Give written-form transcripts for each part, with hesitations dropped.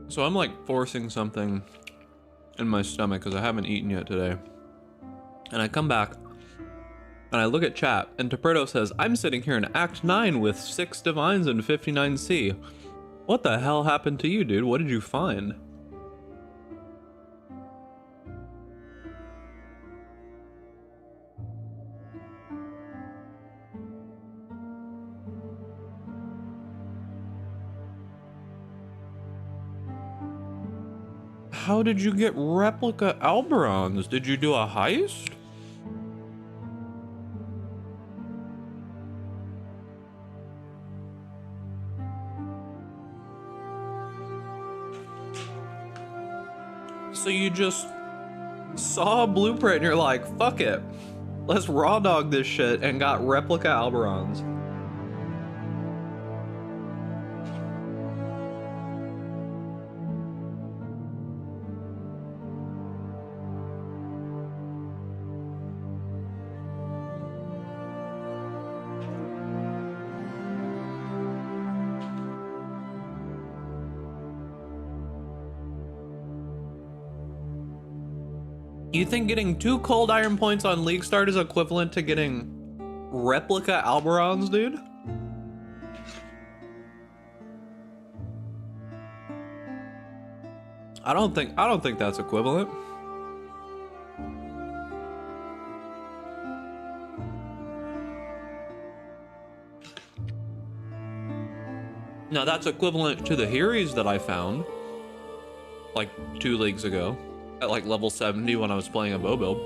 So I'm like forcing something in my stomach because I haven't eaten yet today. And I come back and I look at chat and Toperto says, I'm sitting here in Act 9 with 6 Divines and 59C. What the hell happened to you, dude? What did you find? How did you get replica Alberons? Did you do a heist? So you just saw a blueprint and you're like, fuck it. Let's raw dog this shit and got replica Alberons. You think getting 2 cold iron points on League Start is equivalent to getting replica Alberons, dude? I don't think that's equivalent. Now that's equivalent to the Heries that I found like 2 leagues ago. At like level 70 when I was playing a bow build.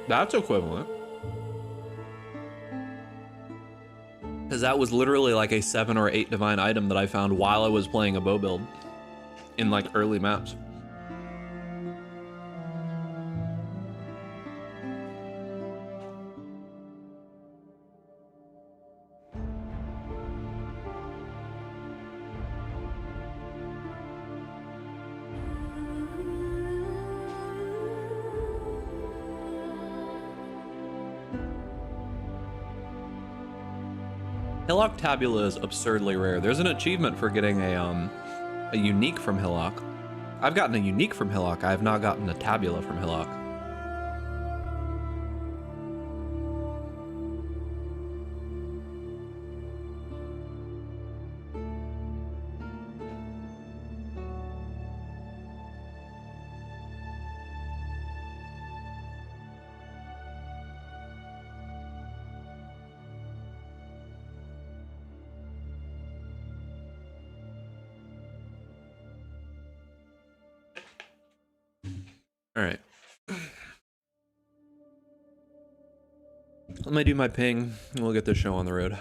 That's equivalent. Because that was literally like a 7 or 8 divine item that I found while I was playing a bow build in like early maps. Hillock Tabula is absurdly rare. There's an achievement for getting a unique from Hillock. I've gotten a unique from Hillock. I have not gotten a Tabula from Hillock. All right. Let me do my ping and we'll get this show on the road.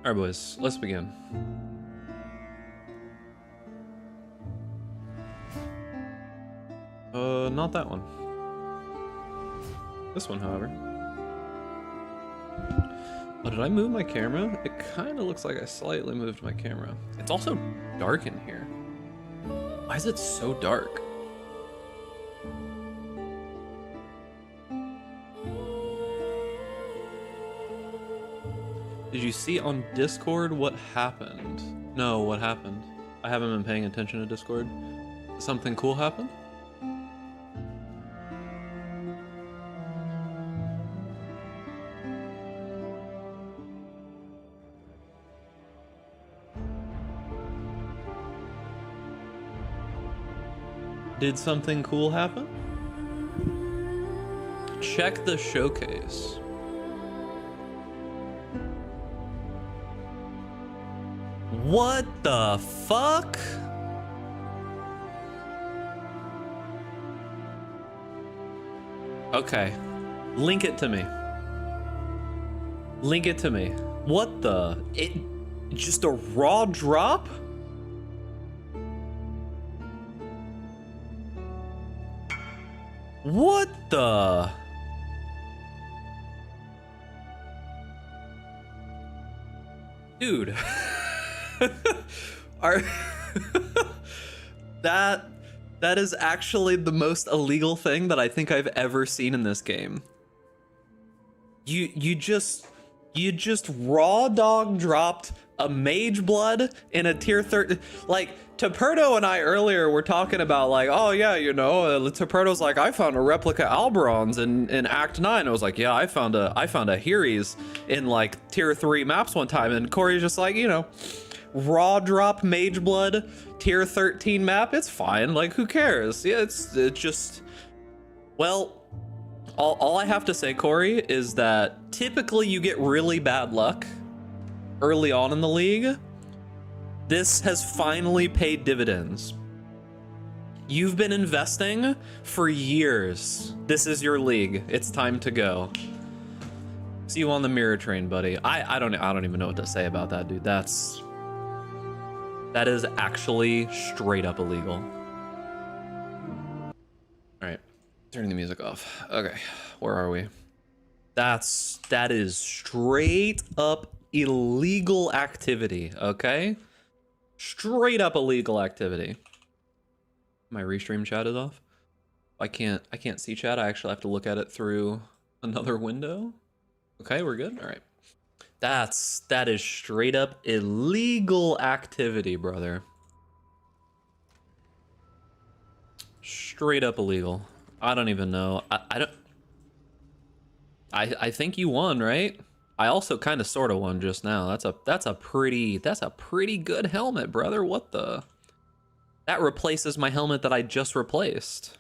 All right, boys, let's begin. Not that one. This one, however. Oh, did I move my camera? It kind of looks like I slightly moved my camera. It's also dark in here. Why is it so dark? you see on Discord what happened? No, what happened? I haven't been paying attention to Discord. Something cool happened? Did something cool happen? Check the showcase. What the fuck? Okay. Link it to me. Link it to me. What the? It just a raw drop? What the? Dude. Are that is actually the most illegal thing that I think I've ever seen in this game. You just raw dog dropped a Mageblood in a tier 30. Like, Toperto and I earlier were talking about, like, oh yeah, you know, Toperto's like, I found a replica Alberons in Act 9. I was like, yeah, I found a Heres in like tier 3 maps one time, and Corey's just like, you know, raw drop Mageblood tier 13 map, it's fine, like, who cares? Yeah, it's just, well, all I have to say, Corey, is that typically you get really bad luck early on in the league. This has finally paid dividends. You've been investing for years. This is your league. It's time to go. See you on the mirror train, buddy. I don't even know what to say about that, dude. That is actually straight up illegal. All right, turning the music off. Okay, where are we? That is straight up illegal activity, okay? Straight up illegal activity. My restream chat is off. I can't see chat. I actually have to look at it through another window. Okay, we're good. All right. That is straight up illegal activity, brother. Straight up illegal. I don't even know. I think you won, right? I also kind of sort of won just now. That's a pretty good helmet, brother. What the? That replaces my helmet that I just replaced.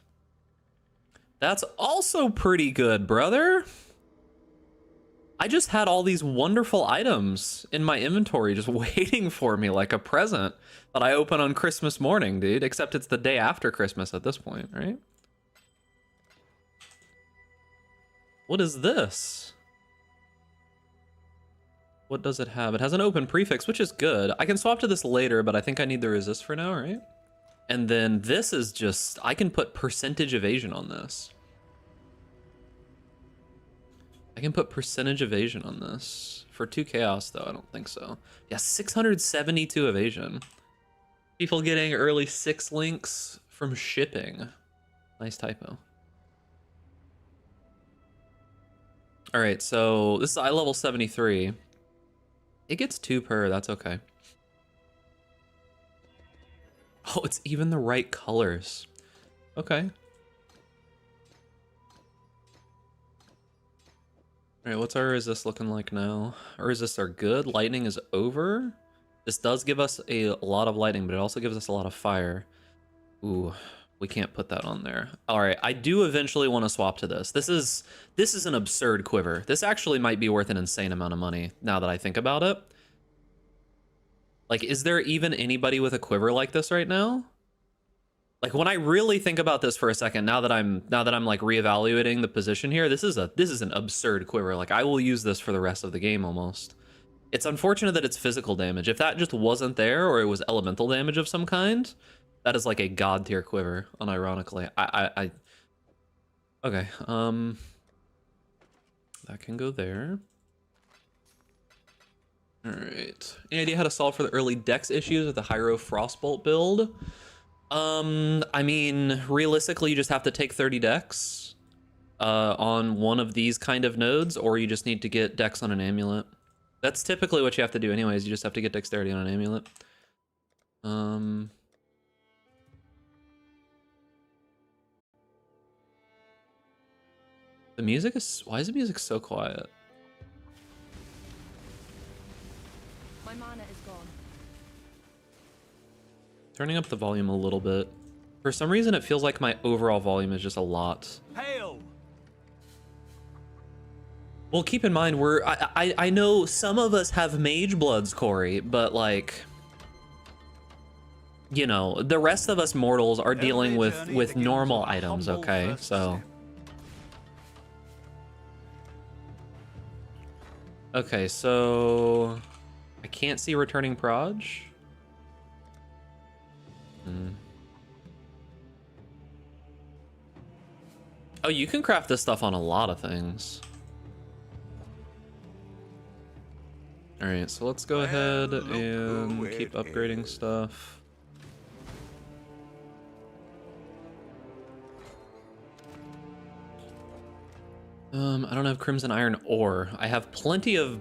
That's also pretty good, brother. I just had all these wonderful items in my inventory just waiting for me like a present that I open on Christmas morning, dude. Except it's the day after Christmas at this point, right? What is this? What does it have? It has an open prefix, which is good. I can swap to this later, but I think I need the resist for now, right? And then this is just, I can put percentage evasion on this. I can put percentage evasion on this. For 2 chaos, though, I don't think so. Yeah, 672 evasion. People getting early 6 links from shipping. Nice typo. All right, so this is eye level 73. It gets 2 per, that's okay. Oh, it's even the right colors. Okay. All right, what's our resist looking like now? Our resists are good. Lightning is over. This does give us a lot of lightning, but it also gives us a lot of fire. Ooh, we can't put that on there. All right, I do eventually want to swap to this. This is an absurd quiver. This actually might be worth an insane amount of money now that I think about it. Like, is there even anybody with a quiver like this right now? Like, when I really think about this for a second, now that I'm like reevaluating the position here, this is an absurd quiver. Like, I will use this for the rest of the game almost. It's unfortunate that it's physical damage. If that just wasn't there, or it was elemental damage of some kind, that is like a god tier quiver, unironically. Okay, that can go there. All right. Any idea how to solve for the early dex issues with the Hyro Frostbolt build? I mean, realistically, you just have to take 30 dex on one of these kind of nodes, or you just need to get dex on an amulet. That's typically what you have to do anyways. You just have to get dexterity on an amulet. The music is... Why is the music so quiet? My mana is gone. Turning up the volume a little bit. For some reason, it feels like my overall volume is just a lot. Hail! Well, keep in mind, I know some of us have Magebloods, Corey, but like, you know, the rest of us mortals are dealing with normal items, okay? So. Okay, so I can't see returning proj. Oh, you can craft this stuff on a lot of things. All right, so let's go ahead and keep upgrading stuff. I don't have crimson iron ore. I have plenty of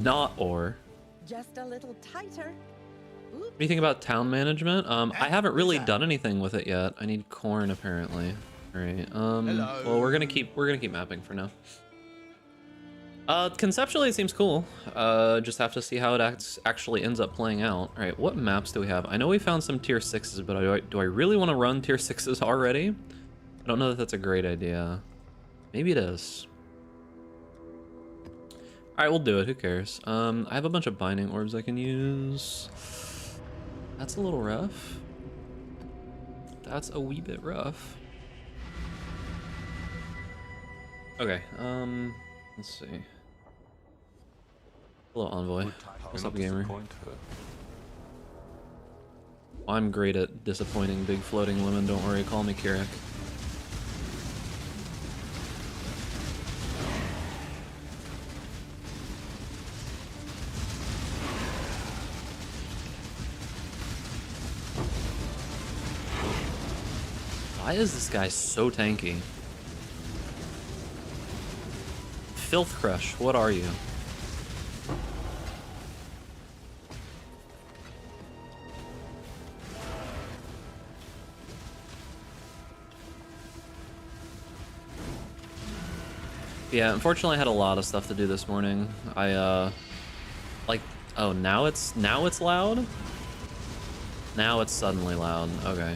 not ore. Just a little tighter. What do you think about town management? I haven't really done anything with it yet. I need corn apparently. All right. Well, we're gonna keep mapping for now. Conceptually it seems cool. Just have to see how it actually ends up playing out. All right, what maps do we have? I know we found some tier 6s, but do I really want to run tier 6s already? I don't know that that's a great idea. Maybe it is. All right, we'll do it. Who cares? I have a bunch of binding orbs I can use. That's a little rough. That's a wee bit rough. Okay, let's see. Hello, Envoy. What's up, gamer? I'm great at disappointing big floating women, don't worry, call me Kirik. Why is this guy so tanky? Filth Crush, what are you? Yeah, unfortunately I had a lot of stuff to do this morning. Like, oh, now it's loud? Now it's suddenly loud, okay.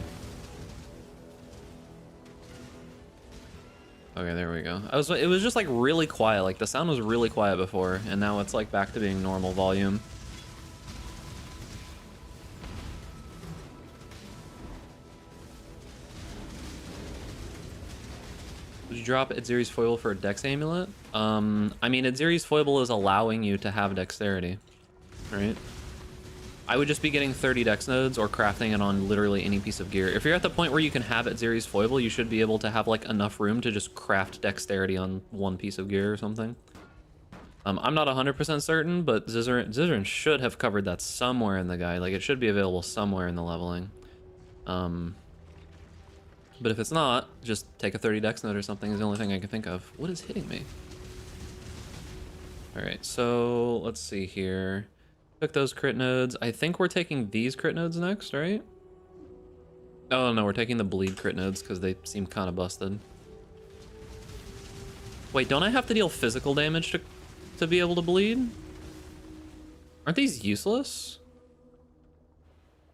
Okay, there we go. It was just like really quiet, like the sound was really quiet before, and now it's like back to being normal volume. Would you drop Edziri's Foible for a Dex Amulet? I mean, Edziri's Foible is allowing you to have Dexterity, right? I would just be getting 30 Dex nodes or crafting it on literally any piece of gear. If you're at the point where you can have Edziri's Foible, you should be able to have like enough room to just craft Dexterity on one piece of gear or something. I'm not 100% certain, but Zizaran should have covered that somewhere in the guide. Like, it should be available somewhere in the leveling. But if it's not, just take a 30 Dex node or something is the only thing I can think of. What is hitting me? All right, so let's see here. Took those crit nodes. I think we're taking these crit nodes next, right? Oh no, we're taking the bleed crit nodes because they seem kind of busted. Wait, don't I have to deal physical damage to be able to bleed? Aren't these useless?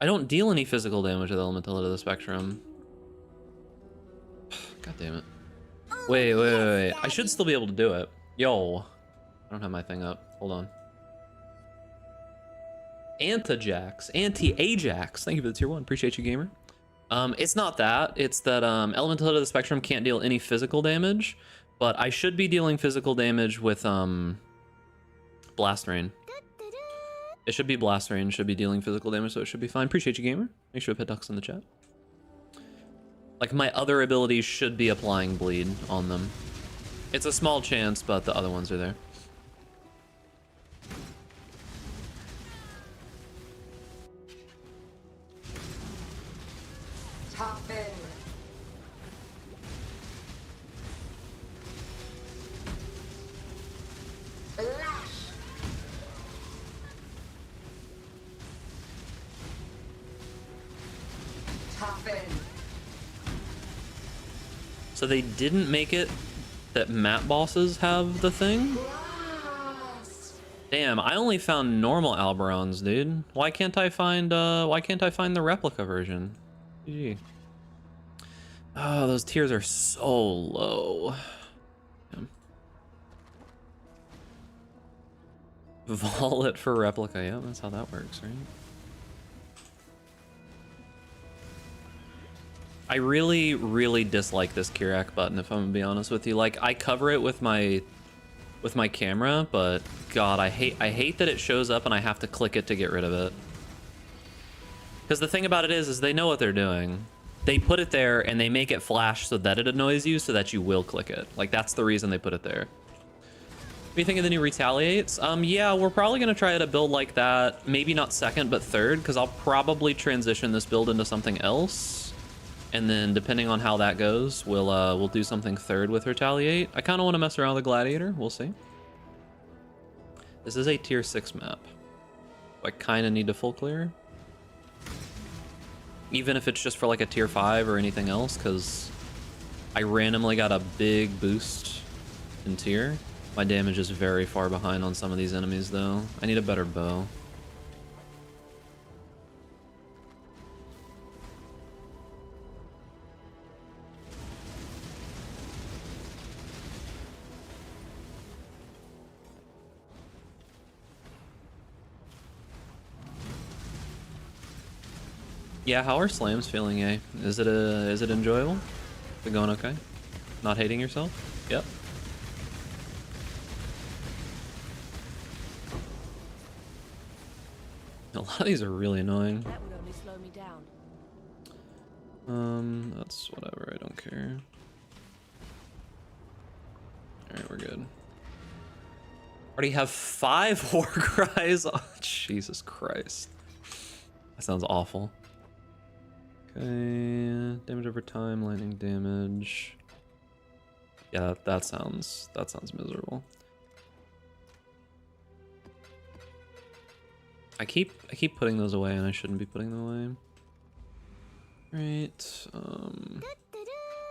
I don't deal any physical damage with Elemental of the Spectrum. God damn it. Wait. I should still be able to do it. Yo. I don't have my thing up. Hold on. Anti-Ajax. Thank you for the tier 1. Appreciate you, gamer. It's not that. It's that Elemental of the Spectrum can't deal any physical damage, but I should be dealing physical damage with Blast Rain. It should be Blast Rain. Should be dealing physical damage, so it should be fine. Appreciate you, gamer. Make sure to put ducks in the chat. Like, my other abilities should be applying bleed on them. It's a small chance, but the other ones are there. So they didn't make it that map bosses have the thing? Damn, I only found normal Alberons, dude. Why can't I find the replica version? GG. Oh, those tiers are so low. Damn. Wallet for replica, yeah, that's how that works, right? I really, really dislike this Kirak button, if I'm gonna be honest with you. Like, I cover it with my camera, but God, I hate that it shows up and I have to click it to get rid of it. Because the thing about it is they know what they're doing. They put it there and they make it flash so that it annoys you, so that you will click it. Like, that's the reason they put it there. What do you think of the new retaliates? Yeah, we're probably gonna try a build like that. Maybe not second, but third, because I'll probably transition this build into something else. And then depending on how that goes, we'll do something third with retaliate. I kind of want to mess around with the gladiator. We'll see. This is a tier 6 map. I kind of need to full clear. Even if it's just for like a tier 5 or anything else, because I randomly got a big boost in tier. My damage is very far behind on some of these enemies though. I need a better bow. Yeah, how are slams feeling, eh? Is it enjoyable? Is it going okay? Not hating yourself? Yep. A lot of these are really annoying. That would only slow me down. That's whatever, I don't care. Alright, we're good. Already have 5 war cries. Oh, Jesus Christ. That sounds awful. Okay, damage over time, lightning damage. Yeah, that sounds miserable. I keep putting those away, and I shouldn't be putting them away. Right.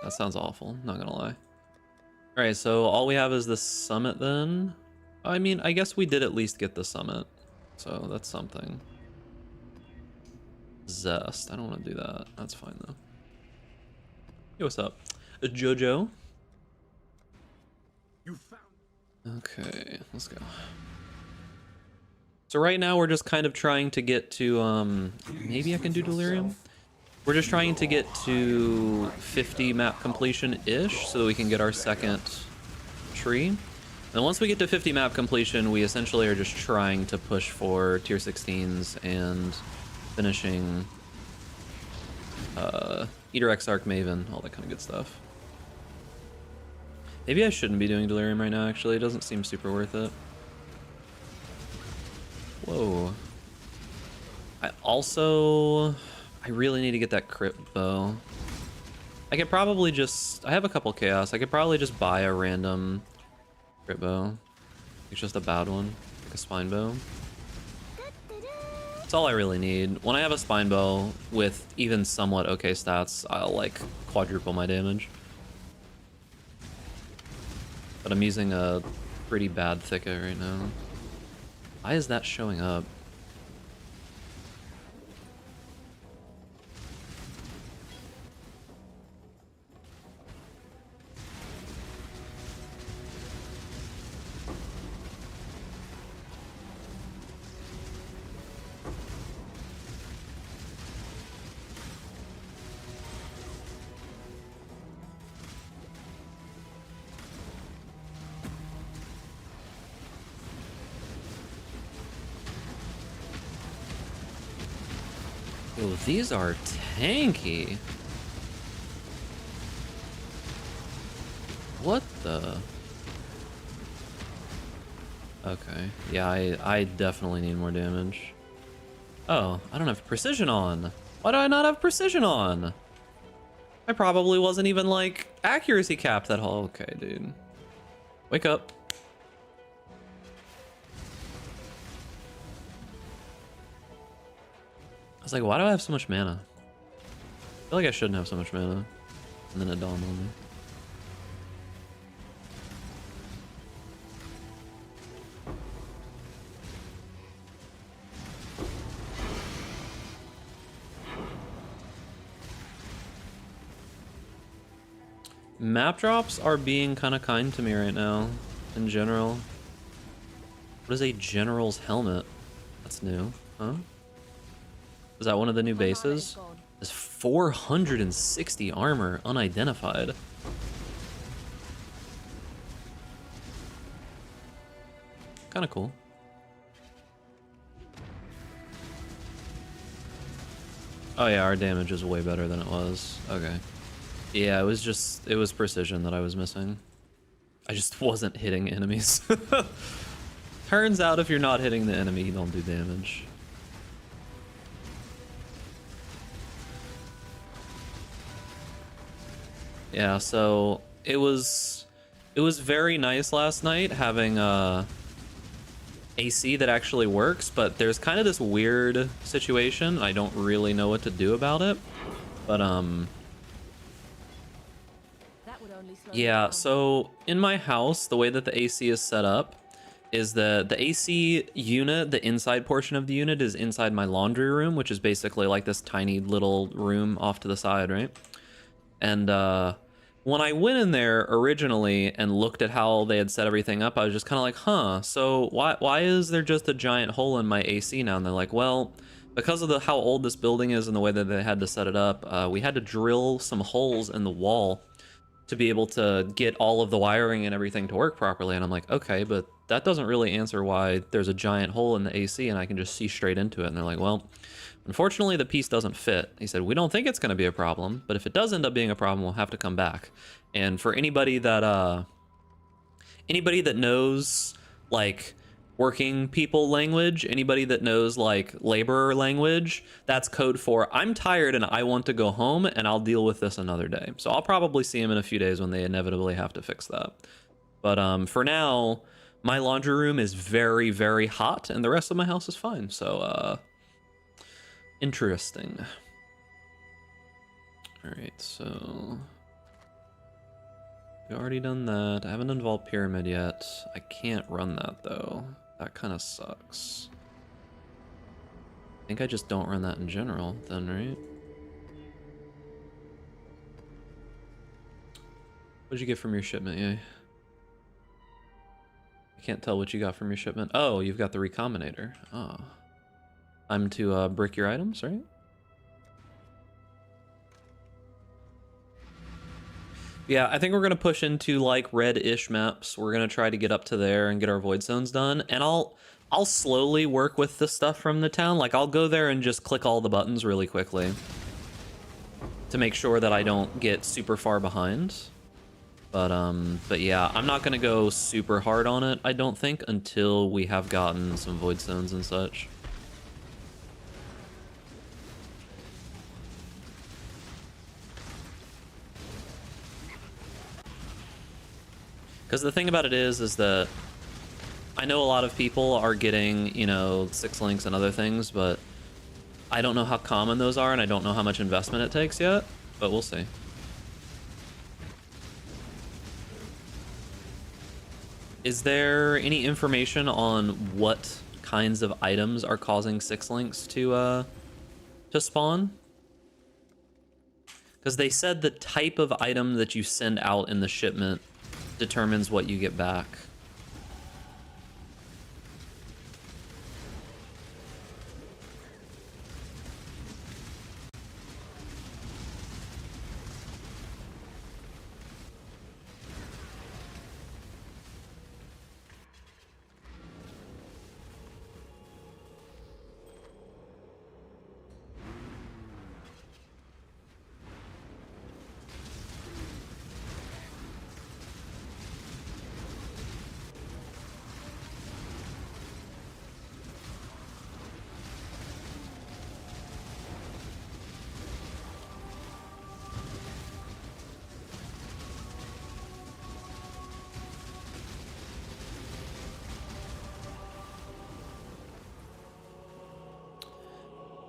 That sounds awful. Not gonna lie. All right, so all we have is the summit then. I mean, I guess we did at least get the summit, so that's something. Zest. I don't want to do that. That's fine though. Hey, what's up, Jojo? Okay, let's go. So right now we're just kind of trying to get to maybe I can do delirium. We're just trying to get to 50 map completion ish so that we can get our second tree. And once we get to 50 map completion, we essentially are just trying to push for tier 16s and finishing Eater Exarch Maven, all that kind of good stuff. Maybe I shouldn't be doing delirium right now, actually. It doesn't seem super worth it. Whoa. I really need to get that crit bow. I could probably just, I have a couple chaos. I could probably just buy a random crit bow. It's just a bad one, like a spine bow. That's all I really need. When I have a spine bow with even somewhat okay stats, I'll like quadruple my damage. But I'm using a pretty bad thicket right now. Why is that showing up? Oh, these are tanky. What the? Okay. Yeah, I definitely need more damage. Oh, I don't have precision on. Why do I not have precision on? I probably wasn't even like accuracy capped that whole. Okay, dude. Wake up. I was like, why do I have so much mana? feel like I shouldn't have so much mana. And then it dawned on me. Map drops are being kind of kind to me right now, in general. What is a general's helmet? That's new, huh? Is that one of the new bases? There's 460 armor, unidentified. Kind of cool. Oh yeah, our damage is way better than it was. Okay. Yeah, it was precision that I was missing. I just wasn't hitting enemies. Turns out if you're not hitting the enemy, you don't do damage. Yeah, so it was very nice last night having AC that actually works, but there's kind of this weird situation. I don't really know what to do about it, but yeah, so in my house, the way that the AC is set up is the AC unit, the inside portion of the unit is inside my laundry room, which is basically like this tiny little room off to the side, right? And when I went in there originally and looked at how they had set everything up, I was just kind of like, huh, so why is there just a giant hole in my AC now? And they're like, well, because of how old this building is and the way that they had to set it up, we had to drill some holes in the wall to be able to get all of the wiring and everything to work properly. And I'm like, okay, but that doesn't really answer why there's a giant hole in the AC and I can just see straight into it. And they're like, well, unfortunately the piece doesn't fit. He said, we don't think it's going to be a problem, but if it does end up being a problem, we'll have to come back. And for anybody that knows like working people language, anybody that knows like laborer language, that's code for I'm tired and I want to go home and I'll deal with this another day. So I'll probably see him in a few days when they inevitably have to fix that. But for now, my laundry room is very, very hot and the rest of my house is fine. So interesting. All right, so we already done that. I haven't involved pyramid yet. I can't run that though. That kind of sucks. I think I just don't run that in general then, right? What'd you get from your shipment, yay? I can't tell what you got from your shipment. Oh, you've got the recombinator. Oh. I'm to brick your items, right? Yeah, I think we're gonna push into like red-ish maps. We're gonna try to get up to there and get our void zones done. And I'll slowly work with the stuff from the town. Like I'll go there and just click all the buttons really quickly to make sure that I don't get super far behind. But yeah, I'm not gonna go super hard on it, I don't think, until we have gotten some void zones and such. Because the thing about it is that I know a lot of people are getting, you know, 6 links and other things, but I don't know how common those are, and I don't know how much investment it takes yet, but we'll see. Is there any information on what kinds of items are causing 6 links to spawn? Because they said the type of item that you send out in the shipment determines what you get back.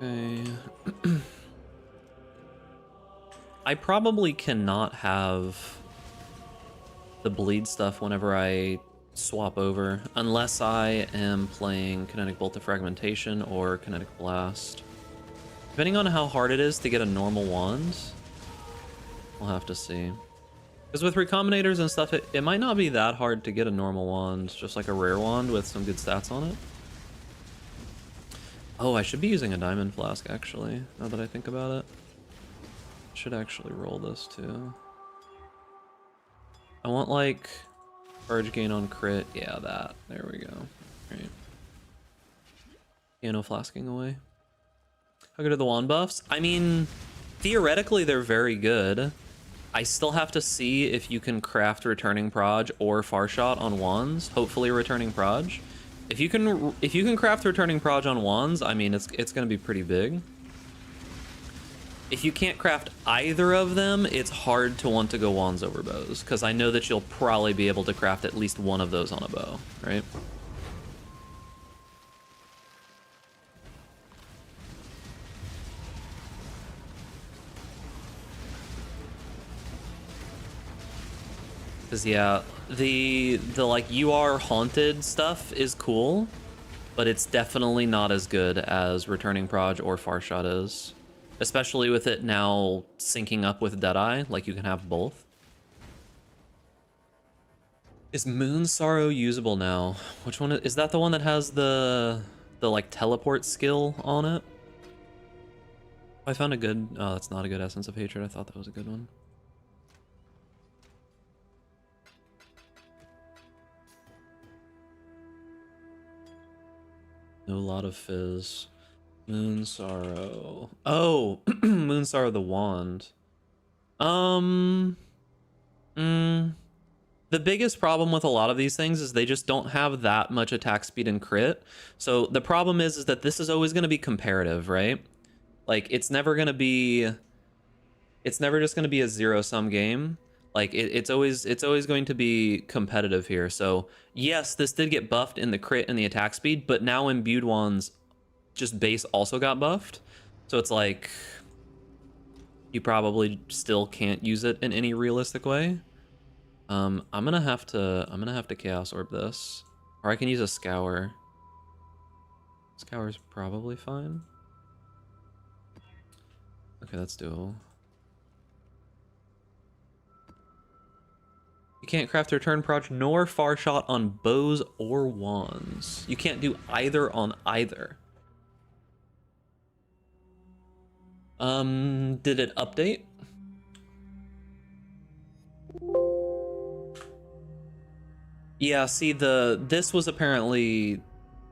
Okay. I probably cannot have the bleed stuff whenever I swap over, unless I am playing Kinetic Bolt of Fragmentation or Kinetic Blast. Depending on how hard it is to get a normal wand, we'll have to see. Because with recombinators and stuff, it might not be that hard to get a normal wand, just like a rare wand with some good stats on it. Oh, I should be using a diamond flask, actually, now that I think about it. Should actually roll this, too. I want, like, charge gain on crit. Yeah, that. There we go. Right. Piano flasking away. How good are the wand buffs? I mean, theoretically, they're very good. I still have to see if you can craft returning proj or far shot on wands. Hopefully returning proj. If you can craft returning proj on wands, I mean it's gonna be pretty big. If you can't craft either of them, it's hard to want to go wands over bows, because I know that you'll probably be able to craft at least one of those on a bow, right? Because yeah, the like you are haunted stuff is cool, but it's definitely not as good as returning proj or far shot is, especially with it now syncing up with Deadeye. Like you can have both. Is Moon Sorrow usable now? Which one is that? The one that has the like teleport skill on it? I found a good. Oh, that's not a good Essence of Hatred. I thought that was a good one. No lot of fizz. Moon Sorrow. Oh, Moon Sorrow the wand. The biggest problem with a lot of these things is they just don't have that much attack speed and crit. So the problem is that this is always going to be comparative, right? Like it's never just going to be a zero-sum game. Like it's always going to be competitive here. So yes, this did get buffed in the crit and the attack speed, but now imbued wands just base also got buffed. So it's like you probably still can't use it in any realistic way. I'm gonna have to Chaos Orb this, or I can use a Scour. Scour's probably fine. Okay, that's doable. You can't craft return proj nor far shot on bows or wands. You can't do either on either. Did it update? Yeah, see, this was apparently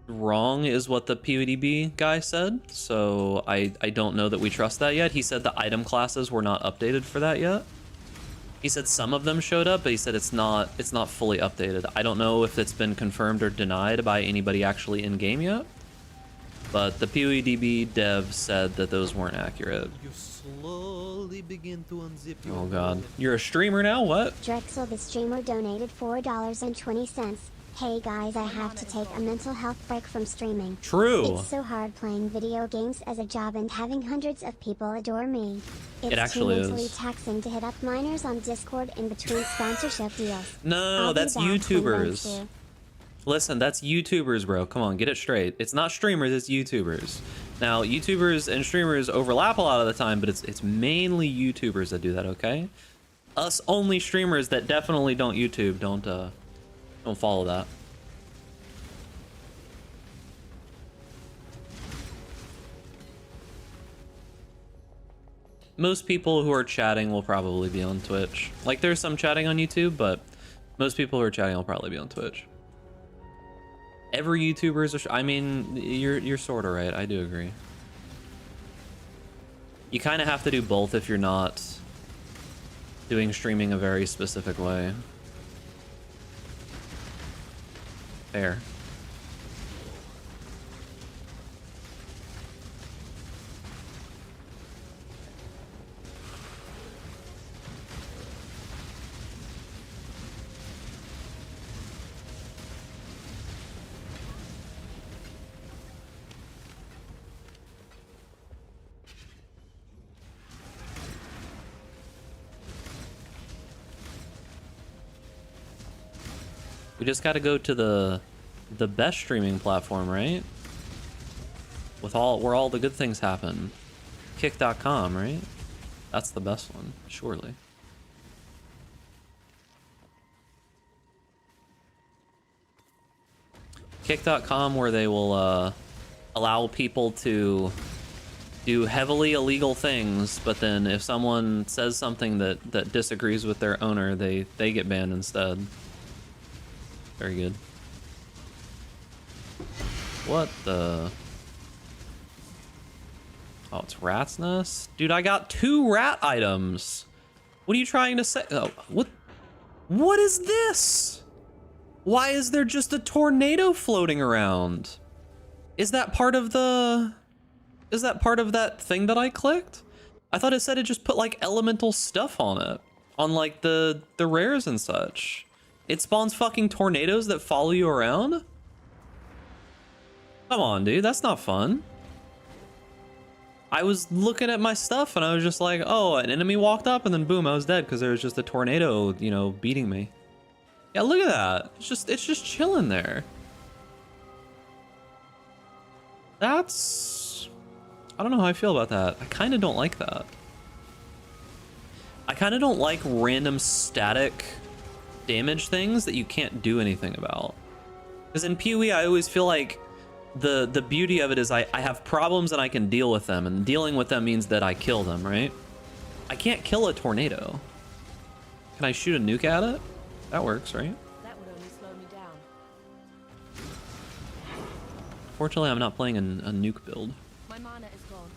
wrong is what the PvDB guy said, so I don't know that we trust that yet. He said the item classes were not updated for that yet. He said some of them showed up, but he said it's not fully updated. I don't know if it's been confirmed or denied by anybody actually in game yet, but the PvDB dev said that those weren't accurate. You slowly begin to unzip your Oh god. You're a streamer now? What? Drexel the streamer donated $4.20. Hey guys, I have to take a mental health break from streaming. True. It's so hard playing video games as a job and having hundreds of people adore me. It's It actually too mentally is. taxing to hit up minors on Discord in between sponsorship deals. No, I'll be that's back when YouTubers. Wednesday. Listen, that's YouTubers, bro. Come on, get it straight. It's not streamers, it's YouTubers. Now, YouTubers and streamers overlap a lot of the time, but it's mainly YouTubers that do that, okay? Us only streamers that definitely don't YouTube, don't follow that. Most people who are chatting will probably be on Twitch. Like, there's some chatting on YouTube, but most people who are chatting will probably be on Twitch. Every YouTuber is I mean, you're sort of right. I do agree. You kind of have to do both if you're not doing streaming a very specific way. Fair. We just got to go to the best streaming platform, right? With where all the good things happen. Kick.com, right? That's the best one, surely. Kick.com, where they will allow people to do heavily illegal things, but then if someone says something that disagrees with their owner, they get banned instead. Very good. What the? Oh, it's rat's nest? Dude, I got 2 rat items. What are you trying to say? Oh, what is this? Why is there just a tornado floating around? Is that part of the... Is that part of that thing that I clicked? I thought it said it just put like elemental stuff on it. On like the rares and such. It spawns fucking tornadoes that follow you around? Come on, dude, that's not fun. I was looking at my stuff and I was just like, oh, an enemy walked up and then boom, I was dead because there was just a tornado, you know, beating me. Yeah, look at that. It's just chilling there. That's... I don't know how I feel about that. I kind of don't like that. I kind of don't like random static damage things that you can't do anything about. Because in PoE, I always feel like the beauty of it is I have problems and I can deal with them, and dealing with them means that I kill them, right? I can't kill a tornado. Can I shoot a nuke at it? That works, right? That would only slow me down. Fortunately, I'm not playing a nuke build. My mana is gone.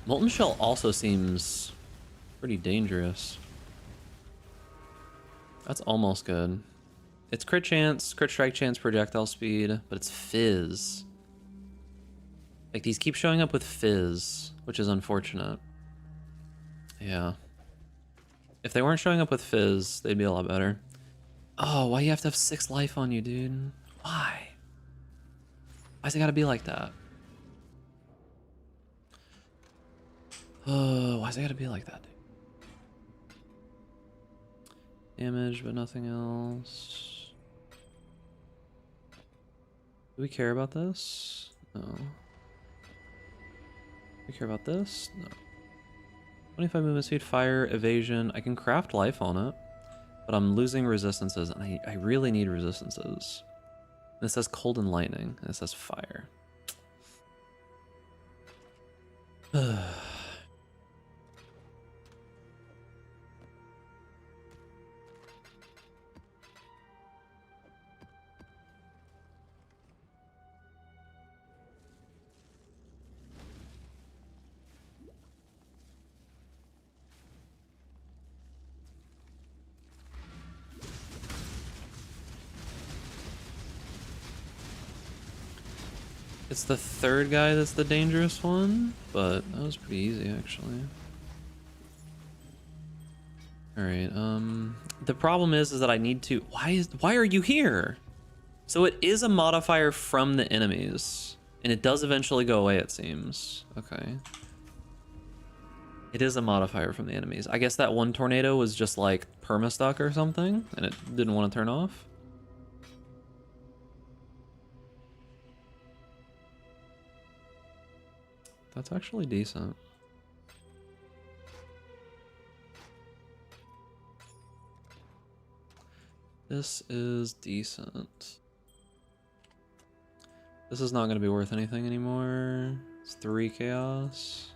Molten Shell also seems pretty dangerous. That's almost good. It's crit chance, crit strike chance, projectile speed, but it's fizz. Like, these keep showing up with fizz, which is unfortunate. Yeah. If they weren't showing up with fizz, they'd be a lot better. Oh, why you have to have 6 life on you, dude? Why? Why's it gotta be like that? Why's it gotta be like that, dude? Damage, but nothing else. Do we care about this? No. Do we care about this? No. 25 movement speed, fire, evasion. I can craft life on it, but I'm losing resistances, and I really need resistances. And it says cold and lightning, and it says fire. It's the 3rd guy that's the dangerous one, but that was pretty easy actually. Alright, the problem is that I need to... Why are you here? So it is a modifier from the enemies, and it does eventually go away, it seems. Okay. It is a modifier from the enemies. I guess that one tornado was just like perma-stuck or something, and it didn't want to turn off. That's actually decent. This is decent. This is not going to be worth anything anymore. It's 3 chaos.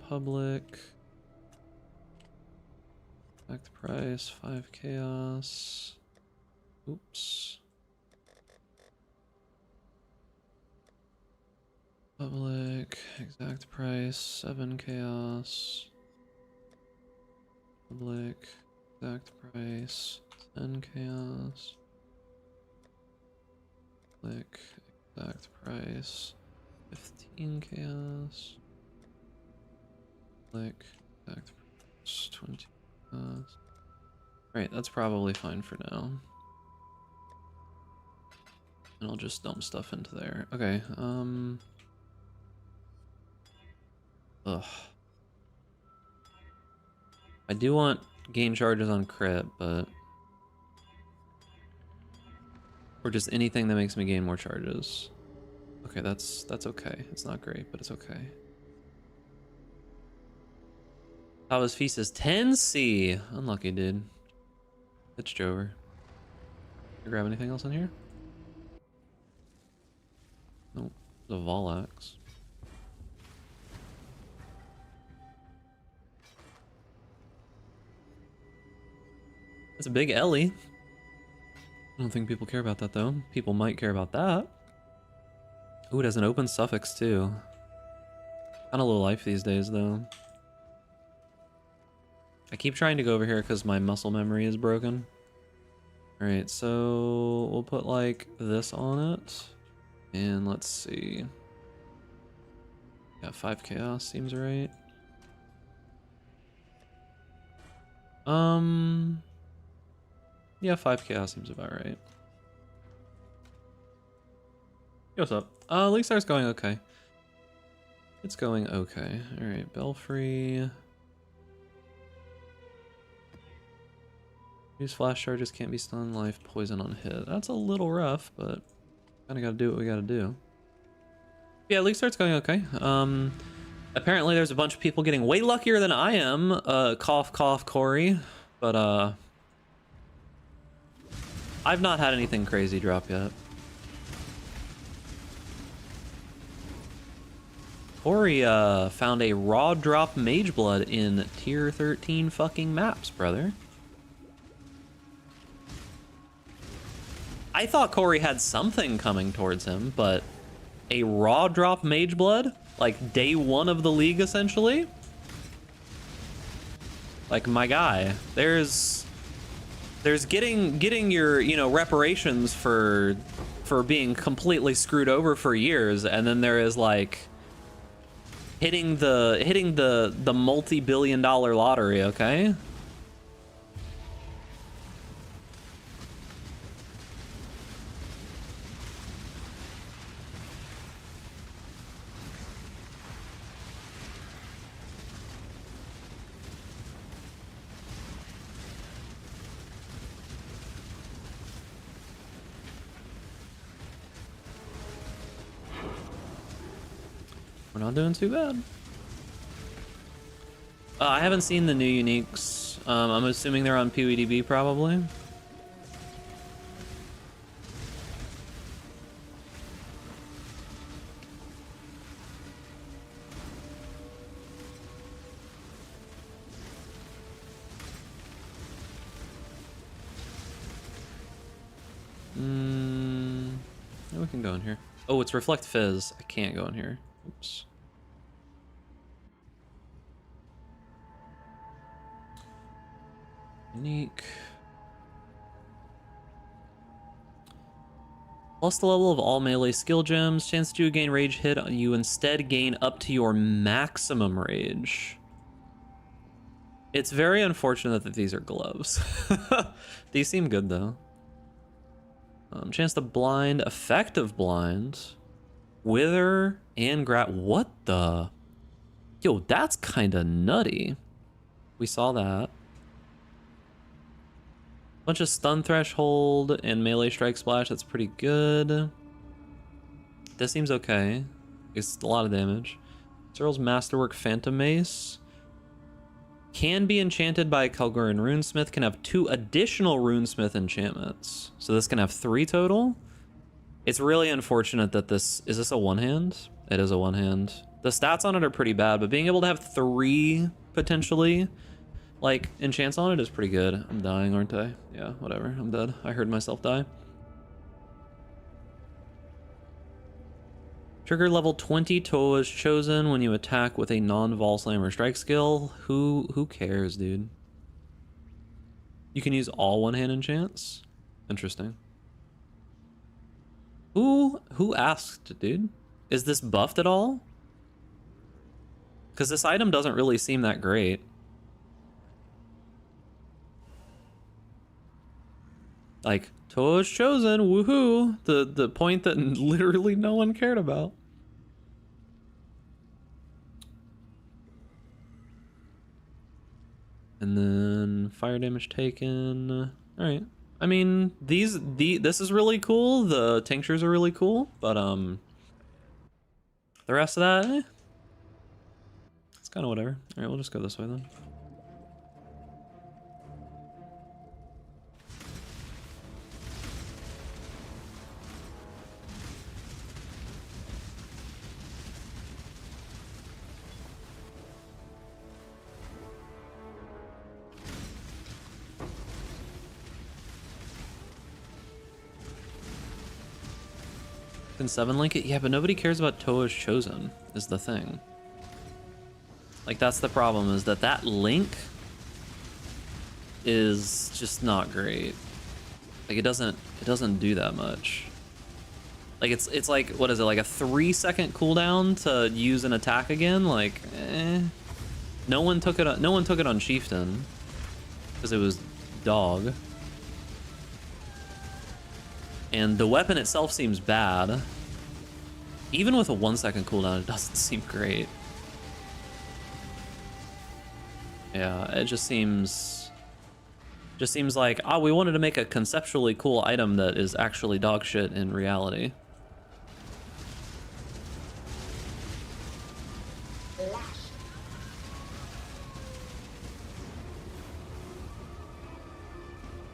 Public. Exact price, 5 chaos. Oops. Public, exact price, 7 chaos. Public, exact price, 10 chaos. Public, exact price, 15 chaos. Public, exact price, 20 chaos. Right, that's probably fine for now. And I'll just dump stuff into there. Okay, ugh. I do want gain charges on crit, but... Or just anything that makes me gain more charges. Okay, that's okay. It's not great, but it's okay. His feast is 10C. Unlucky, dude. Pitched over. You grab anything else in here? Nope. The Volax. It's a big Ellie. I don't think people care about that though. People might care about that. Ooh, it has an open suffix too. Kinda low life these days though. I keep trying to go over here because my muscle memory is broken. Alright, so we'll put like this on it. And let's see. Yeah, 5 chaos seems right. Yeah, 5 chaos seems about right. Yo, what's up? Leakstar's going okay. It's going okay. Alright, Belfry. Use flash charges, can't be stunned, life, poison on hit. That's a little rough, but kinda gotta do what we gotta do. Yeah, Leakstar's going okay. Apparently there's a bunch of people getting way luckier than I am. Cough, cough, Corey. But, I've not had anything crazy drop yet. Corey, found a raw drop Mageblood in tier 13 fucking maps, brother. I thought Corey had something coming towards him, but a raw drop Mageblood? Like day 1 of the league, essentially? Like, my guy, there's getting your, you know, reparations for being completely screwed over for years, and then there is like hitting the multi-billion-dollar lottery, okay? We're not doing too bad. I haven't seen the new uniques. I'm assuming they're on PWDB probably. Yeah, we can go in here. Oh, it's Reflect Fizz. I can't go in here. Oops. Unique. Plus the level of all melee skill gems. Chance to gain rage hit. You instead gain up to your maximum rage. It's very unfortunate that these are gloves. These seem good though. Chance to blind. Effective blind. Wither and what the? Yo, that's kind of nutty. We saw that. Bunch of stun threshold and melee strike splash. That's pretty good. This seems okay. It's a lot of damage. Cyril's Masterwork Phantom Mace. Can be enchanted by a Kalgurian Runesmith. Can have 2 additional Runesmith enchantments. So this can have 3 total. It's really unfortunate that this... Is this a one-hand? It is a one-hand. The stats on it are pretty bad, but being able to have 3 potentially, like, enchants on it is pretty good. I'm dying, aren't I? Yeah, whatever. I'm dead. I heard myself die. Trigger level 20 Toa is chosen when you attack with a non-Vol Slam or Strike skill. Who cares, dude? You can use all one-hand enchants? Interesting. Who asked, dude? Is this buffed at all? Because this item doesn't really seem that great. Like, Toa's chosen, woohoo! The point that literally no one cared about. And then fire damage taken. All right. I mean, this is really cool. The tinctures are really cool, but the rest of that, it's kind of whatever. All right, we'll just go this way then. Can 7 link it? Yeah, but nobody cares about Toa's chosen, is the thing. Like, that's the problem, is that link is just not great. Like, it doesn't do that much. Like, it's like, what is it, like a 3-second cooldown to use an attack again? Like, no one took it on Chieftain because it was dog. And the weapon itself seems bad. Even with a 1-second cooldown, it doesn't seem great. Yeah, it just seems like, oh, we wanted to make a conceptually cool item that is actually dog shit in reality.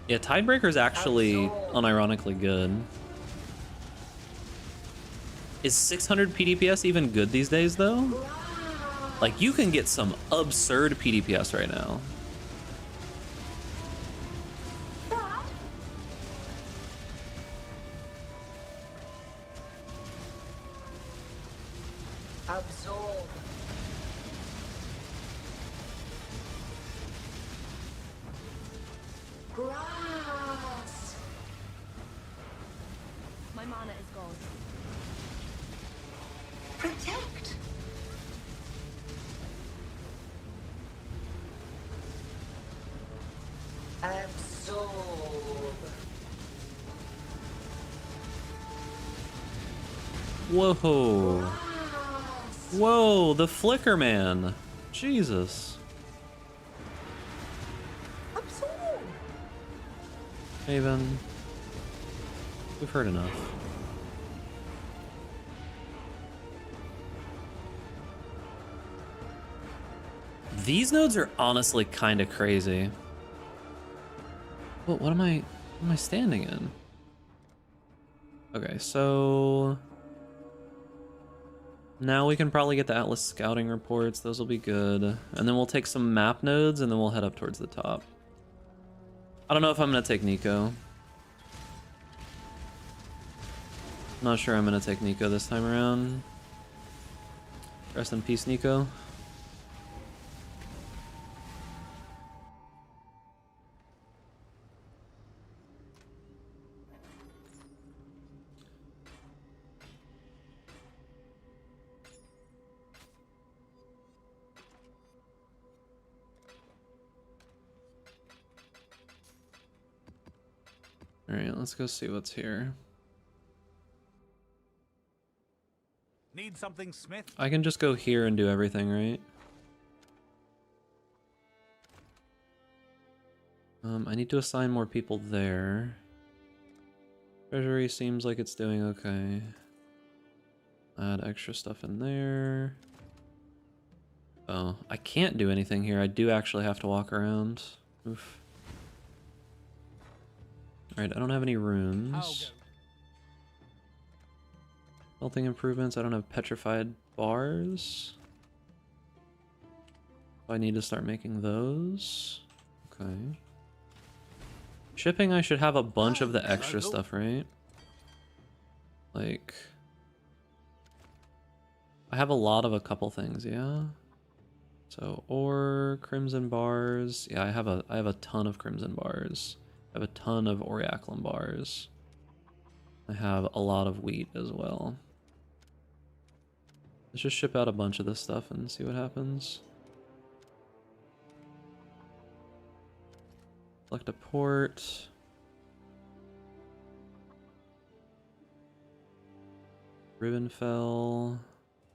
Yeah, Tidebreaker is actually unironically good. Is 600 PDPS even good these days, though? Like, you can get some absurd PDPS right now. Absorb. Grass. My mana is gone. Protect. Absorb. Whoa. Grass. Whoa, the Flicker Man. Jesus. Absorb. Maven. We've heard enough. These nodes are honestly kind of crazy. What am I standing in? Okay, so now we can probably get the Atlas scouting reports. Those will be good. And then we'll take some map nodes and then we'll head up towards the top. I don't know if I'm gonna take Nico. Not sure I'm gonna take Nico this time around. Rest in peace, Nico. Alright, let's go see what's here. Need something, Smith? I can just go here and do everything, right? I need to assign more people there. Treasury seems like it's doing okay. Add extra stuff in there. Oh, I can't do anything here. I do actually have to walk around. Oof. Alright, I don't have any rooms. Building improvements, I don't have petrified bars. I need to start making those. Okay. Shipping, I should have a bunch of the extra stuff, right? Like, I have a lot of a couple things, yeah? So, or crimson bars. Yeah, I have a ton of crimson bars. I have a ton of Oriaklum bars. I have a lot of wheat as well. Let's just ship out a bunch of this stuff and see what happens. Select a port. Ribbon fell.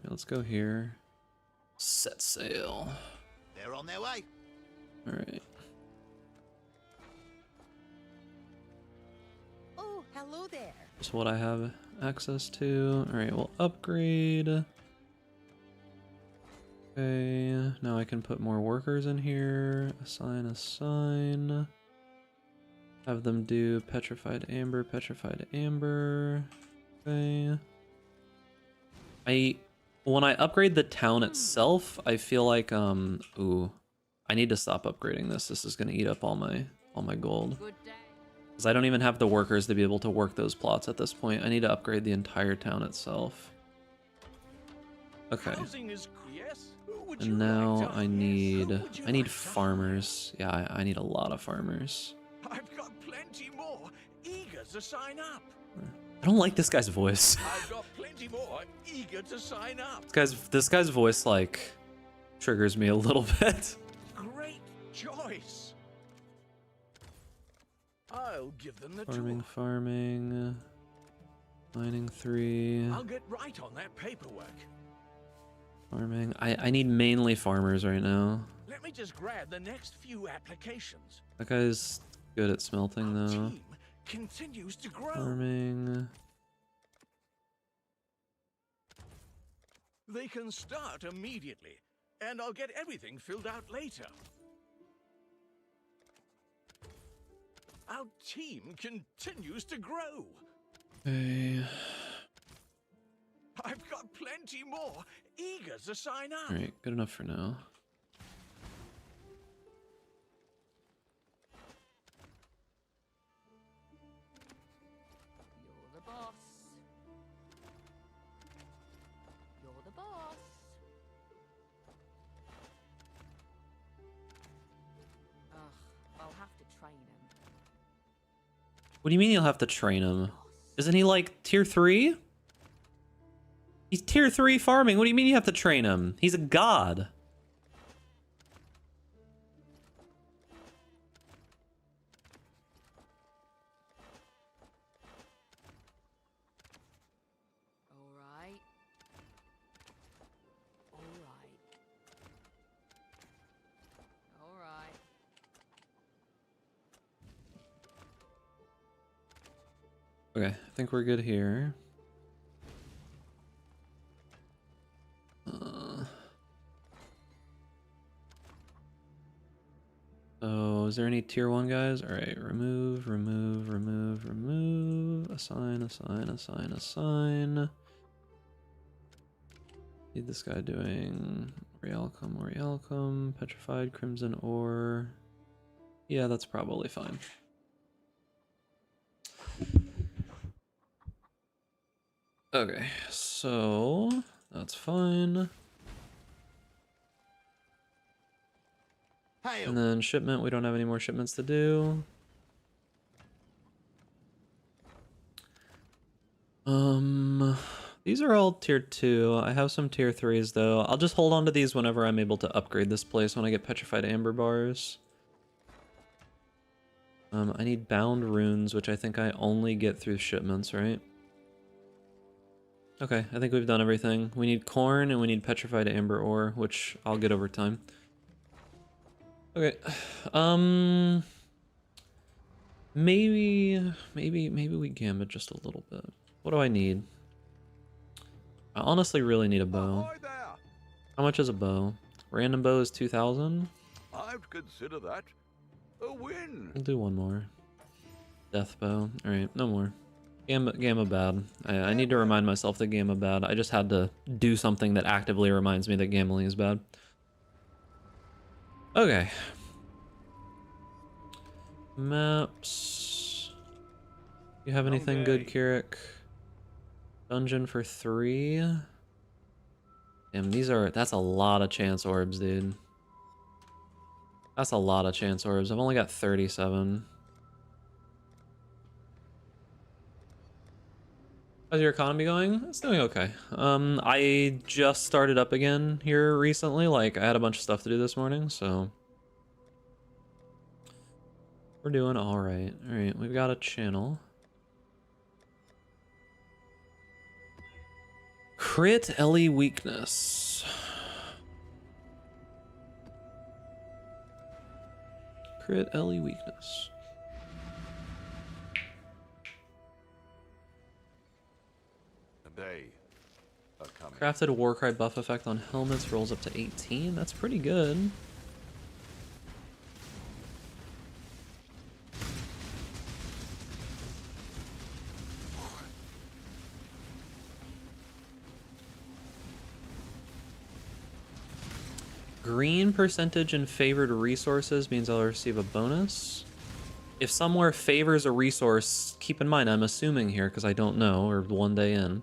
Yeah, let's go here. Set sail. They're on their way. Alright. Oh, hello there. That's what I have access to. Alright, we'll upgrade. Okay, now I can put more workers in here. Assign. Have them do petrified amber, petrified amber. Okay. When I upgrade the town itself, I feel like ooh, I need to stop upgrading this. This is gonna eat up all my gold. Good day. Because I don't even have the workers to be able to work those plots at this point. I need to upgrade the entire town itself. Okay. And now I need farmers. Yeah, I need a lot of farmers. I've got plenty more eager to sign up. I don't like this guy's voice. I've got plenty more eager to sign up. This guy's voice like triggers me a little bit. Great choice. I'll give them the Farming. Mining 3. I'll get right on that paperwork. Farming. I need mainly farmers right now. Let me just grab the next few applications. That guy's good at smelting Our though. team continues to grow. Farming. They can start immediately, and I'll get everything filled out later. Our team continues to grow. Okay. I've got plenty more eager to sign up. Alright, good enough for now. You're the boss. You're the boss. Ugh, I'll have to train him. What do you mean you'll have to train him? Isn't he like tier 3? He's tier 3 farming. What do you mean you have to train him? He's a god. All right. All right. All right. Okay, I think we're good here. So, is there any tier 1 guys? Alright, remove. Assign. Need this guy doing Realcom, Petrified, Crimson Ore. Yeah, that's probably fine. Okay, so that's fine. And then shipment, we don't have any more shipments to do. These are all tier 2. I have some tier 3s though. I'll just hold on to these whenever I'm able to upgrade this place when I get petrified amber bars. I need bound runes, which I think I only get through shipments, right? Okay, I think we've done everything. We need corn and we need petrified amber ore, which I'll get over time. Okay, maybe we gambit just a little bit. What do I need? I honestly really need a bow. Ahoy there! How much is a bow? Random bow is 2,000. I'd consider that a win. We'll do one more. Death bow. All right, no more. Gamma bad. I need to remind myself that gamma bad. I just had to do something that actively reminds me that gambling is bad. Okay. Maps. You have anything good, Kirik? Dungeon for 3. Damn, that's a lot of chance orbs, dude. That's a lot of chance orbs. I've only got 37. How's your economy going? It's doing okay. I just started up again here recently. Like, I had a bunch of stuff to do this morning, so we're doing all right. All right, we've got a channel. Crit Ellie weakness. Crit Ellie weakness. A day. Coming. Crafted Warcry buff effect on helmets rolls up to 18. That's pretty good. Green percentage in favored resources means I'll receive a bonus. If somewhere favors a resource, keep in mind I'm assuming here because I don't know, or one day in.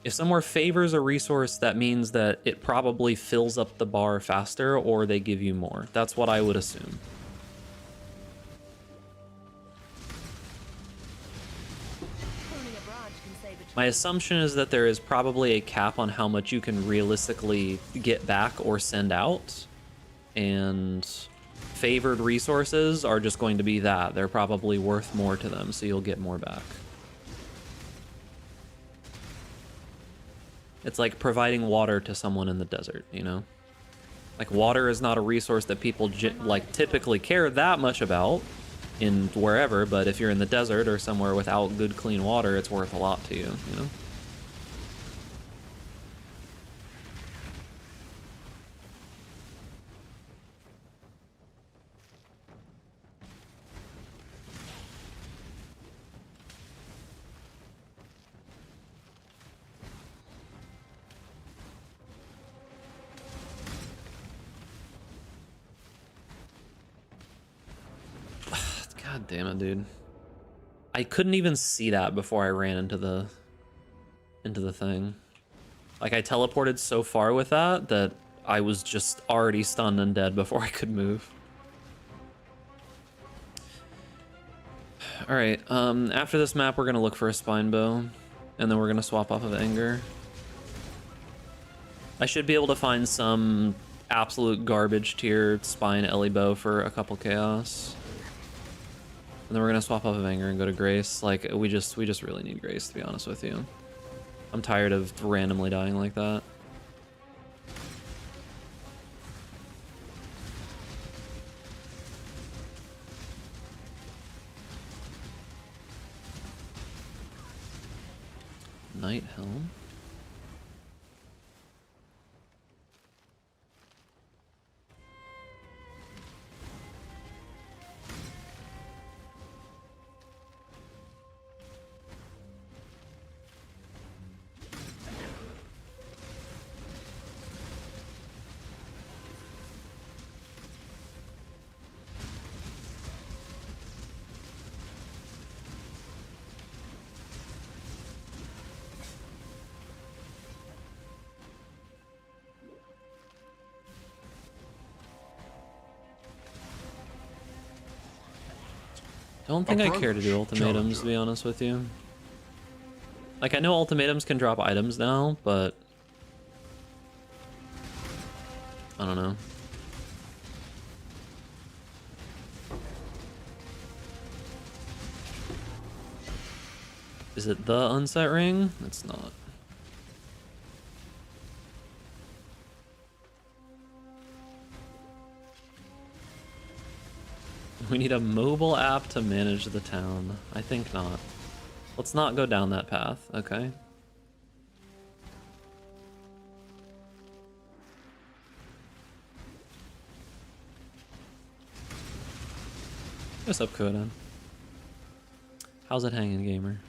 If somewhere favors a resource, that means that it probably fills up the bar faster or they give you more. That's what I would assume. My assumption is that there is probably a cap on how much you can realistically get back or send out. And favored resources are just going to be that. They're probably worth more to them, so you'll get more back. It's like providing water to someone in the desert, you know? Like, water is not a resource that people like typically care that much about in wherever, but if you're in the desert or somewhere without good clean water, it's worth a lot to you, you know? God damn it, dude. I couldn't even see that before I ran into the thing. Like, I teleported so far with that I was just already stunned and dead before I could move. Alright, after this map we're gonna look for a spine bow, and then we're gonna swap off of Anger. I should be able to find some absolute garbage tier spine Ellie bow for a couple chaos. And then we're gonna swap off of Anger and go to Grace. Like, we just really need Grace, to be honest with you. I'm tired of randomly dying like that. Night Helm. Don't think I care to do ultimatums, to be honest with you. Like, I know ultimatums can drop items now, but I don't know. Is it the unset ring? It's not. We need a mobile app to manage the town. I think not. Let's not go down that path, okay? What's up, Kodan? How's it hanging, gamer?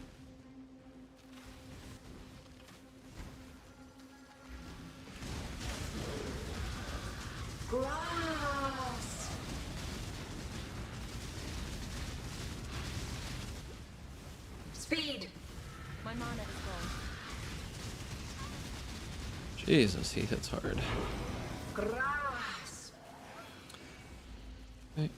Speed. My mana is gone. Jesus, he hits hard. Grass. Okay.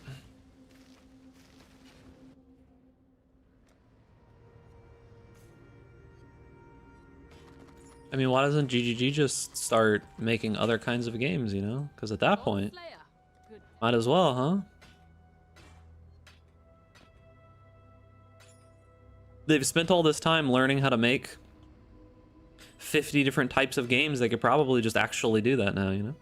I mean, why doesn't GGG just start making other kinds of games, you know? Because at that point, Slayer. Good. might as well, huh? They've spent all this time learning how to make 50 different types of games, they could probably just actually do that now, you know?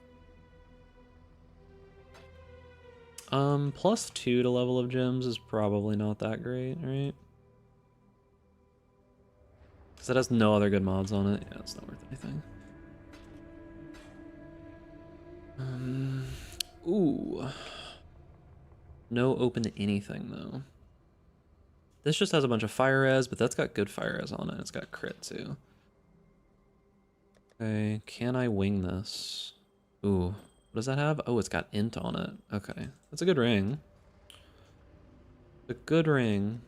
+2 to level of gems is probably not that great, right? Because it has no other good mods on it. Yeah, it's not worth anything. Ooh. No open to anything, though. This just has a bunch of fire res, but that's got good fire res on it. It's got crit, too. Okay, can I wing this? Ooh, what does that have? Oh, it's got int on it. Okay, that's a good ring. A good ring.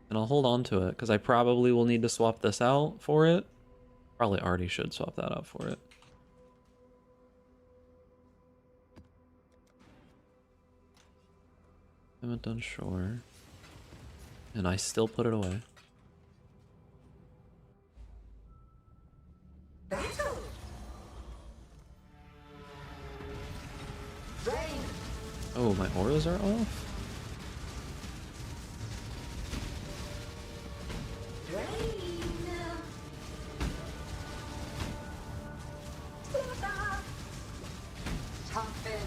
And I'll hold on to it, because I probably will need to swap this out for it. Probably already should swap that out for it. Haven't done sure. And I still put it away. Battle. Rain. Oh, my auras are off? Rain. Toughen.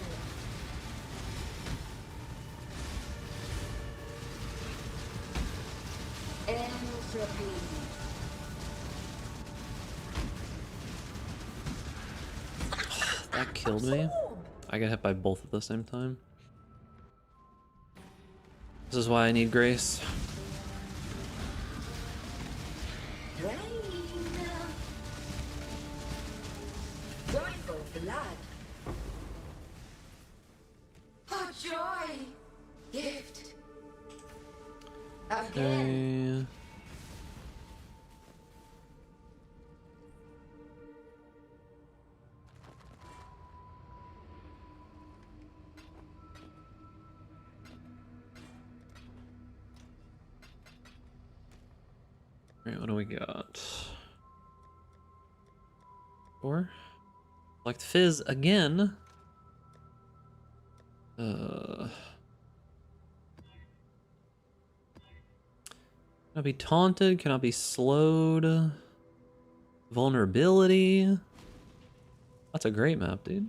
Entropy. That killed me. I got hit by both at the same time. This is why I need grace. Rain. Joyful blood. Oh, joy. Gift. Again. Okay. Alright, what do we got? 4? Select Fizz again. Can I be taunted? Can I be slowed? Vulnerability? That's a great map, dude.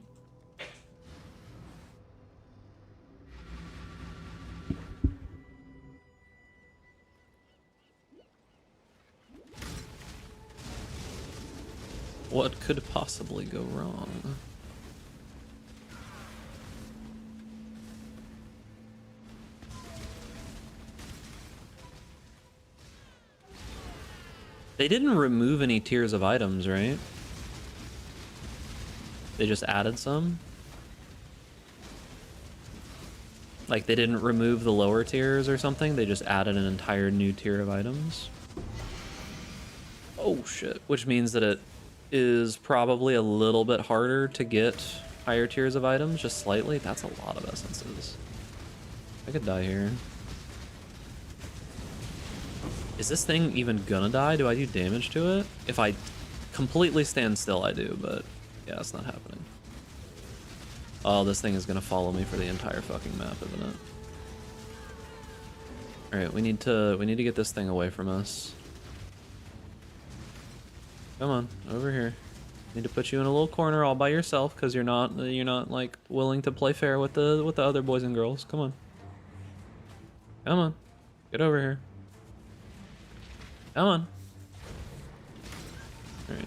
What could possibly go wrong? They didn't remove any tiers of items, right? They just added some? Like they didn't remove the lower tiers or something? They just added an entire new tier of items? Oh shit. Which means that it is probably a little bit harder to get higher tiers of items, just slightly. That's a lot of essences. I could die here. Is this thing even gonna die? Do I do damage to it? If I completely stand still, I do, but yeah, it's not happening. Oh, this thing is gonna follow me for the entire fucking map, isn't it? Alright, we need to get this thing away from us. Come on, over here. Need to put you in a little corner all by yourself because you're not like willing to play fair with the other boys and girls. Come on. Come on. Get over here. Come on. All right.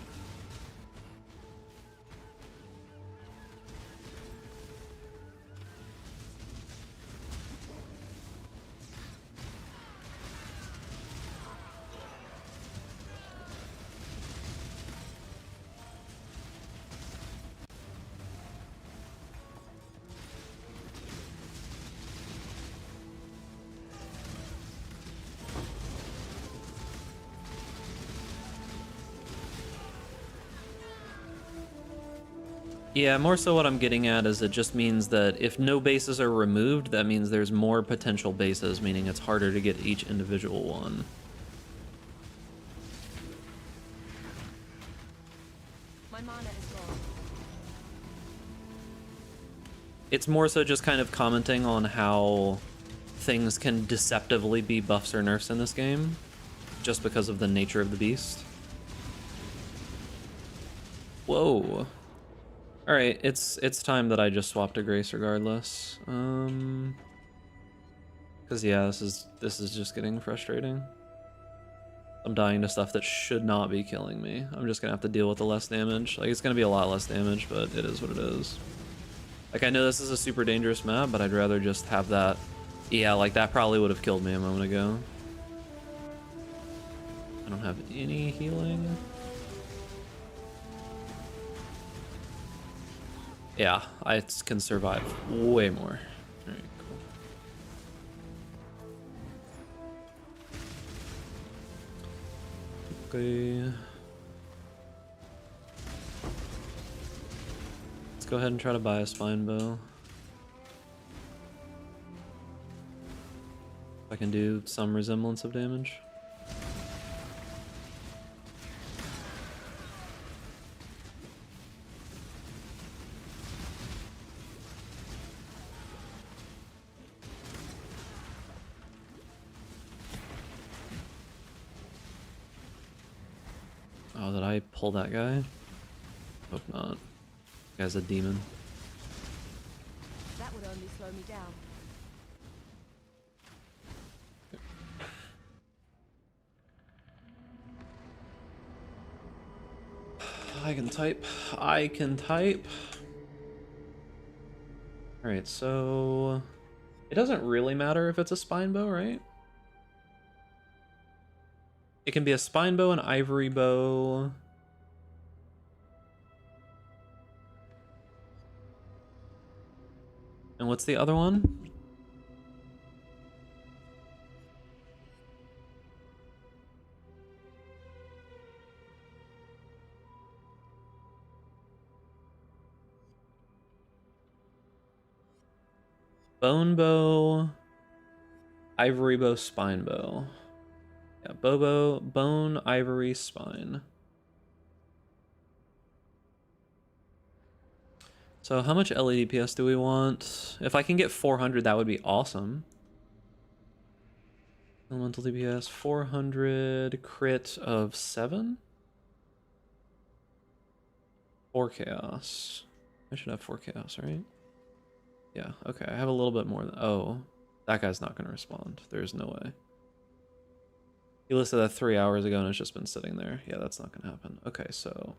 Yeah, more so what I'm getting at is it just means that if no bases are removed, that means there's more potential bases, meaning it's harder to get each individual one. My mana is low. It's more so just kind of commenting on how things can deceptively be buffs or nerfs in this game, just because of the nature of the beast. Whoa. Alright, it's time that I just swapped to Grace regardless. Cause yeah, this is just getting frustrating. I'm dying to stuff that should not be killing me. I'm just gonna have to deal with the less damage. Like, it's gonna be a lot less damage, but it is what it is. Like, I know this is a super dangerous map, but I'd rather just have that. Yeah, like, that probably would have killed me a moment ago. I don't have any healing. Yeah, I can survive way more. Alright, cool. Okay. Let's go ahead and try to buy a spine bow. If I can do some resemblance of damage. Oh, did I pull that guy? Hope not. That guy's a demon. That would only slow me down. I can type. I can type. Alright, so it doesn't really matter if it's a spine bow, right? It can be a spine bow, an ivory bow. And what's the other one? Bone bow, ivory bow, spine bow. Yeah, bone, ivory, spine. So how much LED PS do we want? If I can get 400, that would be awesome. Elemental DPS, 400, crit of 7? 4 chaos. I should have 4 chaos, right? Yeah, okay, I have a little bit more than... Oh, that guy's not going to respond. There's no way. He listed that 3 hours ago and it's just been sitting there. Yeah, that's not going to happen. Okay, so...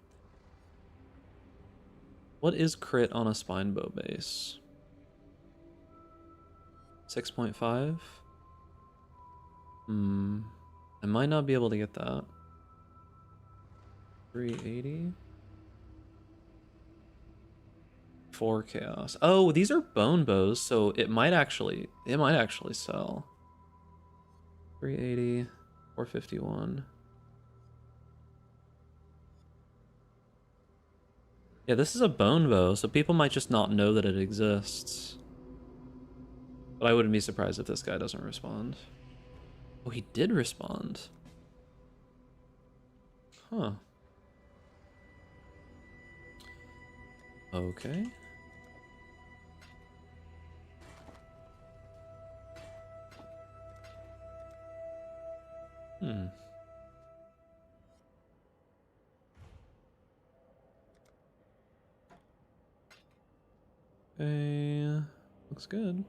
What is crit on a spine bow base? 6.5? I might not be able to get that. 380? 4 chaos. Oh, these are bone bows, so it might actually sell. 380, 451. Yeah, this is a bone bow, so people might just not know that it exists. But I wouldn't be surprised if this guy doesn't respond. Oh, he did respond. Huh. Okay. Okay. Looks good.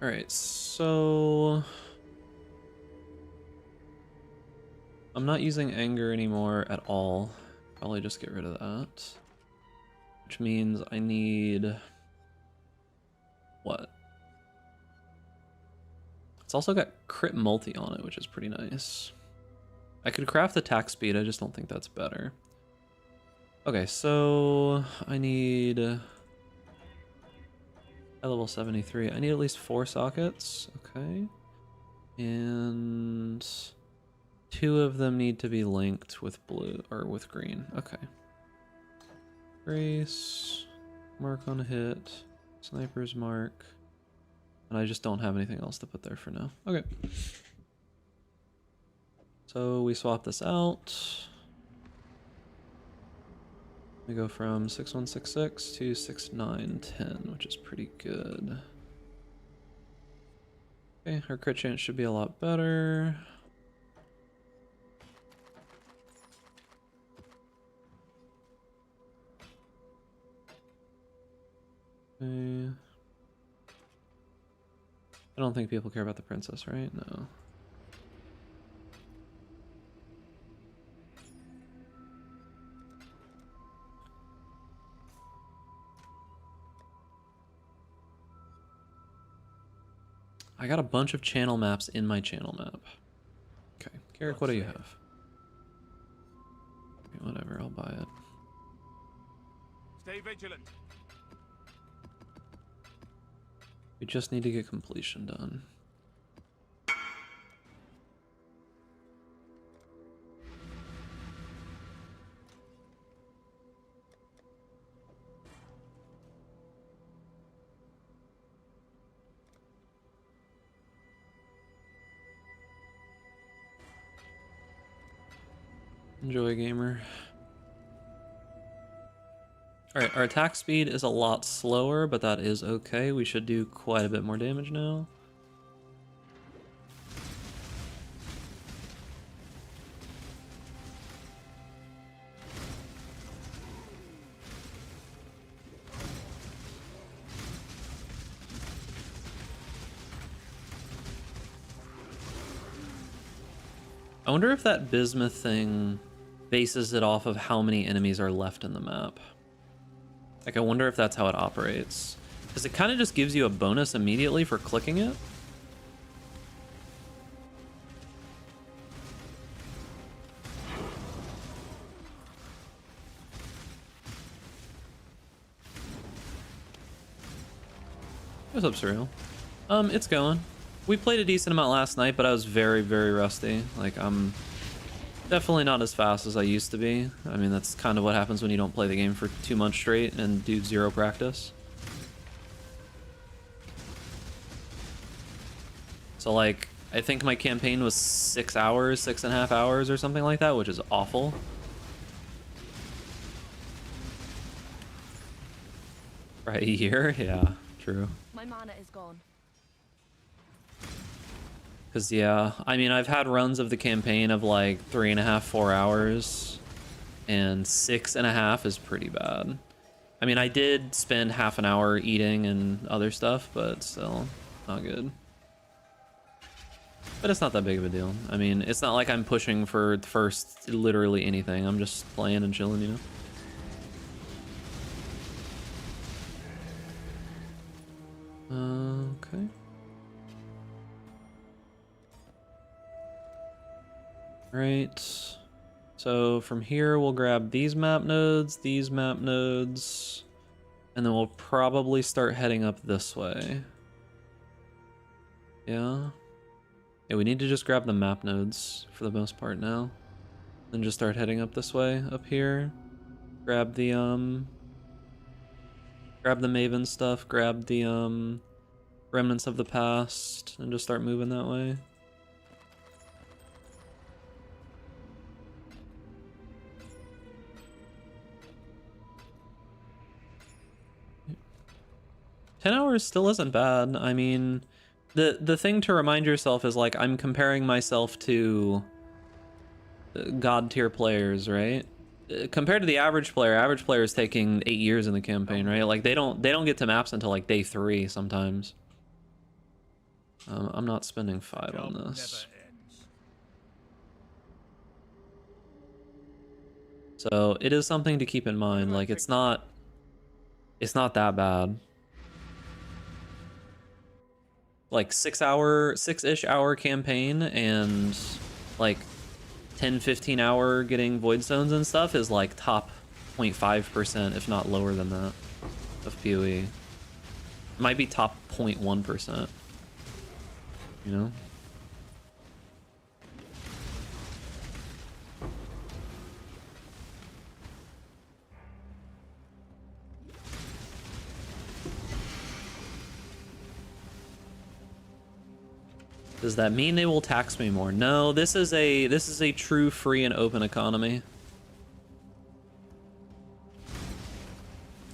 Alright, so... I'm not using anger anymore at all. Probably just get rid of that. Which means I need... What? It's also got crit multi on it, which is pretty nice. I could craft attack speed, I just don't think that's better. Okay, so I need... At level 73, I need at least 4 sockets. Okay. And 2 of them need to be linked with blue, or with green. Okay. Grace, mark on a hit, sniper's mark. And I just don't have anything else to put there for now. Okay. So we swap this out. We go from 6166 to 6910, which is pretty good. Okay, our crit chance should be a lot better. Okay. I don't think people care about the princess, right? No. I got a bunch of channel maps in my channel map. Okay, Carrick, what do you have? Okay, whatever, I'll buy it. Stay vigilant. We just need to get completion done. Enjoy, gamer. Alright, our attack speed is a lot slower, but that is okay. We should do quite a bit more damage now. I wonder if that bismuth thing bases it off of how many enemies are left in the map. Like, I wonder if that's how it operates. Because it kind of just gives you a bonus immediately for clicking it. What's up, Surreal? It's going. We played a decent amount last night, but I was very, very rusty. Like, I'm definitely not as fast as I used to be. I mean, that's kind of what happens when you don't play the game for 2 months straight and do 0 practice. So, like, I think my campaign was 6 hours, 6.5 hours or something like that, which is awful. Right, a year? Yeah, true. My mana is gone. Because, yeah, I mean, I've had runs of the campaign of like 3.5, 4 hours, and 6.5 is pretty bad. I mean, I did spend half an hour eating and other stuff, but still not good. But it's not that big of a deal. I mean, it's not like I'm pushing for first literally anything. I'm just playing and chilling, you know? Okay. Right, so from here we'll grab these map nodes, and then we'll probably start heading up this way. Yeah, we need to just grab the map nodes for the most part now. Then just start heading up this way, up here. Grab the Maven stuff, grab the remnants of the past, and just start moving that way. $10 hours still isn't bad. I mean, the thing to remind yourself is, like, I'm comparing myself to god tier players, right? Compared to the average player is taking 8 years in the campaign, right? Like, they don't get to maps until like day 3 sometimes. I'm not spending 5 on this. So it is something to keep in mind. Like, it's not that bad. Like 6-ish hour campaign and like 10-15 hour getting void stones and stuff is like top 0.5%, if not lower than that, of PoE. Might be top 0.1%, you know? Does that mean they will tax me more? No, this is a true free and open economy.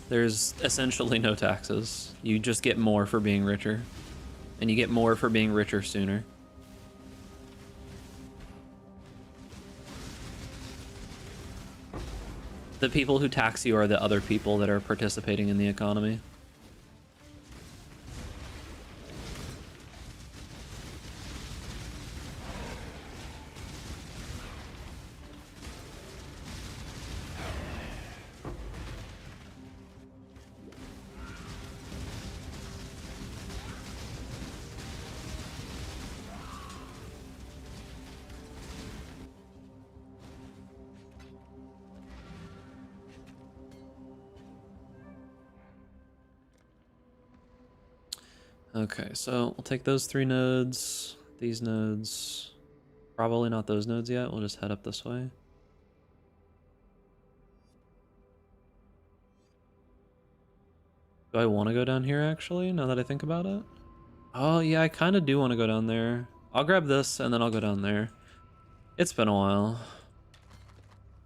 There's essentially no taxes. You just get more for being richer. and you get more for being richer sooner. The people who tax you are the other people that are participating in the economy. Okay, so we'll take those 3 nodes, these nodes, probably not those nodes yet, we'll just head up this way. Do I want to go down here actually, now that I think about it? Oh yeah, I kind of do want to go down there. I'll grab this and then I'll go down there. It's been a while.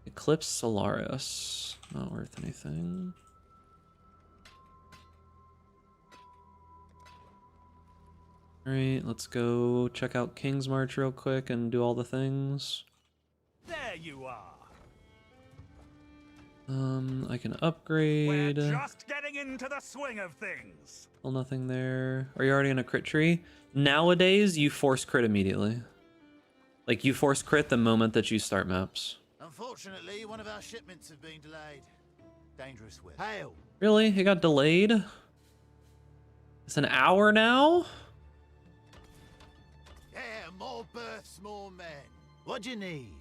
Eclipse Solaris, not worth anything. Alright, let's go check out King's March real quick and do all the things. There you are. I can upgrade. We're just getting into the swing of things. Still nothing there. Are you already in a crit tree? Nowadays, you force crit immediately. Like, you force crit the moment that you start maps. Unfortunately, one of our shipments have been delayed. Dangerous weather. Hail! Really? It got delayed? It's an hour now? Yeah, more berths, more men. What do you need?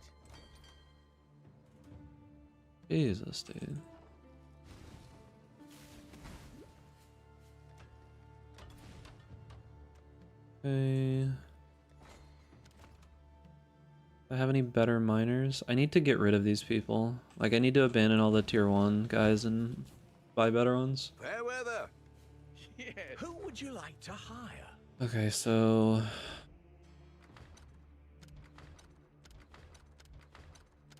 Jesus, dude. Okay. Do I have any better miners? I need to get rid of these people. Like, I need to abandon all the tier 1 guys and buy better ones. Fair weather. Yeah. Who would you like to hire? Okay, so...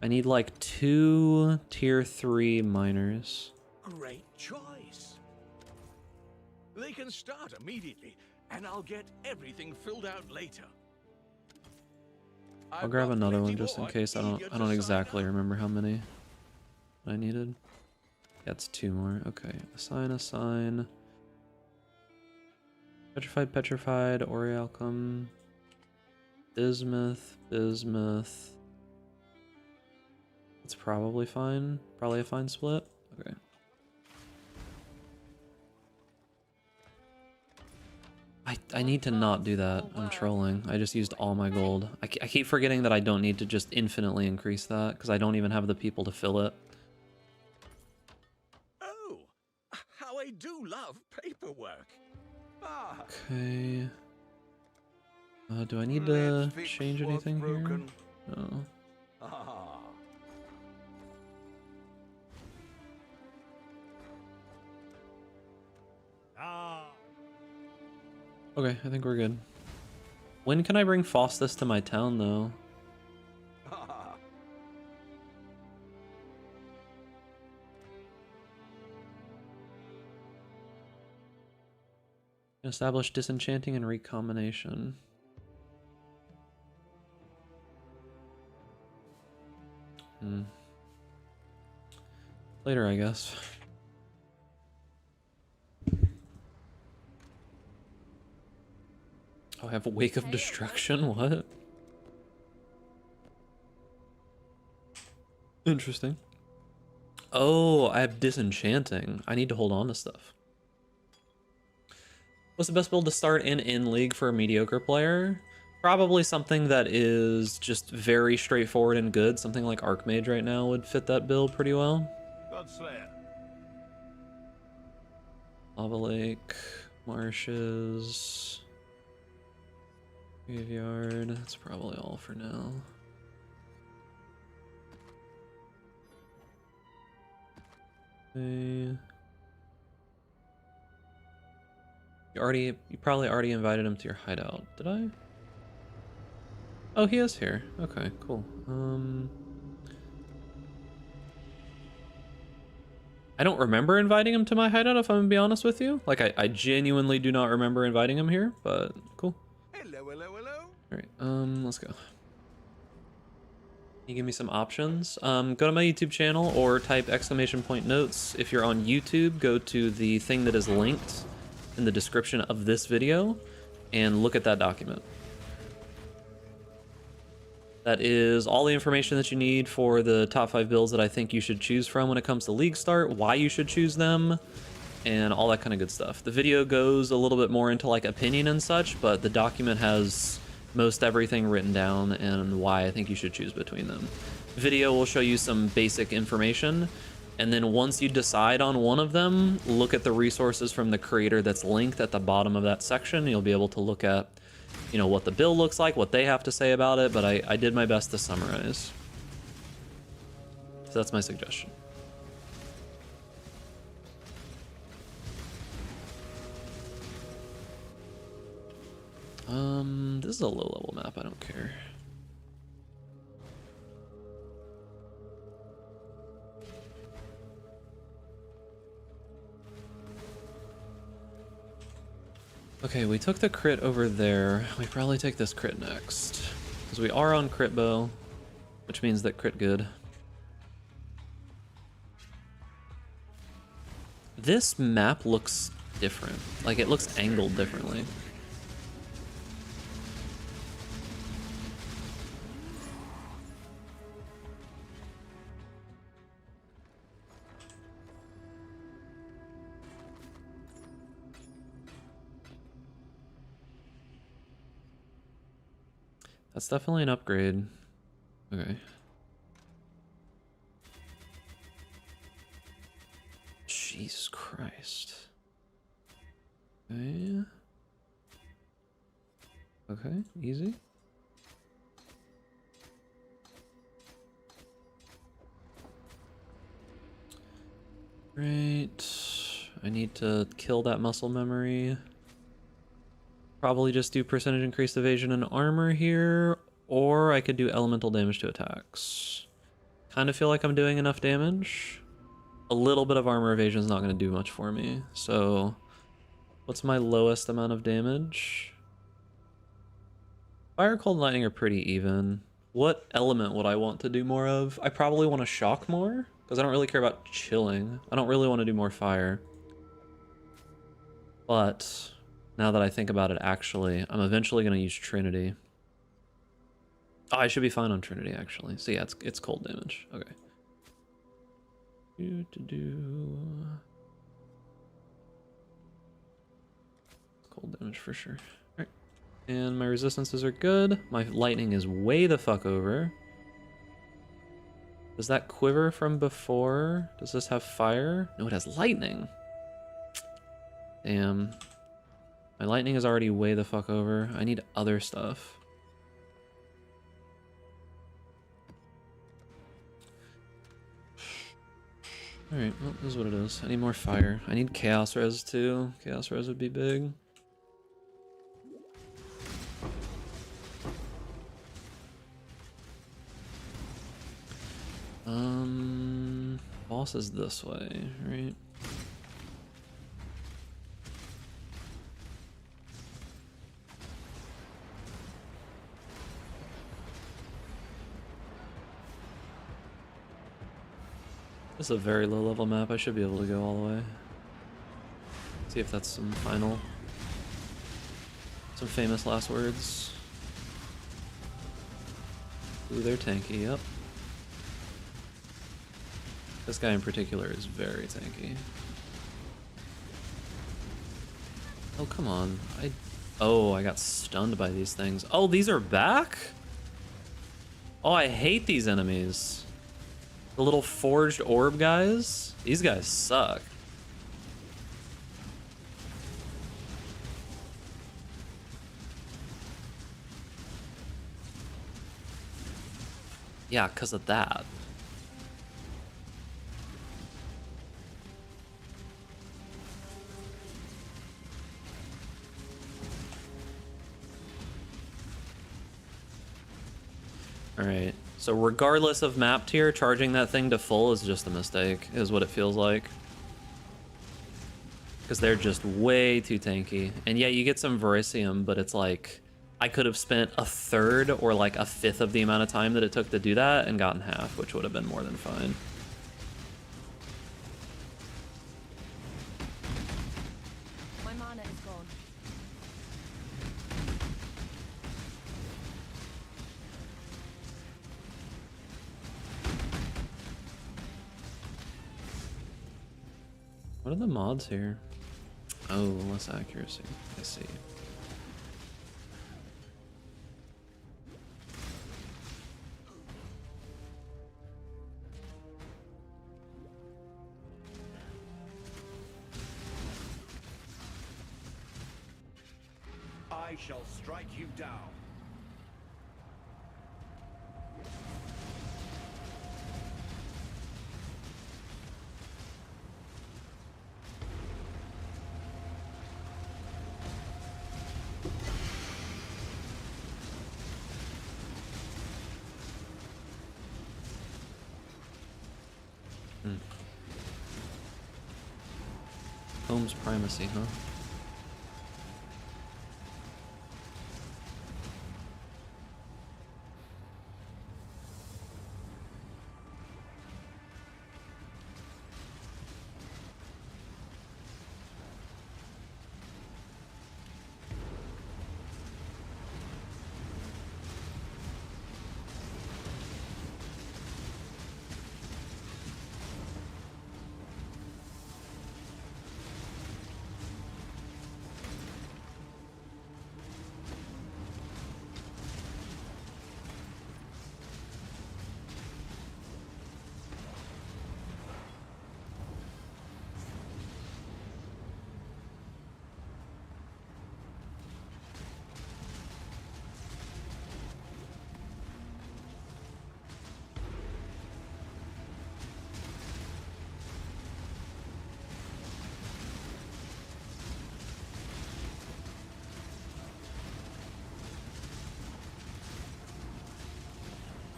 I need like 2 tier 3 miners. Great choice. They can start immediately, and I'll get everything filled out later. I'll grab another one just in case. I don't exactly remember how many I needed. That's 2 more. Okay, assign. Petrified, Orialcum, Bismuth. It's probably fine. Probably a fine split. Okay. I need to not do that. I'm trolling. I just used all my gold. I keep forgetting that I don't need to just infinitely increase that because I don't even have the people to fill it. Oh, how I do love paperwork. Ah. Okay. Do I need to change anything here? No. Ah. Okay, I think we're good. When can I bring Faustus to my town, though? Establish disenchanting and recombination. Later, I guess. Oh, I have a Wake of Destruction? What? Interesting. Oh, I have Disenchanting. I need to hold on to stuff. What's the best build to start in League for a mediocre player? Probably something that is just very straightforward and good. Something like Archmage right now would fit that build pretty well. Godslayer. Lava Lake, Marshes, Graveyard. That's probably all for now. Okay. You probably already invited him to your hideout. Did I? Oh, he is here. Okay, cool. I don't remember inviting him to my hideout, if I'm gonna be honest with you. Like, I genuinely do not remember inviting him here, but cool. Hello, hello, hello. All right, let's go. Can you give me some options? Go to my YouTube channel or type !notes. If you're on YouTube, go to the thing that is linked in the description of this video and look at that document. That is all the information that you need for the top 5 builds that I think you should choose from when it comes to League Start, why you should choose them, and all that kind of good stuff. The video goes a little bit more into like opinion and such, but the document has most everything written down and why I think you should choose between them. Video will show you some basic information, and then once you decide on one of them, look at the resources from the creator that's linked at the bottom of that section. You'll be able to look at, you know, what the build looks like, what they have to say about it, but I did my best to summarize. So that's my suggestion. This is a low-level map, I don't care. Okay, we took the crit over there. We probably take this crit next. Because we are on crit bow, which means that crit good. This map looks different. Like, it looks angled differently. That's definitely an upgrade. Okay. Jesus Christ. Okay. Okay, easy. Right. I need to kill that muscle memory. Probably just do percentage increased evasion and armor here, or I could do elemental damage to attacks. Kind of feel like I'm doing enough damage. A little bit of armor evasion is not going to do much for me. So, what's my lowest amount of damage? Fire, cold, and lightning are pretty even. What element would I want to do more of? I probably want to shock more, because I don't really care about chilling. I don't really want to do more fire. But now that I think about it, actually, I'm eventually going to use Trinity. Oh, I should be fine on Trinity, actually. So yeah, it's cold damage. Okay. Cold damage for sure. Alright. And my resistances are good. My lightning is way the fuck over. Does that quiver from before? Does this have fire? No, it has lightning. Damn. My lightning is already way the fuck over. I need other stuff. Alright, well, this is what it is. I need more fire. I need Chaos Res too. Chaos Res would be big. Boss is this way, right? This is a very low level map. I should be able to go all the way. See if that's some famous last words. Ooh, they're tanky, yep. This guy in particular is very tanky. Oh, come on. Oh, I got stunned by these things. Oh, these are back? Oh, I hate these enemies. The little forged orb guys? These guys suck. Yeah, because of that. Alright, so regardless of map tier, charging that thing to full is just a mistake, is what it feels like. Because they're just way too tanky. And yeah, you get some Verisium, but it's like, I could have spent a third or like a fifth of the amount of time that it took to do that and gotten half, which would have been more than fine. My mana is gone. What are the mods here? Oh, less accuracy. I see. I shall strike you down. Home's primacy, huh?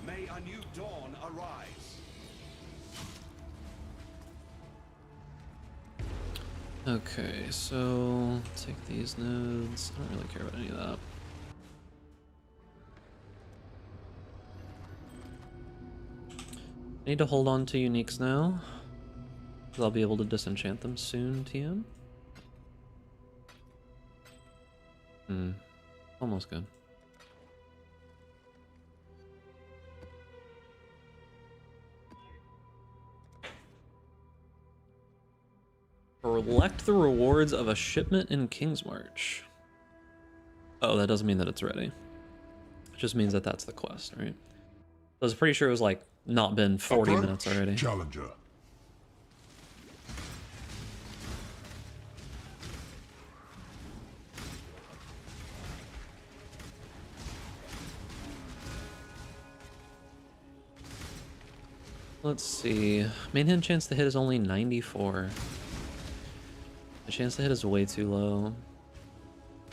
May a new dawn arise. Okay, so take these nodes. I don't really care about any of that. I need to hold on to uniques now, because I'll be able to disenchant them soon, TM. Almost good. Collect the rewards of a shipment in Kingsmarch. Oh, that doesn't mean that it's ready. It just means that that's the quest, right? I was pretty sure it was like not been 40 minutes already. Challenger. Let's see. Main hit chance to hit is only 94. The chance to hit is way too low.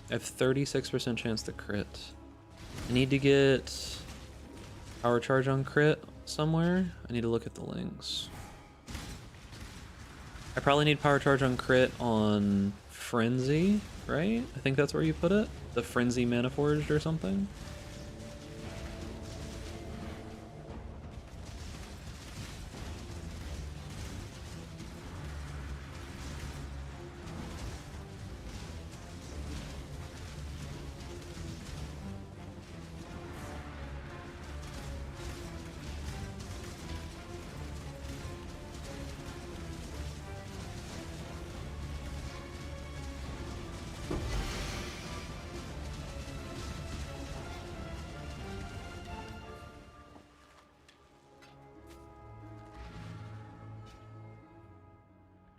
I have 36% chance to crit. I need to get power charge on crit somewhere. I need to look at the links. I probably need power charge on crit on Frenzy, right? I think that's where you put it. The Frenzy Mana Forged or something.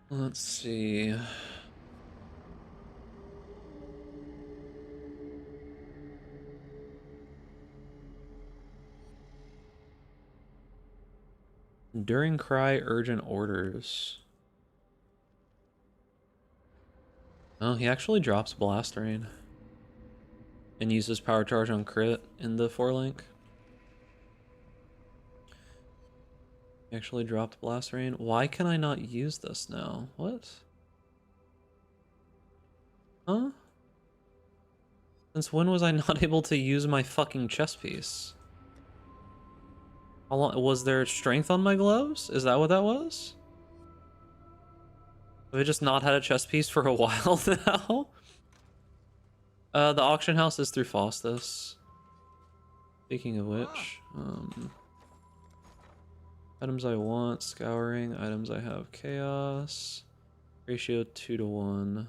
Let's see. During cry, urgent orders. Oh, he actually drops Blast Rain and uses power charge on crit in the 4-link. He actually dropped Blast Rain. Why can I not use this now? What? Huh? Since when was I not able to use my fucking chest piece? How long was there strength on my gloves? Is that what that was? Have I just not had a chest piece for a while now? The auction house is through Faustus. Speaking of which, items I want, scouring, items I have, chaos, ratio 2 to 1.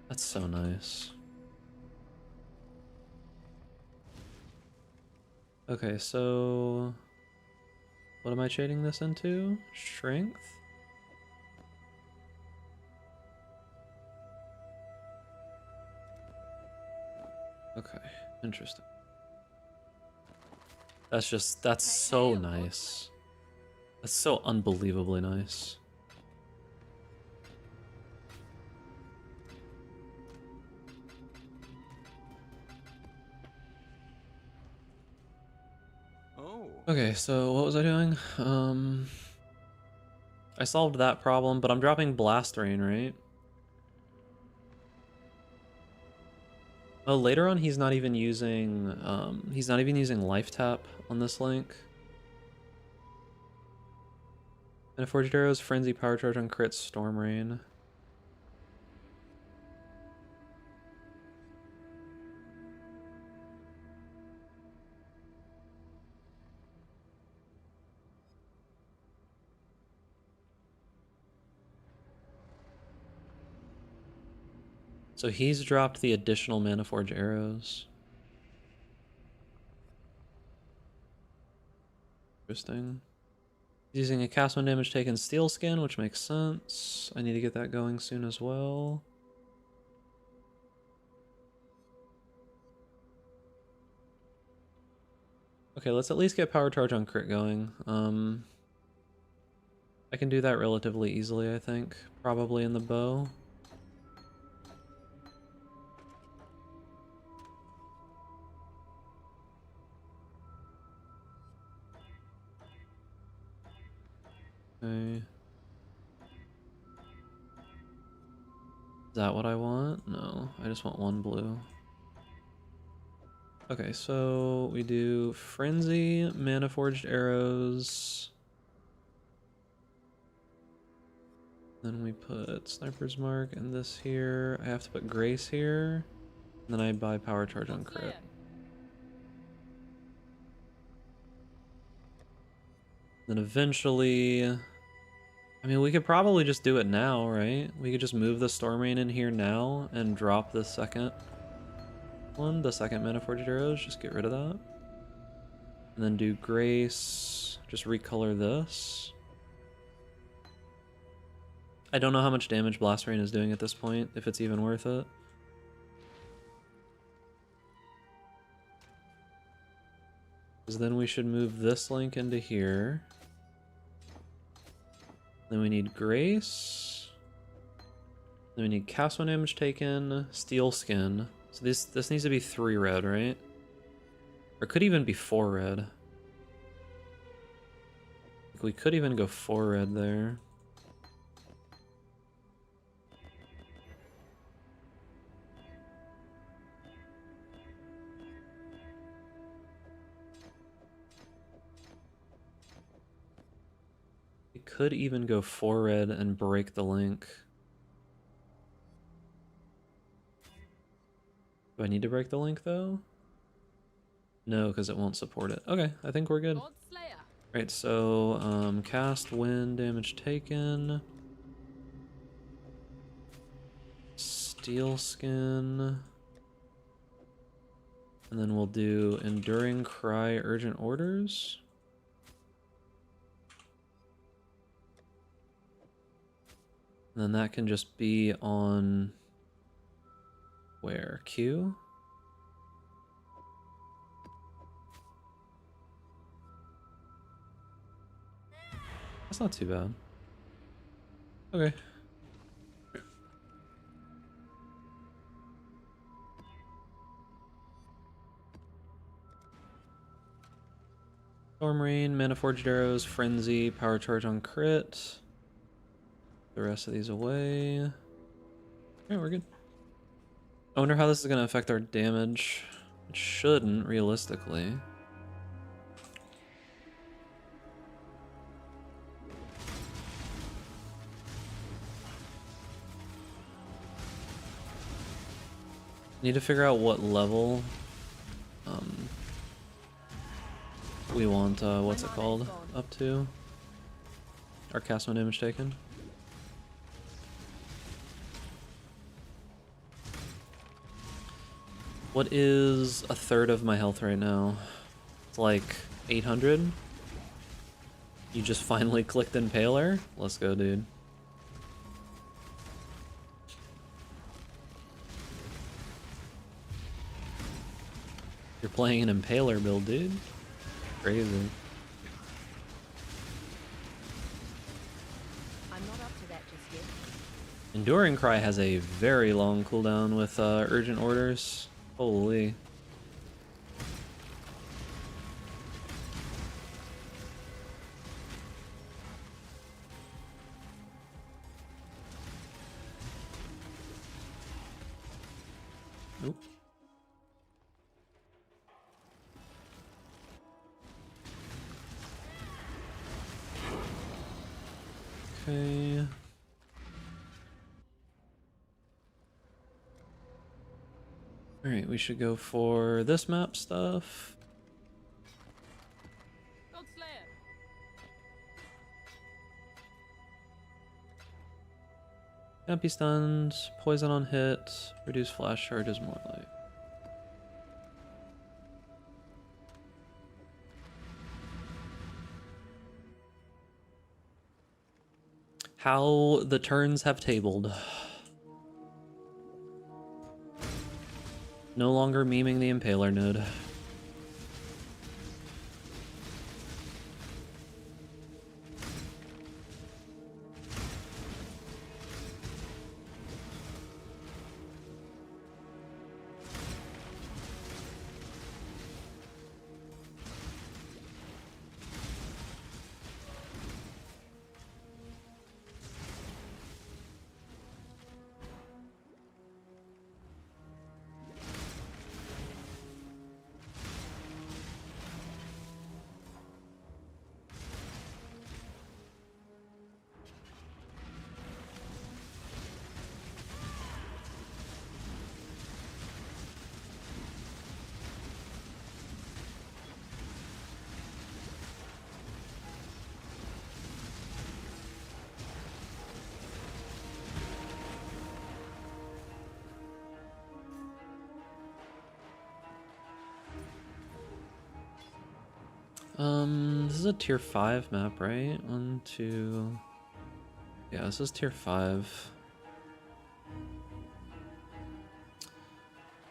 That's so nice. Okay, so what am I trading this into? Strength? Okay, interesting. That's so nice. That's so unbelievably nice. Okay, so what was I doing? I solved that problem, but I'm dropping Blast Rain, right? Oh, later on he's not even using Life Tap on this link. And a Forged Arrows, Frenzy, Power Charge on crit, Storm Rain. So he's dropped the additional Mana Forge Arrows. Interesting. He's using a cast when damage taken Steel Skin, which makes sense. I need to get that going soon as well. Okay, let's at least get Power Charge on crit going. I can do that relatively easily, I think. Probably in the bow. Okay. Is that what I want? No, I just want one blue. Okay, so we do Frenzy, Mana Forged Arrows. Then we put Sniper's Mark and this here. I have to put Grace here. And then I buy Power Charge on crit. Then eventually... I mean, we could probably just do it now, right? We could just move the Storm Rain in here now and drop the second one, the second Mana Forged Arrows, just get rid of that. And then do Grace, just recolor this. I don't know how much damage Blast Rain is doing at this point, if it's even worth it. Because then we should move this link into here. Then we need Grace. Then we need cast when damage taken, Steel Skin. So this needs to be 3 red, right? Or it could even be 4 red. Like we could even go 4 red there. We could even go 4 red and break the link. Do I need to break the link though? No, because it won't support it. Okay, I think we're good. Right, so cast when damage taken. Steel Skin. And then we'll do Enduring Cry Urgent Orders. And then that can just be on where? Q? That's not too bad. Okay. Storm Rain, Mana Forged Arrows, Frenzy, Power Charge on crit. The rest of these away. Alright, we're good. I wonder how this is going to affect our damage. It shouldn't, realistically. Need to figure out what level we want, what's it called, up to. Our cast no damage taken. What is a third of my health right now? It's like 800. You just finally clicked Impaler? Let's go, dude. You're playing an Impaler build, dude. Crazy. I'm not up to that just yet. Enduring Cry has a very long cooldown with urgent orders. Holy. Nope. Okay. Alright, we should go for this map stuff. God Slayer. Happy stuns, poison on hit, reduce flash charges more life. How the turns have tabled. No longer memeing the Impaler node. This is a tier 5 map, right? 1, 2... Yeah, this is tier 5.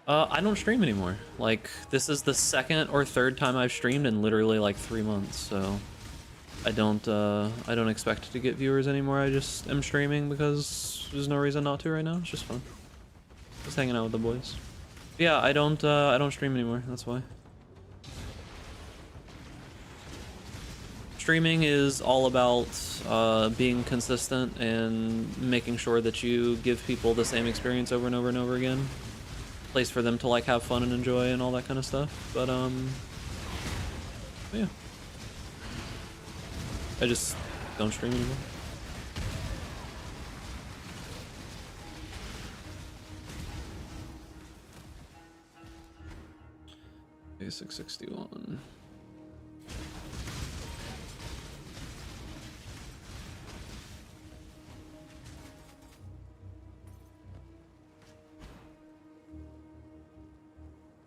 I don't stream anymore. Like, this is the second or third time I've streamed in literally like 3 months, so... I don't expect to get viewers anymore. I just am streaming because there's no reason not to right now. It's just fun. Just hanging out with the boys. But yeah, I don't stream anymore, that's why. Streaming is all about being consistent and making sure that you give people the same experience over and over and over again. Place for them to like have fun and enjoy and all that kind of stuff. But yeah. I just don't stream anymore. Okay, 661.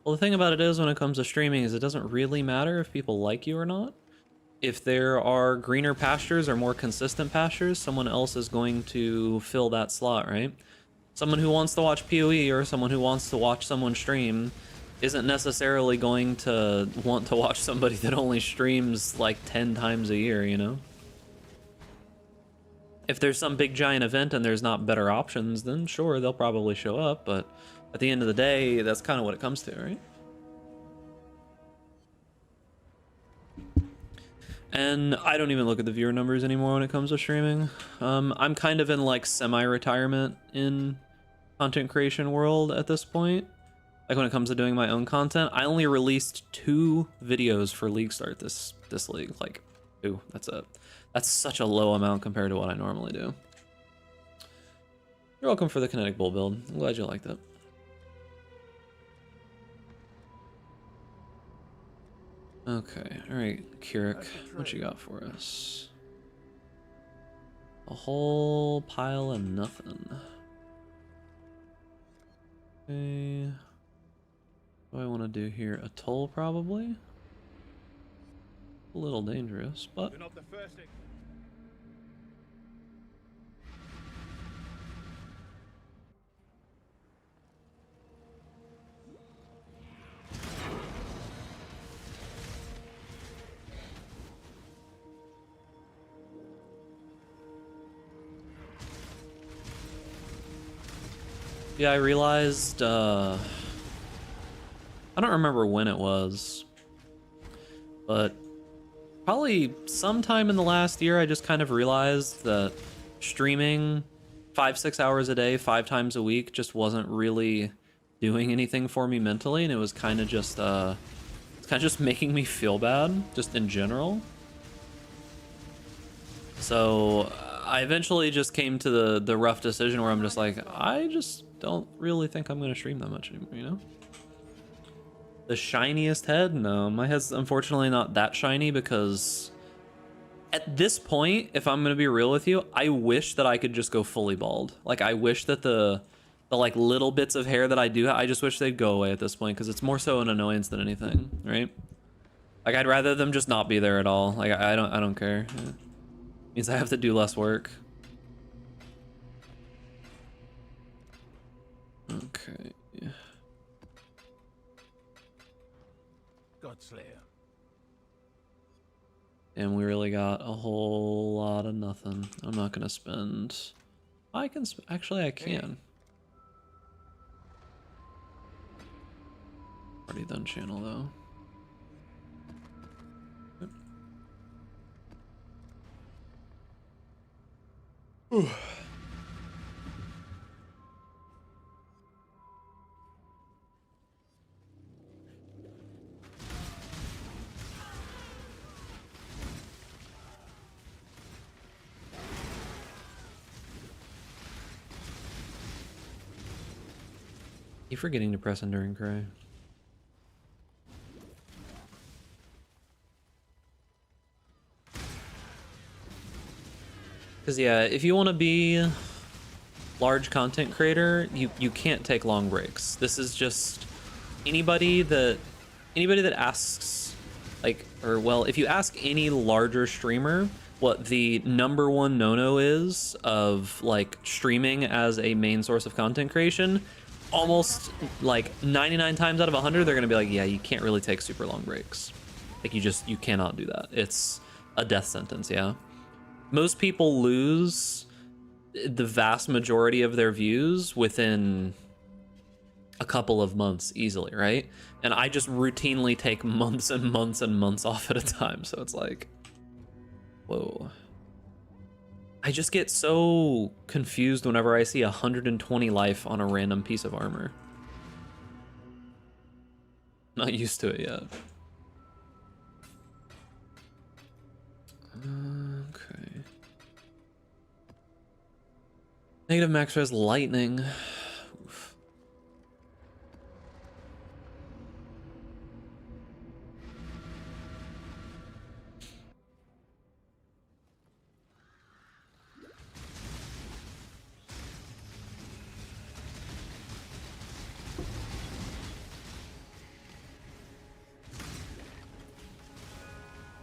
Well, the thing about it is when it comes to streaming is it doesn't really matter if people like you or not. If there are greener pastures or more consistent pastures, someone else is going to fill that slot, right? Someone who wants to watch PoE or someone who wants to watch someone stream isn't necessarily going to want to watch somebody that only streams like 10 times a year, you know? If there's some big giant event and there's not better options, then sure, they'll probably show up, but at the end of the day, that's kind of what it comes to, right? And I don't even look at the viewer numbers anymore when it comes to streaming. I'm kind of in like semi-retirement in content creation world at this point. Like when it comes to doing my own content, I only released 2 videos for League Start this league. Like 2, that's it. That's such a low amount compared to what I normally do. You're welcome for the Kinetic Bull build. I'm glad you liked it. Okay, alright, Kirik, what you got for us? A whole pile of nothing. Okay. What do I want to do here? A toll, probably? A little dangerous, but... You're not the first. Yeah, I realized, I don't remember when it was, but probably sometime in the last year, I just kind of realized that streaming 5-6 hours a day, 5 times a week just wasn't really doing anything for me mentally, and it was kind of just, it's kind of just making me feel bad, just in general. So I eventually just came to the rough decision where I'm just like, I just don't really think I'm going to stream that much anymore, you know? The shiniest head? No, my head's unfortunately not that shiny because at this point, if I'm going to be real with you, I wish that I could just go fully bald. Like, I wish that the like little bits of hair that I do, I just wish they'd go away at this point because it's more so an annoyance than anything, right? Like, I'd rather them just not be there at all. Like, I don't care. Yeah. Means I have to do less work. Okay. Godslayer. And we really got a whole lot of nothing. I'm not gonna spend. I can actually I can. Already done channel though. Ooh. Keep forgetting to press Enduring Cry. Because yeah, if you want to be large content creator, you can't take long breaks. This is just anybody that asks, like, or well, if you ask any larger streamer what the #1 no-no is of like streaming as a main source of content creation, almost like 99 times out of 100 they're gonna be like, yeah, you can't really take super long breaks. Like you cannot do that. It's a death sentence. Yeah, most people lose the vast majority of their views within a couple of months easily, right? And I just routinely take months and months and months off at a time, so it's like, whoa. I just get so confused whenever I see 120 life on a random piece of armor. Not used to it yet. Okay. Negative max res lightning. Oof.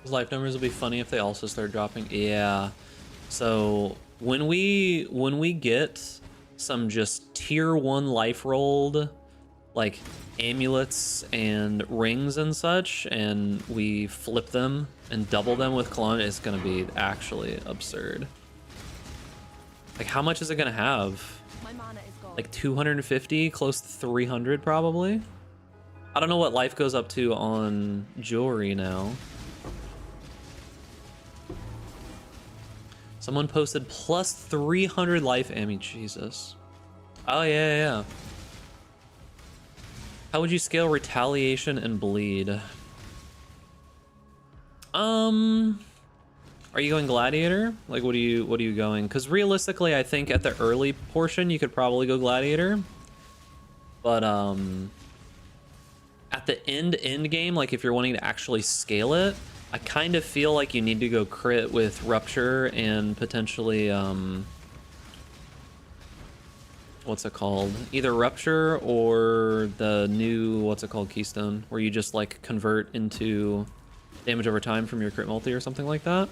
Those life numbers will be funny if they also start dropping. Yeah. So when we get some just tier 1 life rolled like amulets and rings and such, and we flip them and double them with clone, it's gonna be actually absurd. Like, how much is it gonna have? My mana is gone. Like 250, close to 300 probably. I don't know what life goes up to on jewelry now. Someone posted plus 300 life ammo. Jesus. Oh, yeah. How would you scale retaliation and bleed? Are you going gladiator? Like, what are you going? Because realistically, I think at the early portion, you could probably go gladiator. But, at the end game, like if you're wanting to actually scale it, I kind of feel like you need to go crit with rupture and potentially, what's it called? Either rupture or the new, what's it called, keystone, where you just like convert into damage over time from your crit multi or something like that.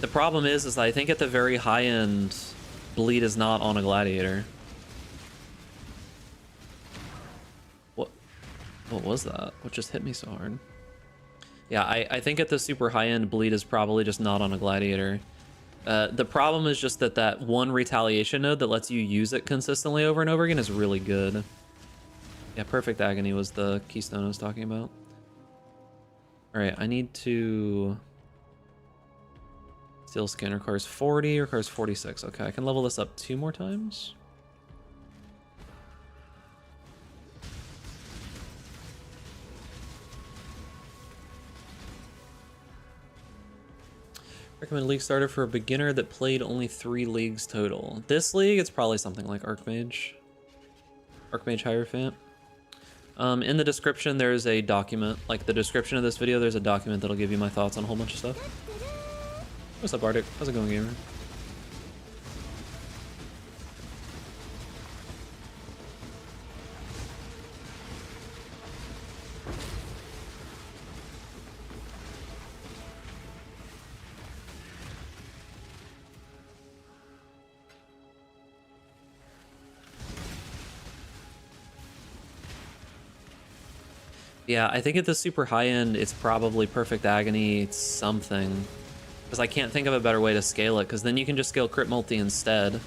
The problem is I think at the very high end, bleed is not on a gladiator. What was that? What just hit me so hard? Yeah, I think at the super high end, bleed is probably just not on a gladiator. The problem is just that one retaliation node that lets you use it consistently over and over again is really good. Yeah, perfect agony was the keystone I was talking about. All right, I need to... Steel skin requires 40, requires 46. Okay, I can level this up 2 more times. Recommend league starter for a beginner that played only 3 leagues total. This league, it's probably something like Archmage. Archmage Hierophant. In the description, there's a document. Like the description of this video, there's a document that'll give you my thoughts on a whole bunch of stuff. What's up, Arctic? How's it going, gamer? Yeah, I think at the super high end, it's probably Perfect Agony something. Because I can't think of a better way to scale it, because then you can just scale Crit Multi instead.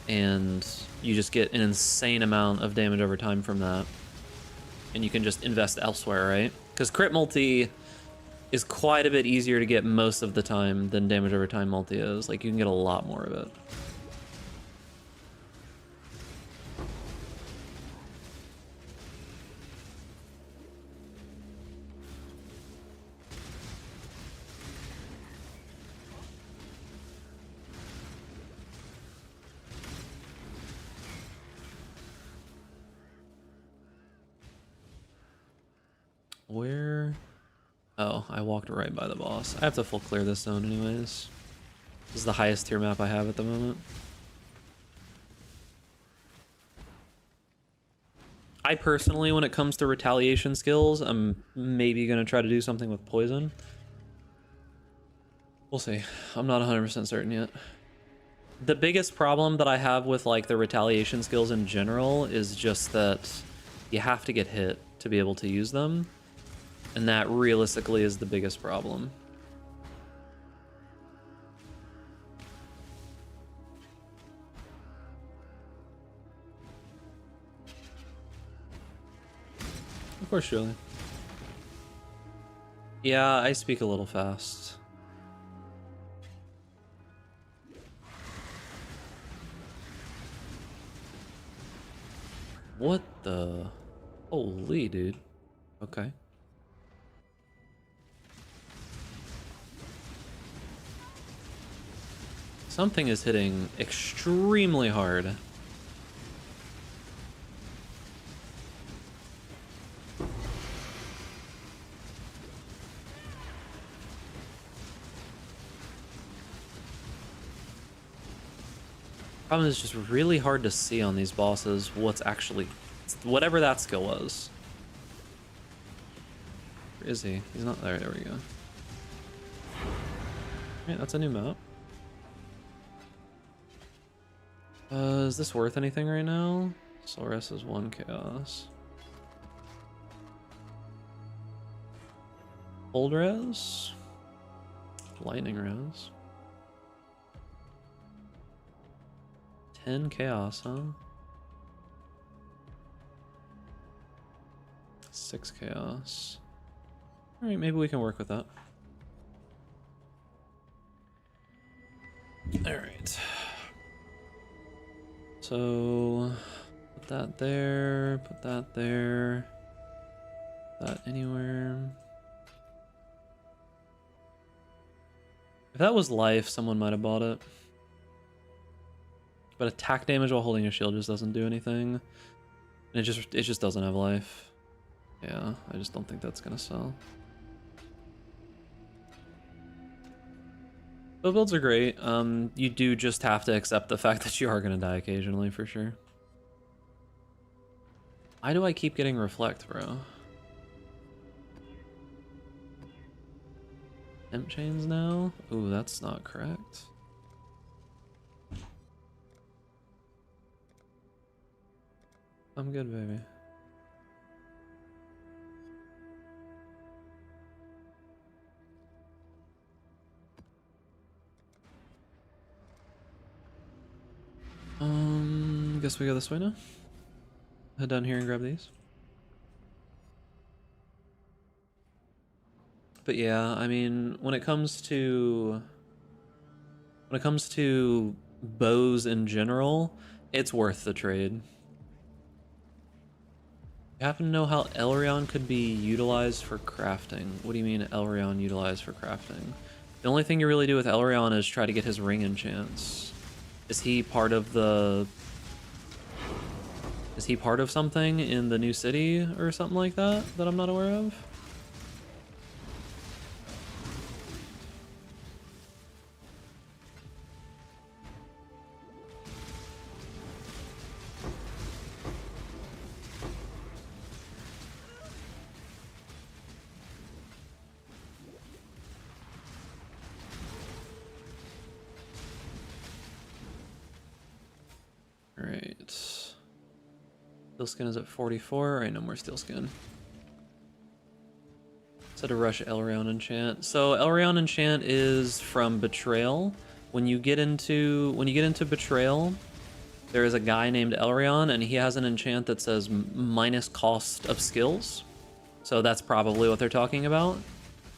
And you just get an insane amount of damage over time from that. And you can just invest elsewhere, right? Because Crit Multi is quite a bit easier to get most of the time than damage over time multi is. Like, you can get a lot more of it. Where? Oh, I walked right by the boss. I have to full clear this zone anyways. This is the highest tier map I have at the moment. I personally, when it comes to retaliation skills, I'm maybe going to try to do something with poison. We'll see. I'm not 100% certain yet. The biggest problem that I have with like the retaliation skills in general is just that you have to get hit to be able to use them. And that realistically is the biggest problem. Of course, Julie. Yeah, I speak a little fast. What the? Holy dude. Okay. Something is hitting extremely hard. Problem is just really hard to see on these bosses what's actually, whatever that skill was. Where is he? He's not there. There we go. Alright, that's a new map. Is this worth anything right now? Soul Rest is 1 chaos. Cold res? Lightning res. 10 chaos, huh? 6 chaos. Alright, maybe we can work with that. So put that there, put that there, put that anywhere. If that was life, someone might have bought it. But attack damage while holding a shield just doesn't do anything. And it just doesn't have life. Yeah, I just don't think that's gonna sell. Both builds are great. You do just have to accept the fact that you are gonna die occasionally for sure. Why do I keep getting reflect, bro? Temp chains now? Ooh, that's not correct. I'm good, baby. Guess we go this way now. Head down here and grab these. But yeah, I mean, when it comes to bows in general, it's worth the trade. You happen to know how Elrion could be utilized for crafting? What do you mean Elrion utilized for crafting? The only thing you really do with Elrion is try to get his ring enchants. Is he part of something in the new city or something like that that I'm not aware of? Alright. Steel skin is at 44. Alright, no more steel skin. So to rush Elrion enchant. So Elrion enchant is from Betrayal. When you get into Betrayal, there is a guy named Elrion, and he has an enchant that says minus cost of skills. So that's probably what they're talking about.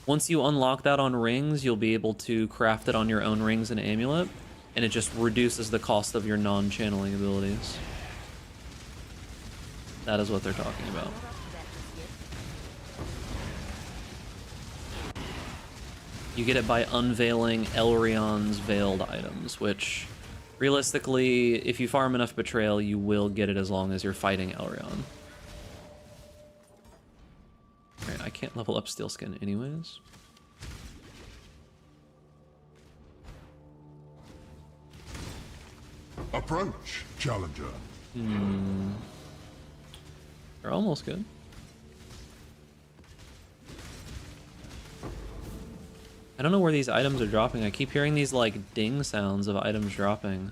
Once you unlock that on rings, you'll be able to craft it on your own rings and amulet, and it just reduces the cost of your non-channeling abilities. That is what they're talking about. You get it by unveiling Elrion's veiled items, which realistically, if you farm enough Betrayal, you will get it as long as you're fighting Elrion. Alright, I can't level up Steel Skin anyways. Approach, challenger. They're almost good. I don't know where these items are dropping. I keep hearing these like ding sounds of items dropping.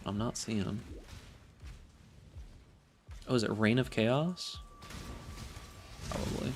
I'm not seeing them. Oh, is it Reign of Chaos? Probably.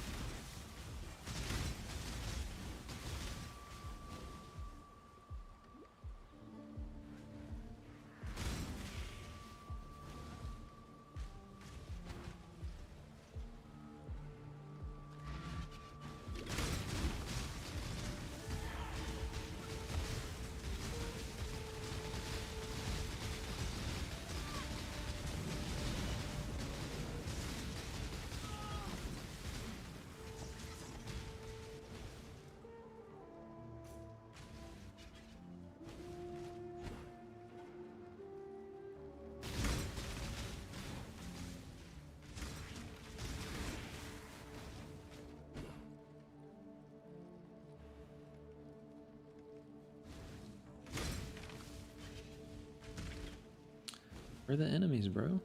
Where are the enemies, bro?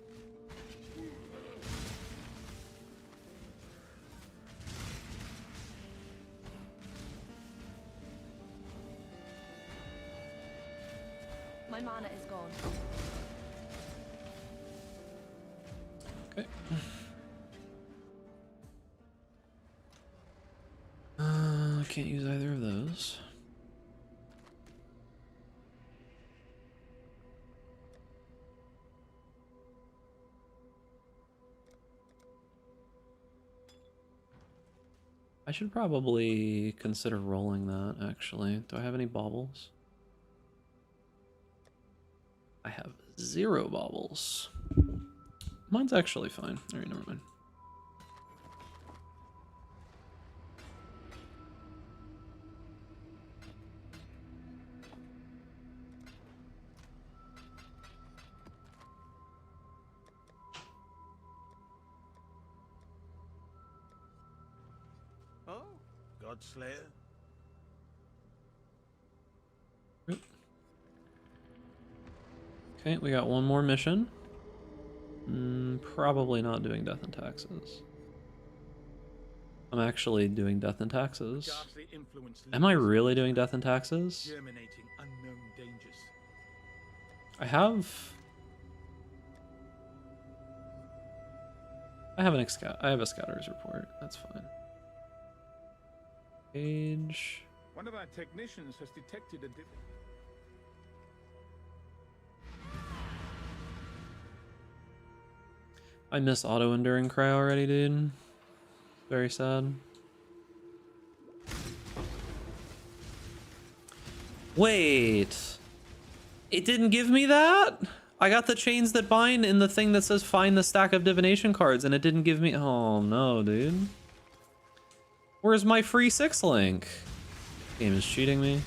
My mana is gone. Okay. Can't use either of those. I should probably consider rolling that, actually. Do I have any baubles? I have 0 baubles. Mine's actually fine. Alright, never mind. Oh, Godslayer. Okay, we got one more mission. Probably not doing death and taxes. I'm actually doing death and taxes. Am I really doing death and taxes? Germinating unknown dangers. I have a scouter's report. That's fine. Page. One of our technicians has detected a I miss auto-enduring cry already, dude. Very sad. Wait. It didn't give me that? I got the chains that bind in the thing that says find the stack of divination cards, and it didn't give me... Oh, no, dude. Where's my free 6-link? Game is cheating me.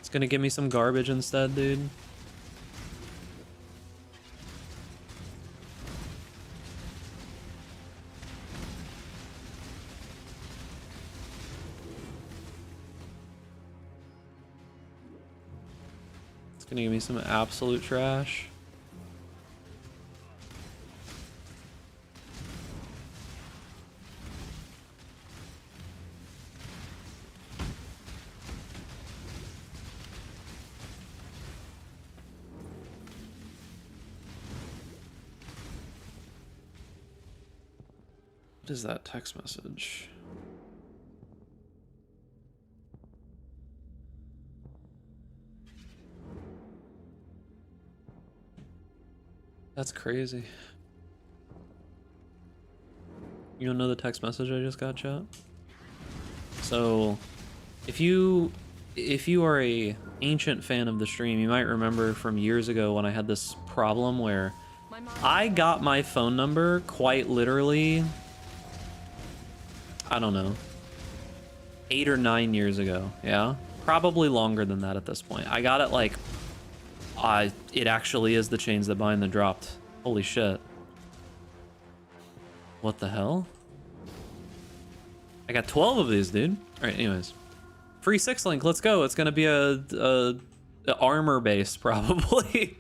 It's gonna give me some garbage instead, dude. It's gonna give me some absolute trash. What is that text message? That's crazy. You don't know the text message I just got, chat? So, if you are a ancient fan of the stream, you might remember from years ago when I had this problem where I got my phone number quite literally, I don't know, 8 or 9 years ago. Yeah, probably longer than that at this point. I got it like, it actually is the chains that bind that dropped. Holy shit. What the hell? I got 12 of these, dude. All right, anyways. Free 6-link, let's go. It's gonna be a armor base probably.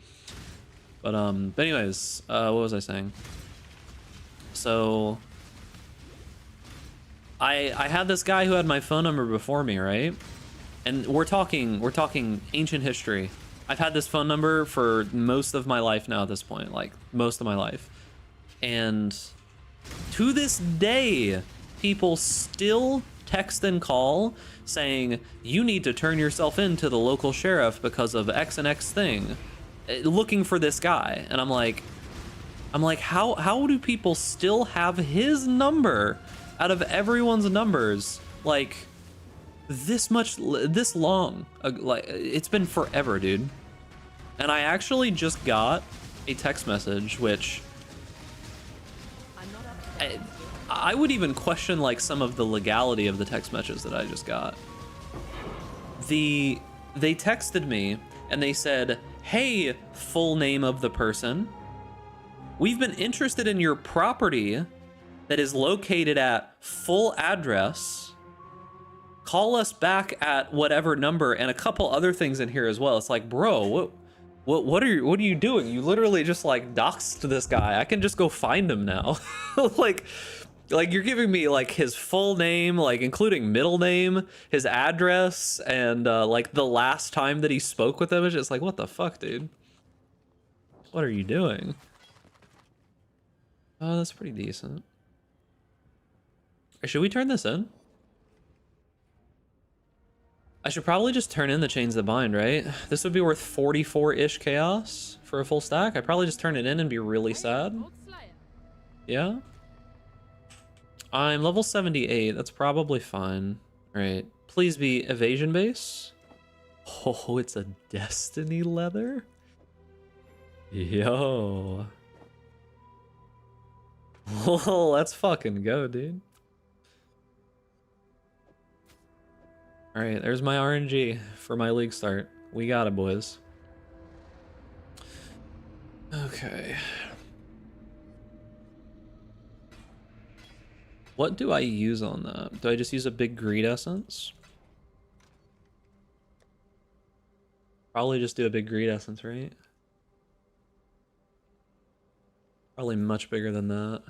But anyways, what was I saying? So I had this guy who had my phone number before me, right? And we're talking ancient history. I've had this phone number for most of my life now at this point, like most of my life. And to this day, people still text and call saying, you need to turn yourself in to the local sheriff because of X and X thing, looking for this guy. And I'm like, how do people still have his number out of everyone's numbers? Like, this long, like, it's been forever, dude. And I actually just got a text message, which I would even question like some of the legality of the text messages that I just got. They texted me and they said, hey, full name of the person, we've been interested in your property that is located at full address. Call us back at whatever number, and a couple other things in here as well. It's like, bro, what are you doing? You literally just like doxed this guy. I can just go find him now. like you're giving me like his full name, like including middle name, his address, and like the last time that he spoke with him. It's just like, what the fuck, dude? What are you doing? Oh, that's pretty decent. Should we turn this in? I should probably just turn in the chains that bind, right? This would be worth 44-ish chaos for a full stack. I'd probably just turn it in and be really sad. Yeah? I'm level 78. That's probably fine. Right. Please be evasion base. Oh, it's a Destiny leather? Yo. Oh, let's fucking go, dude. Alright, there's my RNG for my league start. We got it, boys. Okay. What do I use on that? Do I just use a big greed essence? Probably just do a big greed essence, right? Probably much bigger than that.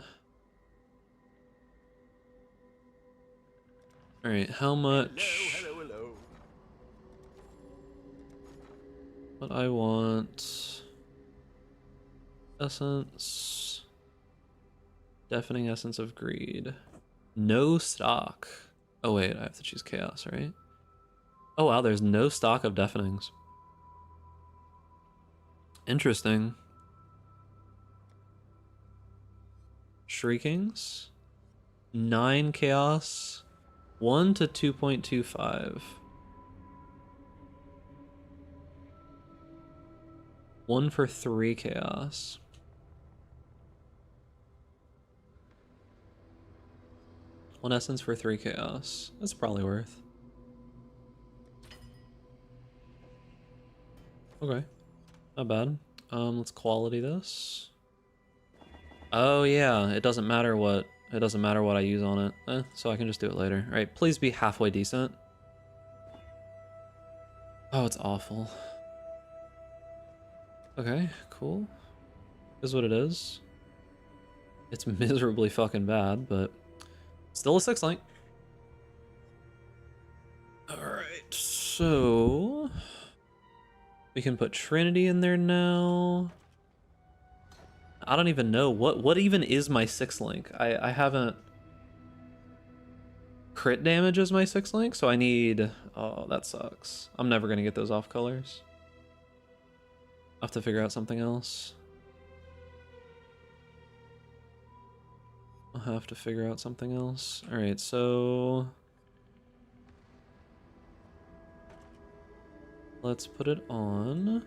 Alright, how much? Hello. What I want... Essence... Deafening Essence of Greed. No stock. Oh wait, I have to choose Chaos, right? Oh wow, there's no stock of Deafenings. Interesting. Shriekings? 9 Chaos. 1 to 2.25. 1 for 3 Chaos. One essence for 3 Chaos. That's probably worth. Okay. Not bad. Let's quality this. Oh yeah, it doesn't matter what I use on it. So I can just do it later. Alright, please be halfway decent. Oh, it's awful. Okay, cool. Is what it is. It's miserably fucking bad, but still a 6 link. Alright, so we can put Trinity in there now. I don't even know what even is my 6 link. I haven't crit damage as my 6 link, so I need, oh that sucks. I'm never gonna get those off colors. I'll have to figure out something else. I'll have to figure out something else. Alright, so let's put it on.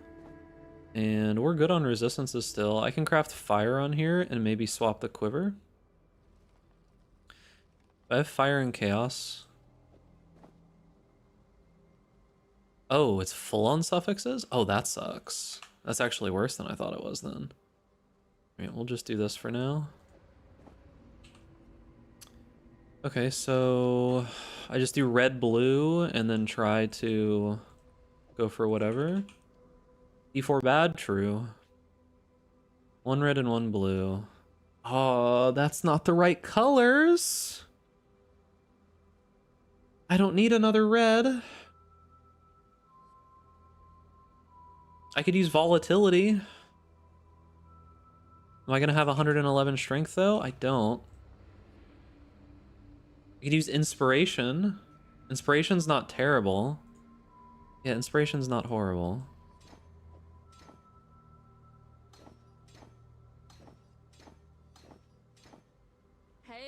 And we're good on resistances still. I can craft fire on here and maybe swap the quiver. I have fire and chaos. Oh, it's full on suffixes? Oh, that sucks. That's actually worse than I thought it was then. Alright, we'll just do this for now. Okay, so I just do red, blue, and then try to go for whatever. D4 bad, true. 1 red and 1 blue. Oh, that's not the right colors. I don't need another red. I could use volatility. Am I gonna have 111 strength though? I don't. I could use inspiration. Inspiration's not terrible. Yeah, inspiration's not horrible.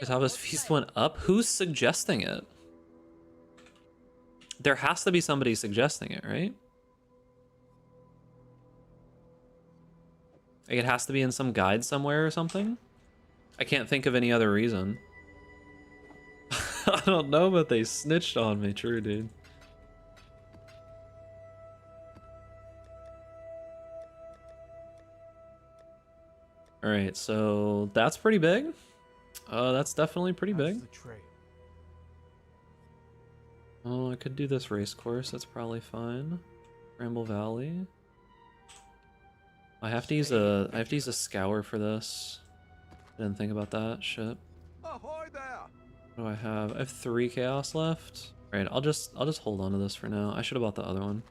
Kataba's feast went up? Who's suggesting it? There has to be somebody suggesting it, right? Like it has to be in some guide somewhere or something? I can't think of any other reason. I don't know, but they snitched on me. True, dude. Alright, so that's pretty big. That's definitely pretty big. Oh, I could do this race course. That's probably fine. Bramble Valley. I have to use a scour for this. I didn't think about that. Shit. Ahoy there! What do I have? I have 3 chaos left. Alright, I'll just hold on to this for now. I should have bought the other one.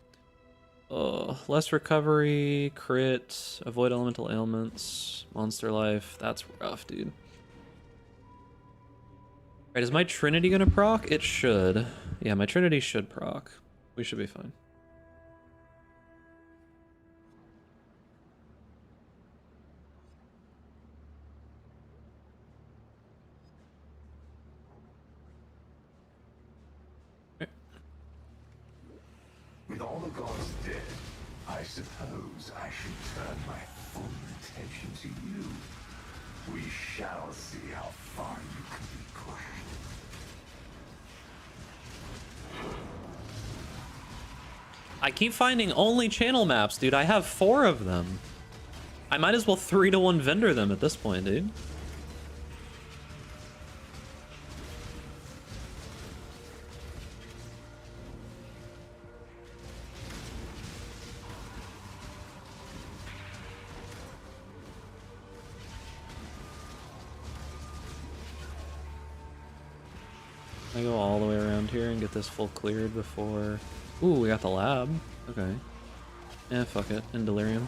Oh, less recovery, crit, avoid elemental ailments, monster life. That's rough, dude. Alright, is my Trinity gonna proc? It should. Yeah, my Trinity should proc. We should be fine. the gods dead, I suppose I should turn my full attention to you. We shall see how far you can be pushed. I keep finding only channel maps, dude. I have 4 of them. I might as well 3-to-1 vendor them at this point, dude. I go all the way around here and get this full cleared before... Ooh, we got the lab. Okay. Yeah, fuck it. In Delirium.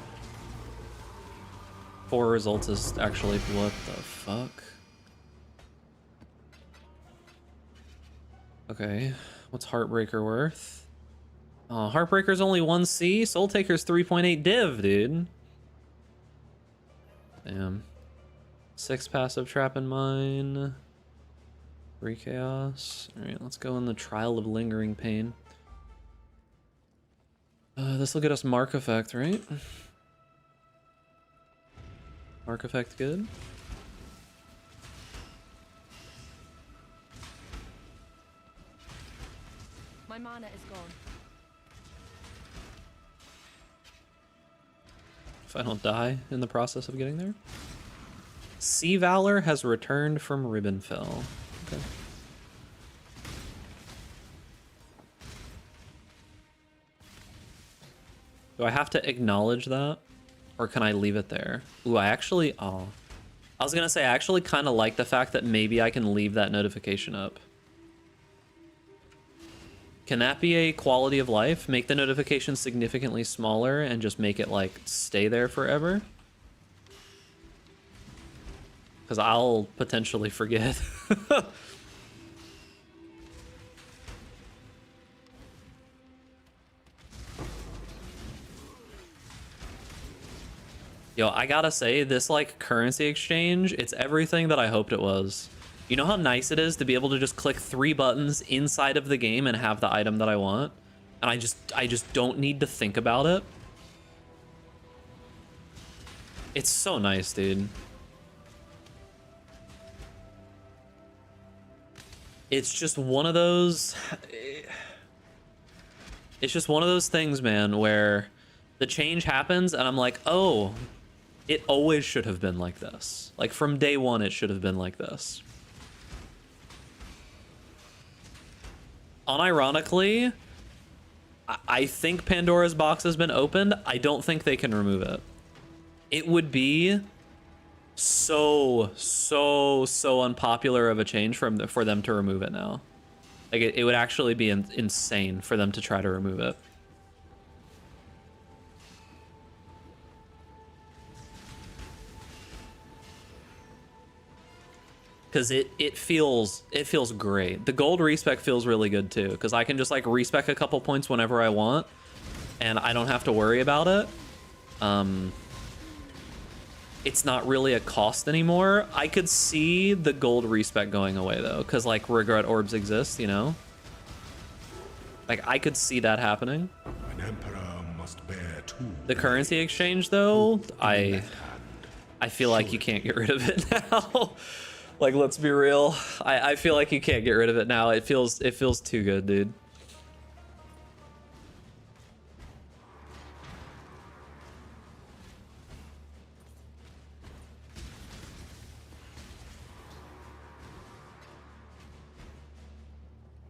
4 results is actually... What the fuck? Okay. What's Heartbreaker worth? Oh, Heartbreaker's only 1C? Soul Taker's 3.8 div, dude. Damn. 6 passive trap in mine. 3 chaos. Alright, let's go in the Trial of Lingering Pain. This will get us Mark Effect, right? Mark Effect good? My mana is gone. If I don't die in the process of getting there. Sea Valor has returned from Ribbonfell. Okay. Do I have to acknowledge that? Or can I leave it there? Ooh, I actually... Oh. I was gonna say, I actually kind of like the fact that maybe I can leave that notification up. Can that be a quality of life? Make the notification significantly smaller and just make it, like, stay there forever? Because I'll potentially forget. Yo, I gotta say, this, like, currency exchange, it's everything that I hoped it was. You know how nice it is to be able to just click 3 buttons inside of the game and have the item that I want? And I just don't need to think about it. It's so nice, dude. It's just one of those... It's just one of those things, man, where the change happens and I'm like, oh, it always should have been like this. Like, from day one, it should have been like this. Unironically, I think Pandora's box has been opened. I don't think they can remove it. It would be so unpopular of a change for them to remove it now. Like, it would actually be insane for them to try to remove it. Because it feels great. The gold respec feels really good too, because I can just, like, respec a couple points whenever I want, and I don't have to worry about it. It's not really a cost anymore. I could see the gold respec going away though, because, like, regret orbs exist, you know? Like, I could see that happening. An emperor must bear 2. The currency exchange though, I feel like you can't get rid of it now. Like, let's be real. I feel like you can't get rid of it now. It feels too good, dude.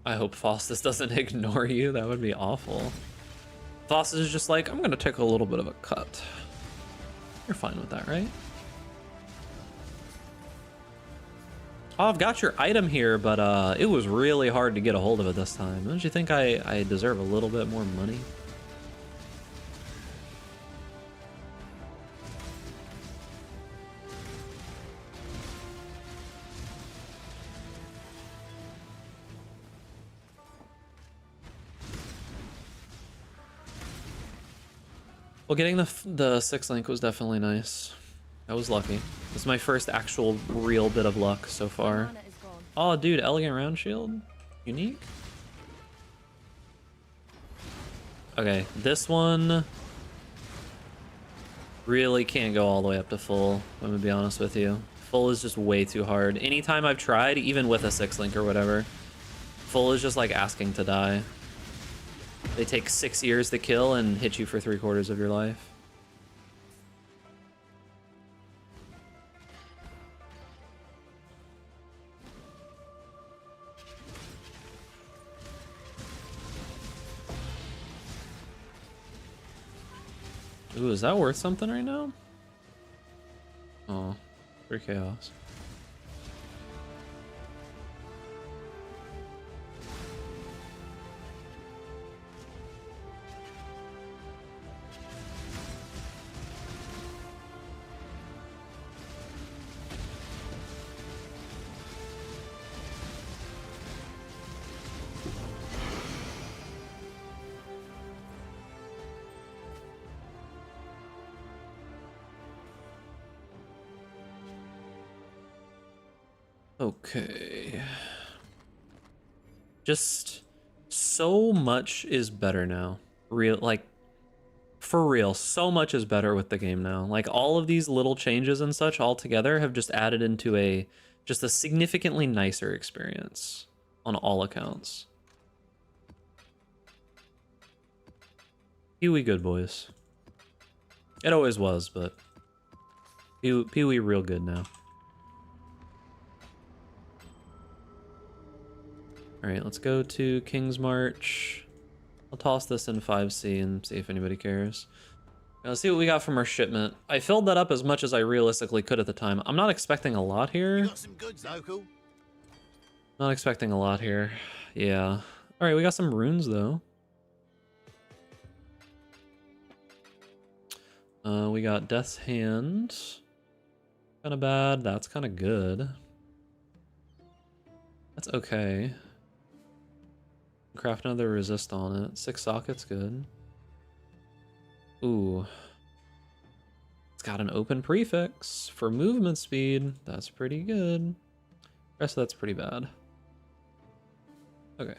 I hope Faustus doesn't ignore you. That would be awful. Faustus is just like, I'm gonna take a little bit of a cut. You're fine with that, right? Oh, I've got your item here, but it was really hard to get a hold of it this time. Don't you think I deserve a little bit more money? Well, getting the 6 link was definitely nice. I was lucky. This is my first actual real bit of luck so far. Oh, dude, elegant round shield? Unique? Okay, this one really can't go all the way up to full, I'm gonna be honest with you. Full is just way too hard. Anytime I've tried, even with a 6-link or whatever, full is just like asking to die. They take 6 years to kill and hit you for 3/4 of your life. Ooh, is that worth something right now? Oh, 3 chaos. Okay. Just so much is better now. Like, for real, so much is better with the game now. Like, all of these little changes and such all together have just added into just a significantly nicer experience on all accounts. Pee-wee good, boys. It always was, but Pee-wee real good now. Alright, let's go to King's March. I'll toss this in 5C and see if anybody cares. Now, let's see what we got from our shipment. I filled that up as much as I realistically could at the time. I'm not expecting a lot here. You got some goods, local. Not expecting a lot here. Yeah. Alright, we got some runes though. We got Death's Hand. Kinda bad. That's kinda good. That's okay. Craft another resist on it. 6 sockets, good. Ooh. It's got an open prefix for movement speed. That's pretty good. The rest of that's pretty bad. Okay.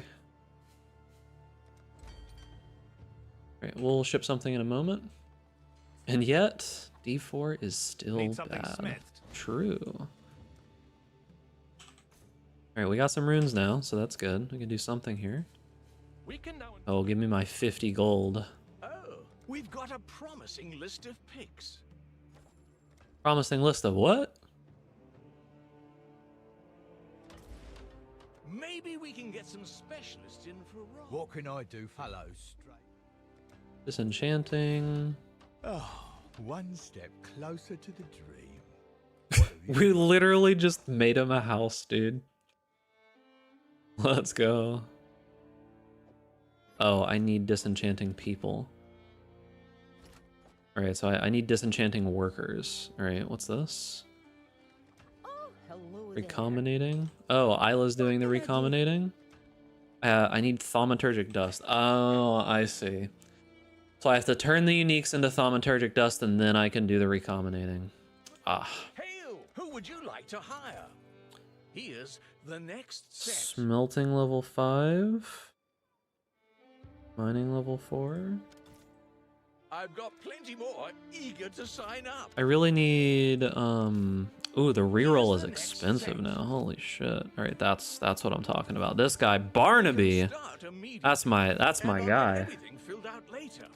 Alright, we'll ship something in a moment. And yet, D4 is still bad. Smithed. True. Alright, we got some runes now, so that's good. We can do something here. We can now. Oh, give me my 50 gold. Oh, we've got a promising list of picks. Promising list of what? Maybe we can get some specialists in for a role. What can I do for hello? Disenchanting. Oh, one step closer to the dream. We literally just made him a house, dude. Let's go. Oh, I need disenchanting people. Alright, so I need disenchanting workers. Alright, what's this? Recombinating? Oh, Isla's doing the recombinating? I need thaumaturgic dust. Oh, I see. So I have to turn the uniques into thaumaturgic dust and then I can do the recombinating. Ah. Hail! Who would you like to hire? Here's the next set. Smelting level 5. Mining level 4. I've got plenty more eager to sign up. I really need ooh, the reroll is expensive now. Holy shit. Alright, that's what I'm talking about. This guy, Barnaby. That's my guy. Everything filled out later.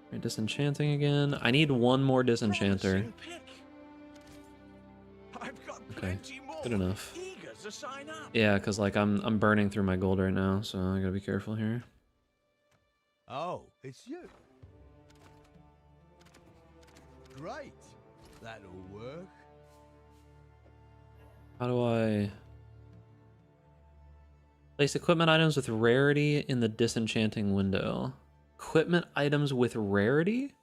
Alright, disenchanting again. I need one more disenchanter. Okay, good enough. Eager to sign up. Yeah, because like I'm burning through my gold right now, so I gotta be careful here. Oh, it's you. Great. That'll work. How do I place equipment items with rarity in the disenchanting window? Equipment items with rarity?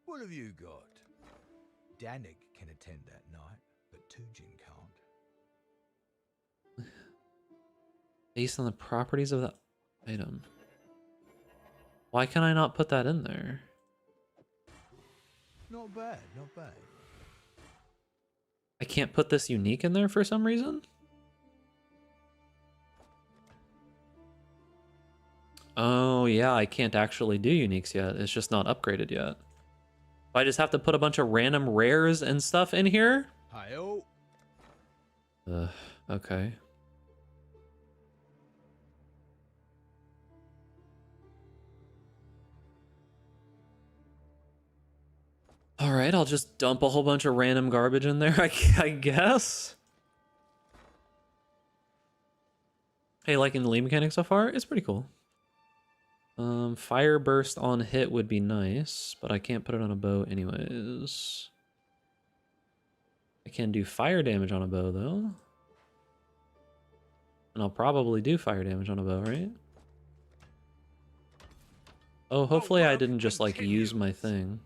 What have you got? Danik can attend that night, but Tujin can't. Based on the properties of the item. Why can I not put that in there? Not bad, not bad. I can't put this unique in there for some reason? Oh, yeah, I can't actually do uniques yet. It's just not upgraded yet. I just have to put a bunch of random rares and stuff in here? Hi-oh. Okay. Alright, I'll just dump a whole bunch of random garbage in there, I guess. Hey, liking the lead mechanic so far? It's pretty cool. Fire burst on hit would be nice, but I can't put it on a bow anyways. I can do fire damage on a bow though. And I'll probably do fire damage on a bow, right? Oh, hopefully I didn't just like use my thing.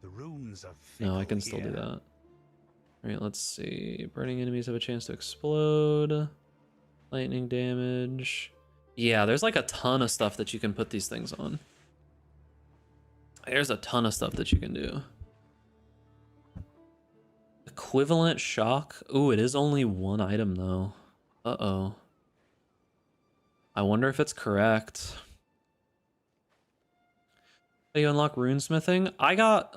The runes are No, I can still do that. Alright, let's see. Burning enemies have a chance to explode. Lightning damage. Yeah, there's like a ton of stuff that you can put these things on. There's a ton of stuff that you can do. Equivalent shock. Ooh, it is only one item though. Uh-oh. I wonder if it's correct. You unlock runesmithing? I got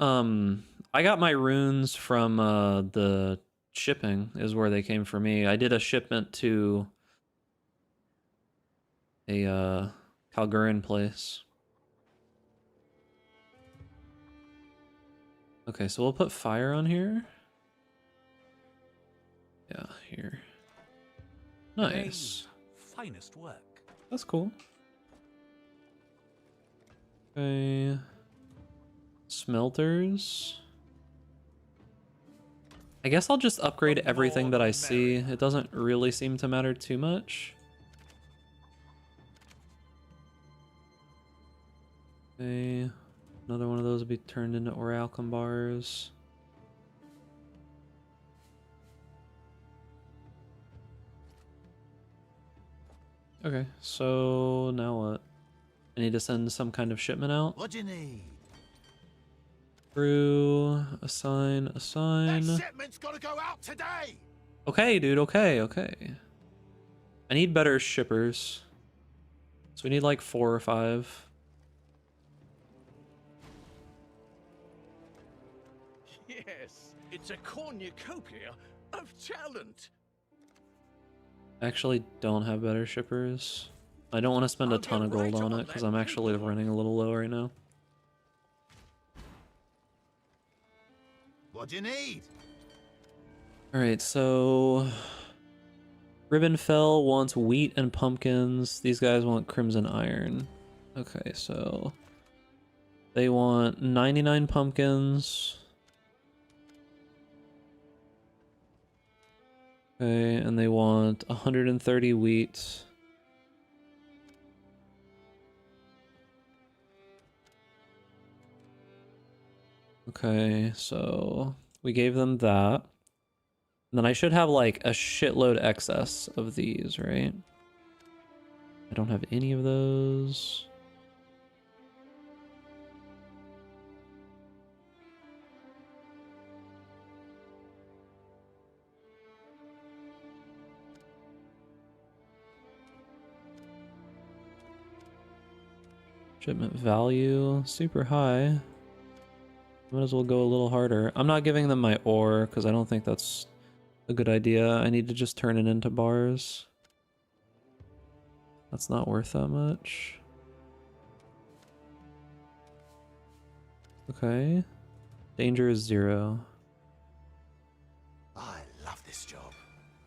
my runes from the shipping is where they came for me. I did a shipment to a Calguran place. Okay, so we'll put fire on here. Yeah, here. Nice. Finest work. That's cool. Okay. Smelters. I guess I'll just upgrade everything that I see. It doesn't really seem to matter too much. Okay. Another one of those will be turned into orichalcum bars. Okay, so now what? I need to send some kind of shipment out. What do you need? Crew, assign. That shipment's gotta go out today! Okay, dude, okay. I need better shippers. So we need like 4 or 5. Yes, it's a cornucopia of talent. I actually don't have better shippers. I don't want to spend a ton of gold on it because I'm actually running a little low right now. What do you need? Alright, so Ribbonfell wants wheat and pumpkins. These guys want crimson iron. Okay, so they want 99 pumpkins. Okay, and they want 130 wheat. Okay, so we gave them that. And then I should have like a shitload excess of these, right? I don't have any of those. Shipment value, super high. Might as well go a little harder. I'm not giving them my ore because I don't think that's a good idea. I need to just turn it into bars. That's not worth that much. Okay. Danger is 0. I love this job.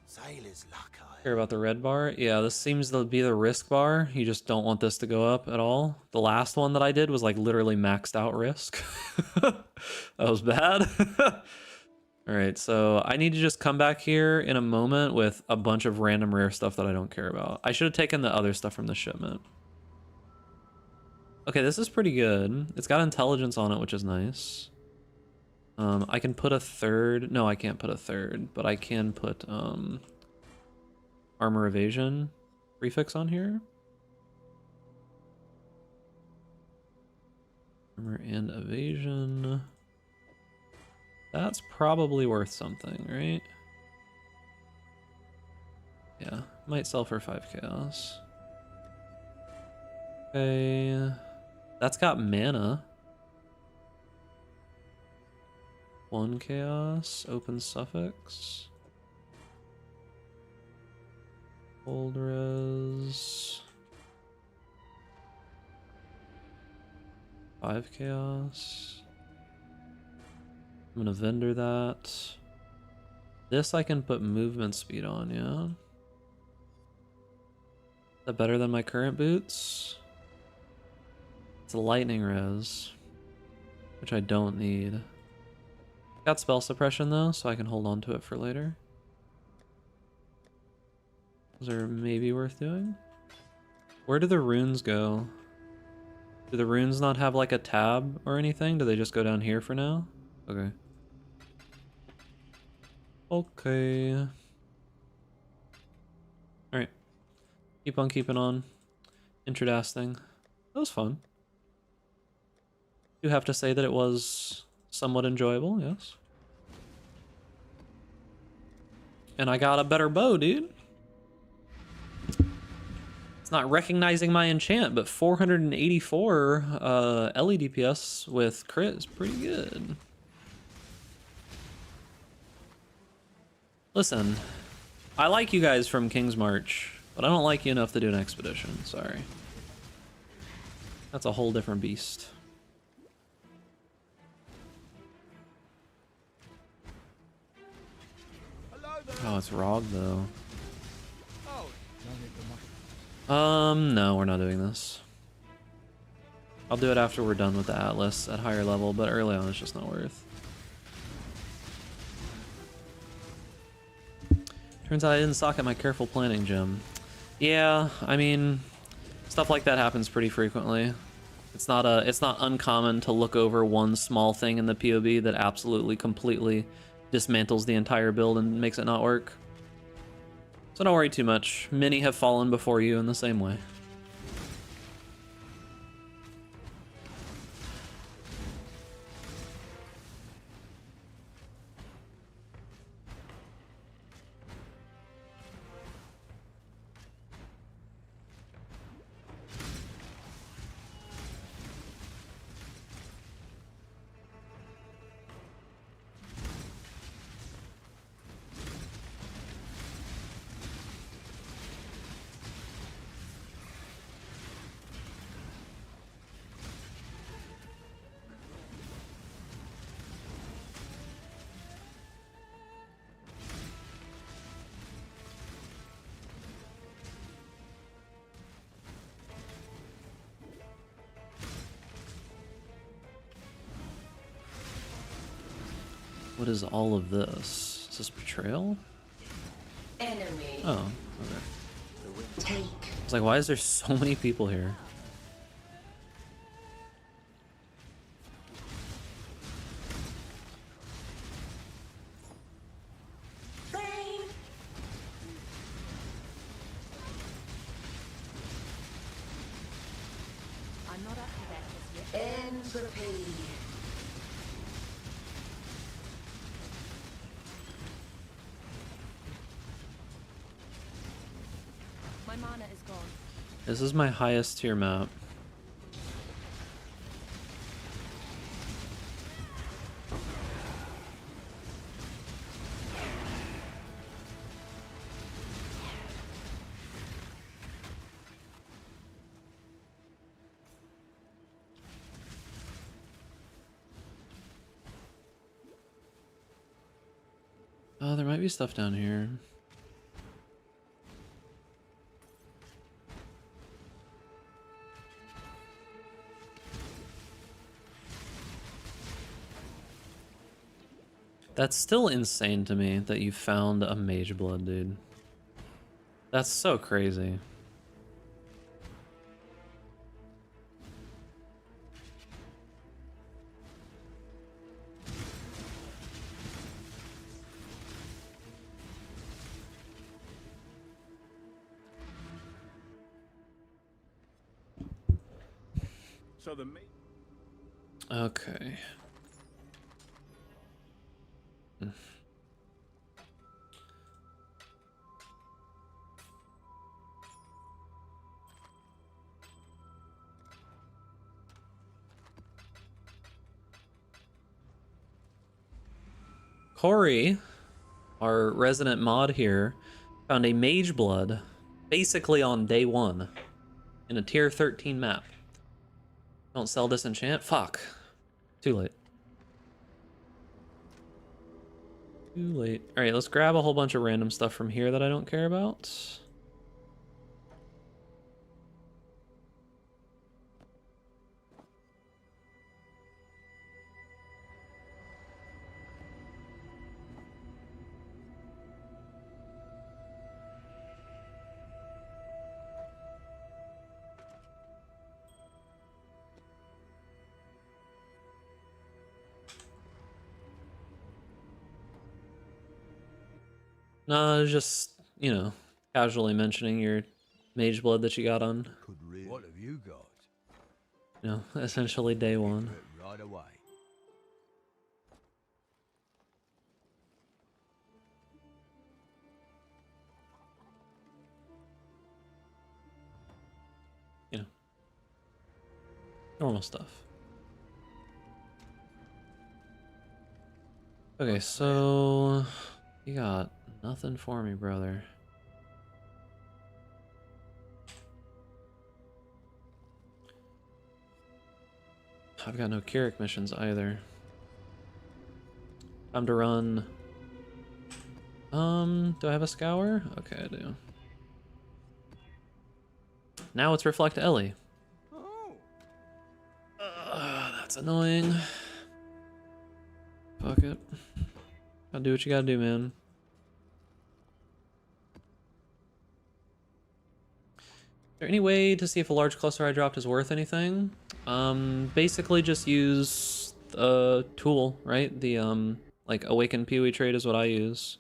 Sailor's luck, Care about the red bar? Yeah, this seems to be the risk bar. You just don't want this to go up at all. The last one that I did was like literally maxed out risk. That was bad. Alright, so I need to just come back here in a moment with a bunch of random rare stuff that I don't care about. I should have taken the other stuff from the shipment. Okay, this is pretty good. It's got intelligence on it, which is nice. I can put a third. No, I can't put a third, but I can put armor evasion prefix on here. Armor and evasion. That's probably worth something, right? Yeah, might sell for 5 chaos. Okay, that's got mana. 1 chaos, open suffix. Old res. 5 chaos. I'm gonna vendor that. This I can put movement speed on, yeah? Is that better than my current boots? It's a lightning res, which I don't need. Got spell suppression though, so I can hold on to it for later. Those are maybe worth doing. Where do the runes go? Do the runes not have like a tab or anything? Do they just go down here for now? Okay. Okay. Alright. Keep on keeping on. Intradasting. That was fun. You have to say that it was somewhat enjoyable, yes. And I got a better bow, dude. It's not recognizing my enchant, but 484 LE DPS with crit is pretty good. Listen, I like you guys from King's March, but I don't like you enough to do an expedition, sorry. That's a whole different beast. Oh, it's Rog though. No, we're not doing this. I'll do it after we're done with the Atlas at higher level, but early on it's just not worth. Turns out I didn't socket my careful planning gem. Yeah, I mean, stuff like that happens pretty frequently. It's not uncommon to look over one small thing in the POB that absolutely completely dismantles the entire build and makes it not work. So don't worry too much. Many have fallen before you in the same way. What is all of this? Is this betrayal? Enemy. Oh, okay. Take. I was like, why is there so many people here? I'm not up to that just yet. Entropy. My mana is gone. This is my highest tier map. Oh, there might be stuff down here. That's still insane to me that you found a Mageblood, dude. That's so crazy. So the Okay. Corey, our resident mod here, found a Mageblood basically on day 1 in a tier 13 map. Don't sell disenchant? Fuck. Too late. Too late. Alright, let's grab a whole bunch of random stuff from here that I don't care about. No, just, you know, casually mentioning your Mageblood that you got on, What have you got? you know, essentially day 1. Right away. You know, normal stuff. Okay, so you got nothing for me, brother. I've got no Keurig missions either. Time to run. Do I have a scour? Okay, I do. Now it's reflect Ellie. That's annoying. Fuck it. Gotta do what you gotta do, man. Is there any way to see if a large cluster I dropped is worth anything? Basically just use a tool, right? The like awaken PoE trade is what I use.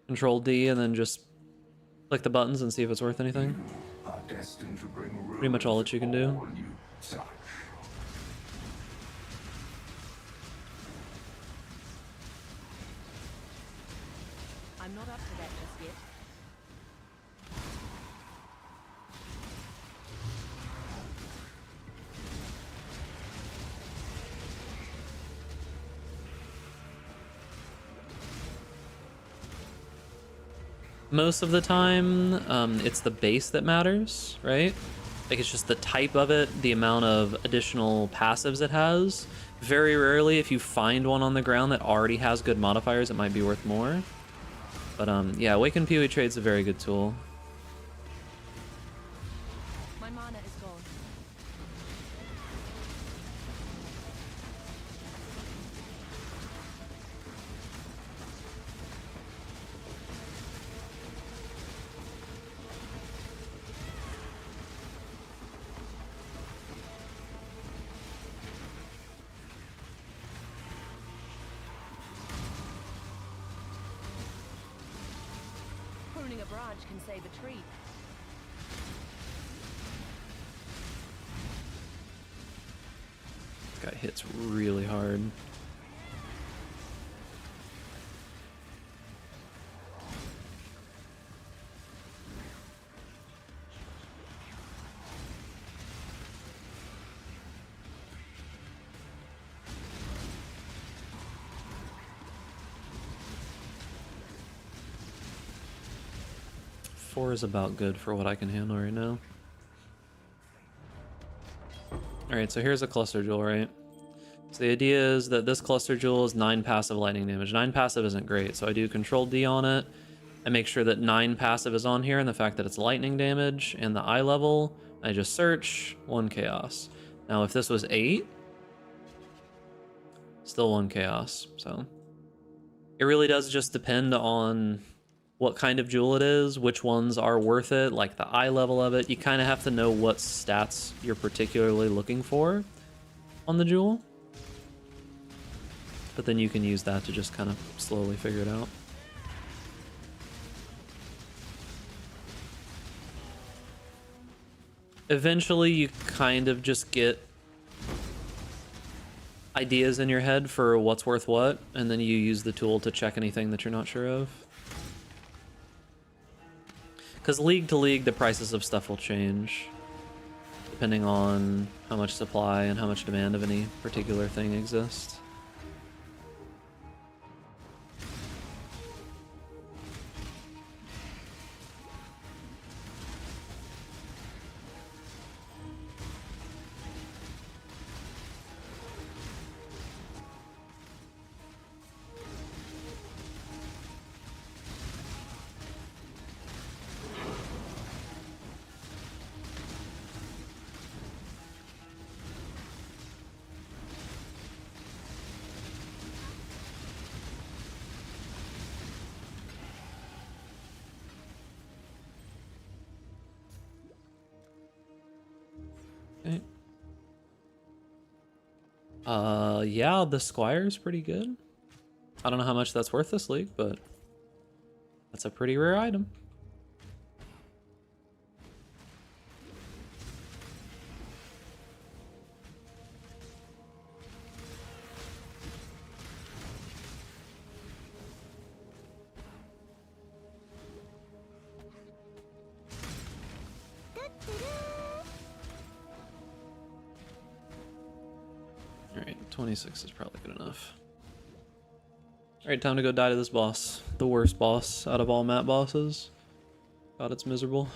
Control D and then just click the buttons and see if it's worth anything. Pretty much all that you can do. I'm not up to that just yet. Most of the time, it's the base that matters, right? Like, it's just the type of it, the amount of additional passives it has. Very rarely, if you find one on the ground that already has good modifiers, it might be worth more. But, yeah, Awaken PoE Trade's a very good tool. My mana is gone. 'Pruning a branch can save a tree. This guy hits really hard. Four is about good for what I can handle right now. Alright, so here's a cluster jewel, right? So the idea is that this cluster jewel is 9 passive lightning damage. 9 passive isn't great, so I do Control D on it. I make sure that 9 passive is on here, and the fact that it's lightning damage and the eye level, I just search, 1 chaos. Now if this was 8, still 1 chaos, so. It really does just depend on what kind of jewel it is, which ones are worth it, like the eye level of it. You kind of have to know what stats you're particularly looking for on the jewel. But then you can use that to just kind of slowly figure it out. Eventually you kind of just get... ideas in your head for what's worth what, and then you use the tool to check anything that you're not sure of. Because league to league, the prices of stuff will change depending on how much supply and how much demand of any particular thing exists. Yeah, the Squire's pretty good. I don't know how much that's worth this league, but that's a pretty rare item. Alright, 26 is probably good enough. Alright, time to go die to this boss. The worst boss out of all map bosses. God, it's miserable.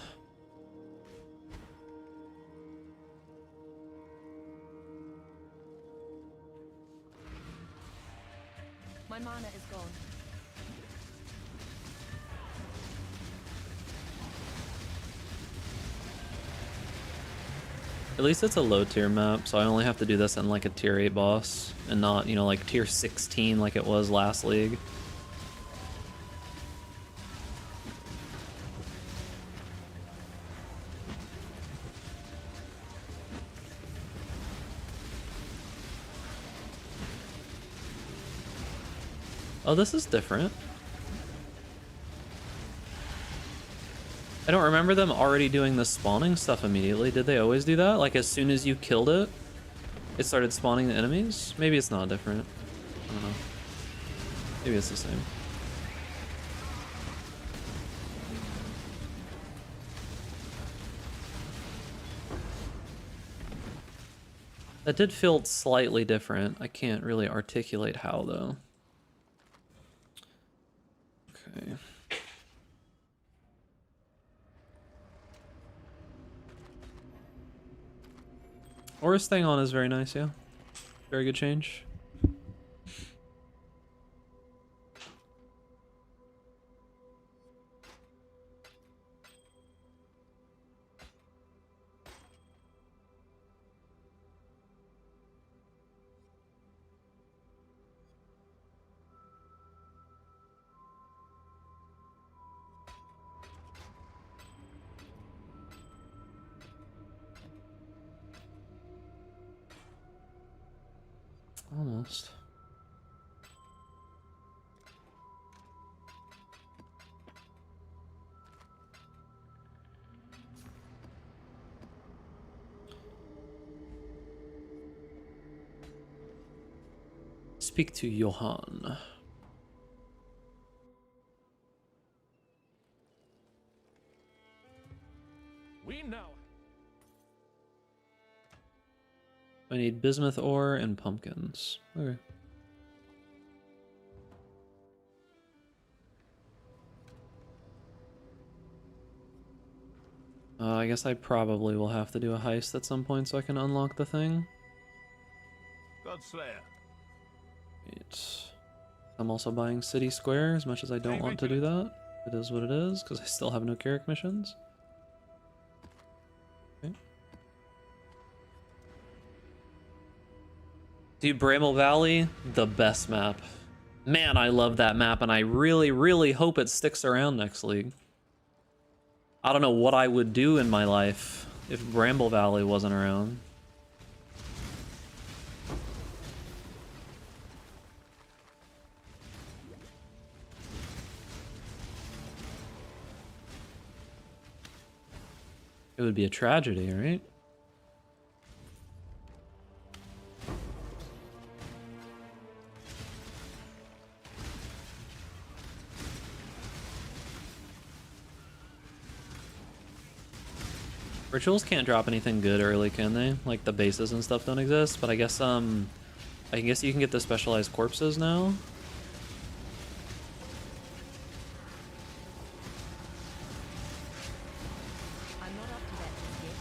My mana is gone. At least it's a low tier map, so I only have to do this in like a tier 8 boss and not, you know, like tier 16 like it was last league. Oh, this is different. I don't remember them already doing the spawning stuff immediately. Did they always do that? Like as soon as you killed it, it started spawning the enemies? Maybe it's not different. I don't know. Maybe it's the same. That did feel slightly different. I can't really articulate how though. Okay. Aura staying on is very nice, yeah. Very good change. Almost. Speak to Johan. We know. I need bismuth ore and pumpkins. Okay. I guess I probably will have to do a heist at some point so I can unlock the thing. Godslayer. I'm also buying City Square as much as I don't want to do that. It is what it is because I still have no Carrick missions. Okay. Dude, Bramble Valley, the best map. Man, I love that map and I really, really hope it sticks around next league. I don't know what I would do in my life if Bramble Valley wasn't around. It would be a tragedy, right? Rituals can't drop anything good early, can they? Like the bases and stuff don't exist, but I guess you can get the specialized corpses now. I'm not up to that just yet.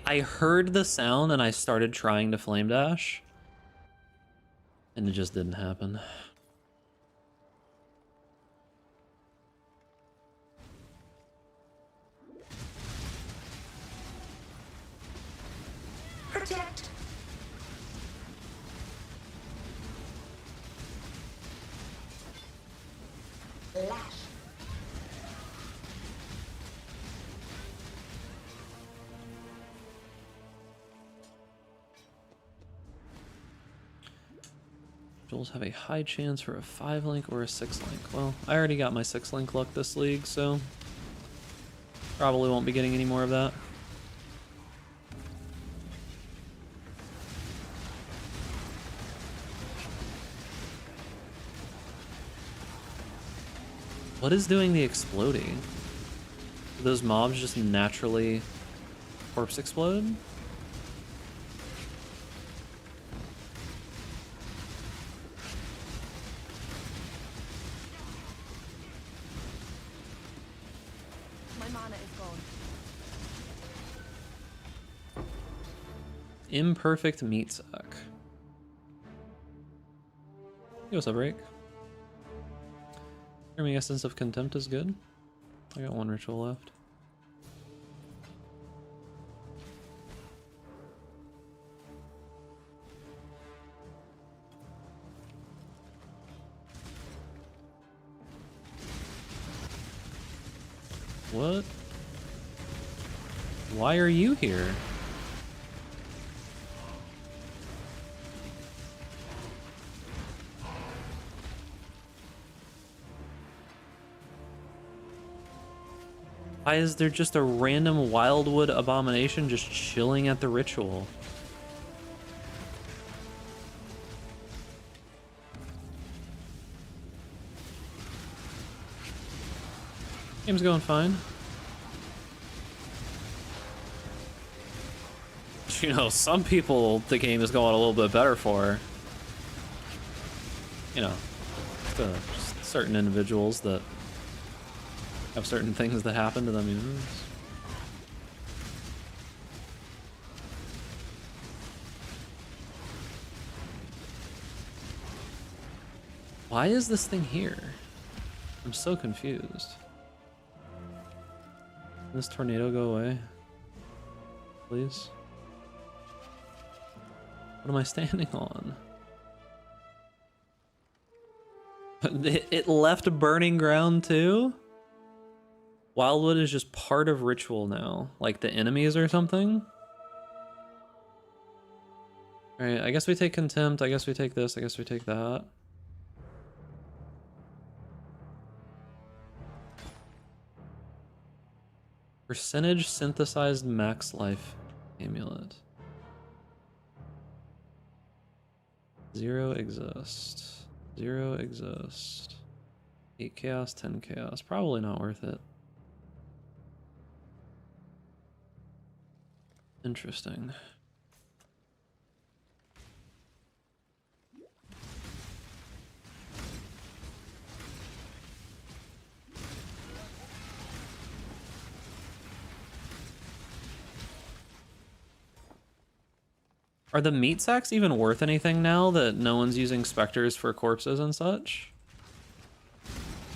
I heard the sound and I started trying to flame dash. And it just didn't happen. Protect. Lash. Rituals have a high chance for a 5-link or a 6-link. Well, I already got my 6-link luck this league, so probably won't be getting any more of that. What is doing the exploding? Do those mobs just naturally corpse explode? My mana is gone. Imperfect meat sack. Yo, what's up, Rake? Hearing Essence of Contempt is good. I got one ritual left. What? Why are you here? Why is there just a random wildwood abomination just chilling at the ritual? Game's going fine. You know, some people the game is going a little bit better for. You know, just certain individuals that have certain things that happen to them. You know? Why is this thing here? I'm so confused. Can this tornado go away? Please? What am I standing on? It left burning ground too? Wildwood is just part of ritual now. Like the enemies or something? Alright, I guess we take contempt. I guess we take this. I guess we take that. Percentage synthesized max life amulet. 0 exist. 0 exist. 8 chaos, 10 chaos. Probably not worth it. Interesting. Are the meat sacks even worth anything now that no one's using specters for corpses and such?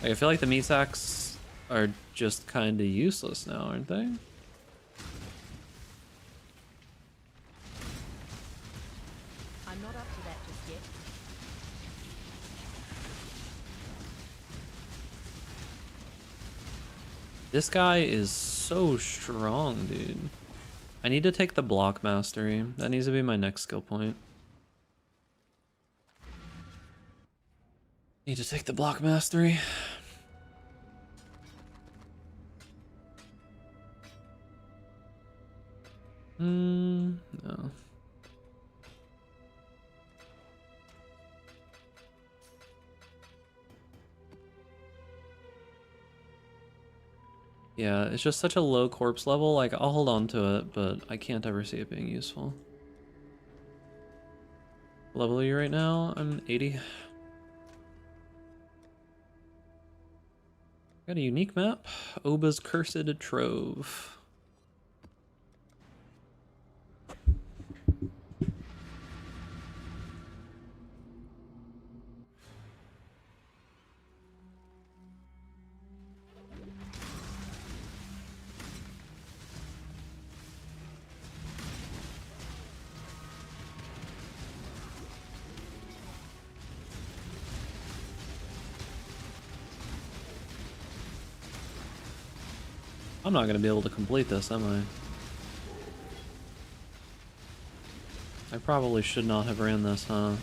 Like, I feel like the meat sacks are just kind of useless now, aren't they? I'm not up to that just yet. This guy is so strong, dude. I need to take the block mastery. That needs to be my next skill point. Need to take the block mastery. No. Yeah, it's just such a low corpse level, like, I'll hold on to it, but I can't ever see it being useful. What level are you right now? I'm 80. Got a unique map. Oba's Cursed Trove. I'm not gonna be able to complete this, am I? I probably should not have ran this, huh?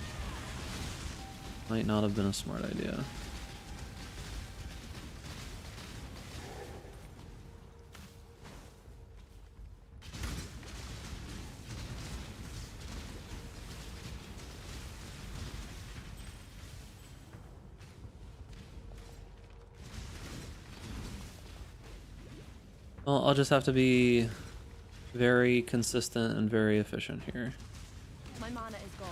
Might not have been a smart idea. Well, I'll just have to be very consistent and very efficient here. My mana is gone.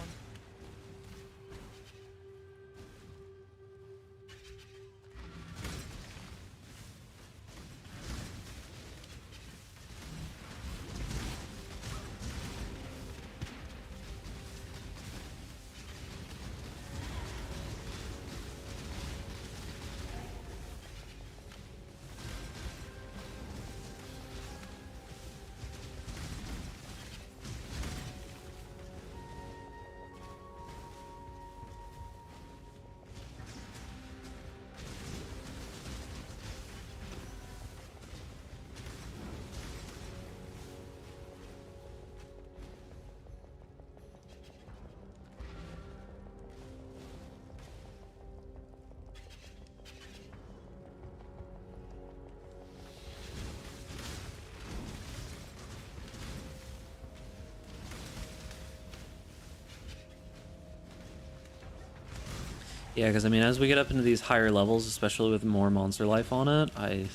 Yeah, because I mean, as we get up into these higher levels, especially with more monster life on it, I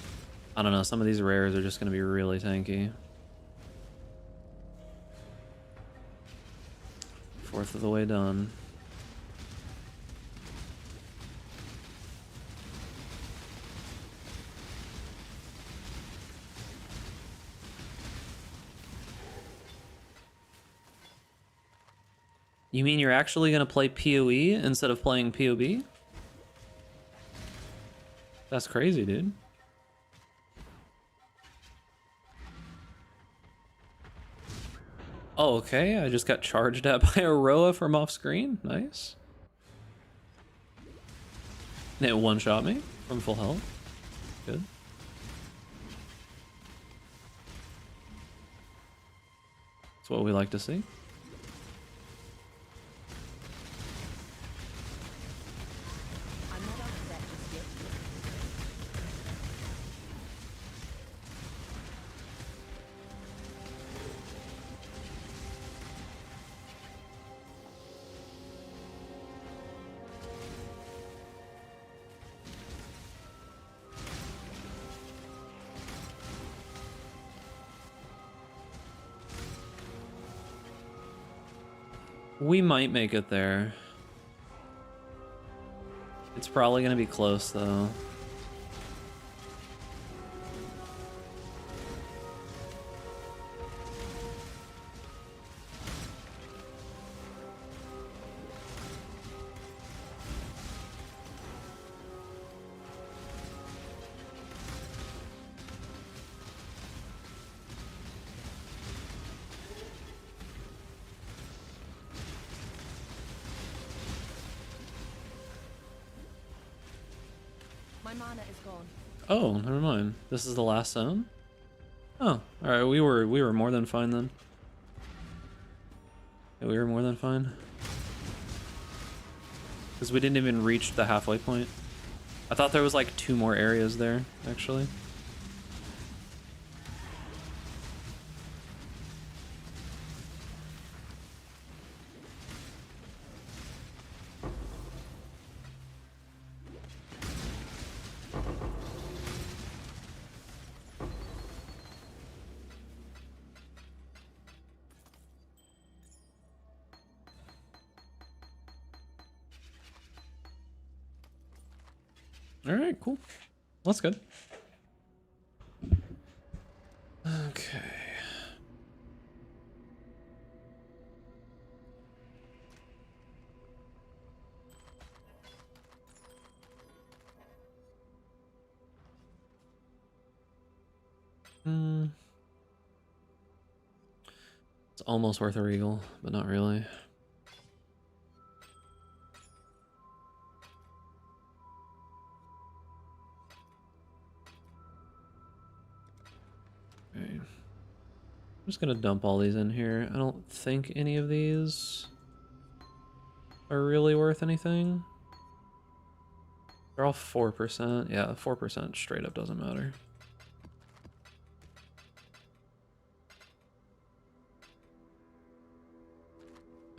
don't know, some of these rares are just going to be really tanky. Fourth of the way done. You mean you're actually gonna play PoE instead of playing PoB? That's crazy, dude. Oh, okay. I just got charged at by a Roa from off screen. Nice. And it one-shot me from full health. Good. That's what we like to see. We might make it there. It's probably gonna be close though. My mana is gone. Oh, never mind. This is the last zone? Oh, alright, we were more than fine then. Yeah, we were more than fine. Because we didn't even reach the halfway point. I thought there was like 2 more areas there, actually. All right, cool. That's good. Okay. It's almost worth a regal, but not really. Okay. I'm just gonna dump all these in here. I don't think any of these are really worth anything. They're all 4%. Yeah, 4% straight up doesn't matter.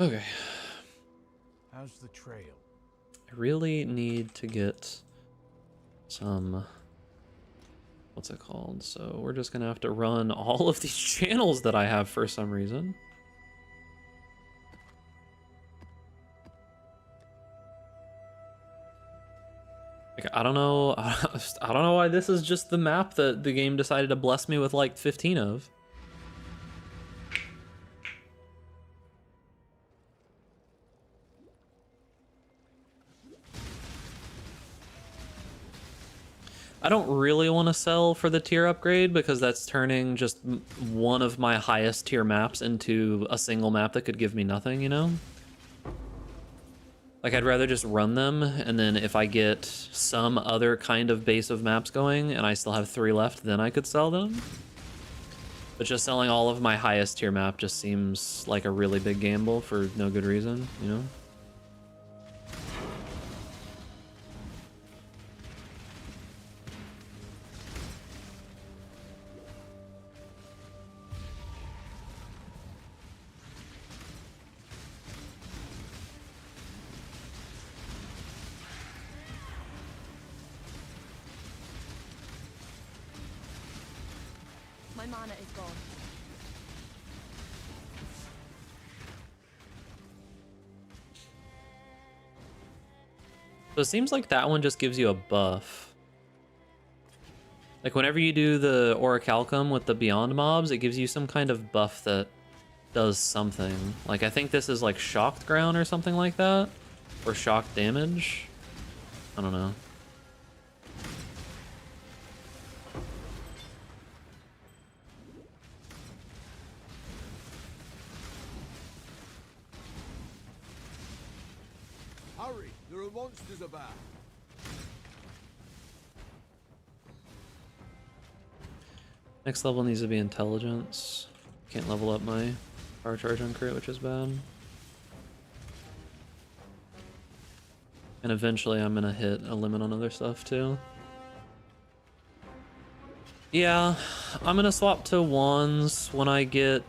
Okay. How's the trail? I really need to get some... What's it called? So we're just gonna have to run all of these channels that I have for some reason. Like, I don't know. I don't know why this is just the map that the game decided to bless me with like 15 of. I don't really want to sell for the tier upgrade because that's turning just one of my highest tier maps into a single map that could give me nothing, you know? Like, I'd rather just run them, and then if I get some other kind of base of maps going and I still have 3 left, then I could sell them. But just selling all of my highest tier map just seems like a really big gamble for no good reason, you know? My mana is gone. So it seems like that one just gives you a buff. Like whenever you do the Orichalcum with the Beyond mobs, it gives you some kind of buff that does something. Like I think this is like Shocked Ground or something like that. Or Shocked Damage. I don't know. Hurry, there are monsters about. Next level needs to be Intelligence. Can't level up my Power Charge on crit, which is bad. And eventually I'm gonna hit a limit on other stuff too. Yeah, I'm gonna swap to wands when I get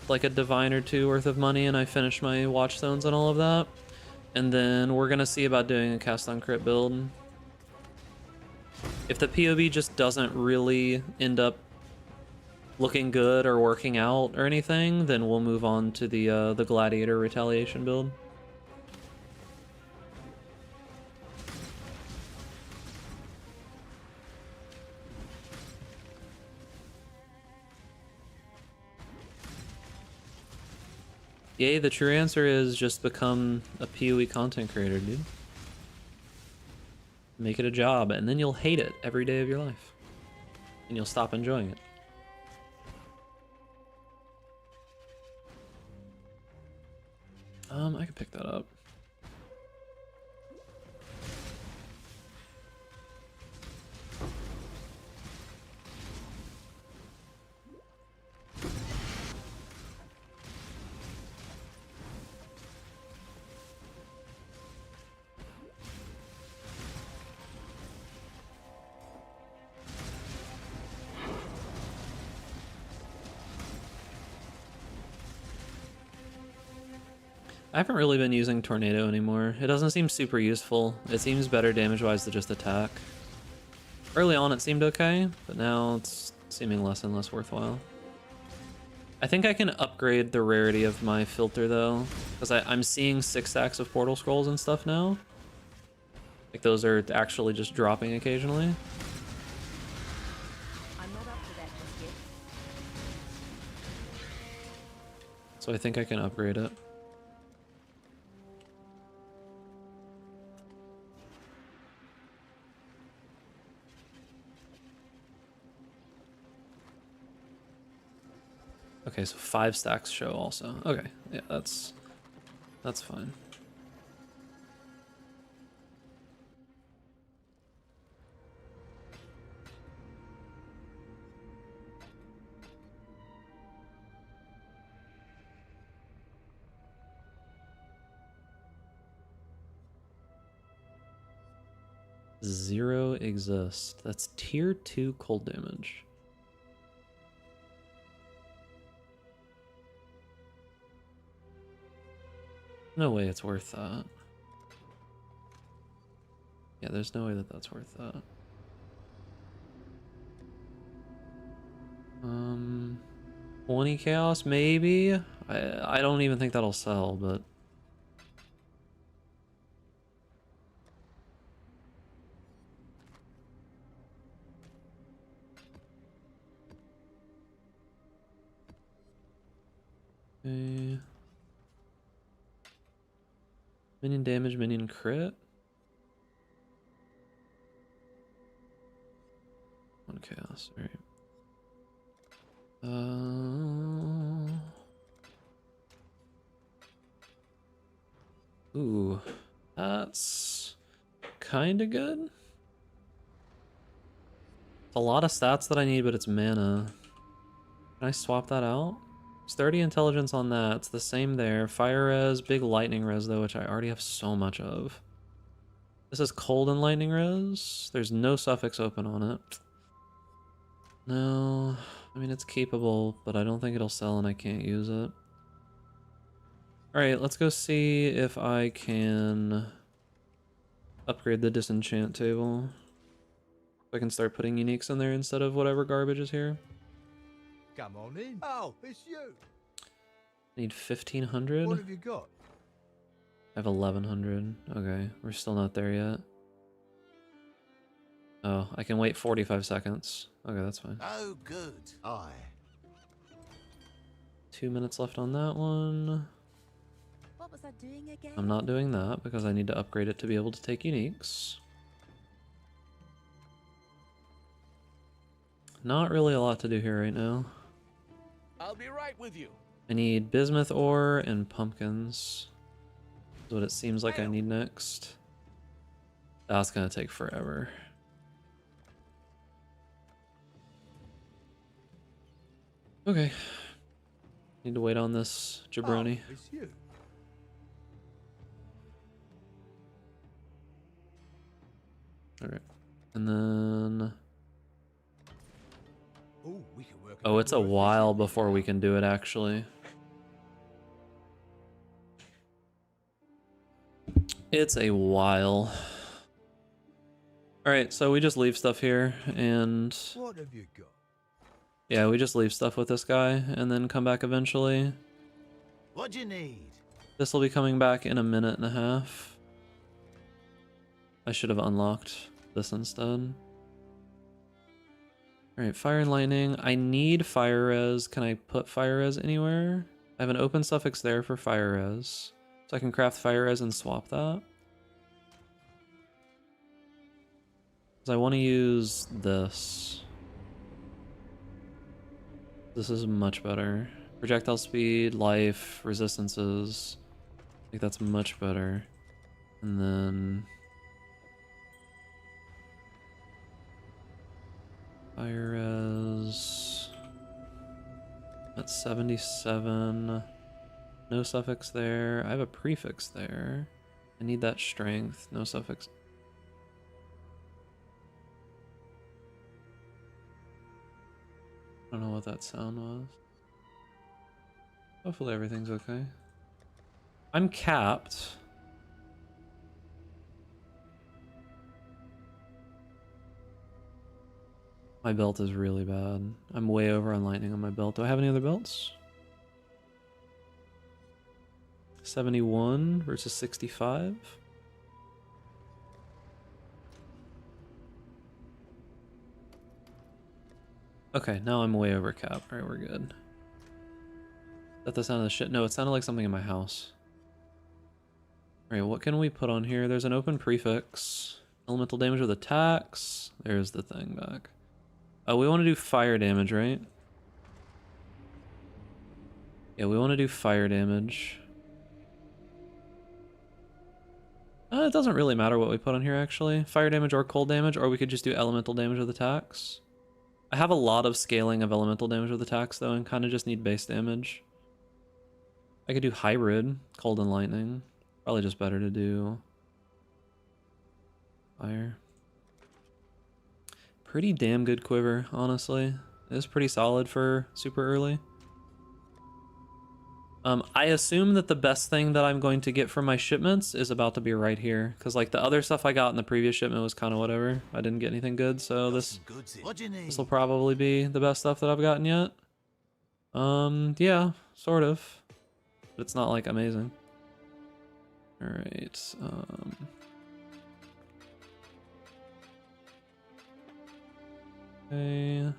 like a divine or 2 worth of money and I finish my watchstones and all of that. And then we're gonna see about doing a cast on crit build. If the POV just doesn't really end up looking good or working out or anything, then we'll move on to the Gladiator retaliation build. Yay, the true answer is just become a PoE content creator, dude. Make it a job, and then you'll hate it every day of your life. And you'll stop enjoying it. I can pick that up. I haven't really been using Tornado anymore. It doesn't seem super useful. It seems better damage-wise to just attack. Early on it seemed okay, but now it's seeming less and less worthwhile. I think I can upgrade the rarity of my filter though, because I'm seeing 6 stacks of Portal Scrolls and stuff now. Like those are actually just dropping occasionally. I'm not up to that just yet. So I think I can upgrade it. Okay, so 5 stacks show also. Okay, yeah, that's fine. Zero exist. That's tier 2 cold damage. No way it's worth that. Yeah, there's no way that that's worth that. 20 chaos maybe? I don't even think that'll sell, but okay. Minion damage, minion crit. 1 chaos, alright. Ooh, that's kinda good. It's a lot of stats that I need, but it's mana. Can I swap that out? It's 30 intelligence on that. It's the same there. Fire res, big lightning res though, which I already have so much of. This is cold and lightning res. There's no suffix open on it. No, I mean it's capable, but I don't think it'll sell and I can't use it. Alright, let's go see if I can upgrade the disenchant table. So I can start putting uniques in there instead of whatever garbage is here. Come on in. Oh, it's you. Need 1500. What have you got? I have 1100. Okay, we're still not there yet. Oh, I can wait 45 seconds. Okay, that's fine. Oh, good. Aye. 2 minutes left on that one. What was I doing again? I'm not doing that because I need to upgrade it to be able to take uniques. Not really a lot to do here right now. I'll be right with you. I need bismuth ore and pumpkins. That's what it seems like I need next. That's gonna take forever. Okay. Need to wait on this jabroni. Oh, it's you. Alright. And then... Ooh, we can work Oh, it's a while before we can do it, actually. It's a while. Alright, so we just leave stuff here, and... What have you got? Yeah, we just leave stuff with this guy, and then come back eventually. What do you need? This will be coming back in a minute and a half. I should have unlocked this instead. Alright, fire and lightning. I need fire res. Can I put fire res anywhere? I have an open suffix there for fire res. So I can craft fire res and swap that. Because I want to use this. This is much better. Projectile speed, life, resistances. I think that's much better. And then... fire res... That's 77. No suffix there. I have a prefix there. I need that strength. No suffix. I don't know what that sound was. Hopefully everything's okay. I'm capped. My belt is really bad. I'm way over on lightning on my belt. Do I have any other belts? 71 versus 65. Okay, now I'm way over cap. Alright, we're good. Is that the sound of the shit? No, it sounded like something in my house. Alright, what can we put on here? There's an open prefix. Elemental damage with attacks. There's the thing back. Oh, we want to do fire damage, right? Yeah, we want to do fire damage. It doesn't really matter what we put on here, actually. Fire damage or cold damage, or we could just do elemental damage with attacks. I have a lot of scaling of elemental damage with attacks, though, and kind of just need base damage. I could do hybrid, cold and lightning. Probably just better to do fire. Pretty damn good quiver, honestly. It is pretty solid for super early. I assume that the best thing that I'm going to get from my shipments is about to be right here, because like the other stuff I got in the previous shipment was kind of whatever. I didn't get anything good, so this will probably be the best stuff that I've gotten yet. Yeah, sort of, but it's not like amazing. All right. Okay.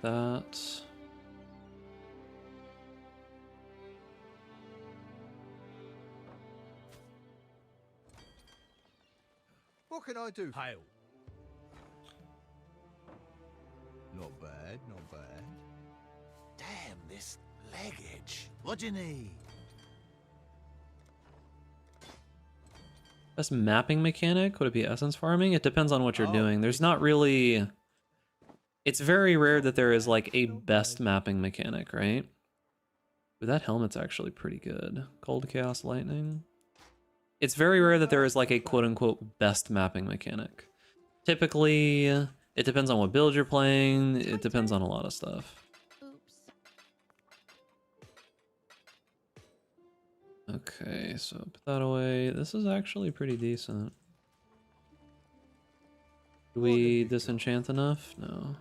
That. What can I do? Hail. Not bad, not bad. Damn, this leg edge. What do you need? Best mapping mechanic? Would it be essence farming? It depends on what you're doing. There's not really... It's very rare that there is like a best mapping mechanic, right? But that helmet's actually pretty good. Cold Chaos Lightning. It's very rare that there is like a quote-unquote best mapping mechanic. Typically, it depends on what build you're playing. It depends on a lot of stuff. Okay, so put that away. This is actually pretty decent. Do we disenchant enough? No.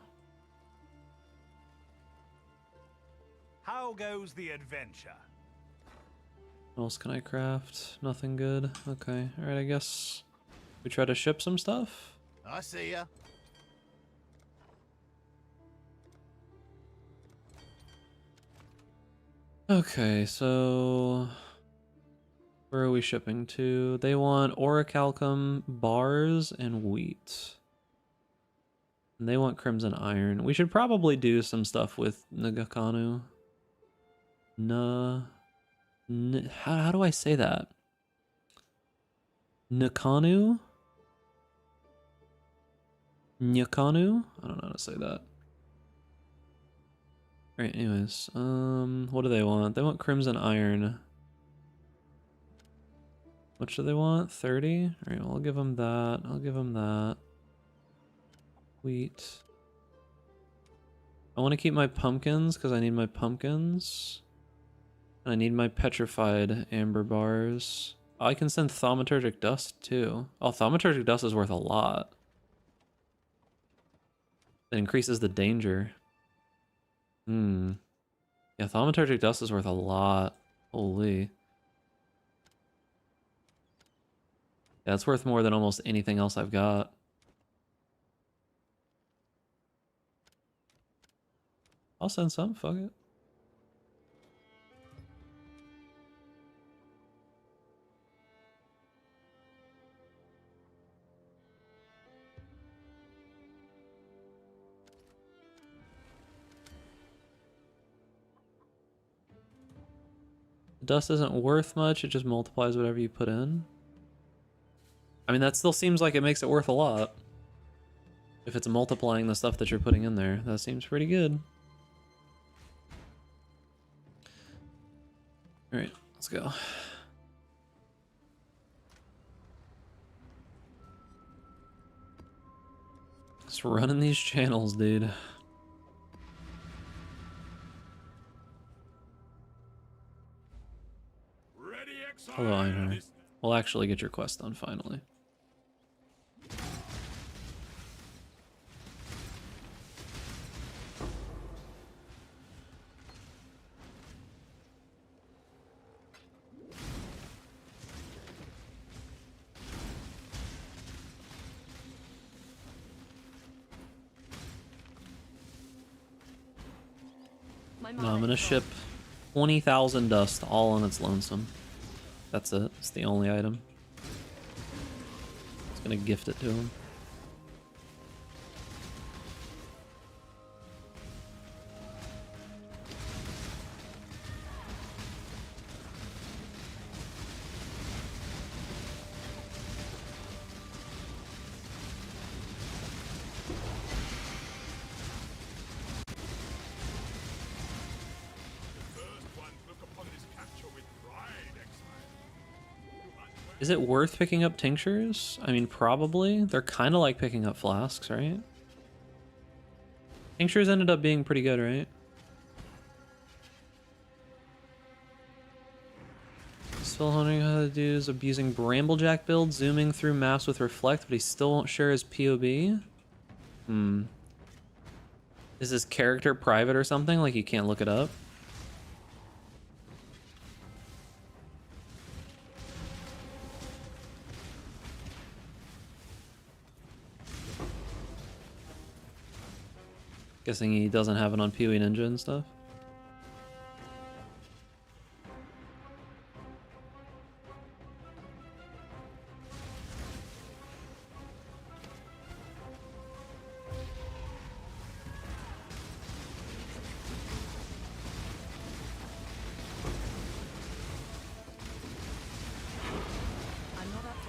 How goes the adventure? What else can I craft? Nothing good. Okay, alright, I guess we try to ship some stuff. I see ya. Okay, so where are we shipping to? They want orichalcum, bars, and wheat. And they want crimson iron. We should probably do some stuff with Nagakanu. How do I say that? Nakanu? Nyakanu? I don't know how to say that. Alright, anyways. What do they want? They want crimson iron. How much do they want? 30? Alright, well, I'll give them that. I'll give them that. Wheat. I want to keep my pumpkins because I need my pumpkins. And I need my petrified amber bars. Oh, I can send thaumaturgic dust too. Oh, thaumaturgic dust is worth a lot. It increases the danger. Yeah, thaumaturgic dust is worth a lot. Holy. Yeah, it's worth more than almost anything else I've got. I'll send some, fuck it. Dust isn't worth much, it just multiplies whatever you put in. I mean, that still seems like it makes it worth a lot. If it's multiplying the stuff that you're putting in there, that seems pretty good. Alright, let's go. Just running these channels, dude. Hello, Einhar. We'll actually get your quest done finally. No, I'm gonna ship 20,000 dust all on its lonesome. That's it. It's the only item. It's gonna gift it to him. Is it worth picking up tinctures? I mean, probably. They're kind of like picking up flasks, right? Tinctures ended up being pretty good, right? Still wondering how the dude is abusing Bramblejack build, zooming through maps with Reflect, but he still won't share his POB? Is his character private or something? Like you can't look it up? Guessing he doesn't have it on PoE Ninja and stuff.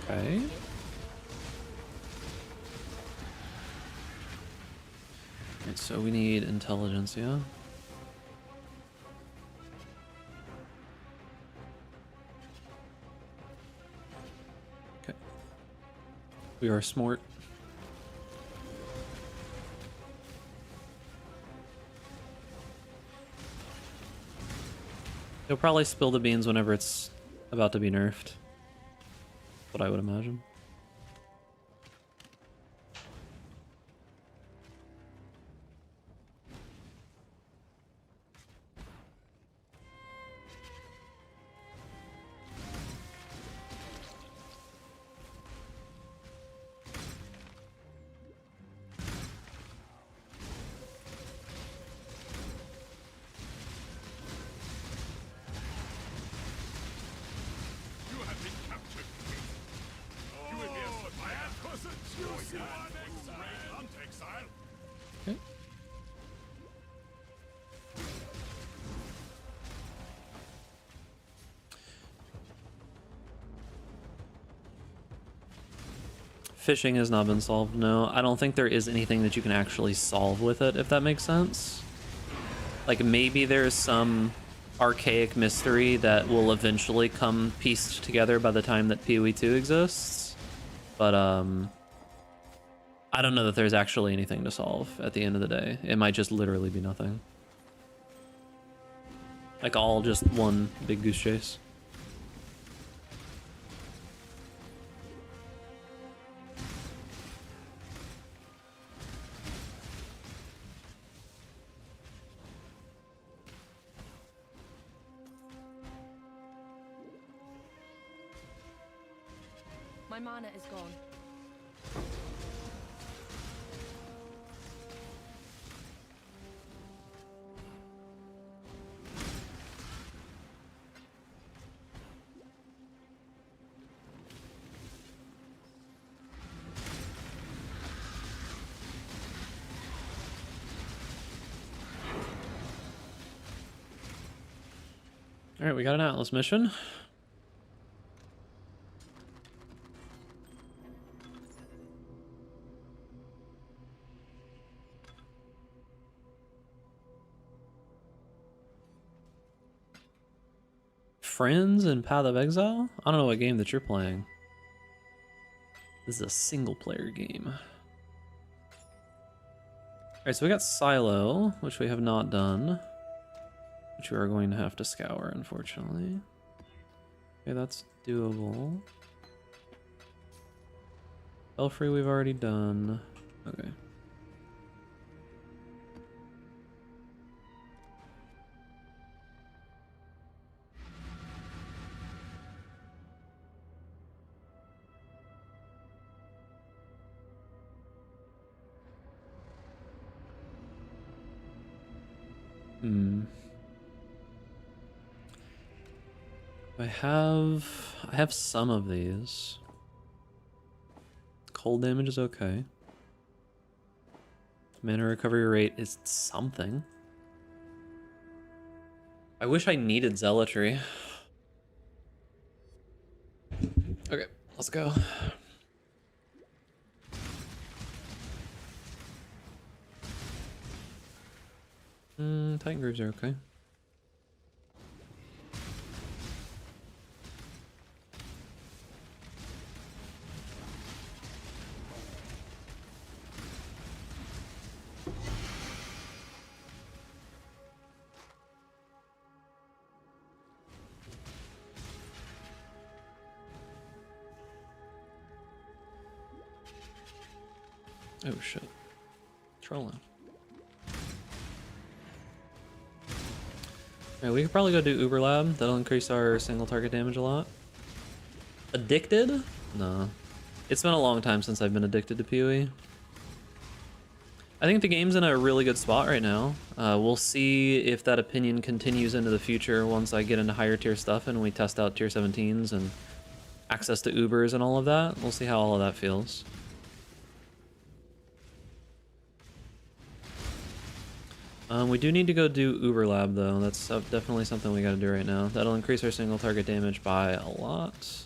Okay. Right, so we need intelligence, yeah? Okay. We are smart. He'll probably spill the beans whenever it's about to be nerfed. What I would imagine. Fishing has not been solved, no. I don't think there is anything that you can actually solve with it, if that makes sense. Like, maybe there's some archaic mystery that will eventually come pieced together by the time that PoE 2 exists. But, I don't know that there's actually anything to solve at the end of the day. It might just literally be nothing. Like, all just one big goose chase. My mana is gone. Alright, we got an Atlas mission. Friends and Path of Exile? I don't know what game that you're playing. This is a single player game. Alright, so we got Silo, which we have not done. Which we are going to have to scour, unfortunately. Okay, that's doable. Belfry we've already done. Okay. I have some of these. Cold damage is okay. Mana recovery rate is something. I wish I needed Zealotry. Okay, let's go. Titan Grooves are okay. Oh shit. Trolling. Alright, we could probably go do Uber Lab. That'll increase our single target damage a lot. Addicted? No. It's been a long time since I've been addicted to PoE. I think the game's in a really good spot right now. We'll see if that opinion continues into the future once I get into higher tier stuff and we test out tier 17s and access to Ubers and all of that. We'll see how all of that feels. We do need to go do Uber Lab though. That's definitely something we gotta do right now. That'll increase our single target damage by a lot.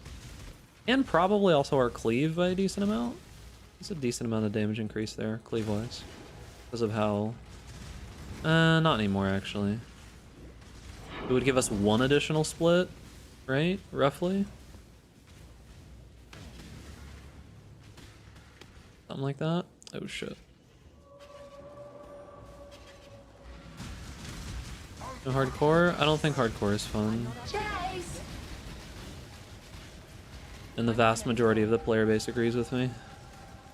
And probably also our cleave by a decent amount. It's a decent amount of damage increase there, cleave-wise. Because of how... not anymore actually. It would give us one additional split, right? Roughly? Something like that? Oh shit. No hardcore? I don't think hardcore is fun. And the vast majority of the player base agrees with me.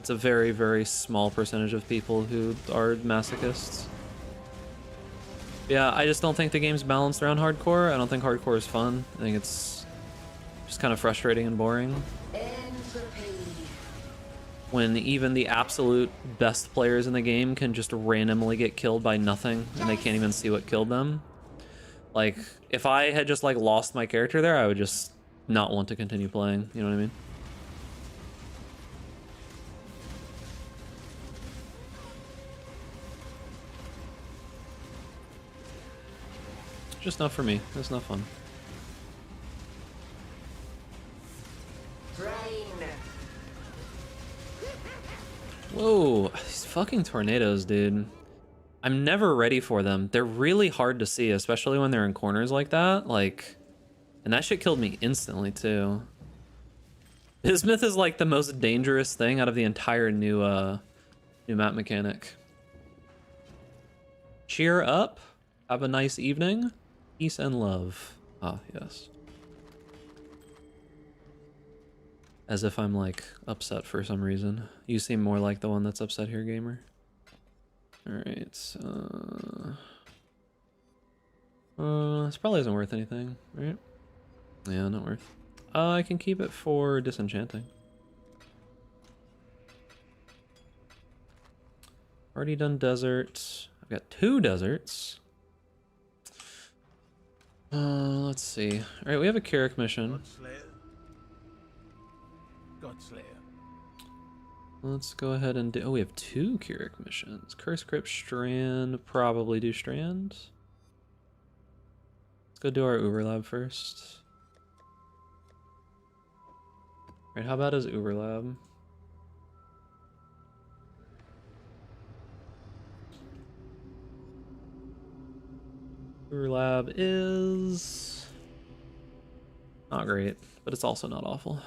It's a very, very small percentage of people who are masochists. Yeah, I just don't think the game's balanced around hardcore. I don't think hardcore is fun. I think it's just kind of frustrating and boring. When even the absolute best players in the game can just randomly get killed by nothing and they can't even see what killed them. Like, if I had just like lost my character there, I would just not want to continue playing, you know what I mean? Just not for me. It's not fun. Whoa, these fucking tornadoes, dude. I'm never ready for them. They're really hard to see, especially when they're in corners like that. Like, and that shit killed me instantly too. Bismuth is like the most dangerous thing out of the entire new map mechanic. Cheer up. Have a nice evening. Peace and love. Ah, yes. As if I'm like upset for some reason. You seem more like the one that's upset here, gamer. Alright, this probably isn't worth anything, right? Yeah, not worth. I can keep it for disenchanting. Already done desert. I've got 2 deserts. Let's see. Alright, we have a Carrick mission. Godslayer. Let's go ahead and do... Oh, we have 2 Carrick missions. Curse Crypt, Strand. Probably do Strand. Let's go do our Uber Lab first. Alright, how about his Uber Lab? Uber Lab is... not great, but it's also not awful.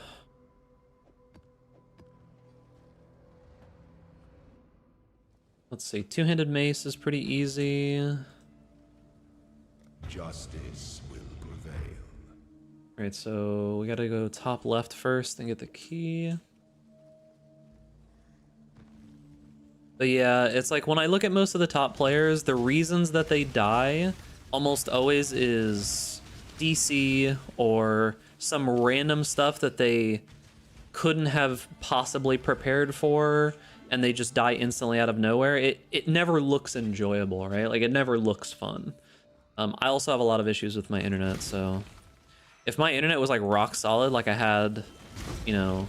Let's see, two-handed mace is pretty easy. Justice will prevail. Alright, so we gotta go top left first and get the key. But yeah, it's like when I look at most of the top players, the reasons that they die almost always is DC or some random stuff that they couldn't have possibly prepared for, and they just die instantly out of nowhere. It never looks enjoyable, right? Like, it never looks fun. I also have a lot of issues with my internet, so if my internet was like rock solid, like I had, you know,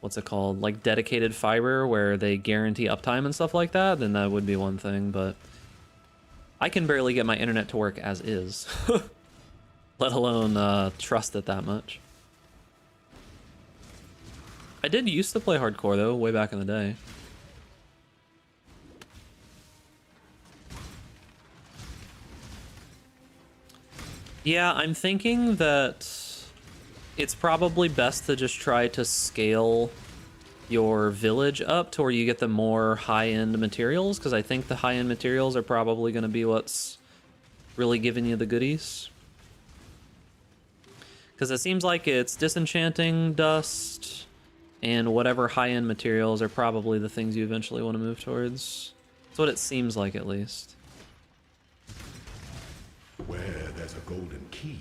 what's it called? Like dedicated fiber where they guarantee uptime and stuff like that, then that would be one thing, but I can barely get my internet to work as is, let alone trust it that much. I did used to play hardcore though, way back in the day. Yeah, I'm thinking that it's probably best to just try to scale your village up to where you get the more high-end materials, because I think the high-end materials are probably going to be what's really giving you the goodies. Because it seems like it's disenchanting dust and whatever high-end materials are probably the things you eventually want to move towards. That's what it seems like, at least. Where there's a golden key,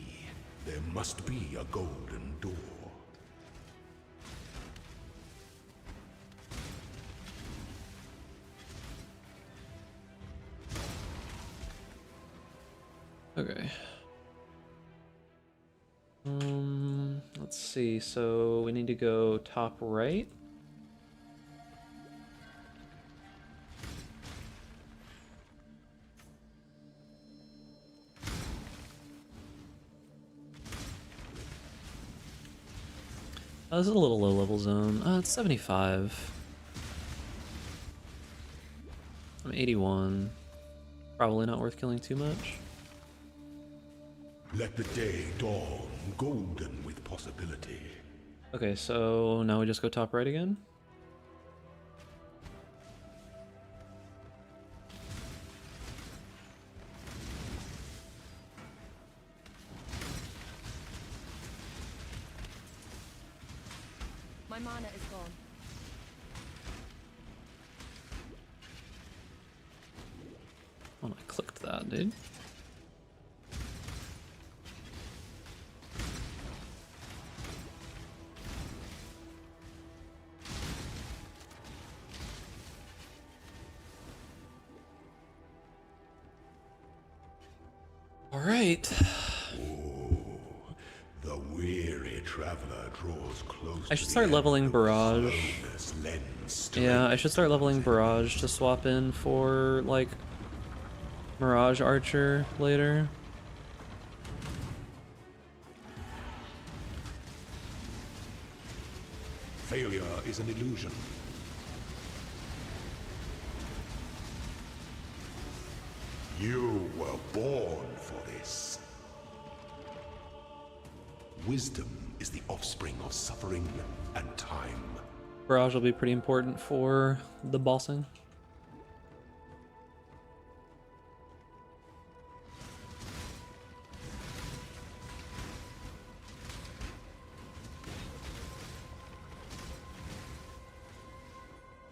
there must be a golden door. Okay. Let's see. So we need to go top right. Oh, this is a little low-level zone. It's 75. I'm 81. Probably not worth killing too much. Let the day dawn, golden with possibility. Okay, so now we just go top right again. My mana is gone. Oh, I clicked that, dude. All right. The weary traveler draws close. I should start leveling Barrage. Yeah, I should start leveling Barrage to swap in for, like, Mirage Archer later. Failure is an illusion. You were born for this. Wisdom is the offspring of suffering and time. Barrage will be pretty important for the bossing.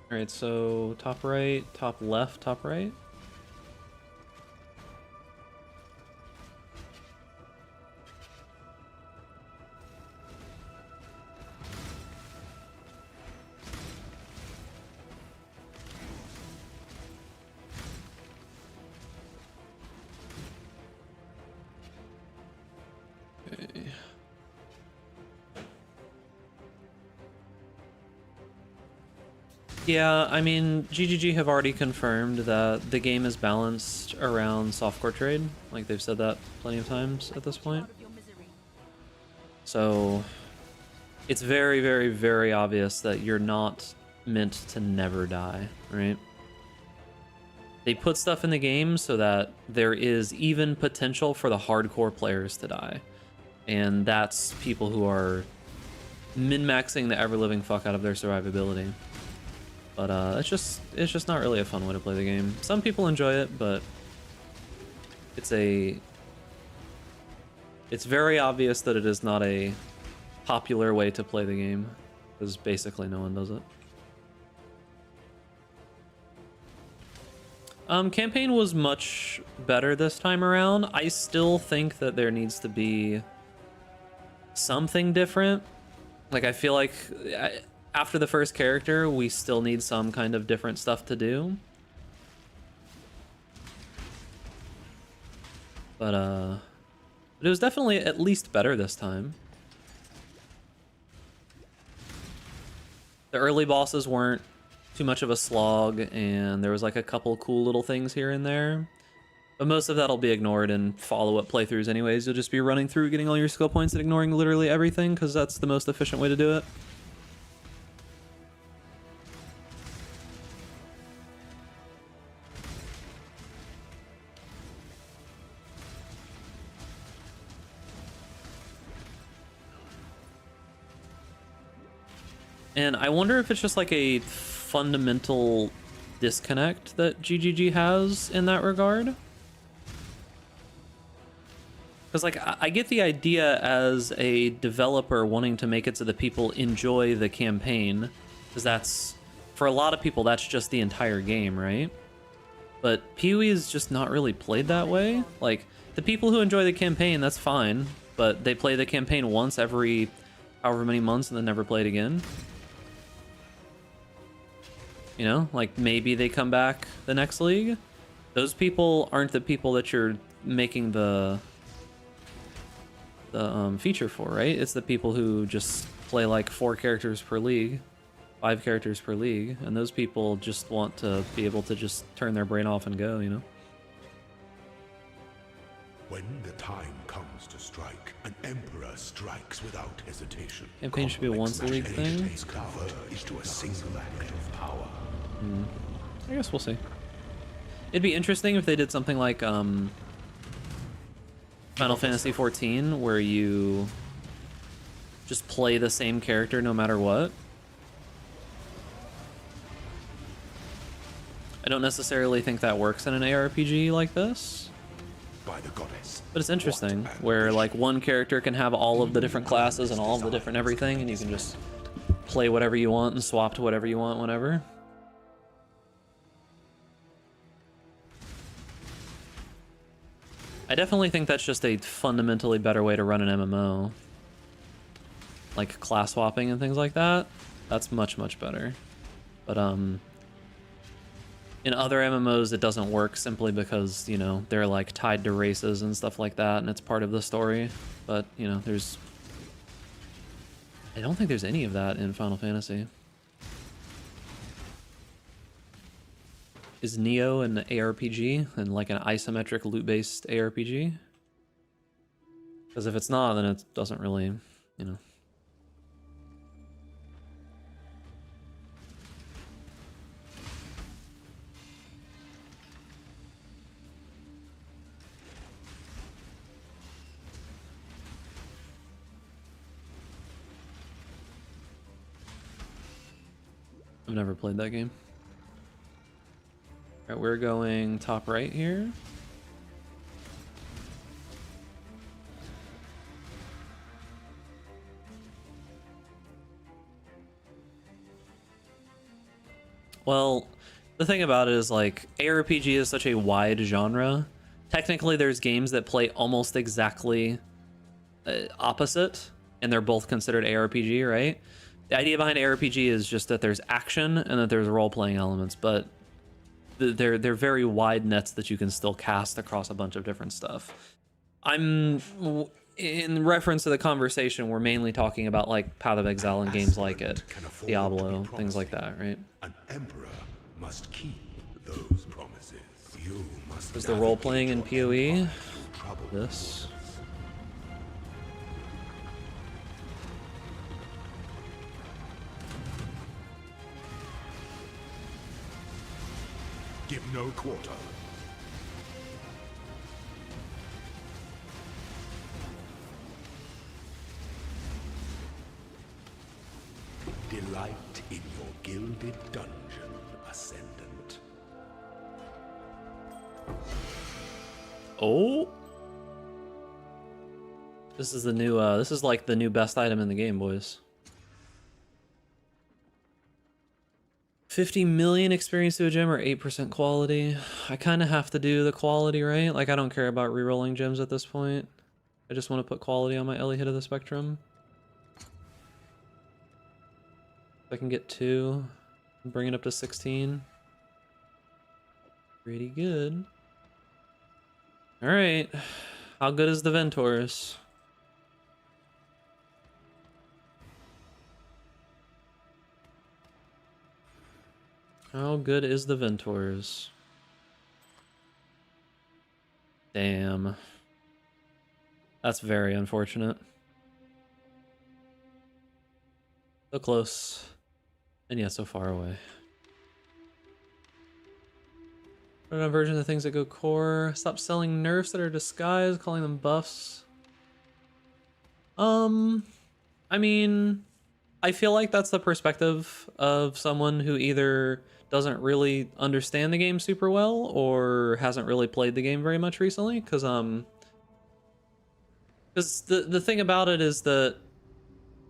Alright, so top right, top left, top right. Okay. Yeah, I mean, GGG have already confirmed that the game is balanced around softcore trade. Like, they've said that plenty of times at this point. So, it's very, very, very obvious that you're not meant to never die, right? They put stuff in the game so that there is even potential for the hardcore players to die. And that's people who are min-maxing the ever-living fuck out of their survivability. But it's just not really a fun way to play the game. Some people enjoy it, but it's very obvious that it is not a popular way to play the game, because basically no one does it. Campaign was much better this time around. I still think that there needs to be something different. Like, I feel like after the first character, we still need some kind of different stuff to do. But it was definitely at least better this time. The early bosses weren't too much of a slog, and there was like a couple cool little things here and there. But most of that'll be ignored in follow-up playthroughs anyways. You'll just be running through, getting all your skill points, and ignoring literally everything, because that's the most efficient way to do it. And I wonder if it's just like a fundamental disconnect that GGG has in that regard. Because, like, I get the idea as a developer wanting to make it so that people enjoy the campaign, because that's, for a lot of people, that's just the entire game, right? But PoE is just not really played that way. Like, the people who enjoy the campaign, that's fine, but they play the campaign once every however many months and then never play it again. You know, like maybe they come back the next league. Those people aren't the people that you're making the feature for, right? It's the people who just play like 4 characters per league, 5 characters per league, and those people just want to be able to just turn their brain off and go, you know? When the time comes to strike, an emperor strikes without hesitation. Campaign should be a once a league thing. Converge to a single act of power. I guess we'll see. It'd be interesting if they did something like Final Fantasy XIV, where you just play the same character no matter what. I don't necessarily think that works in an ARPG like this. By the goddess. But it's interesting, where like one character can have all of the different classes and all of the different everything, and you can just play whatever you want and swap to whatever you want whenever. I definitely think that's just a fundamentally better way to run an MMO. Like class swapping and things like that. That's much, much better. But in other MMOs it doesn't work simply because, you know, they're like tied to races and stuff like that, and it's part of the story. But, you know, I don't think there's any of that in Final Fantasy. Is Neo an ARPG and like an isometric loot-based ARPG? Because if it's not, then it doesn't really, you know. I've never played that game. Alright, we're going top right here. Well, the thing about it is, like, ARPG is such a wide genre. Technically, there's games that play almost exactly opposite, and they're both considered ARPG, right? The idea behind ARPG is just that there's action and that there's role-playing elements, but they're very wide nets that you can still cast across a bunch of different stuff. In reference to the conversation, we're mainly talking about like Path of Exile and games like it, Diablo, things like that, right? An emperor must keep those promises. You must. There's the role playing in PoE. This. Give no quarter. Delight in your gilded dungeon. Oh. This is the new, this is like the new best item in the game, boys. 50 million experience to a gem or 8% quality. I kind of have to do the quality, right? Like, I don't care about rerolling gems at this point. I just want to put quality on my Ellie hit of the spectrum. If I can get 2, bring it up to 16. Pretty good. Alright. How good is the Ventors? How good is the Ventors? Damn. That's very unfortunate. So close. And yet so far away. Run on version of things that go core. Stop selling nerfs that are disguised, calling them buffs. I mean, I feel like that's the perspective of someone who either doesn't really understand the game super well or hasn't really played the game very much recently, because the thing about it is that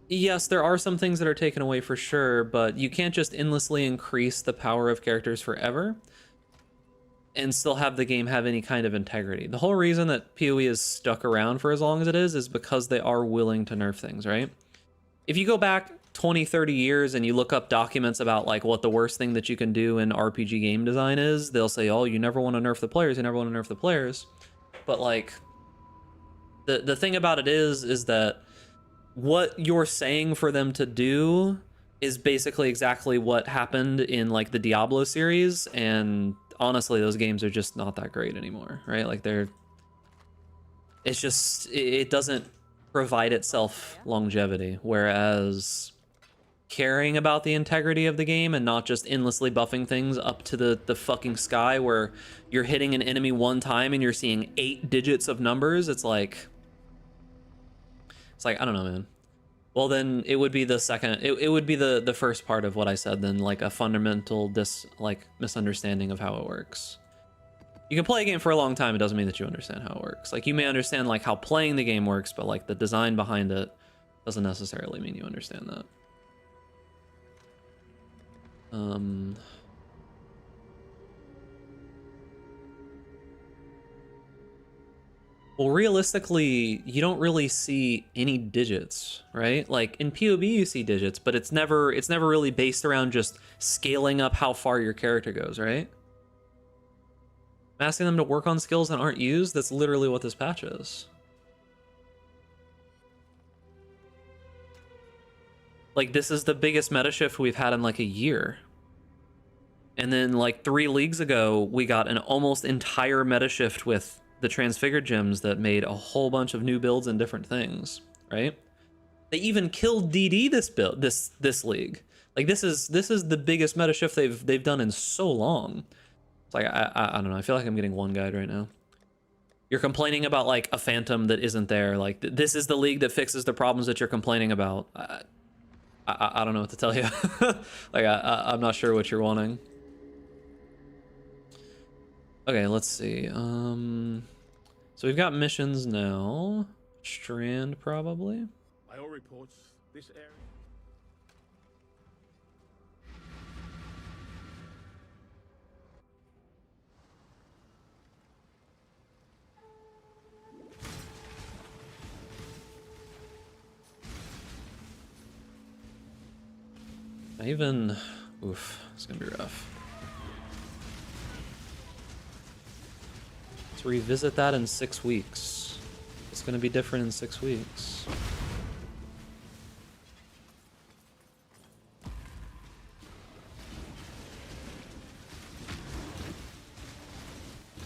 yes, there are some things that are taken away for sure, but you can't just endlessly increase the power of characters forever and still have the game have any kind of integrity. The whole reason that PoE is stuck around for as long as it is because they are willing to nerf things, right? If you go back 20, 30 years and you look up documents about like what the worst thing that you can do in RPG game design is, they'll say, oh, you never want to nerf the players, you never want to nerf the players. But like, the thing about it is that what you're saying for them to do is basically exactly what happened in like the Diablo series, and honestly, those games are just not that great anymore, right? Like it's just, it doesn't provide itself longevity, whereas caring about the integrity of the game and not just endlessly buffing things up to the fucking sky where you're hitting an enemy one time and you're seeing 8 digits of numbers, it's like, I don't know, man. Well, then it would be the second, it would be the first part of what I said, then like a fundamental misunderstanding of how it works. You can play a game for a long time, it doesn't mean that you understand how it works. Like, you may understand like how playing the game works, but like the design behind it doesn't necessarily mean you understand that. Well, realistically, you don't really see any digits, right? Like in PoB you see digits, but it's never really based around just scaling up how far your character goes, right? Asking them to work on skills that aren't used, that's literally what this patch is. Like, this is the biggest meta shift we've had in like a year. And then like 3 leagues ago, we got an almost entire meta shift with the transfigured gems that made a whole bunch of new builds and different things, right? They even killed DD this league. Like, this is the biggest meta shift they've done in so long. It's like, I don't know, I feel like I'm getting one guide right now. You're complaining about like a phantom that isn't there. Like, this is the league that fixes the problems that you're complaining about. I don't know what to tell you. Like, I'm not sure what you're wanting. Okay, let's see. So we've got missions now. Strand, probably. By all reports, this area... Maven, oof, it's gonna be rough. Let's revisit that in 6 weeks. It's gonna be different in 6 weeks.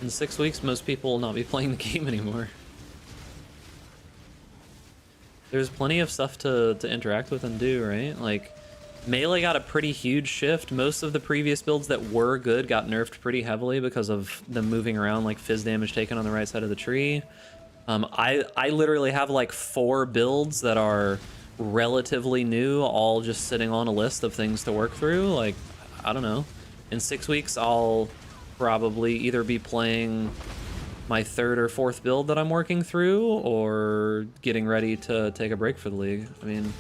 In 6 weeks, most people will not be playing the game anymore. There's plenty of stuff to interact with and do, right? Like, melee got a pretty huge shift. Most of the previous builds that were good got nerfed pretty heavily because of them moving around, like fizz damage taken on the right side of the tree. I literally have like 4 builds that are relatively new, all just sitting on a list of things to work through. Like, I don't know. In 6 weeks, I'll probably either be playing my third or fourth build that I'm working through, or getting ready to take a break for the league. I mean,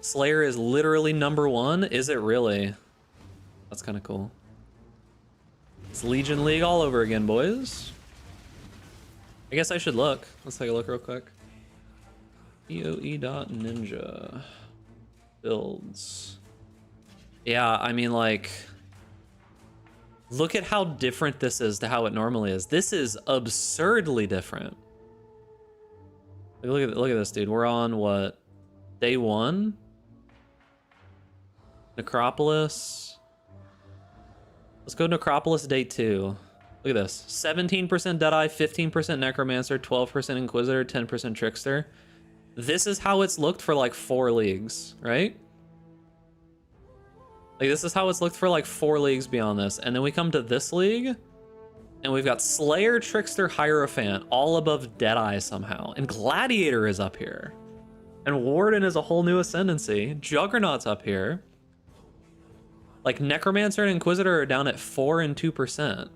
Slayer is literally #1. Is it really? That's kind of cool. It's Legion League all over again, boys. I guess I should look. Let's take a look real quick. PoE.ninja builds. Yeah, I mean, like, look at how different this is to how it normally is. This is absurdly different. Look at this, dude. We're on what? Day 1? Necropolis. Let's go Necropolis day 2. Look at this. 17% Deadeye, 15% Necromancer, 12% Inquisitor, 10% Trickster. This is how it's looked for like 4 leagues, right? Like, this is how it's looked for like 4 leagues beyond this. And then we come to this league, and we've got Slayer, Trickster, Hierophant, all above Deadeye somehow. And Gladiator is up here. And Warden is a whole new ascendancy. Juggernaut's up here. Like, Necromancer and Inquisitor are down at 4 and 2%.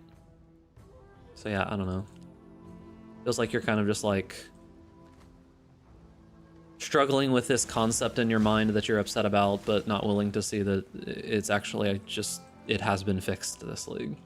So yeah, I don't know. Feels like you're kind of just like struggling with this concept in your mind that you're upset about, but not willing to see that it's actually just, it has been fixed to this league.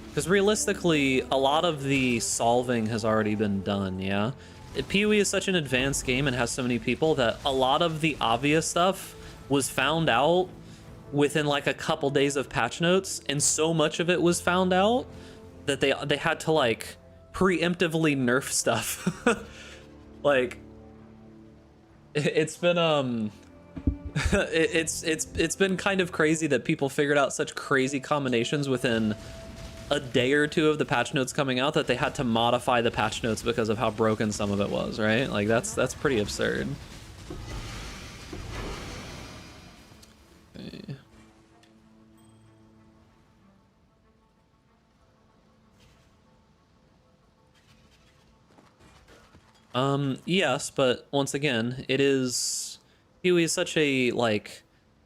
Because realistically, a lot of the solving has already been done, yeah? PoE is such an advanced game and has so many people that a lot of the obvious stuff was found out within like a couple days of patch notes, and so much of it was found out that they had to like preemptively nerf stuff. Like, it's been it's been kind of crazy that people figured out such crazy combinations within a day or 2 of the patch notes coming out that they had to modify the patch notes because of how broken some of it was, right? Like, that's pretty absurd. Okay. Yes, but once again, PoE is such a like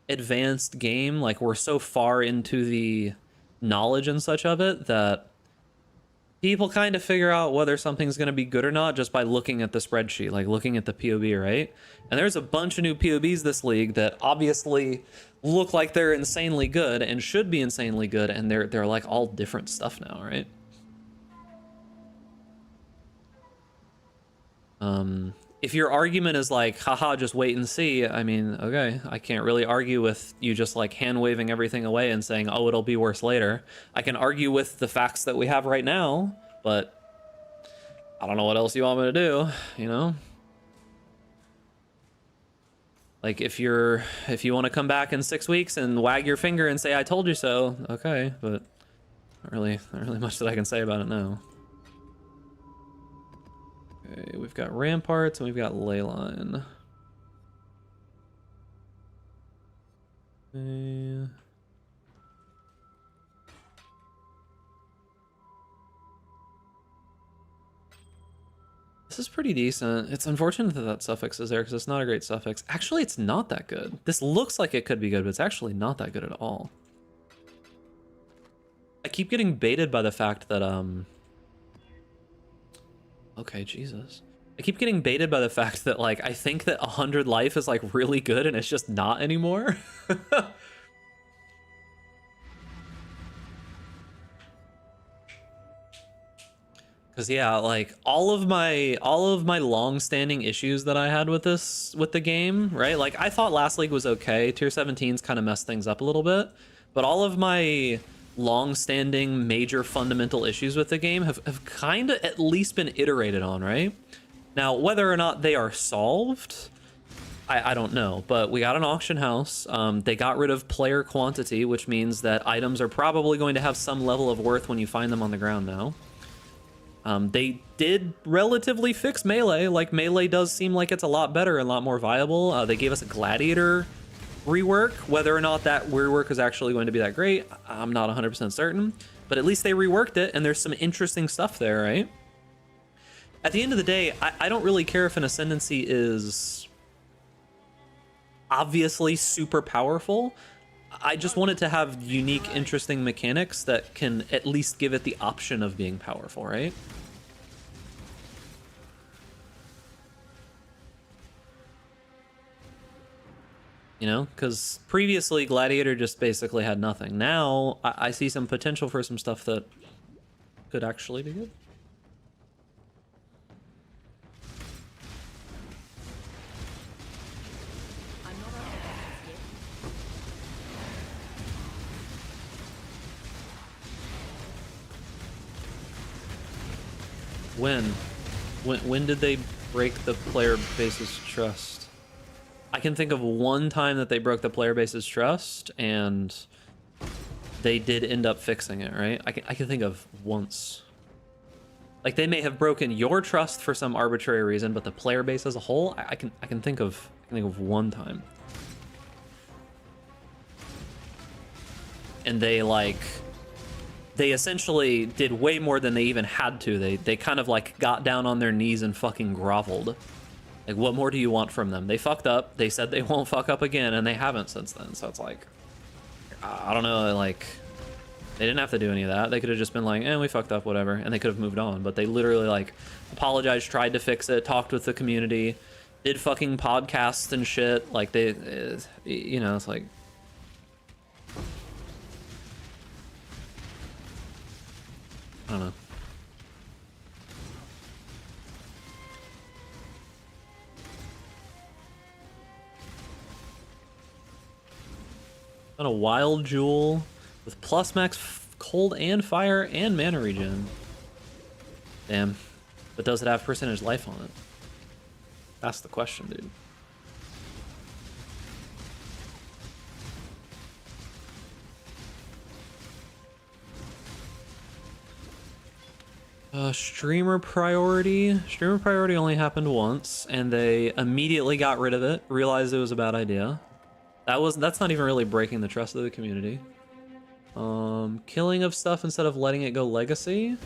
advanced game, like we're so far into the knowledge and such of it that people kind of figure out whether something's going to be good or not just by looking at the spreadsheet, like looking at the POB, right? And there's a bunch of new POBs this league that obviously look like they're insanely good and should be insanely good, and they're like all different stuff now, right? If your argument is like, haha, just wait and see, I mean, okay, I can't really argue with you just like hand waving everything away and saying, oh, it'll be worse later. I can argue with the facts that we have right now, but I don't know what else you want me to do, you know? Like, if you want to come back in 6 weeks and wag your finger and say, I told you so, okay, but not really much that I can say about it now. Okay, we've got ramparts and we've got leyline. Okay. This is pretty decent. It's unfortunate that that suffix is there because it's not a great suffix. Actually, it's not that good. This looks like it could be good, but it's actually not that good at all. I keep getting baited by the fact that, okay, Jesus. I keep getting baited by the fact that, like, I think that 100 life is, like, really good and it's just not anymore. Because, yeah, like, all of my long-standing issues that I had with the game, right? Like, I thought last league was okay. Tier 17's kind of messed things up a little bit. But all of my long-standing major fundamental issues with the game have kind of at least been iterated on, right? Now, whether or not they are solved, I don't know. But we got an auction house. They got rid of player quantity, which means that items are probably going to have some level of worth when you find them on the ground now. They did relatively fix melee. Like, melee does seem like it's a lot better and a lot more viable. They gave us a gladiator rework. Whether or not that rework is actually going to be that great, I'm not 100% certain. But at least they reworked it, and there's some interesting stuff there, right? at the end of the day, I don't really care if an ascendancy is obviously super powerful. I just want it to have unique, interesting mechanics that can at least give it the option of being powerful, right? You know, because previously Gladiator just basically had nothing. Now I see some potential for some stuff that could actually be good. When did they break the player base's trust? I can think of one time that they broke the player base's trust, and they did end up fixing it, right? I can think of once. Like, they may have broken your trust for some arbitrary reason, but the player base as a whole, I can think of one time. And they essentially did way more than they even had to. They kind of like got down on their knees and fucking groveled. Like, what more do you want from them? They fucked up. They said they won't fuck up again, and they haven't since then. So it's like, I don't know, like, they didn't have to do any of that. They could have just been like, we fucked up, whatever, and they could have moved on. But they literally, like, apologized, tried to fix it, talked with the community, did fucking podcasts and shit. Like, they, you know, it's like, I don't know. On a wild jewel with plus max cold and fire and mana regen. Damn. But does it have percentage life on it? That's the question, dude. Streamer priority. Streamer priority only happened once, and they immediately got rid of it, realized it was a bad idea. That's not even really breaking the trust of the community. Killing of stuff instead of letting it go legacy.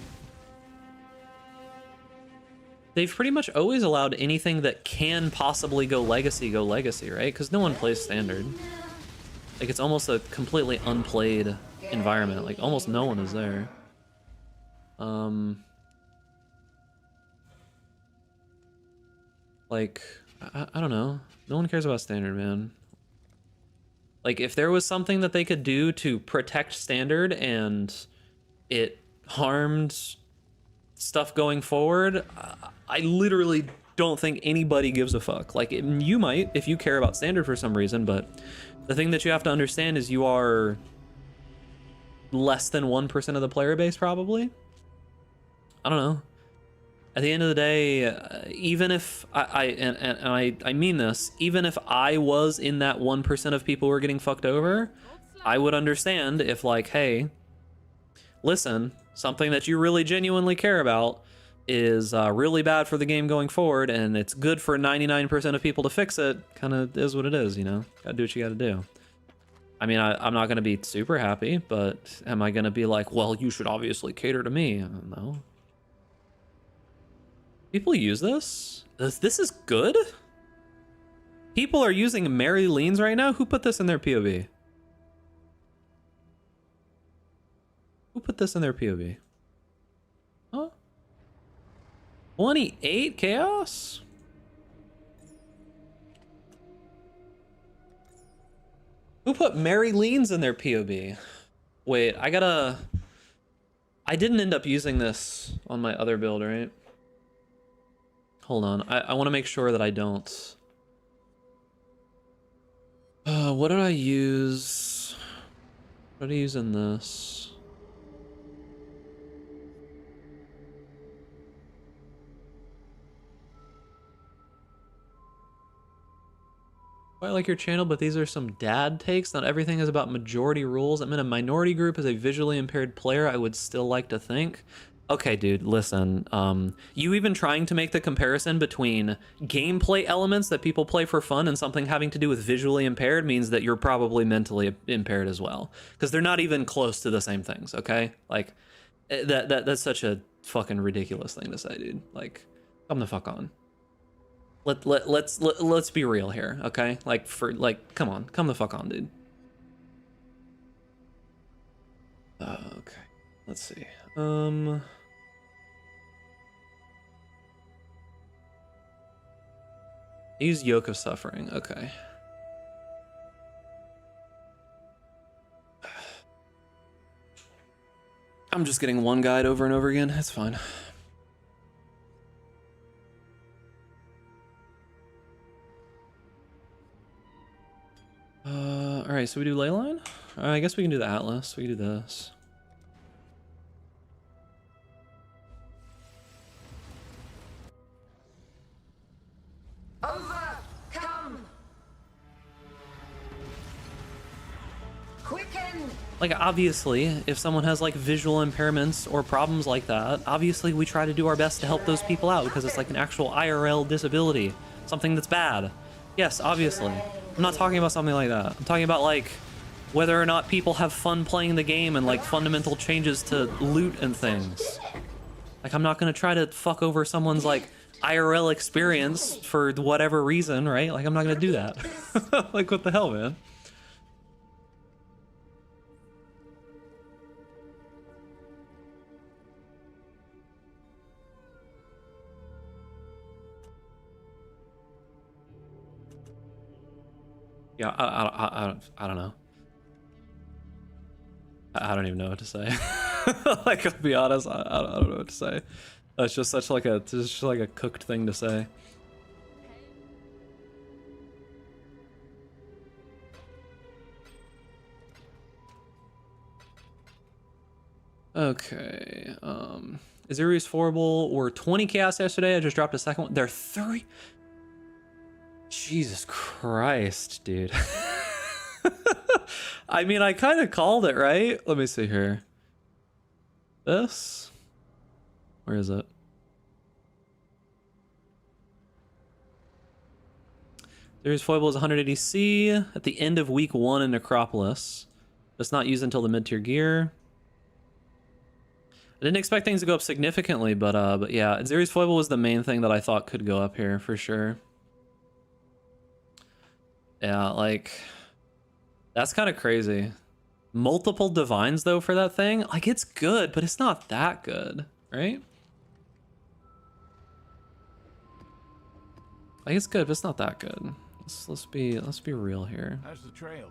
They've pretty much always allowed anything that can possibly go legacy, right? Because no one plays standard. Like, it's almost a completely unplayed environment. Like, almost no one is there. Like, I don't know. No one cares about standard, man. Like, if there was something that they could do to protect standard and it harmed stuff going forward, I literally don't think anybody gives a fuck. Like, you might if you care about standard for some reason, but the thing that you have to understand is you are less than 1% of the player base, probably. I don't know. At the end of the day, even if I mean this, even if I was in that 1% of people who are getting fucked over, I would understand if, like, hey, listen, something that you really genuinely care about is really bad for the game going forward, and it's good for 99% of people to fix it. Kind of is what it is, you know? Gotta do what you gotta do. I mean, I'm not gonna be super happy, but am I gonna be like, well, you should obviously cater to me? I don't know. People use this? This is good? People are using Mary Leans right now? Who put this in their POV? Who put this in their POV? Huh? 28 chaos? Who put Mary Leans in their POV? Wait, I didn't end up using this on my other build, right? Hold on, I want to make sure that I don't. What did I use? What did I use in this? I like your channel, but these are some dad takes. Not everything is about majority rules. I'm in a minority group as a visually impaired player. I would still like to think. Okay, dude, listen. You even trying to make the comparison between gameplay elements that people play for fun and something having to do with visually impaired means that you're probably mentally impaired as well. Because they're not even close to the same things, okay? Like, that's such a fucking ridiculous thing to say, dude. Like, Come the fuck on. Let's be real here, okay? Like, come on, come the fuck on, dude. Okay, let's see. Use Yoke of Suffering, okay. I'm just getting one guide over and over again, that's fine. Alright, so we do Leyline? I guess we can do the Atlas. We can do this. Overcome. Quicken. Like, obviously, if someone has, like, visual impairments or problems like that, obviously we try to do our best to help those people out because it's, like, an actual IRL disability. Something that's bad. Yes, obviously. I'm not talking about something like that. I'm talking about, like, whether or not people have fun playing the game and, like, fundamental changes to loot and things. Like, I'm not gonna try to fuck over someone's, like, IRL experience for whatever reason, right? Like, I'm not gonna do that. Like, what the hell, man? Yeah, I don't know. I don't even know what to say. Like, I'll be honest, I don't know what to say. It's just such like a cooked thing to say. Okay, Azirius Forble were 20 chaos yesterday. I just dropped a second one. They're 3. Jesus Christ, dude. I mean, I kind of called it, right? Let me see here. This? Where is it? There's Foible is 180C at the end of week 1 in Necropolis. It's not used until the mid-tier gear. I didn't expect things to go up significantly, but yeah, Azirius Foible was the main thing that I thought could go up here for sure. Yeah, like, that's kind of crazy. Multiple divines though for that thing, like, it's good, but it's not that good, right? Like, it's good, but it's not that good. Let's be real here. How's the trail?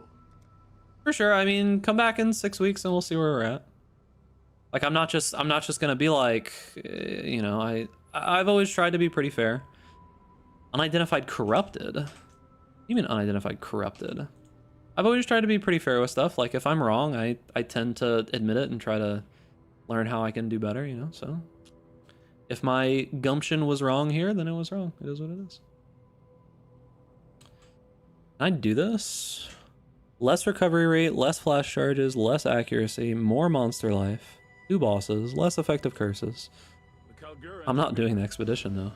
For sure. I mean, come back in 6 weeks and we'll see where we're at. Like, I'm not just gonna be like, you know, I've always tried to be pretty fair. Unidentified corrupted. You mean unidentified corrupted? I've always tried to be pretty fair with stuff. Like, if I'm wrong, I tend to admit it and try to learn how I can do better, you know, so. If my gumption was wrong here, then it was wrong. It is what it is. Can I do this? Less recovery rate, less flash charges, less accuracy, more monster life, 2 bosses, less effective curses. I'm not doing the expedition, though.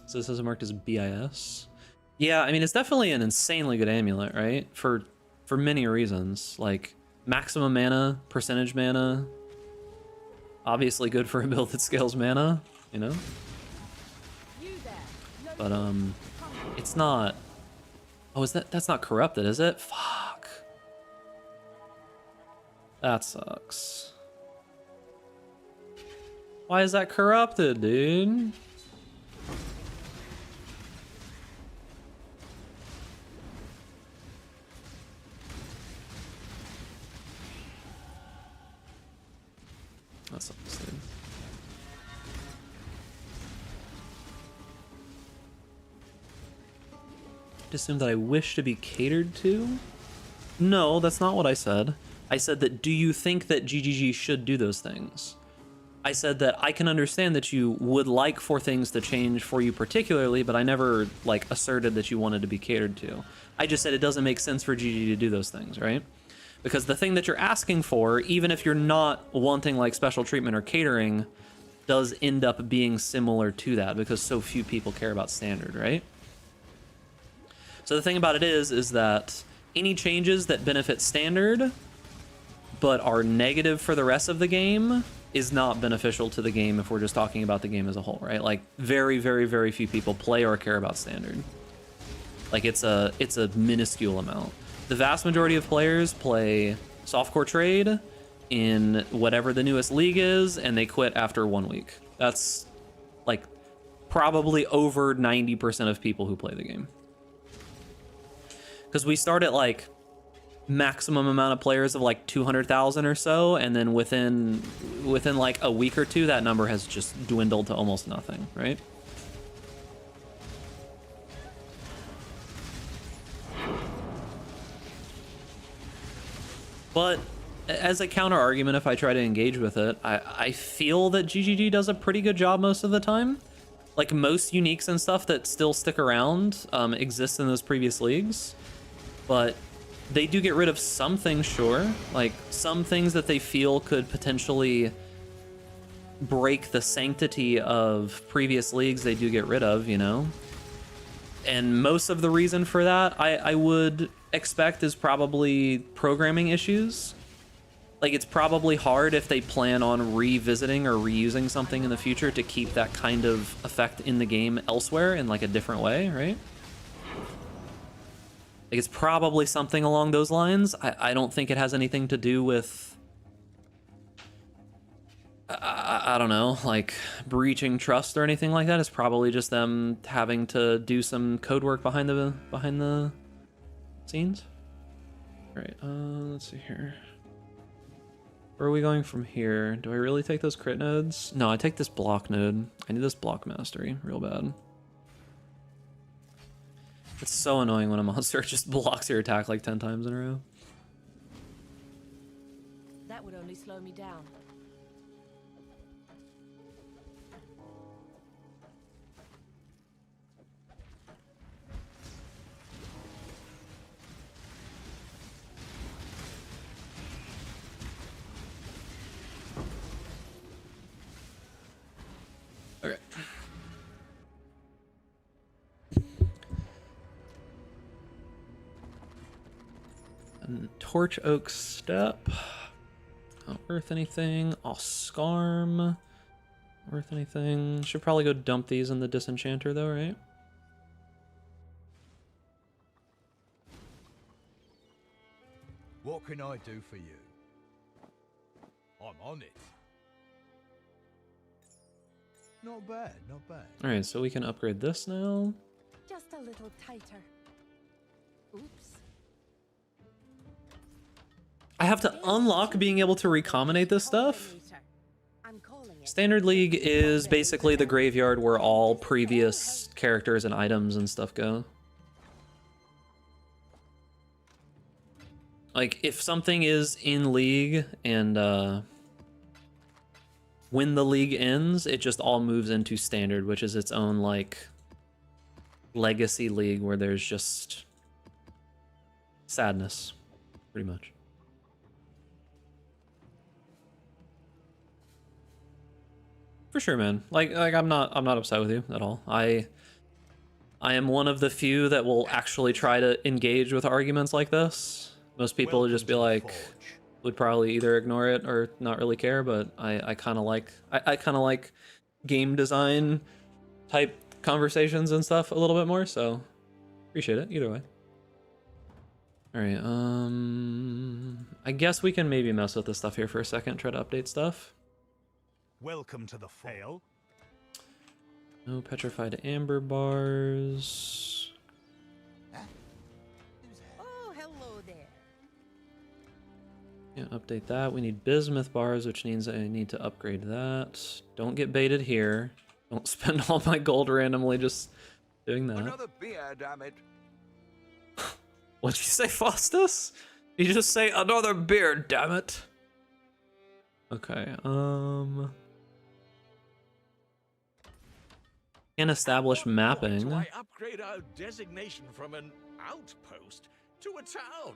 So this is marked as BIS. Yeah, I mean, it's definitely an insanely good amulet, right? For many reasons, like maximum mana, percentage mana. Obviously good for a build that scales mana, you know? But it's not. Oh, that's not corrupted, is it? Fuck. That sucks. Why is that corrupted, dude? That sucks, dude. Assume that I wish to be catered to? No, that's not what I said. I said that, do you think that GGG should do those things? I said that I can understand that you would like for things to change for you particularly, but I never, like, asserted that you wanted to be catered to. I just said it doesn't make sense for GGG to do those things, right? Because the thing that you're asking for, even if you're not wanting, like, special treatment or catering, does end up being similar to that because so few people care about standard, right? So the thing about it is that any changes that benefit standard but are negative for the rest of the game is not beneficial to the game if we're just talking about the game as a whole, right? Like very, very, very few people play or care about standard. Like it's a minuscule amount. The vast majority of players play softcore trade in whatever the newest league is, and they quit after 1 week. That's like probably over 90% of people who play the game. Because we start at like maximum amount of players of like 200,000 or so, and then within like a week or two, that number has just dwindled to almost nothing, right? But as a counter argument, if I try to engage with it, I feel that GGG does a pretty good job most of the time. Like most uniques and stuff that still stick around exist in those previous leagues, but they do get rid of some things, sure. Like some things that they feel could potentially break the sanctity of previous leagues, they do get rid of, you know? And most of the reason for that, I would expect, is probably programming issues. Like it's probably hard if they plan on revisiting or reusing something in the future to keep that kind of effect in the game elsewhere in like a different way, right? Like it's probably something along those lines. I don't think it has anything to do with, I don't know, like breaching trust or anything like that. It's probably just them having to do some code work behind the scenes. All right, let's see here. Where are we going from here? Do I really take those crit nodes? No, I take this block node. I need this block mastery real bad. It's so annoying when a monster just blocks your attack like 10 times in a row. That would only slow me down. Okay. Torch Oak Step. Not worth anything. Oscarm. Not worth anything. Should probably go dump these in the Disenchanter though, right? What can I do for you? I'm on it. Not bad, not bad. Alright, so we can upgrade this now. Just a little tighter. Oops. I have to unlock being able to recombinate this stuff. Standard League is basically the graveyard where all previous characters and items and stuff go. Like, if something is in League and when the League ends, it just all moves into Standard, which is its own, like, legacy league where there's just sadness, pretty much. For sure, man. Like I'm not upset with you at all. I am one of the few that will actually try to engage with arguments like this. Most people would just be like, would probably either ignore it or not really care, but I kind of like game design type conversations and stuff a little bit more, so appreciate it either way. All right, I guess we can maybe mess with this stuff here for a second, try to update stuff. Welcome to the fail. No petrified amber bars. Oh, hello there. Yeah, update that. We need bismuth bars, which means I need to upgrade that. Don't get baited here. Don't spend all my gold randomly just doing that. Another beer, damn it. What'd you say, Faustus? You just say another beer, damn it. Okay, can establish mapping. Do I upgrade our designation from an outpost to a town?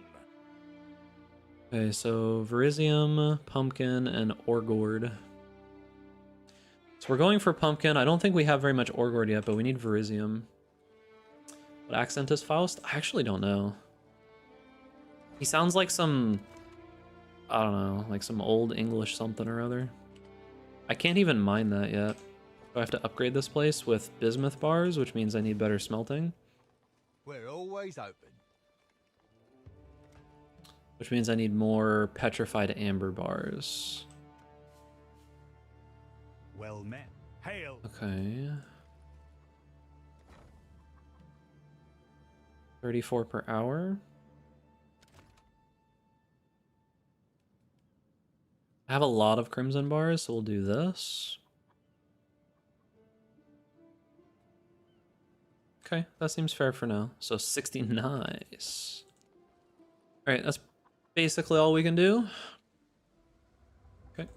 Okay, so Verisium, Pumpkin, and Orgord. So we're going for Pumpkin. I don't think we have very much Orgord yet, but we need Verisium. What accent is Faust? I actually don't know. He sounds like some I don't know, like some old English something or other. I can't even mine that yet. So I have to upgrade this place with bismuth bars, which means I need better smelting. We're always open. Which means I need more petrified amber bars. Well met. Hail. Okay. 34 per hour. I have a lot of crimson bars, so we'll do this. Okay, that seems fair for now. So 60, nice. All right, that's basically all we can do. Okay.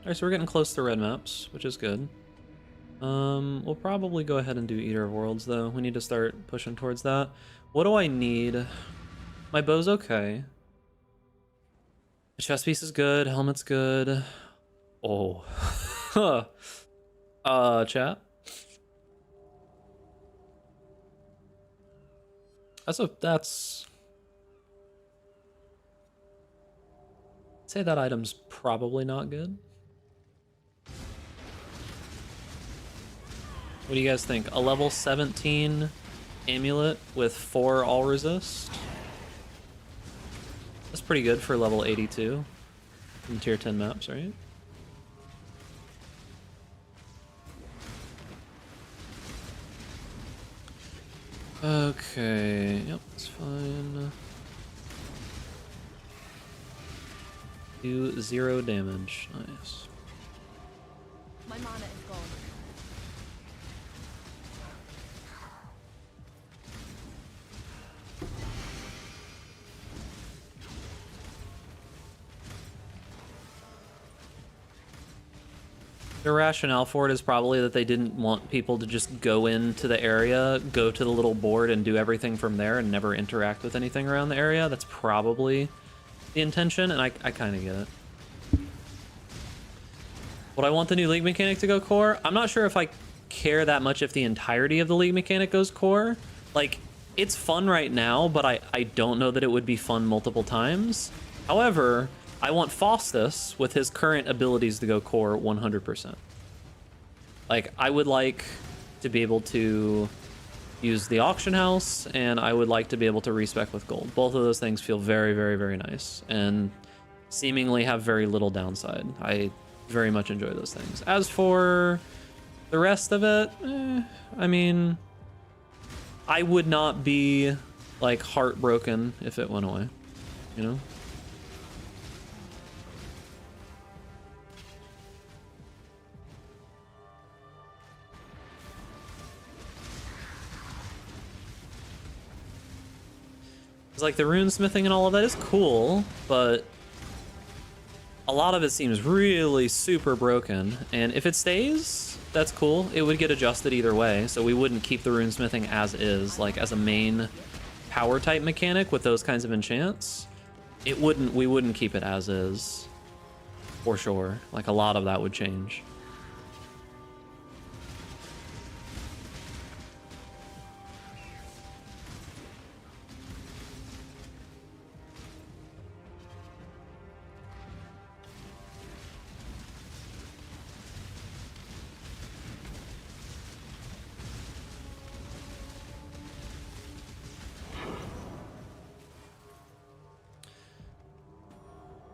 All right, so we're getting close to red maps, which is good. We'll probably go ahead and do Eater of Worlds, though. We need to start pushing towards that. What do I need? My bow's okay. The chest piece is good. Helmet's good. Oh. Chat. That's... I'd say that item's probably not good. What do you guys think? A level 17 amulet with 4 all resist? That's pretty good for level 82 in tier 10 maps, right? Okay, yep, that's fine. Do 0 damage, nice. My mana is gone. The rationale for it is probably that they didn't want people to just go into the area, go to the little board and do everything from there and never interact with anything around the area. That's probably the intention, and I kind of get it. Would I want the new league mechanic to go core? I'm not sure if I care that much if the entirety of the league mechanic goes core. Like, it's fun right now, but I don't know that it would be fun multiple times. However, I want Faustus with his current abilities to go core 100%. Like, I would like to be able to use the auction house, and I would like to be able to respec with gold. Both of those things feel very, very, very nice, and seemingly have very little downside. I very much enjoy those things. As for the rest of it, I mean, I would not be, like, heartbroken if it went away, you know? Like, the runesmithing and all of that is cool, but a lot of it seems really super broken, and if it stays, that's cool. It would get adjusted either way, so we wouldn't keep the runesmithing as is, like as a main power type mechanic with those kinds of enchants. We wouldn't keep it as is, for sure. Like, a lot of that would change.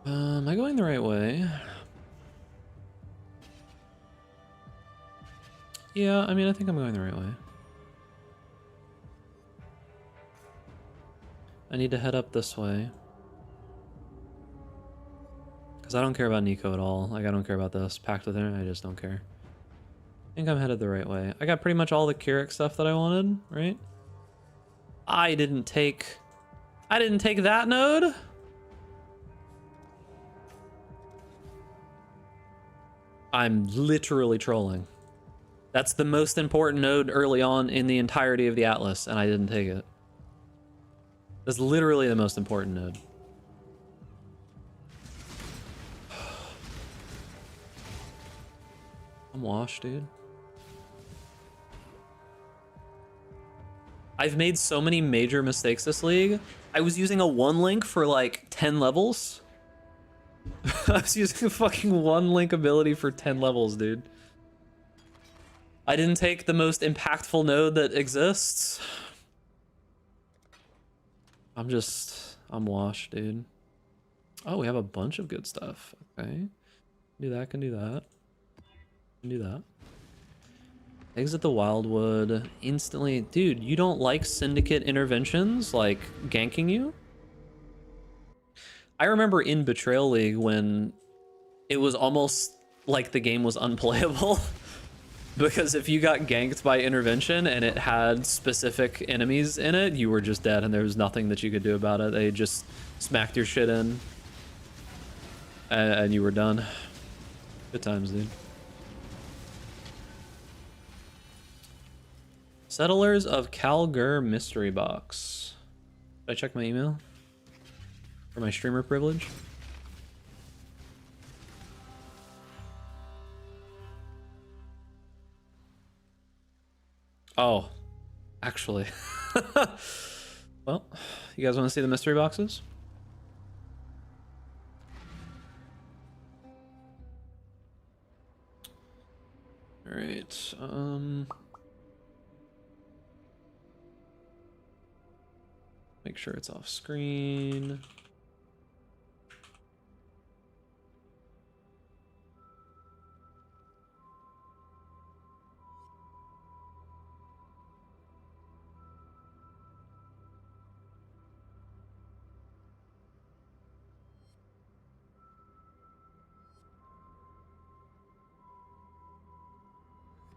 Am I going the right way? Yeah, I mean, I think I'm going the right way. I need to head up this way. Because I don't care about Nico at all. Like, I don't care about this. Pact with her, I just don't care. I think I'm headed the right way. I got pretty much all the Keurig stuff that I wanted, right? I didn't take that node? I'm literally trolling. That's the most important node early on in the entirety of the Atlas, and I didn't take it. That's literally the most important node. I'm washed, dude. I've made so many major mistakes this league. I was using a 1 link for like 10 levels. I was using a fucking 1 link ability for 10 levels, dude. I didn't take the most impactful node that exists. I'm washed, dude. Oh, we have a bunch of good stuff. Okay. Do that, can do that. Can do that. Exit the Wildwood instantly. Dude, you don't like syndicate interventions like ganking you? I remember in Betrayal League when it was almost like the game was unplayable because if you got ganked by intervention and it had specific enemies in it, you were just dead and there was nothing that you could do about it. They just smacked your shit in and you were done. Good times, dude. Settlers of Calgur mystery box. Did I check my email? For my streamer privilege? Oh, actually. Well, you guys want to see the mystery boxes? All right. Make sure it's off screen.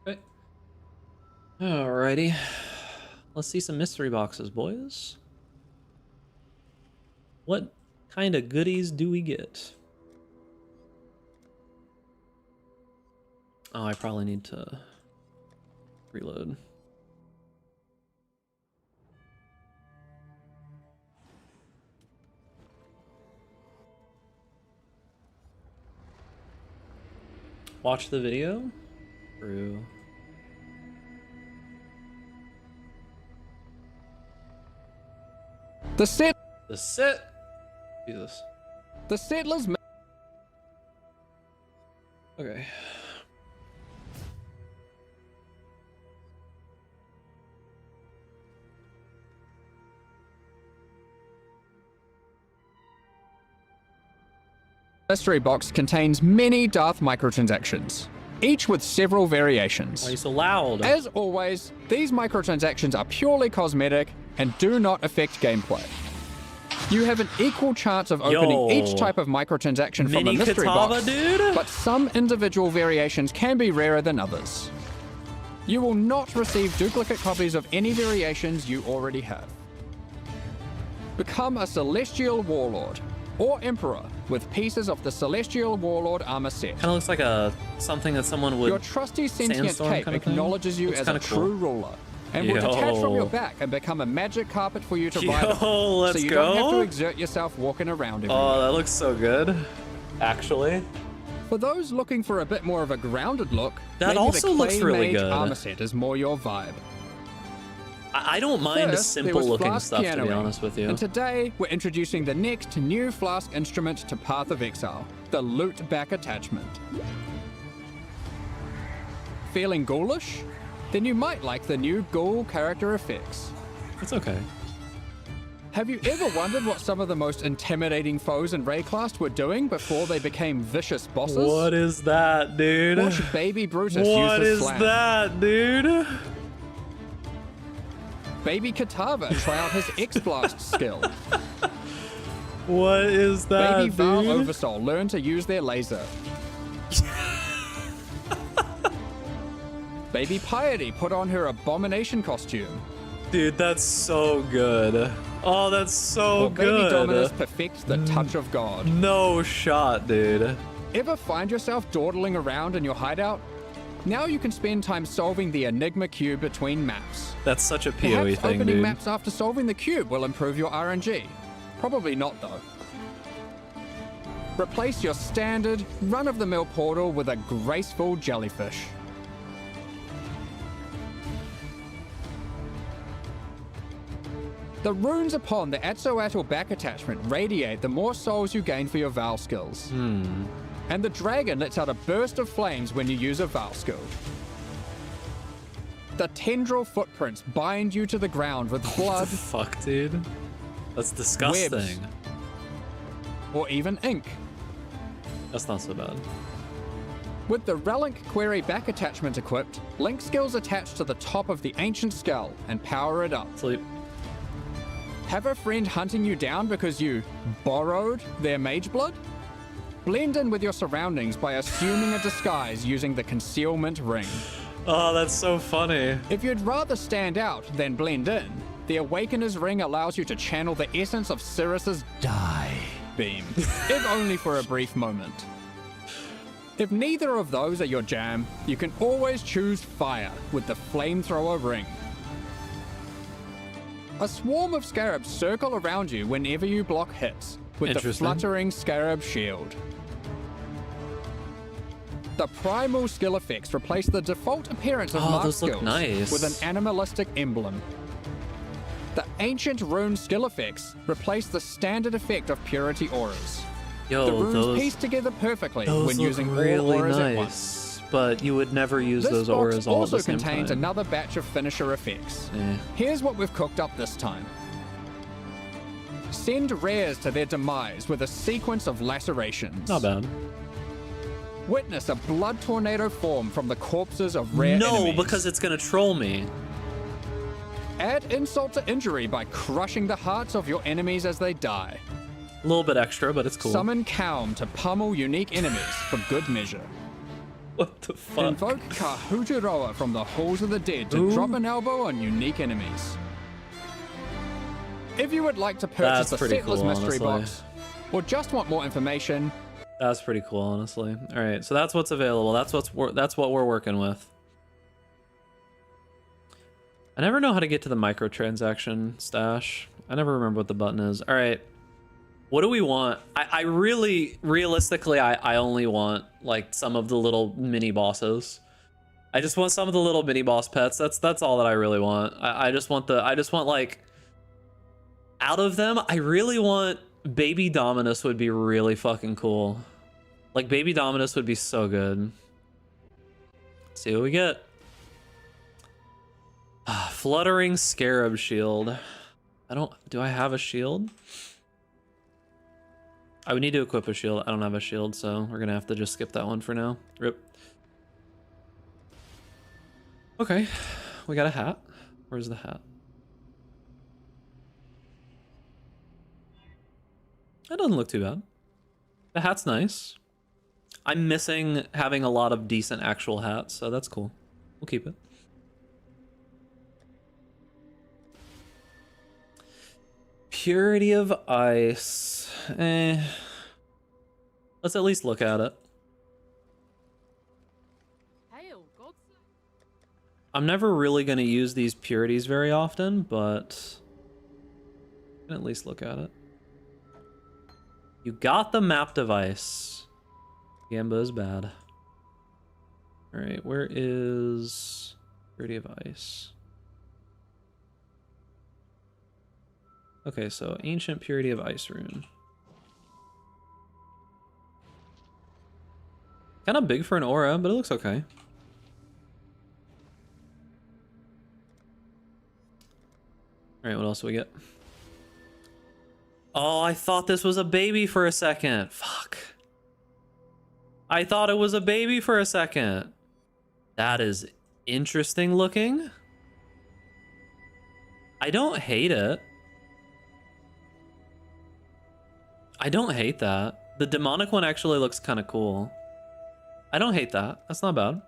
Okay. Alrighty. Let's see some mystery boxes, boys. What kind of goodies do we get? Oh, I probably need to reload. Watch the video? True. The set. Jesus. The settlers. Okay. Mystery box contains many Darth microtransactions, each with several variations. Why are you so loud? As always, these microtransactions are purely cosmetic and do not affect gameplay. You have an equal chance of opening each type of microtransaction from a mystery box, but some individual variations can be rarer than others. You will not receive duplicate copies of any variations you already have. Become a Celestial Warlord or Emperor with pieces of the Celestial Warlord armor set. Kind of looks like something that someone would. Your trusty sentient cape acknowledges you as a true ruler and will detach from your back and become a magic carpet for you to ride on, let's so you go. don't have to exert yourself walking around everywhere. Oh, that looks so good, actually. For those looking for a bit more of a grounded look, that maybe also the looks really Clay Mage good. armor set is more your vibe. I don't mind First, simple looking Flask stuff, to be pianoing, honest with you. And today, we're introducing the next new Flask instrument to Path of Exile, the Loot Back Attachment. Feeling ghoulish? Then you might like the new ghoul character effects. It's okay. Have you ever wondered what some of the most intimidating foes in Rayclast were doing before they became vicious bosses? What is that, dude? Watch Baby Brutus What use his is slam. that, dude? Baby Katava try out his X-Blast skill. What is that, Baby Val dude? Oversoul learn to use their laser. Baby Piety put on her abomination costume. Dude, that's so good. Oh, that's so or good. Baby Dominus perfects the touch of God. No shot, dude. Ever find yourself dawdling around in your hideout? Now you can spend time solving the Enigma cube between maps. That's such a PoE Perhaps thing, opening dude. maps after solving the cube will improve your RNG. Probably not, though. Replace your standard, run-of-the-mill portal with a graceful jellyfish. The runes upon the Atzoatl back attachment radiate the more souls you gain for your Val skills. And the dragon lets out a burst of flames when you use a Val skill. The tendril footprints bind you to the ground with blood. What the fuck, dude? That's disgusting. Webs, or even ink. That's not so bad. With the Relic Query back attachment equipped, Link skills attach to the top of the Ancient Skull and power it up. Sleep. Have a friend hunting you down because you borrowed their Mageblood? Blend in with your surroundings by assuming a disguise using the Concealment Ring. Oh, that's so funny. If you'd rather stand out than blend in, the Awakener's Ring allows you to channel the essence of Cirrus's Die beam, if only for a brief moment. If neither of those are your jam, you can always choose Fire with the Flamethrower Ring. A swarm of scarabs circle around you whenever you block hits, with the fluttering scarab shield. The primal skill effects replace the default appearance of mark skills with an animalistic emblem. The ancient rune skill effects replace the standard effect of purity auras. Yo, the runes those, piece together perfectly those when look using really all auras nice, at once. But you would never use This those box auras all at also the same contains time. another batch of finisher effects. Here's what we've cooked up this time. Send rares to their demise with a sequence of lacerations. Not bad. Witness a blood tornado form from the corpses of rare enemies. No, because it's gonna troll me. Add insult to injury by crushing the hearts of your enemies as they die. A little bit extra, but it's cool. Summon Kaum to pummel unique enemies for good measure. What the fuck? Invoke Kahutaroa from the Halls of the Dead to drop an elbow on unique enemies. If you would like to purchase the Settlers Mystery Box, or just want more information, that's pretty cool, honestly. All right, so that's what's available. That's what we're working with. I never know how to get to the microtransaction stash. I never remember what the button is. All right, what do we want? I really, realistically, I only want like some of the little mini bosses. I just want some of the little mini boss pets. That's all that I really want. I just want like, out of them, I really want Baby Dominus would be really fucking cool. Like, Baby Dominus would be so good. Let's see what we get. Fluttering Scarab Shield. Do I have a shield? I would need to equip a shield. I don't have a shield, so we're gonna have to just skip that one for now. Rip. Okay, we got a hat. Where's the hat? That doesn't look too bad. The hat's nice. I'm missing having a lot of decent actual hats, so that's cool. We'll keep it. Purity of Ice. Let's at least look at it. I'm never really going to use these purities very often, but I can at least look at it. You got the map device. Gamba is bad. Alright, where is Purity of Ice? Okay, so Ancient Purity of Ice rune. Kind of big for an aura, but it looks okay. Alright, what else do we get? Oh, I thought this was a baby for a second. Fuck. I thought it was a baby for a second. That is interesting looking. I don't hate it. I don't hate that. The demonic one actually looks kind of cool. I don't hate that. That's not bad.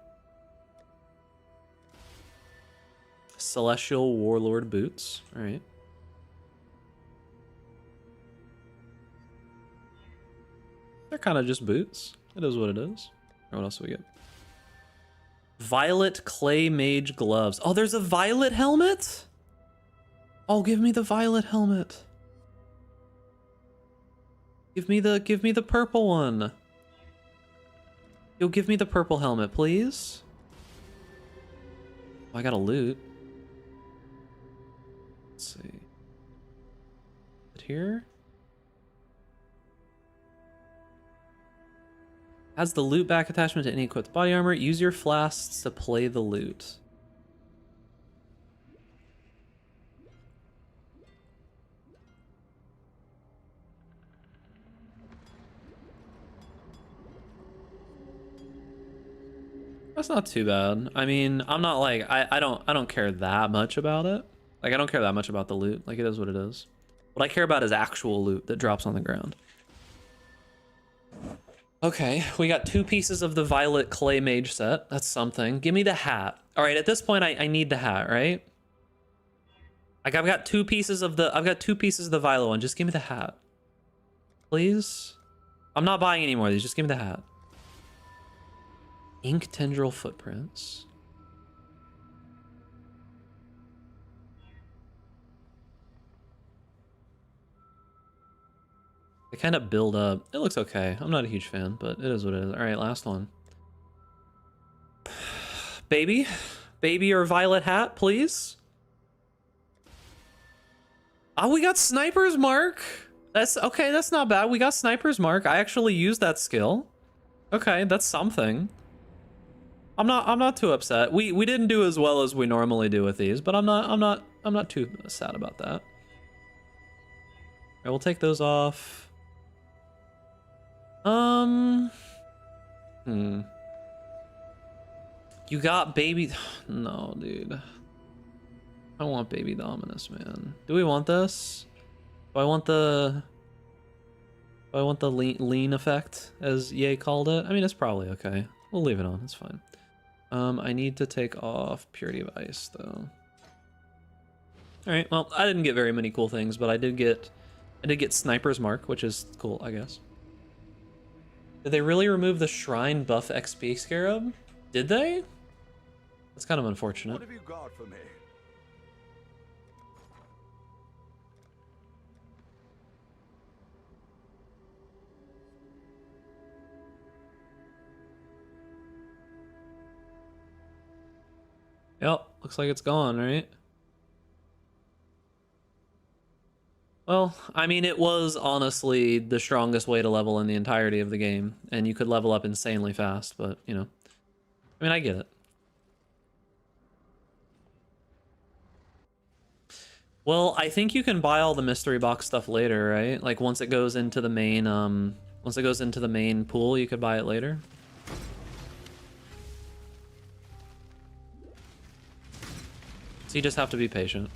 Celestial Warlord boots. All right. They're kind of just boots. It is what it is. What else do we get? Violet Clay Mage gloves. Oh, there's a violet helmet? Oh, give me the violet helmet. Give me the purple one. Yo, give me the purple helmet, please. Oh, I got a loot. Let's see. here. Has the loot back attachment to any equipped body armor. Use your flasks to play the loot. That's not too bad. I mean, I'm not like I don't care that much about it. Like I don't care that much about the loot. Like it is what it is. What I care about is actual loot that drops on the ground. Okay, we got 2 pieces of the violet clay mage set. That's something. Give me the hat. All right, at this point I need the hat, right? Like I've got 2 pieces of the violet one. Just give me the hat. Please? I'm not buying any more of these. Just give me the hat. Ink tendril footprints. They kind of build up. It looks okay. I'm not a huge fan, but it is what it is. All right, last one. Baby or violet hat, please. Oh, we got Sniper's Mark. That's okay. That's not bad. We got Sniper's Mark. I actually used that skill. Okay, that's something. I'm not too upset. We didn't do as well as we normally do with these, but I'm not too sad about that. All right, we'll take those off. You got baby. No, dude. I don't want baby Dominus, man. Do we want this? Do I want the lean effect, as Ye called it? I mean, it's probably okay. We'll leave it on. It's fine. I need to take off Purity of Ice, though. All right. Well, I didn't get very many cool things, but I did get Sniper's Mark, which is cool, I guess. Did they really remove the Shrine buff XP Scarab? Did they? That's kind of unfortunate. What have you got for me? Yep, looks like it's gone, right? Well, I mean, it was honestly the strongest way to level in the entirety of the game, and you could level up insanely fast, but, you know. I mean, I get it. Well, I think you can buy all the mystery box stuff later, right? Like, once it goes into the main, pool, you could buy it later. So you just have to be patient.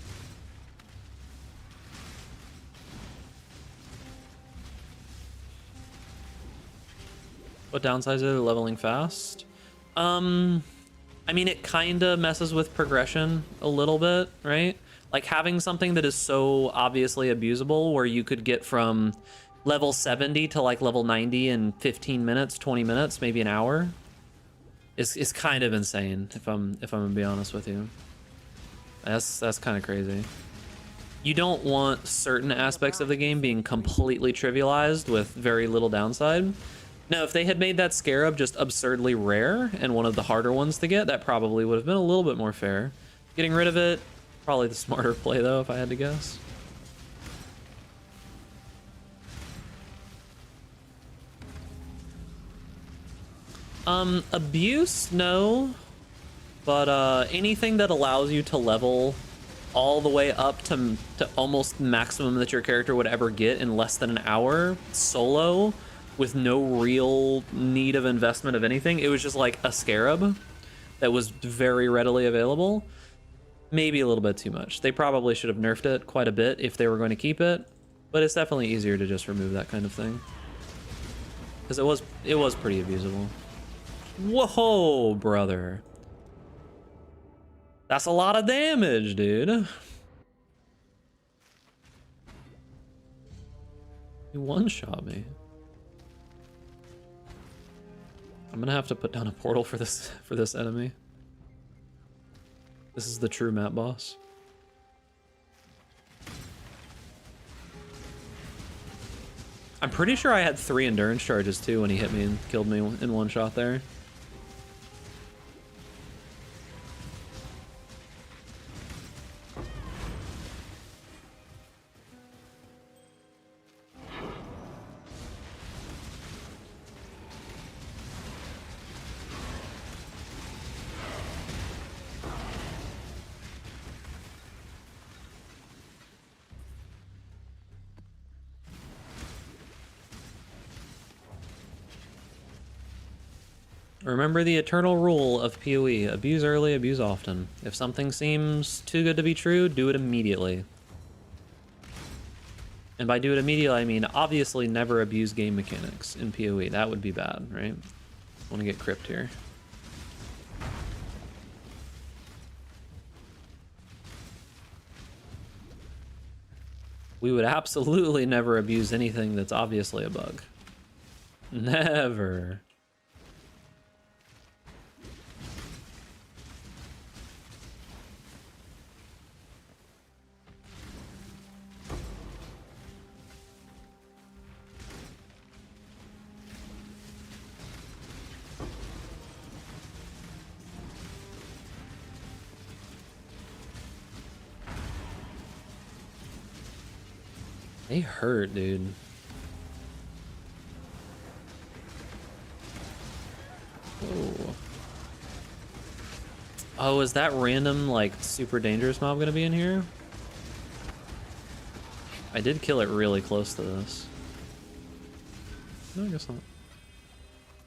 What downsides are they? Leveling fast? I mean, it kind of messes with progression a little bit, right? Like having something that is so obviously abusable where you could get from level 70 to like level 90 in 15 minutes, 20 minutes, maybe an hour is kind of insane if I'm gonna be honest with you. That's kind of crazy. You don't want certain aspects of the game being completely trivialized with very little downside. Now, if they had made that Scarab just absurdly rare and one of the harder ones to get, that probably would have been a little bit more fair. Getting rid of it, probably the smarter play though, if I had to guess. Abuse, no. But anything that allows you to level all the way up to almost maximum that your character would ever get in less than an hour solo with no real need of investment of anything. It was just like a Scarab that was very readily available. Maybe a little bit too much. They probably should have nerfed it quite a bit if they were going to keep it, but it's definitely easier to just remove that kind of thing. Because it was pretty abusable. Whoa, brother. That's a lot of damage, dude. You one-shot me. I'm gonna have to put down a portal for this enemy. This is the true map boss. I'm pretty sure I had 3 endurance charges too when he hit me and killed me in one shot there. Remember the eternal rule of PoE. Abuse early, abuse often. If something seems too good to be true, do it immediately. And by do it immediately, I mean obviously never abuse game mechanics in PoE. That would be bad, right? I want to get crypt here. We would absolutely never abuse anything that's obviously a bug. Never. They hurt, dude. Oh. Oh, is that random, like, super dangerous mob gonna be in here? I did kill it really close to this. No, I guess not.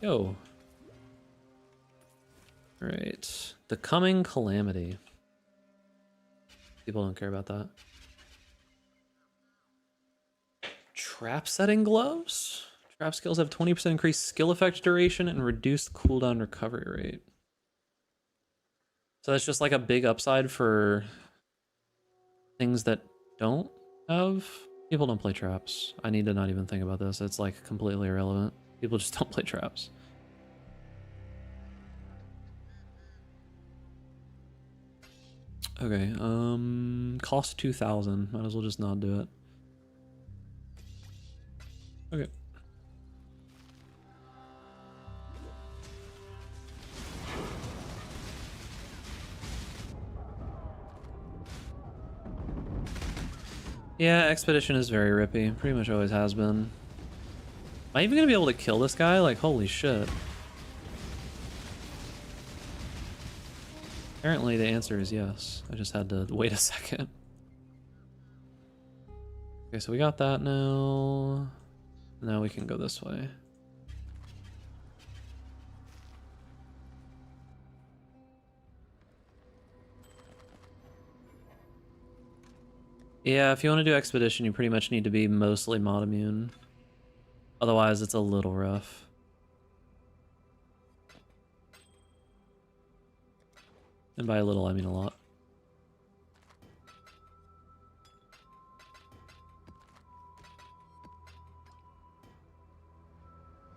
Yo. Alright. The Coming Calamity. People don't care about that. Trap setting gloves? Trap skills have 20% increased skill effect duration and reduced cooldown recovery rate. So that's just like a big upside for things that don't have. People don't play traps. I need to not even think about this. It's like completely irrelevant. People just don't play traps. Okay, cost 2,000. Might as well just not do it. Okay. Yeah, Expedition is very rippy. Pretty much always has been. Am I even gonna be able to kill this guy? Like, holy shit. Apparently the answer is yes. I just had to wait a second. Okay, so we got that now. Now we can go this way. Yeah, if you want to do Expedition, you pretty much need to be mostly mod immune. Otherwise, it's a little rough. And by a little, I mean a lot.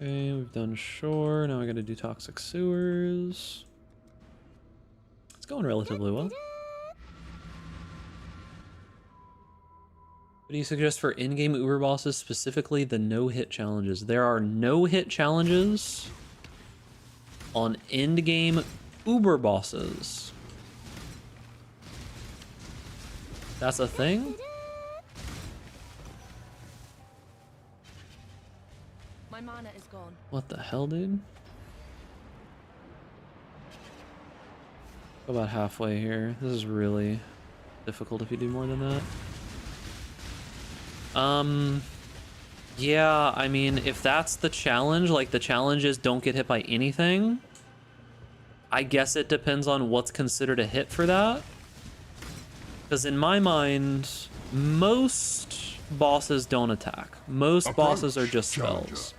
Okay, we've done shore. Now we gotta do toxic sewers. It's going relatively well. What do you suggest for in-game Uber bosses, specifically the no-hit challenges? There are no-hit challenges on end-game Uber bosses. That's a thing? My mana is gone. What the hell, dude? Go about halfway here. This is really difficult if you do more than that. Yeah, I mean, if that's the challenge, like the challenge is don't get hit by anything, I guess it depends on what's considered a hit for that. Because in my mind, most bosses don't attack. Most bosses are just spells.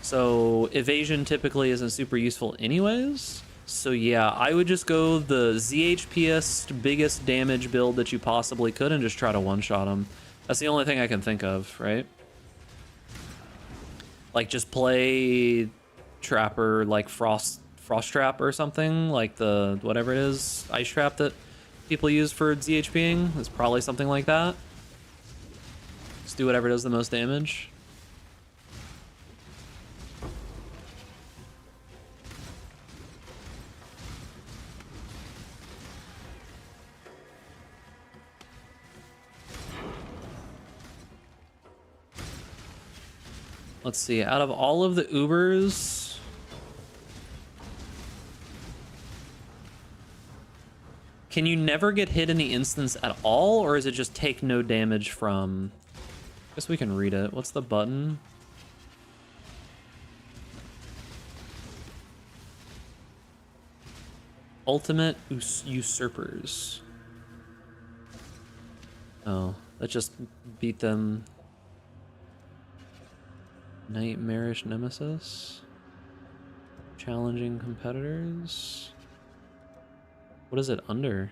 So evasion typically isn't super useful anyways. So yeah, I would just go the ZHPest biggest damage build that you possibly could and just try to one-shot him. That's the only thing I can think of, right? Like just play Trapper, like Frost Trap or something, like the whatever it is, Ice Trap that people use for ZHPing. It's probably something like that. Just do whatever does the most damage. Let's see, out of all of the Ubers, can you never get hit in the instance at all, or is it just take no damage from... I guess we can read it. What's the button? Ultimate usurpers. Oh, let's just beat them. Nightmarish nemesis. Challenging competitors. What is it under?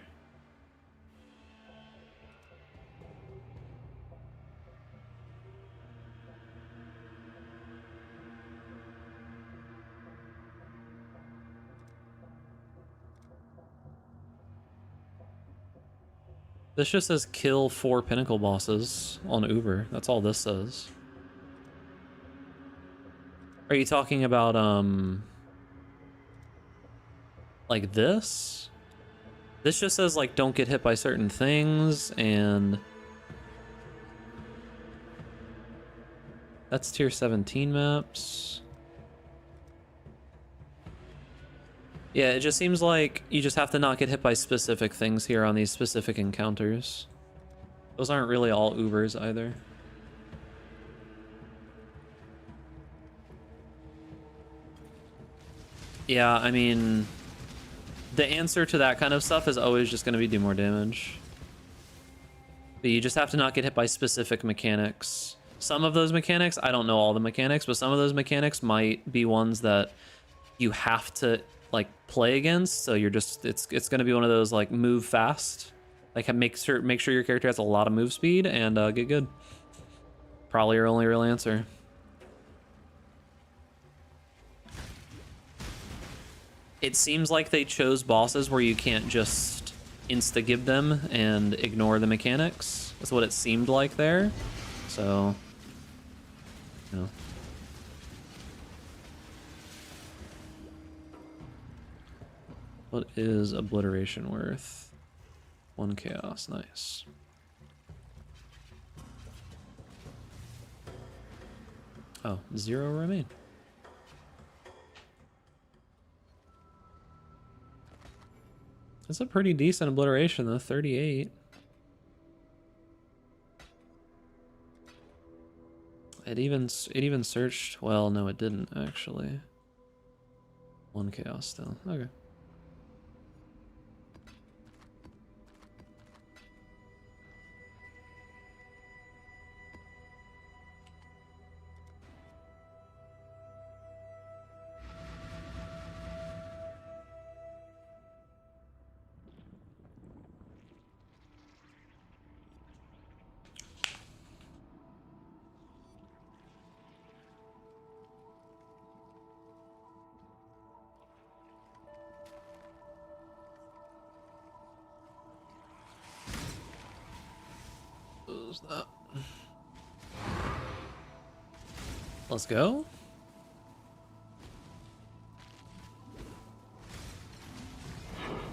This just says kill 4 pinnacle bosses on Uber. That's all this says. Are you talking about, like this? This just says, like, don't get hit by certain things, and... That's tier 17 maps. Yeah, it just seems like you just have to not get hit by specific things here on these specific encounters. Those aren't really all Ubers either. Yeah, I mean, the answer to that kind of stuff is always just going to be do more damage. But you just have to not get hit by specific mechanics. Some of those mechanics, I don't know all the mechanics, but some of those mechanics might be ones that you have to like play against, so you're just it's going to be one of those like move fast, like make sure your character has a lot of move speed and get good. Probably your only real answer. It seems like they chose bosses where you can't just insta-give them and ignore the mechanics. That's what it seemed like there. So, you know. What is obliteration worth? 1 chaos, nice. Oh, 0 remain. That's a pretty decent obliteration though, 38. It even searched, well, no it didn't actually. 1 chaos still, okay. That. Let's go.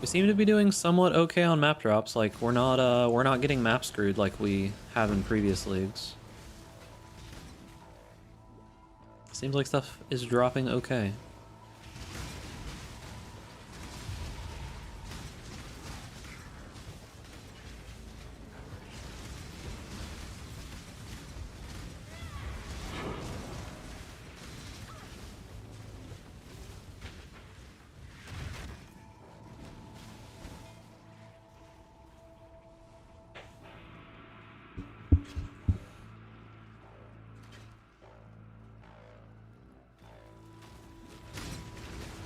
We seem to be doing somewhat okay on map drops. Like we're not getting map screwed like we have in previous leagues. Seems like stuff is dropping okay.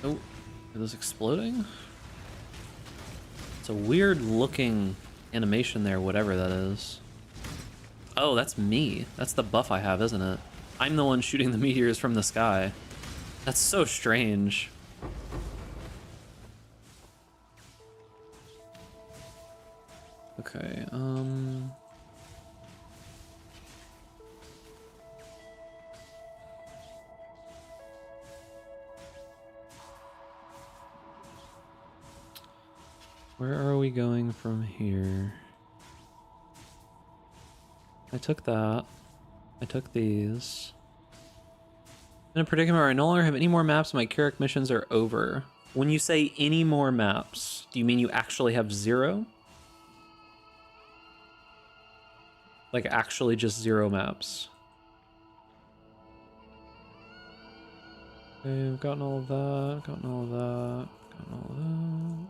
Oh, are those exploding? It's a weird looking animation there, whatever that is. Oh, that's me. That's the buff I have, isn't it? I'm the one shooting the meteors from the sky. That's so strange. Okay, where are we going from here? I took that. I took these. In a predicament where I no longer have any more maps, my Carrick missions are over. When you say any more maps, do you mean you actually have 0? Like actually just 0 maps? Okay, I've gotten all of that, gotten all of that, gotten all of that.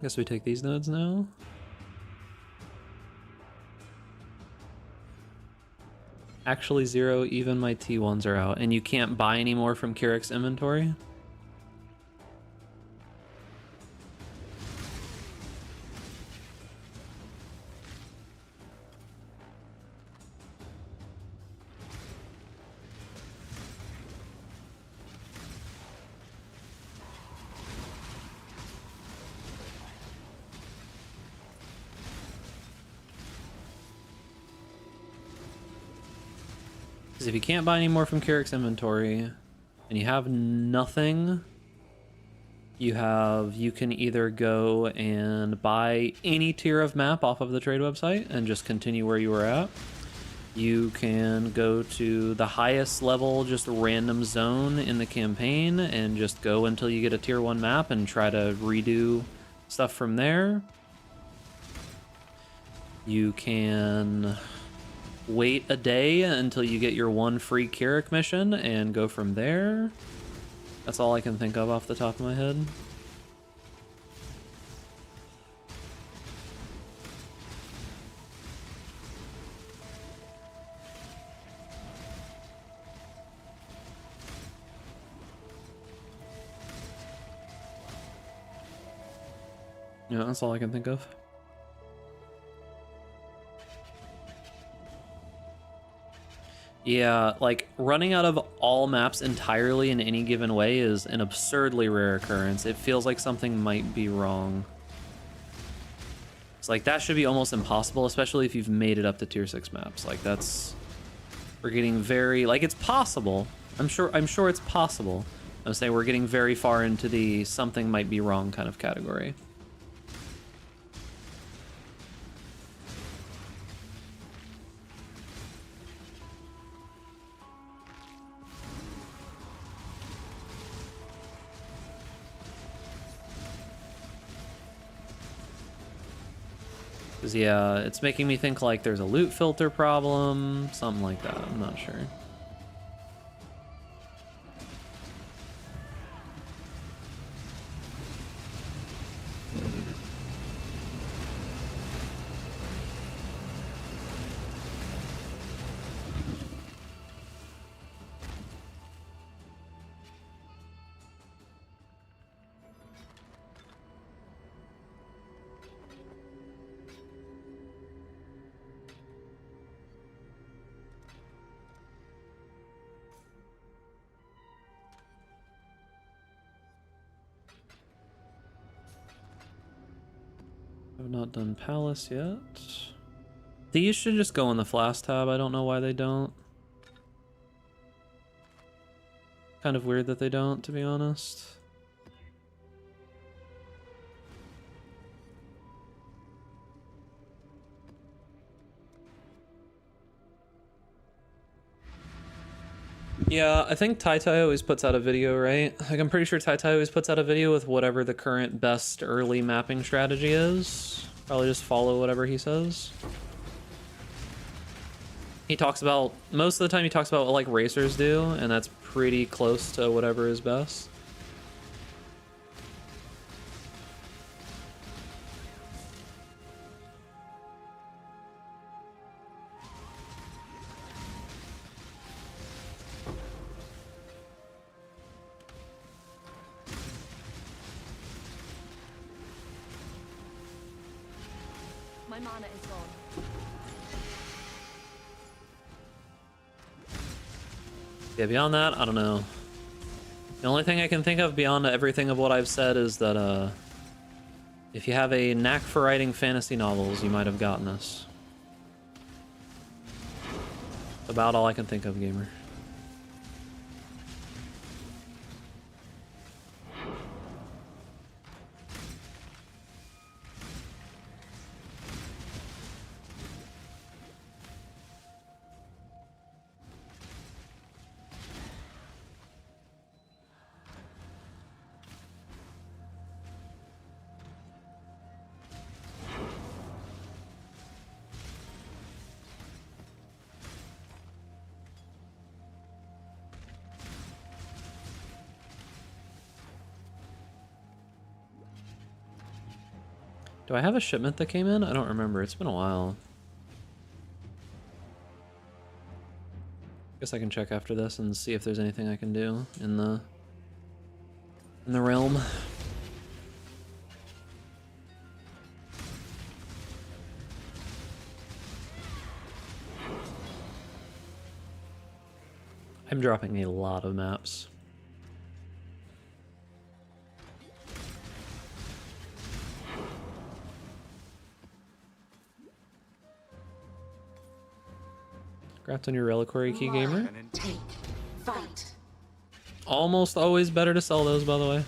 Guess we take these nodes now. Actually 0, even my T1s are out. And you can't buy any more from Keurig inventory? Because if you can't buy any more from Keurig's inventory, and you have nothing, you can either go and buy any tier of map off of the trade website and just continue where you were at. You can go to the highest level, just random zone in the campaign, and just go until you get a tier 1 map and try to redo stuff from there. You can wait a day until you get your 1 free Keurig mission and go from there. That's all I can think of off the top of my head. Yeah, that's all I can think of. Yeah, like, running out of all maps entirely in any given way is an absurdly rare occurrence. It feels like something might be wrong. It's like, that should be almost impossible, especially if you've made it up to tier 6 maps. Like, that's... We're getting very... Like, it's possible. I'm sure it's possible. I'm saying we're getting very far into the something might be wrong kind of category. Yeah, it's making me think like there's a loot filter problem, something like that. I'm not sure. I've not done Palace yet. These should just go in the Flasks tab. I don't know why they don't. Kind of weird that they don't, to be honest. Yeah, I think Tai always puts out a video, right? Like, I'm pretty sure Tai always puts out a video with whatever the current best early mapping strategy is. Probably just follow whatever he says. He talks about, most of the time he talks about what, like, racers do, and that's pretty close to whatever is best. My mana is gone. Yeah, beyond that, I don't know. The only thing I can think of beyond everything of what I've said is that, if you have a knack for writing fantasy novels, you might have gotten this. About all I can think of, gamer. Do I have a shipment that came in? I don't remember. It's been a while. Guess I can check after this and see if there's anything I can do in the realm. I'm dropping a lot of maps. Congrats on your reliquary key, gamer. Take, fight. Almost always better to sell those, by the way.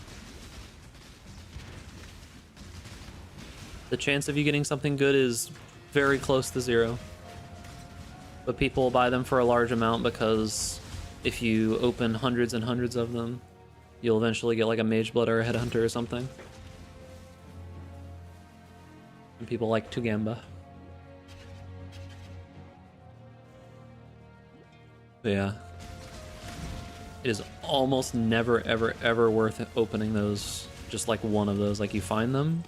The chance of you getting something good is very close to 0. But people buy them for a large amount because if you open hundreds and hundreds of them, you'll eventually get like a Mageblood or a Headhunter or something. And people like to gamba. But yeah. It is almost never, ever, ever worth opening those. Just like one of those, like you find them.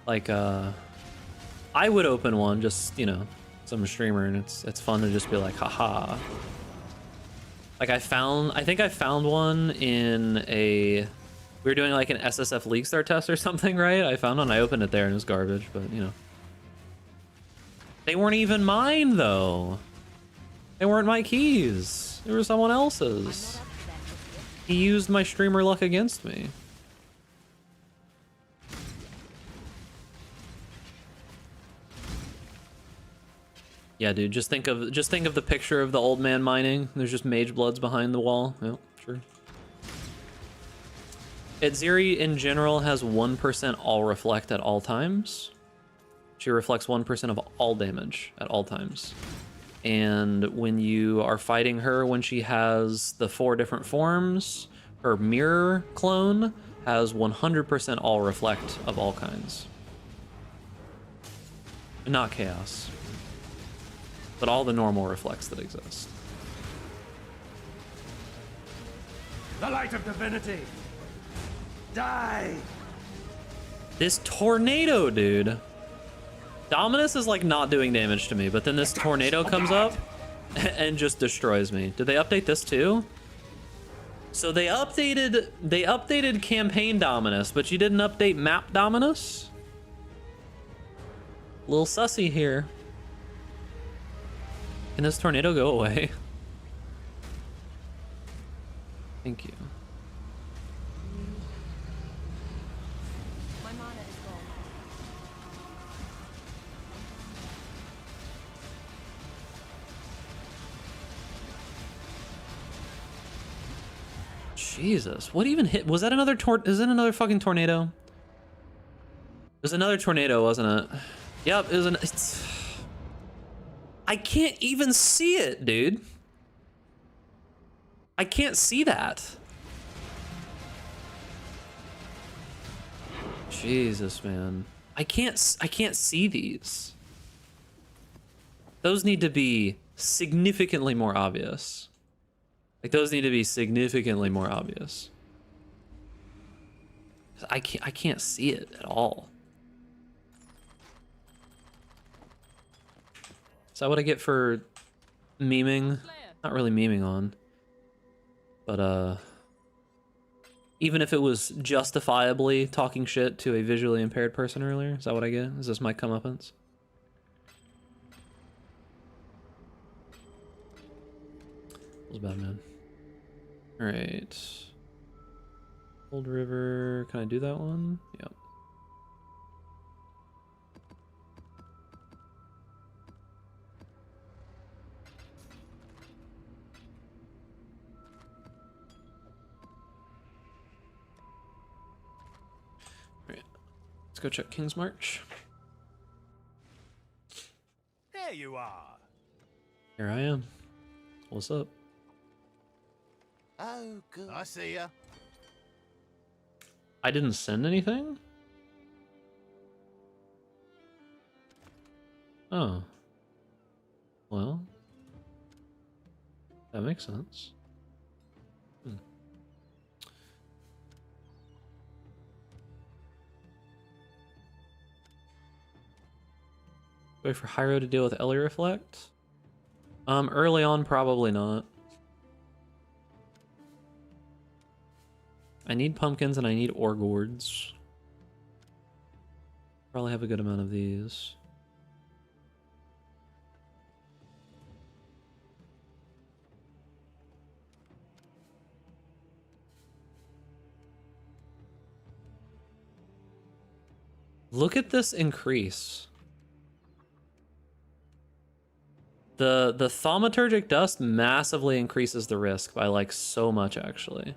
Like, I would open one, just, you know, some streamer, and it's fun to just be like, haha. Like I think I found one in a, we were doing like an SSF League Star test or something, right? I found one, I opened it there and it was garbage, but you know. They weren't even mine though. They weren't my keys. They were someone else's. He used my streamer luck against me. Yeah, dude, just think of the picture of the old man mining. There's just Magebloods behind the wall. Yep, sure. Edziri in general has 1% all reflect at all times. She reflects 1% of all damage at all times. And when you are fighting her, when she has the 4 different forms, her mirror clone has 100% all reflect of all kinds. Not chaos, but all the normal reflects that exist. The light of divinity. Die. This tornado, dude. Dominus is like not doing damage to me, but then this tornado comes up and just destroys me. Did they update this too? So they updated campaign Dominus, but you didn't update map Dominus? Little sussy here. Can this tornado go away? Thank you. My mana is gone. Jesus, what even hit? Was that another is it another fucking tornado? It was another tornado, wasn't it? Yep, it was I can't even see it, dude. I can't see that. Jesus, man. I can't see these. Those need to be significantly more obvious. Like those need to be significantly more obvious. I can't see it at all. Is that what I get for memeing? Not really memeing on. But even if it was justifiably talking shit to a visually impaired person earlier, is that what I get? Is this my comeuppance? That was bad, man. Alright. Old River, can I do that one? Yep. Let's go check King's March. There you are. Here I am. What's up? Oh, good. I see ya. I didn't send anything? Oh. Well. That makes sense. Wait for Hyro to deal with Ellie Reflect? Early on, probably not. I need pumpkins and I need ore gourds. Probably have a good amount of these. Look at this increase. The thaumaturgic dust massively increases the risk by like so much actually.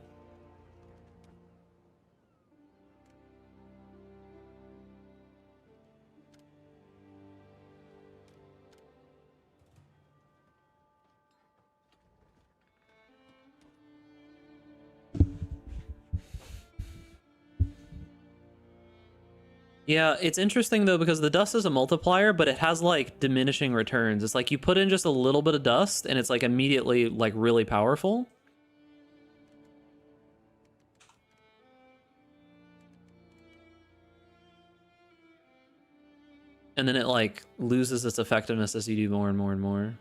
Yeah, it's interesting though because the dust is a multiplier, but it has like diminishing returns. It's like you put in just a little bit of dust and it's like immediately like really powerful. And then it like loses its effectiveness as you do more and more and more.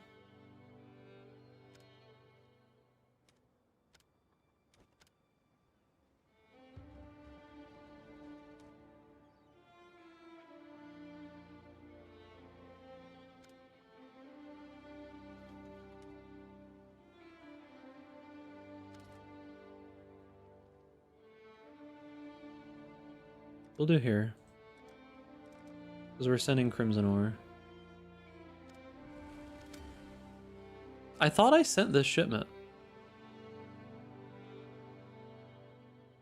We'll do here. Because we're sending Crimson Ore. I thought I sent this shipment.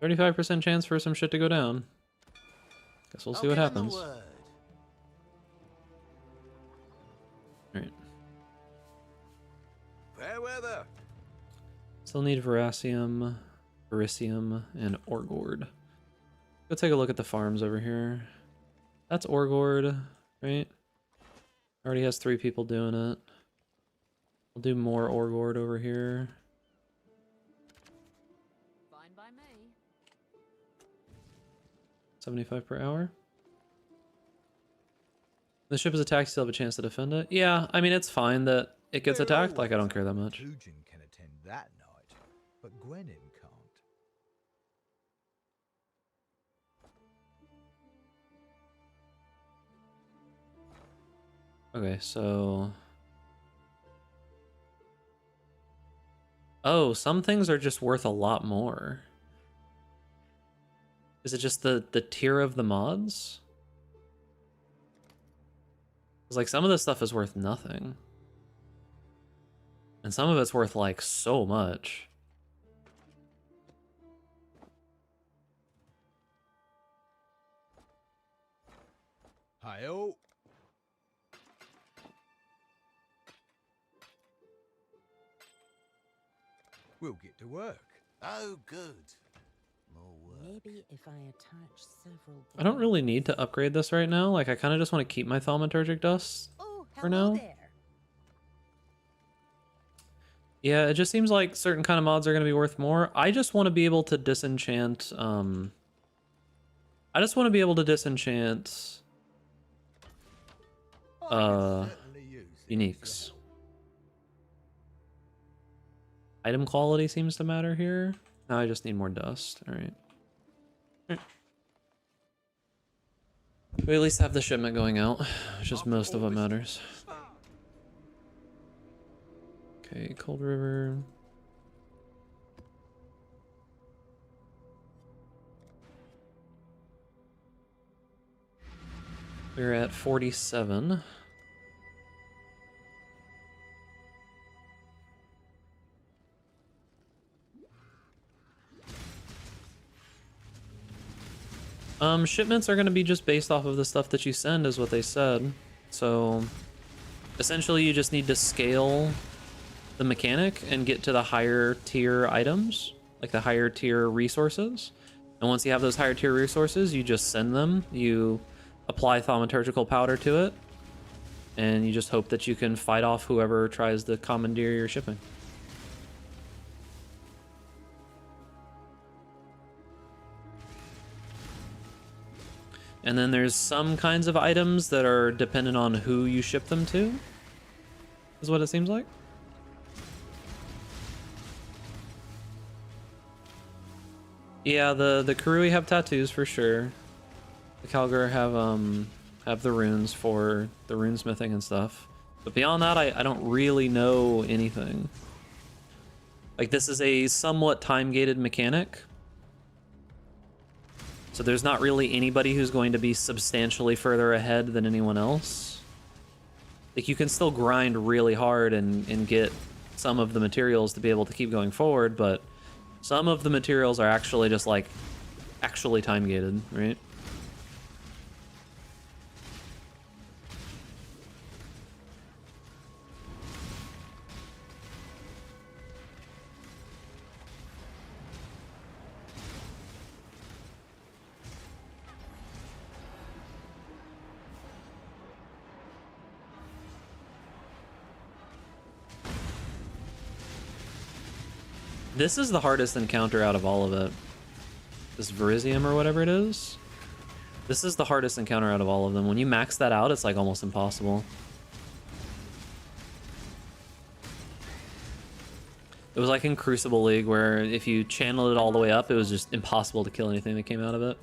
35% chance for some shit to go down. Guess we'll see what happens. Alright. Fair weather. Still need Verasium, Verisium, and Orgord. Go take a look at the farms over here. That's Orgord, right? Already has 3 people doing it. I'll do more Orgord over here. Fine by me. 75 per hour. The ship is attacked, you still have a chance to defend it. Yeah, I mean, it's fine that it gets attacked. Like, I don't care that much. Fujin can attend that night, but Gwenin can't. Okay, so... Oh, some things are just worth a lot more. Is it just the tier of the mods? It's like some of this stuff is worth nothing. And some of it's worth like so much. Hi-oh. We'll get to work. Oh, good. More work. Maybe if I attach several. I don't really need to upgrade this right now. Like, I kind of just want to keep my thaumaturgic dust for now. There. Yeah, it just seems like certain kind of mods are going to be worth more. I just want to be able to disenchant, I just want to be able to disenchant, uniques. Item quality seems to matter here. Now I just need more dust. All right. We at least have the shipment going out, which is most of what matters. Okay, Cold River. We're at 47. Shipments are going to be just based off of the stuff that you send, is what they said. So, essentially you just need to scale the mechanic and get to the higher tier items, like the higher tier resources. And once you have those higher tier resources, you just send them, you apply thaumaturgical powder to it, and you just hope that you can fight off whoever tries to commandeer your shipping. And then there's some kinds of items that are dependent on who you ship them to, is what it seems like. Yeah, the Karui have tattoos for sure. The Kalgur have the runes for the runesmithing and stuff. But beyond that, I don't really know anything. Like, this is a somewhat time-gated mechanic. So there's not really anybody who's going to be substantially further ahead than anyone else. Like, you can still grind really hard and get some of the materials to be able to keep going forward, but some of the materials are actually just, like, actually time-gated, right? This is the hardest encounter out of all of it. This Verizium or whatever it is. This is the hardest encounter out of all of them. When you max that out, it's like almost impossible. It was like in Crucible League where if you channeled it all the way up, it was just impossible to kill anything that came out of it.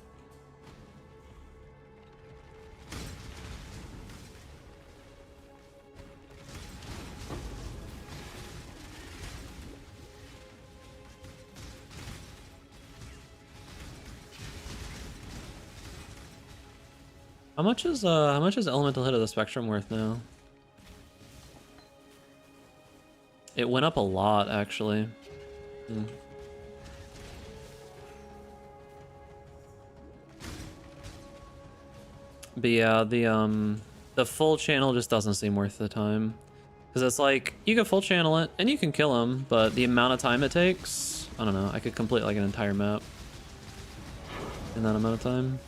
How much is Elemental Hit of the Spectrum worth now? It went up a lot, actually. But yeah, the full channel just doesn't seem worth the time. Because it's like, you can full channel it, and you can kill him, but the amount of time it takes, I don't know, I could complete like an entire map in that amount of time.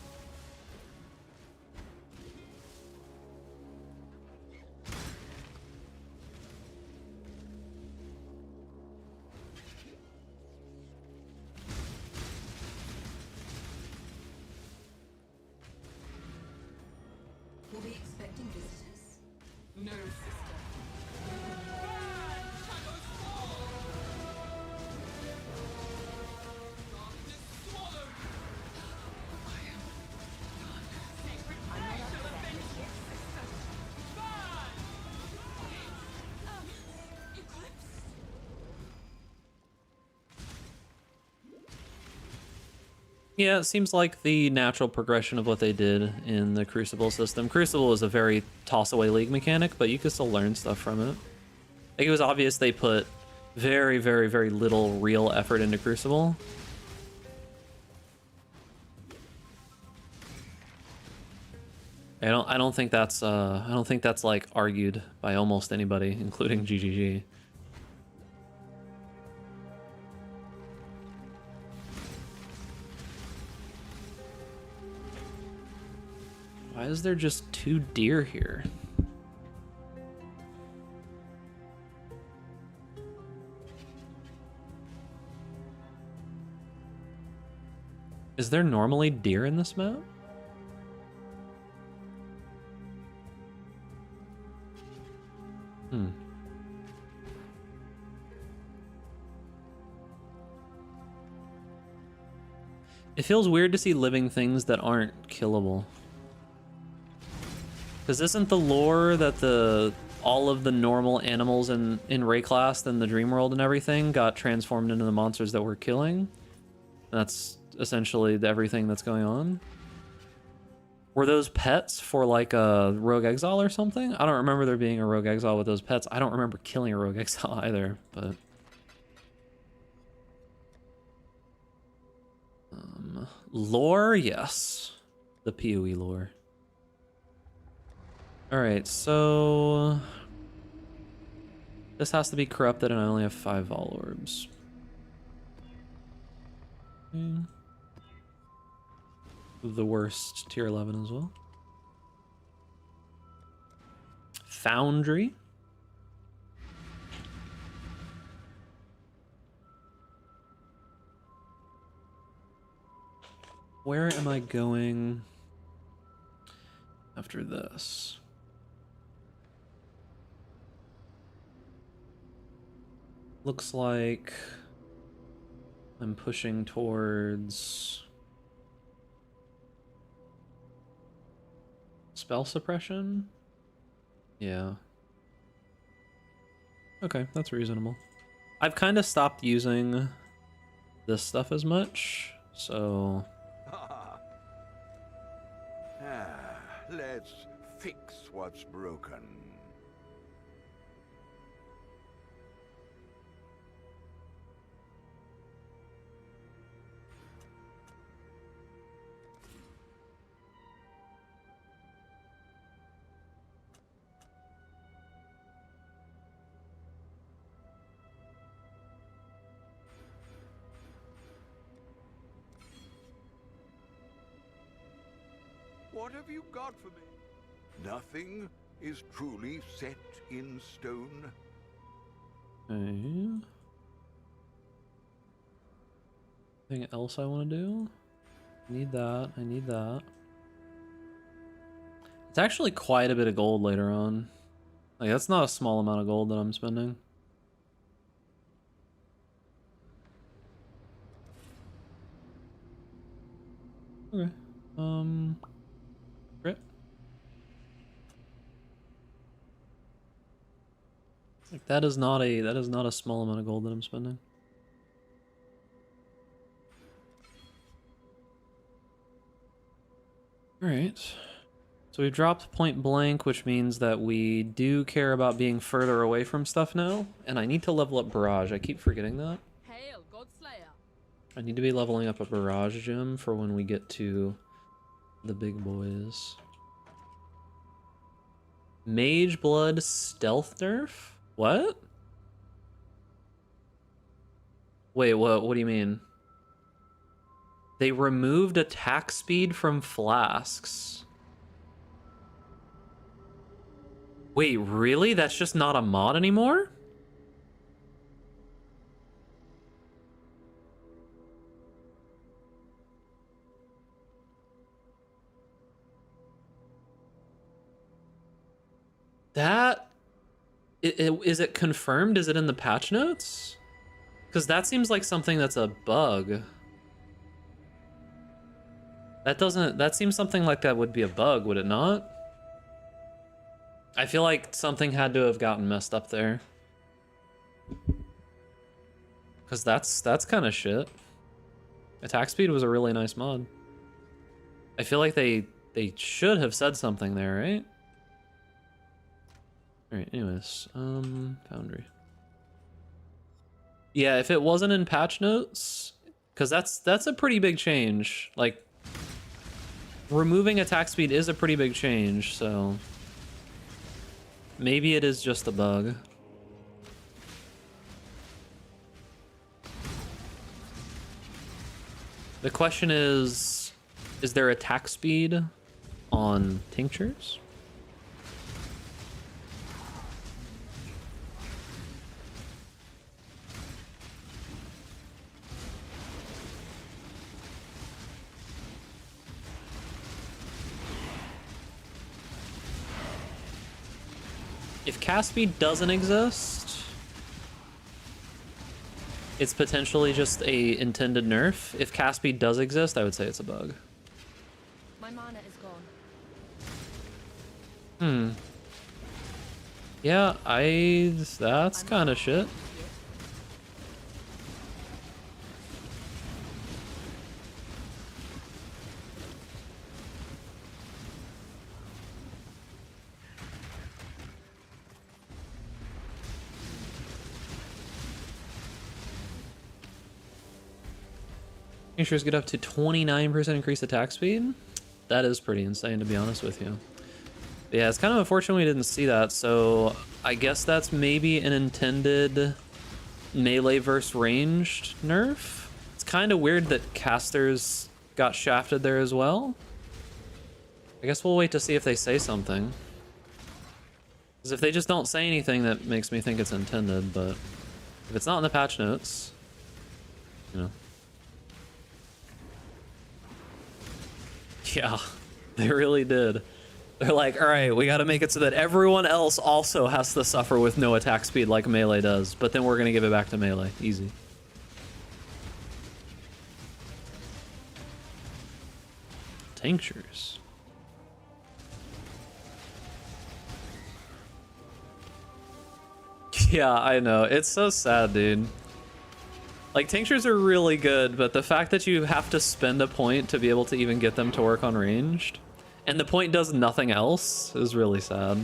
Yeah, it seems like the natural progression of what they did in the Crucible system. Crucible is a very toss-away League mechanic, but you can still learn stuff from it. Like, it was obvious they put very, very, very little real effort into Crucible. I don't think that's like argued by almost anybody, including GGG. Why is there just 2 deer here? Is there normally deer in this map? It feels weird to see living things that aren't killable. Because isn't the lore that all of the normal animals in Rayclast and the Dream World and everything got transformed into the monsters that we're killing? That's essentially everything that's going on. Were those pets for like a Rogue Exile or something? I don't remember there being a Rogue Exile with those pets. I don't remember killing a Rogue Exile either, but... lore? Yes. The PoE lore. Alright, so... this has to be corrupted and I only have 5 Vol Orbs. The worst tier 11 as well. Foundry. Where am I going? after this? Looks like I'm pushing towards spell suppression. Yeah. Okay, that's reasonable. I've kind of stopped using this stuff as much, so... Let's fix what's broken. What have you got for me? Nothing is truly set in stone. Okay. Anything else I want to do? I need that. I need that. It's actually quite a bit of gold later on. Like, that's not a small amount of gold that I'm spending. Okay. Crit. Like, that is not a small amount of gold that I'm spending. All right. So we've dropped point blank, which means that we do care about being further away from stuff now. And I need to level up barrage. I keep forgetting that. Hail, Godslayer. I need to be leveling up a barrage gem for when we get to the big boys. Mageblood stealth nerf? What? Wait, what do you mean? They removed attack speed from Flasks. Wait, really? That's just not a mod anymore? That... Is it confirmed? Is it in the patch notes? Because that seems like something that's a bug. That seems something like that would be a bug, would it not? I feel like something had to have gotten messed up there. Because that's kind of shit. Attack speed was a really nice mod. I feel like they should have said something there, right? Alright, anyways, Foundry. Yeah, if it wasn't in patch notes, because that's a pretty big change. Like, removing attack speed is a pretty big change, so maybe it is just a bug. The question is there attack speed on tinctures? If cast speed doesn't exist, it's potentially just a intended nerf. If cast speed does exist, I would say it's a bug. My mana is gone. Yeah, that's kind of shit. Tinctures get up to 29% increased attack speed. That is pretty insane, to be honest with you. But yeah, it's kind of unfortunate we didn't see that, so I guess that's maybe an intended melee versus ranged nerf. It's kind of weird that casters got shafted there as well. I guess we'll wait to see if they say something. Because if they just don't say anything, that makes me think it's intended, but if it's not in the patch notes, you know. Yeah, they really did. They're like, all right, we got to make it so that everyone else also has to suffer with no attack speed like melee does, but then we're going to give it back to melee. Easy. Tinctures. Yeah, I know. It's so sad, dude. Like, tinctures are really good, but the fact that you have to spend a point to be able to even get them to work on ranged, and the point does nothing else, is really sad.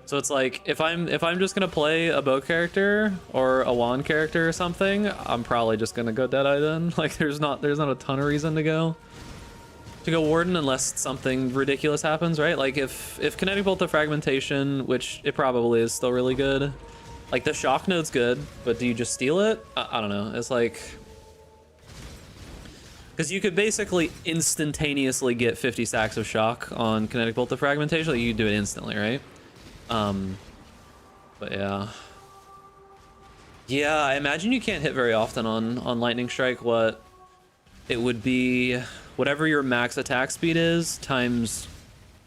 So it's like, if I'm just gonna play a bow character or a wand character or something, I'm probably just gonna go Deadeye then. Like, there's not a ton of reason to go Warden unless something ridiculous happens, right? Like if Kinetic Bolt of Fragmentation, which it probably is still really good. Like the shock node's good, but do you just steal it? I don't know. It's like, because you could basically instantaneously get 50 stacks of shock on Kinetic Bolt of Fragmentation. Like, you could do it instantly, right? But yeah. Yeah, I imagine you can't hit very often on Lightning Strike. What it would be, whatever your max attack speed is, times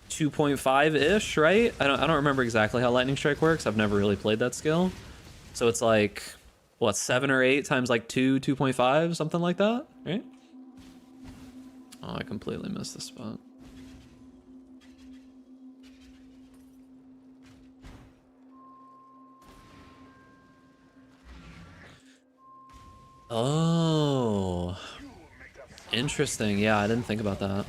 2.5-ish, right? I don't remember exactly how Lightning Strike works. I've never really played that skill. So it's like, what, 7 or 8 times like 2.5, something like that, right? Oh, I completely missed the spot. Oh, interesting. Yeah, I didn't think about that.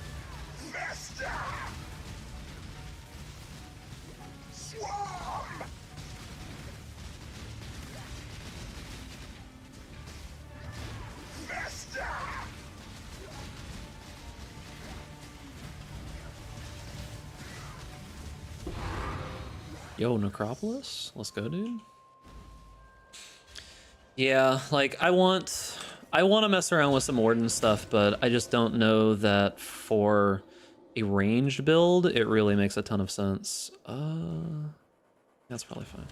Yo, Necropolis? Let's go, dude. Yeah, like I want to mess around with some Warden stuff, but I just don't know that for a ranged build, it really makes a ton of sense. That's probably fine.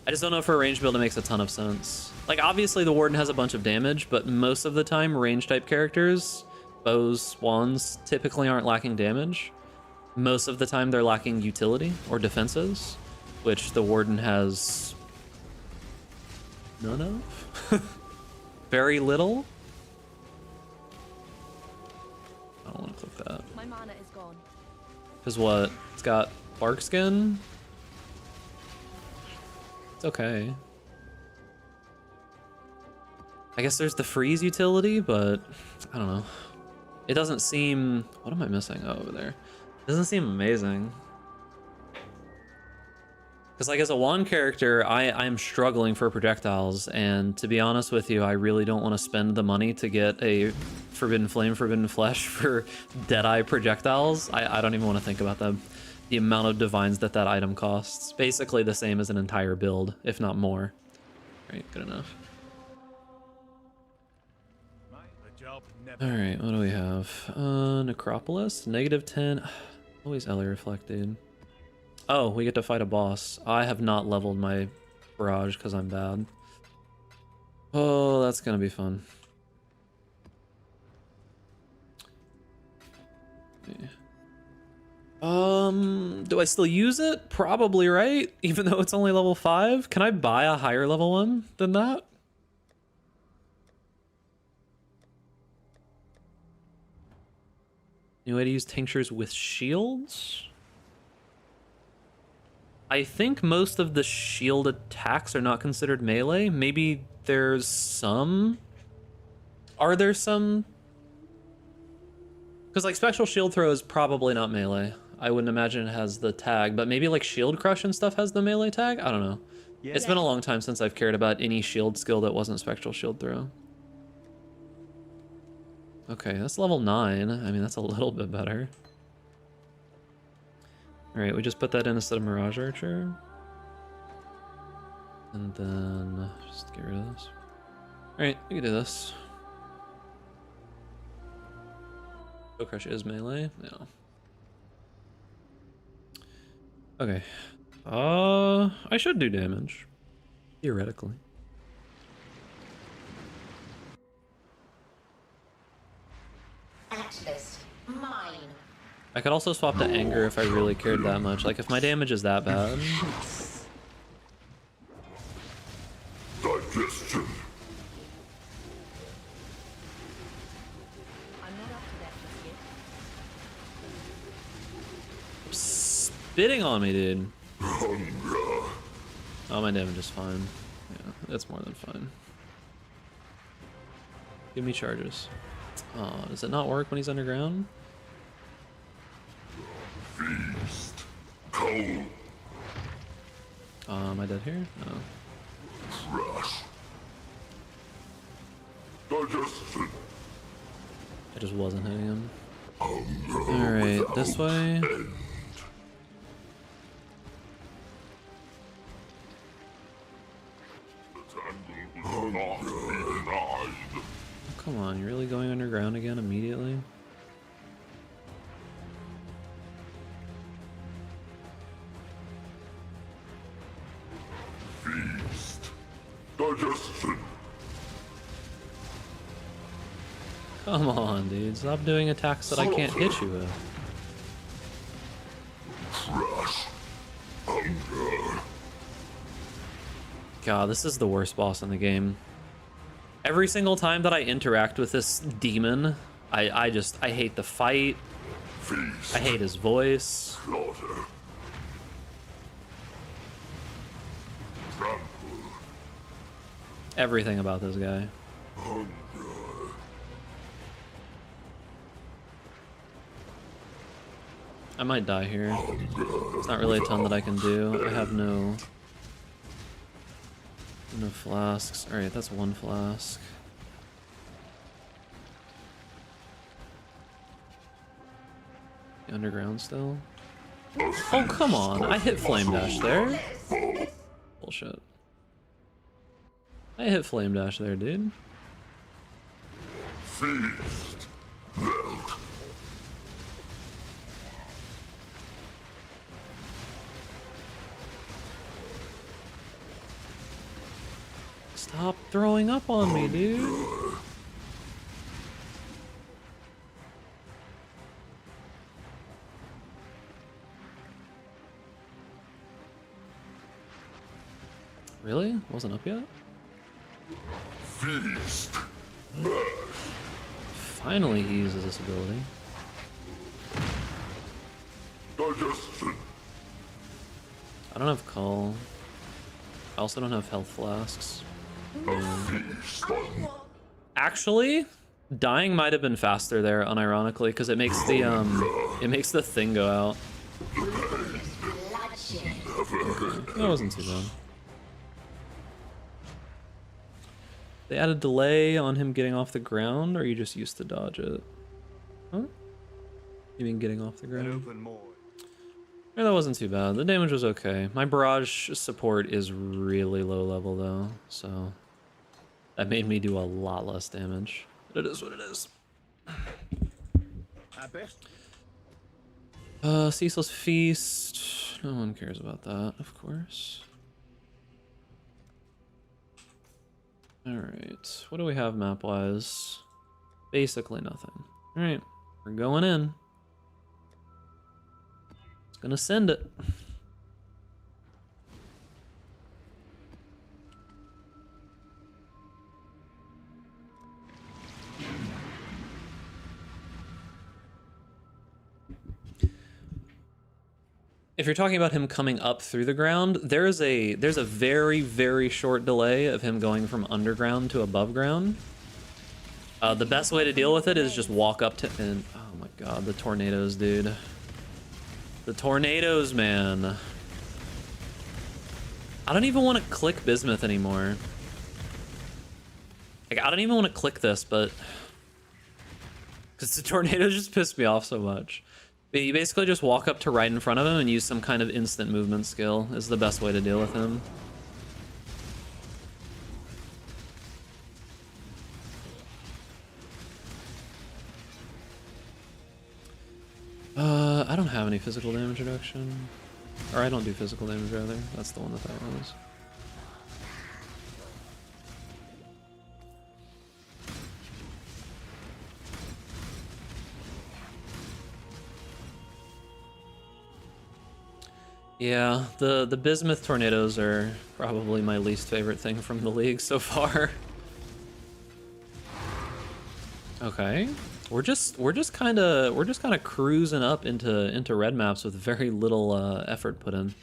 I just don't know for a ranged build it makes a ton of sense. Like, obviously the Warden has a bunch of damage, but most of the time range type characters, bows, wands, typically aren't lacking damage. Most of the time they're lacking utility or defenses, which the Warden has none of. Very little. I don't want to click that. My mana is gone. Cause what? It's got bark skin. It's okay. I guess there's the freeze utility, but I don't know. It doesn't seem. What am I missing? Oh, over there. It doesn't seem amazing. Because like as a wand character, I'm struggling for projectiles, and to be honest with you, I really don't want to spend the money to get a Forbidden Flame, Forbidden Flesh for Deadeye projectiles. I don't even want to think about them. The amount of divines that item costs. Basically the same as an entire build, if not more. Right, good enough. Alright, what do we have? Necropolis, -10. Always Ellie Reflect, dude. Oh, we get to fight a boss. I have not leveled my barrage because I'm bad. Oh, that's gonna be fun. Do I still use it? Probably, right? Even though it's only level 5? Can I buy a higher level one than that? New way to use tinctures with shields? I think most of the shield attacks are not considered melee. Maybe there's some. Are there some? Because like special shield throw is probably not melee. I wouldn't imagine it has the tag, but maybe like shield crush and stuff has the melee tag? I don't know. Yeah. It's been a long time since I've cared about any shield skill that wasn't spectral shield throw. Okay, that's level 9. I mean, that's a little bit better. Alright, we just put that in instead of Mirage Archer. And then just get rid of this. Alright, we can do this. Go Crush is melee? No. Okay. I should do damage. Theoretically. Activist. Mine. I could also swap to anger if I really cared that much. Like if my damage is that bad. Digestion. Spitting on me, dude. Oh, my damage is fine. Yeah, that's more than fine. Give me charges. Oh, does it not work when he's underground? Feast. Cold. Am I dead here? No. Rush. Digestion. I just wasn't hitting him. Alright, this way. Come on, you're really going underground again immediately? Feast. Digestion. Come on, dude. Stop doing attacks that I can't hit you with. Crush. Hunger. God, this is the worst boss in the game. Every single time that I interact with this demon, I hate the fight. Feast. I hate his voice. Slaughter. Trample. Everything about this guy. Hunger. I might die here. It's not really a ton that I can do. I have no flasks. Alright, that's one flask. Underground still? Oh, come on. I hit Flame Dash there. Bullshit. I hit Flame Dash there, dude. Feast. Melt. Stop throwing up on me, dude. Really? Wasn't up yet? Feast. Finally he uses this ability. Digestion. I don't have call. I also don't have health flasks. Actually, dying might have been faster there, unironically, because it makes the thing go out. That wasn't too bad. They added delay on him getting off the ground, or are you just used to dodge it? Huh? You mean getting off the ground? Yeah, that wasn't too bad. The damage was okay. My barrage support is really low level though, so that made me do a lot less damage. But it is what it is. Ceaseless Feast. No one cares about that, of course. Alright, what do we have map-wise? Basically nothing. Alright, we're going in. It's gonna send it. If you're talking about him coming up through the ground, there's a very, very short delay of him going from underground to above ground. The best way to deal with it is just walk up to, and oh my god, the tornadoes, dude. The tornadoes, man. I don't even want to click Bismuth anymore. Like, I don't even want to click this, but because the tornadoes just pissed me off so much. You basically just walk up to right in front of him and use some kind of instant movement skill is the best way to deal with him. I don't have any physical damage reduction. Or I don't do physical damage, rather. That's the one that was. Yeah, the bismuth tornadoes are probably my least favorite thing from the league so far. Okay, we're just kind of cruising up into red maps with very little effort put in.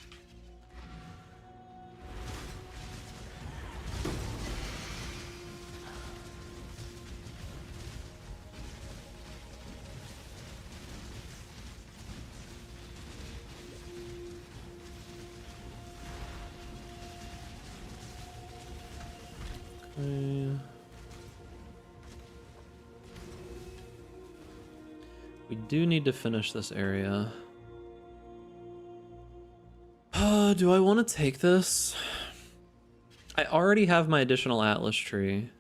Okay. We do need to finish this area. Do I want to take this? I already have my additional Atlas tree.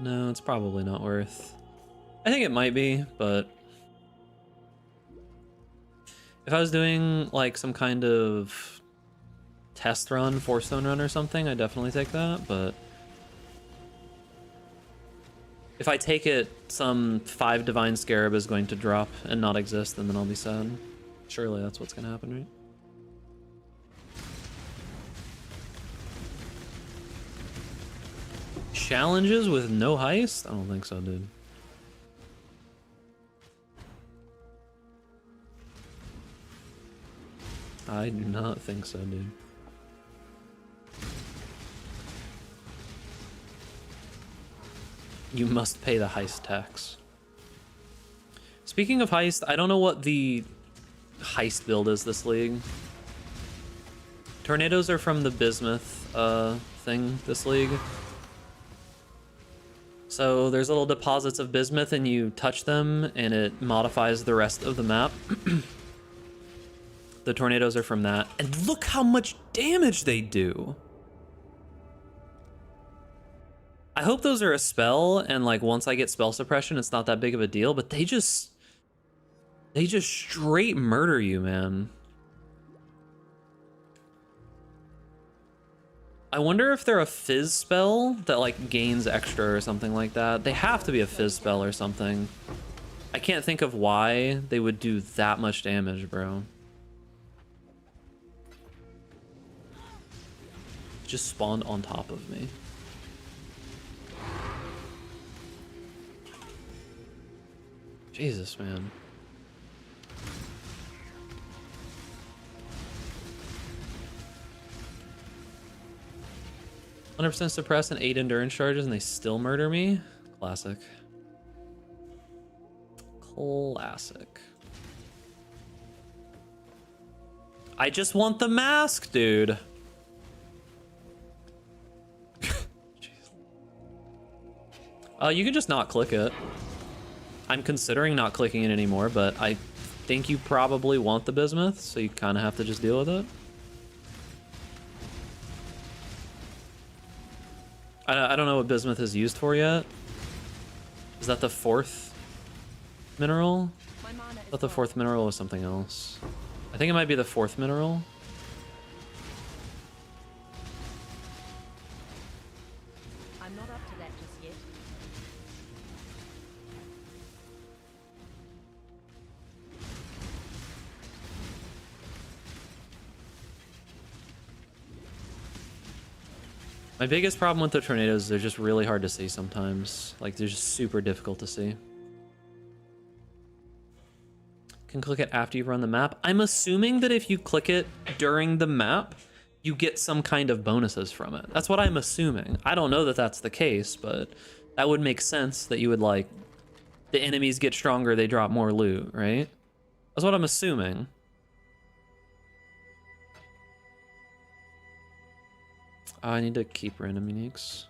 No, it's probably not worth. I think it might be, but if I was doing like some kind of test run, 4-stone run or something, I'd definitely take that, but if I take it, some 5 Divine Scarab is going to drop and not exist, and then I'll be sad. Surely that's what's gonna happen, right? Challenges with no heist? I don't think so, dude. I do not think so, dude. You must pay the heist tax. Speaking of heist, I don't know what the heist build is this league. Tornadoes are from the bismuth thing this league. So there's little deposits of bismuth and you touch them and it modifies the rest of the map. The tornadoes are from that. And look how much damage they do. I hope those are a spell, and like once I get spell suppression, it's not that big of a deal, but they just straight murder you, man. I wonder if they're a fizz spell that like gains extra or something like that. They have to be a fizz spell or something. I can't think of why they would do that much damage, bro. Just spawned on top of me. Jesus, man. "100% suppress and 8 endurance charges and they still murder me?" Classic. Classic. I just want the mask, dude. You can just not click it. I'm considering not clicking it anymore, but I think you probably want the bismuth, so you kind of have to just deal with it. I don't know what bismuth is used for yet. Is that the 4th mineral? I thought the 4th mineral was something else. I think it might be the 4th mineral. I'm not up to that just yet. My biggest problem with the tornadoes is they're just really hard to see sometimes. Like, they're just super difficult to see. Can click it after you run the map. I'm assuming that if you click it during the map, you get some kind of bonuses from it. That's what I'm assuming. I don't know that that's the case, but that would make sense that you would, like, the enemies get stronger, they drop more loot, right? That's what I'm assuming. I need to keep random uniques.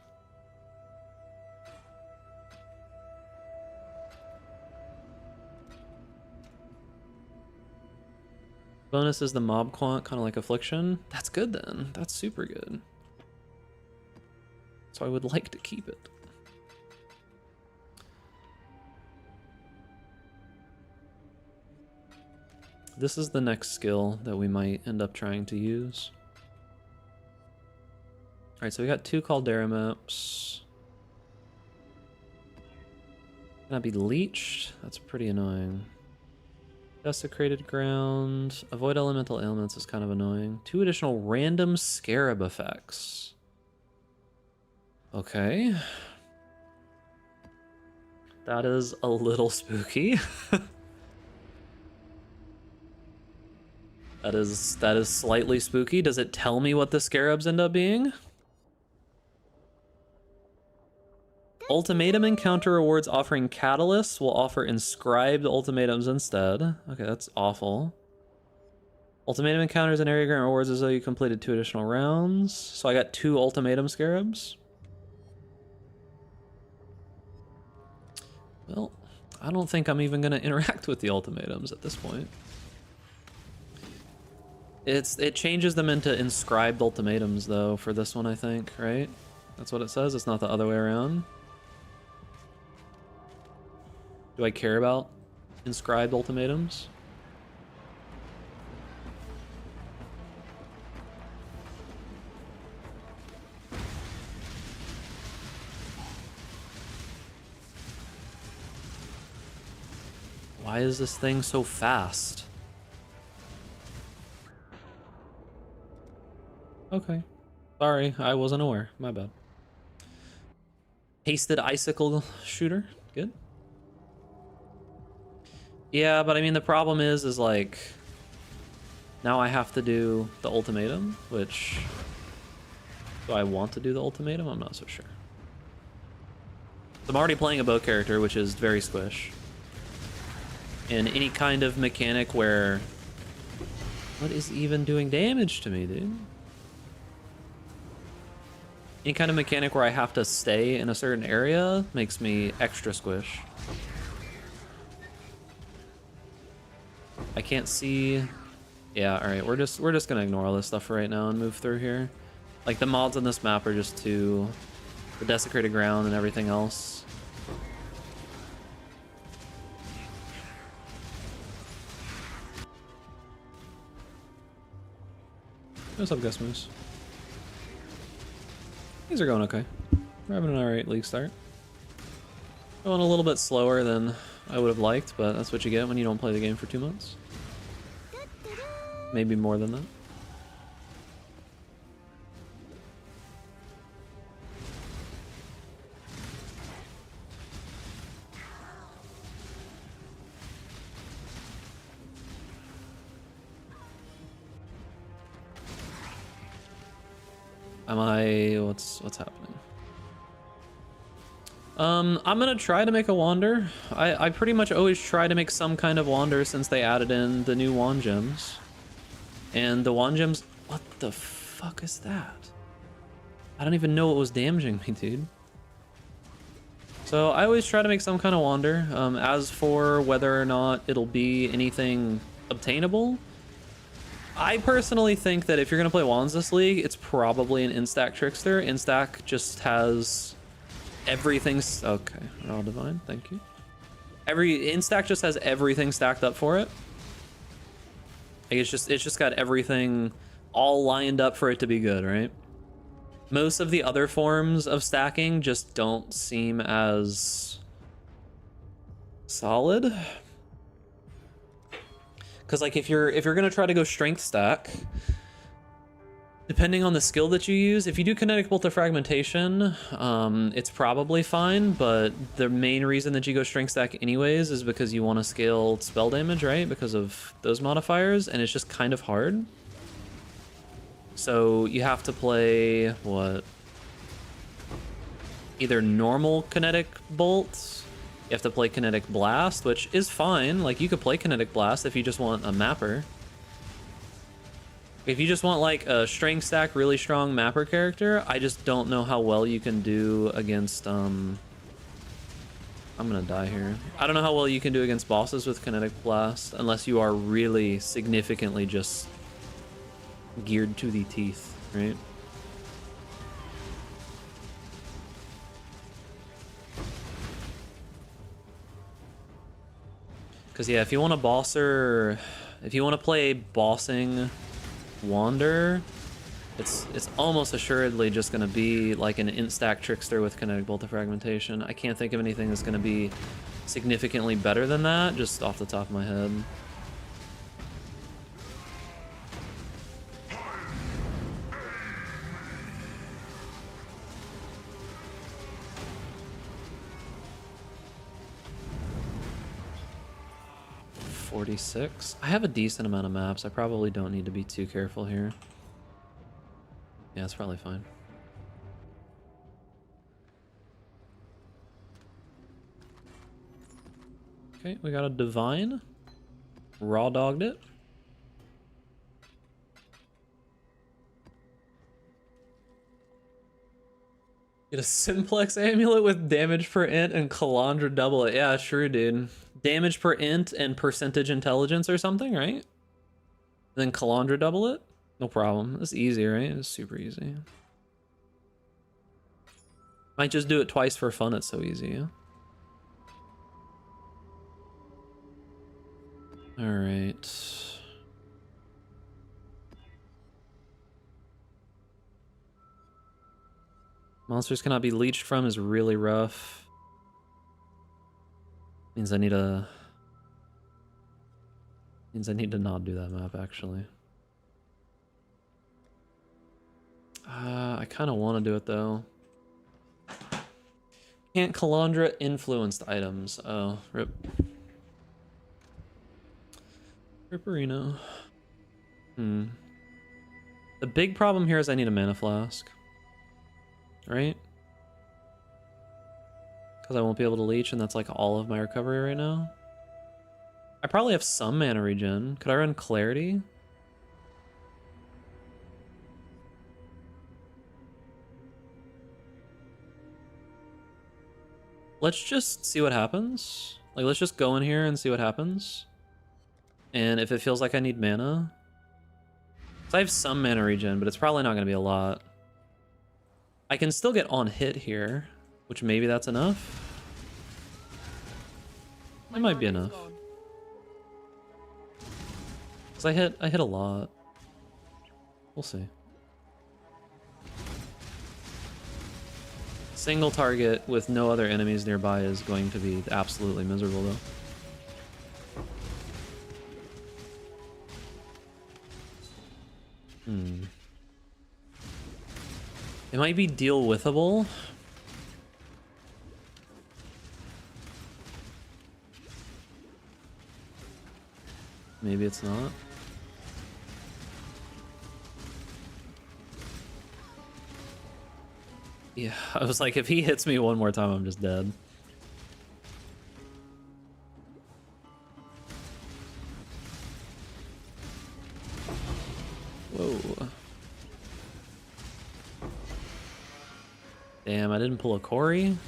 Bonus is the mob quant, kind of like Affliction. That's good then. That's super good. So I would like to keep it. This is the next skill that we might end up trying to use. Alright, so we got 2 Caldera maps. Can I be leeched? That's pretty annoying. Desecrated ground. Avoid elemental ailments is kind of annoying. 2 additional random scarab effects. Okay. That is a little spooky. That is slightly spooky. Does it tell me what the scarabs end up being? Ultimatum encounter rewards offering catalysts will offer inscribed ultimatums instead. Okay, that's awful. Ultimatum encounters and area grant rewards as though you completed 2 additional rounds. So I got 2 ultimatum scarabs. Well, I don't think I'm even gonna interact with the ultimatums at this point. It changes them into inscribed ultimatums though for this one, I think, right? That's what it says. It's not the other way around. Do I care about inscribed ultimatums? Why is this thing so fast? Okay. Sorry, I wasn't aware. My bad. Hasted icicle shooter. Good. Yeah, but I mean the problem is like now I have to do the ultimatum, which do I want to do the ultimatum? I'm not so sure. I'm already playing a bow character, which is very squish. And any kind of mechanic where what is even doing damage to me, dude? Any kind of mechanic where I have to stay in a certain area makes me extra squish. I can't see. Yeah, all right. We're just gonna ignore all this stuff for right now and move through here. Like the mods on this map are just too the desecrated ground and everything else. What's up, Gus Moose? Things are going okay. We're having an alright league start. Going a little bit slower than I would have liked, but that's what you get when you don't play the game for 2 months. Maybe more than that. Am I... what's happening? I'm gonna try to make a wander. I pretty much always try to make some kind of wander since they added in the new wand gems. And the wand gems... what the fuck is that? I don't even know what was damaging me, dude. So I always try to make some kind of wander. As for whether or not it'll be anything obtainable, I personally think that if you're going to play wands this league, it's probably an Instack Trickster. Instack just has everything... okay, Raw Divine, thank you. Instack just has everything stacked up for it. Like it's just got everything all lined up for it to be good, right? Most of the other forms of stacking just don't seem as solid. Because like if you're gonna try to go strength stack, depending on the skill that you use, if you do kinetic bolt of fragmentation, it's probably fine, but the main reason that you go strength stack anyways is because you want to scale spell damage, right? Because of those modifiers, and it's just kind of hard. So you have to play, what? Either normal kinetic bolts, you have to play kinetic blast, which is fine. Like you could play kinetic blast if you just want a mapper. If you just want like a strength stack, really strong mapper character, I just don't know how well you can do against, I'm gonna die here. I don't know how well you can do against bosses with kinetic blast, unless you are really significantly just geared to the teeth, right? Because yeah, if you want a bosser, if you want to play bossing wander, It's almost assuredly just going to be like an instack trickster with kinetic bolt of fragmentation. I can't think of anything that's going to be significantly better than that, just off the top of my head. .46. I have a decent amount of maps. I probably don't need to be too careful here. Yeah, it's probably fine. Okay, we got a divine. Raw dogged it. Get a simplex amulet with damage per int and Calandra double it. Yeah, sure, dude. Damage per int and percentage intelligence or something, right? Then Calandra double it? No problem. It's easy, right? It's super easy. Might just do it twice for fun. It's so easy. Yeah? All right. Monsters cannot be leached from is really rough. Means I need to not do that map actually. I kind of want to do it though. Can't Calandra influenced items. Oh, rip. Ripperino. The big problem here is I need a mana flask. Right? Because I won't be able to leech, and that's like all of my recovery right now. I probably have some mana regen. Could I run Clarity? Let's just see what happens. Like, let's just go in here and see what happens. And if it feels like I need mana. So I have some mana regen, but it's probably not going to be a lot. I can still get on hit here, which maybe that's enough. That might be enough. Cause I hit a lot. We'll see. Single target with no other enemies nearby is going to be absolutely miserable though. It might be deal withable. Maybe it's not. Yeah, I was like, if he hits me one more time, I'm just dead. Whoa. Damn, I didn't pull a Cory.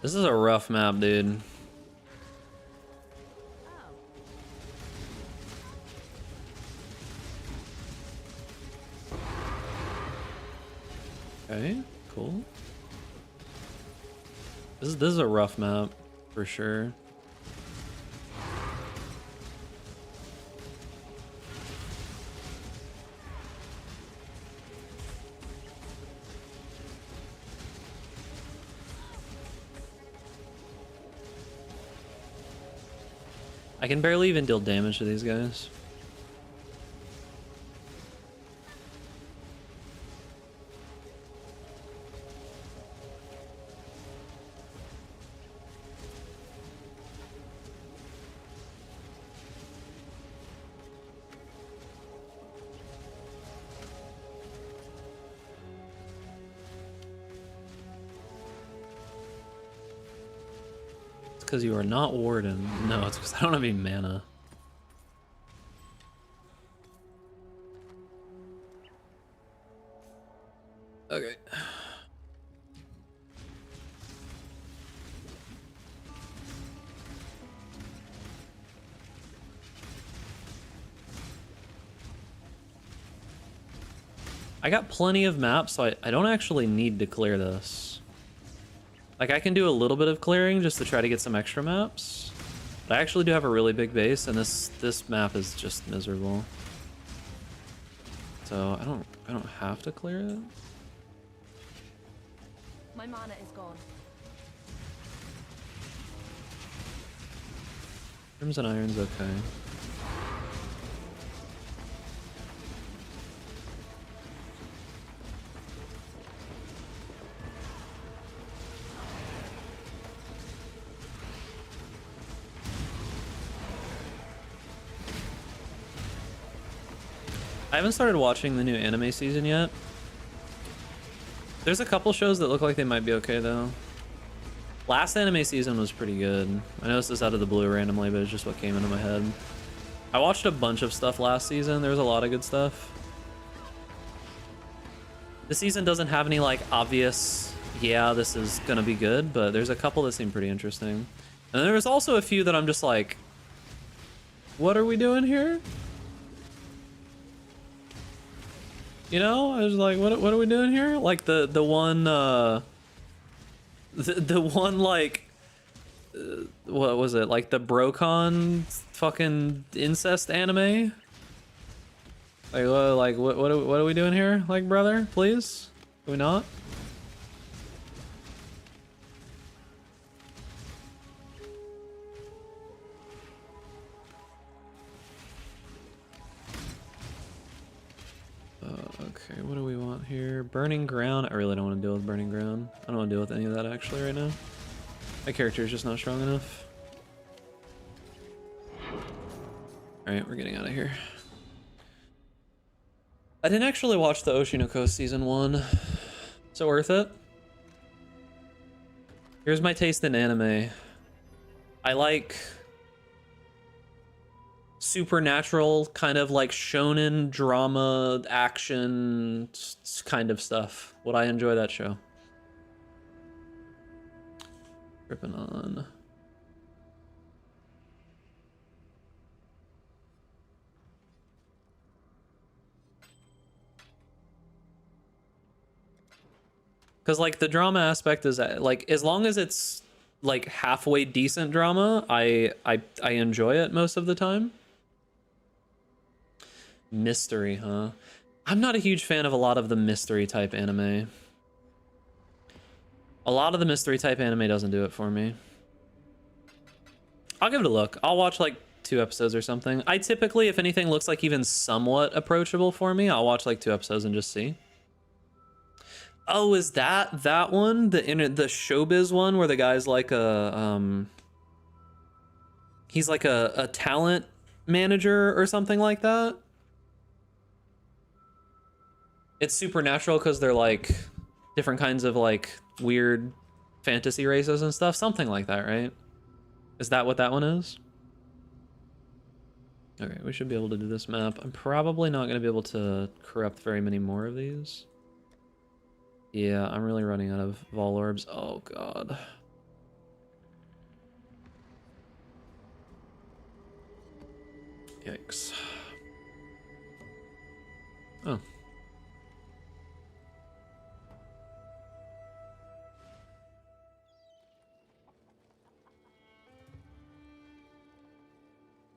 This is a rough map, dude. Okay, cool. This is a rough map for sure. I can barely even deal damage to these guys. Because you are not Warden. No, it's because I don't have any mana. Okay. I got plenty of maps, so I don't actually need to clear this. Like, I can do a little bit of clearing just to try to get some extra maps. But I actually do have a really big base, and this map is just miserable. So I don't have to clear it. My mana is gone. Crimson Iron's okay. I haven't started watching the new anime season yet. There's a couple shows that look like they might be okay though. Last anime season was pretty good. I noticed this out of the blue randomly, but it's just what came into my head. I watched a bunch of stuff last season. There was a lot of good stuff. This season doesn't have any like obvious, yeah, this is gonna be good, but there's a couple that seem pretty interesting. And there was also a few that I'm just like, what are we doing here? You know, I was like, what are we doing here? Like the one one like what was it? Like the Brocon fucking incest anime? Like what are we doing here? Like, brother, please? Can we not? Okay, what do we want here? Burning Ground. I really don't want to deal with Burning Ground. I don't want to deal with any of that actually right now. My character is just not strong enough. Alright, we're getting out of here. I didn't actually watch the Oshinoko season 1. Is it worth it? Here's my taste in anime. I like supernatural, kind of like shonen drama action kind of stuff. Would I enjoy that show? Ripping on. Because like the drama aspect is like, as long as it's like halfway decent drama, I enjoy it most of the time. Mystery, huh? I'm not a huge fan of a lot of the mystery type anime. A lot of the mystery type anime doesn't do it for me. I'll give it a look. I'll watch like 2 episodes or something. I typically, if anything looks like even somewhat approachable for me, I'll watch like 2 episodes and just see. Oh, is that one? The showbiz one where the guy's like a he's like a talent manager or something like that? It's supernatural because they're like different kinds of like weird fantasy races and stuff. Something like that, right? Is that what that one is? Okay, we should be able to do this map. I'm probably not going to be able to corrupt very many more of these. Yeah, I'm really running out of Vol Orbs. Oh, God. Yikes. Oh.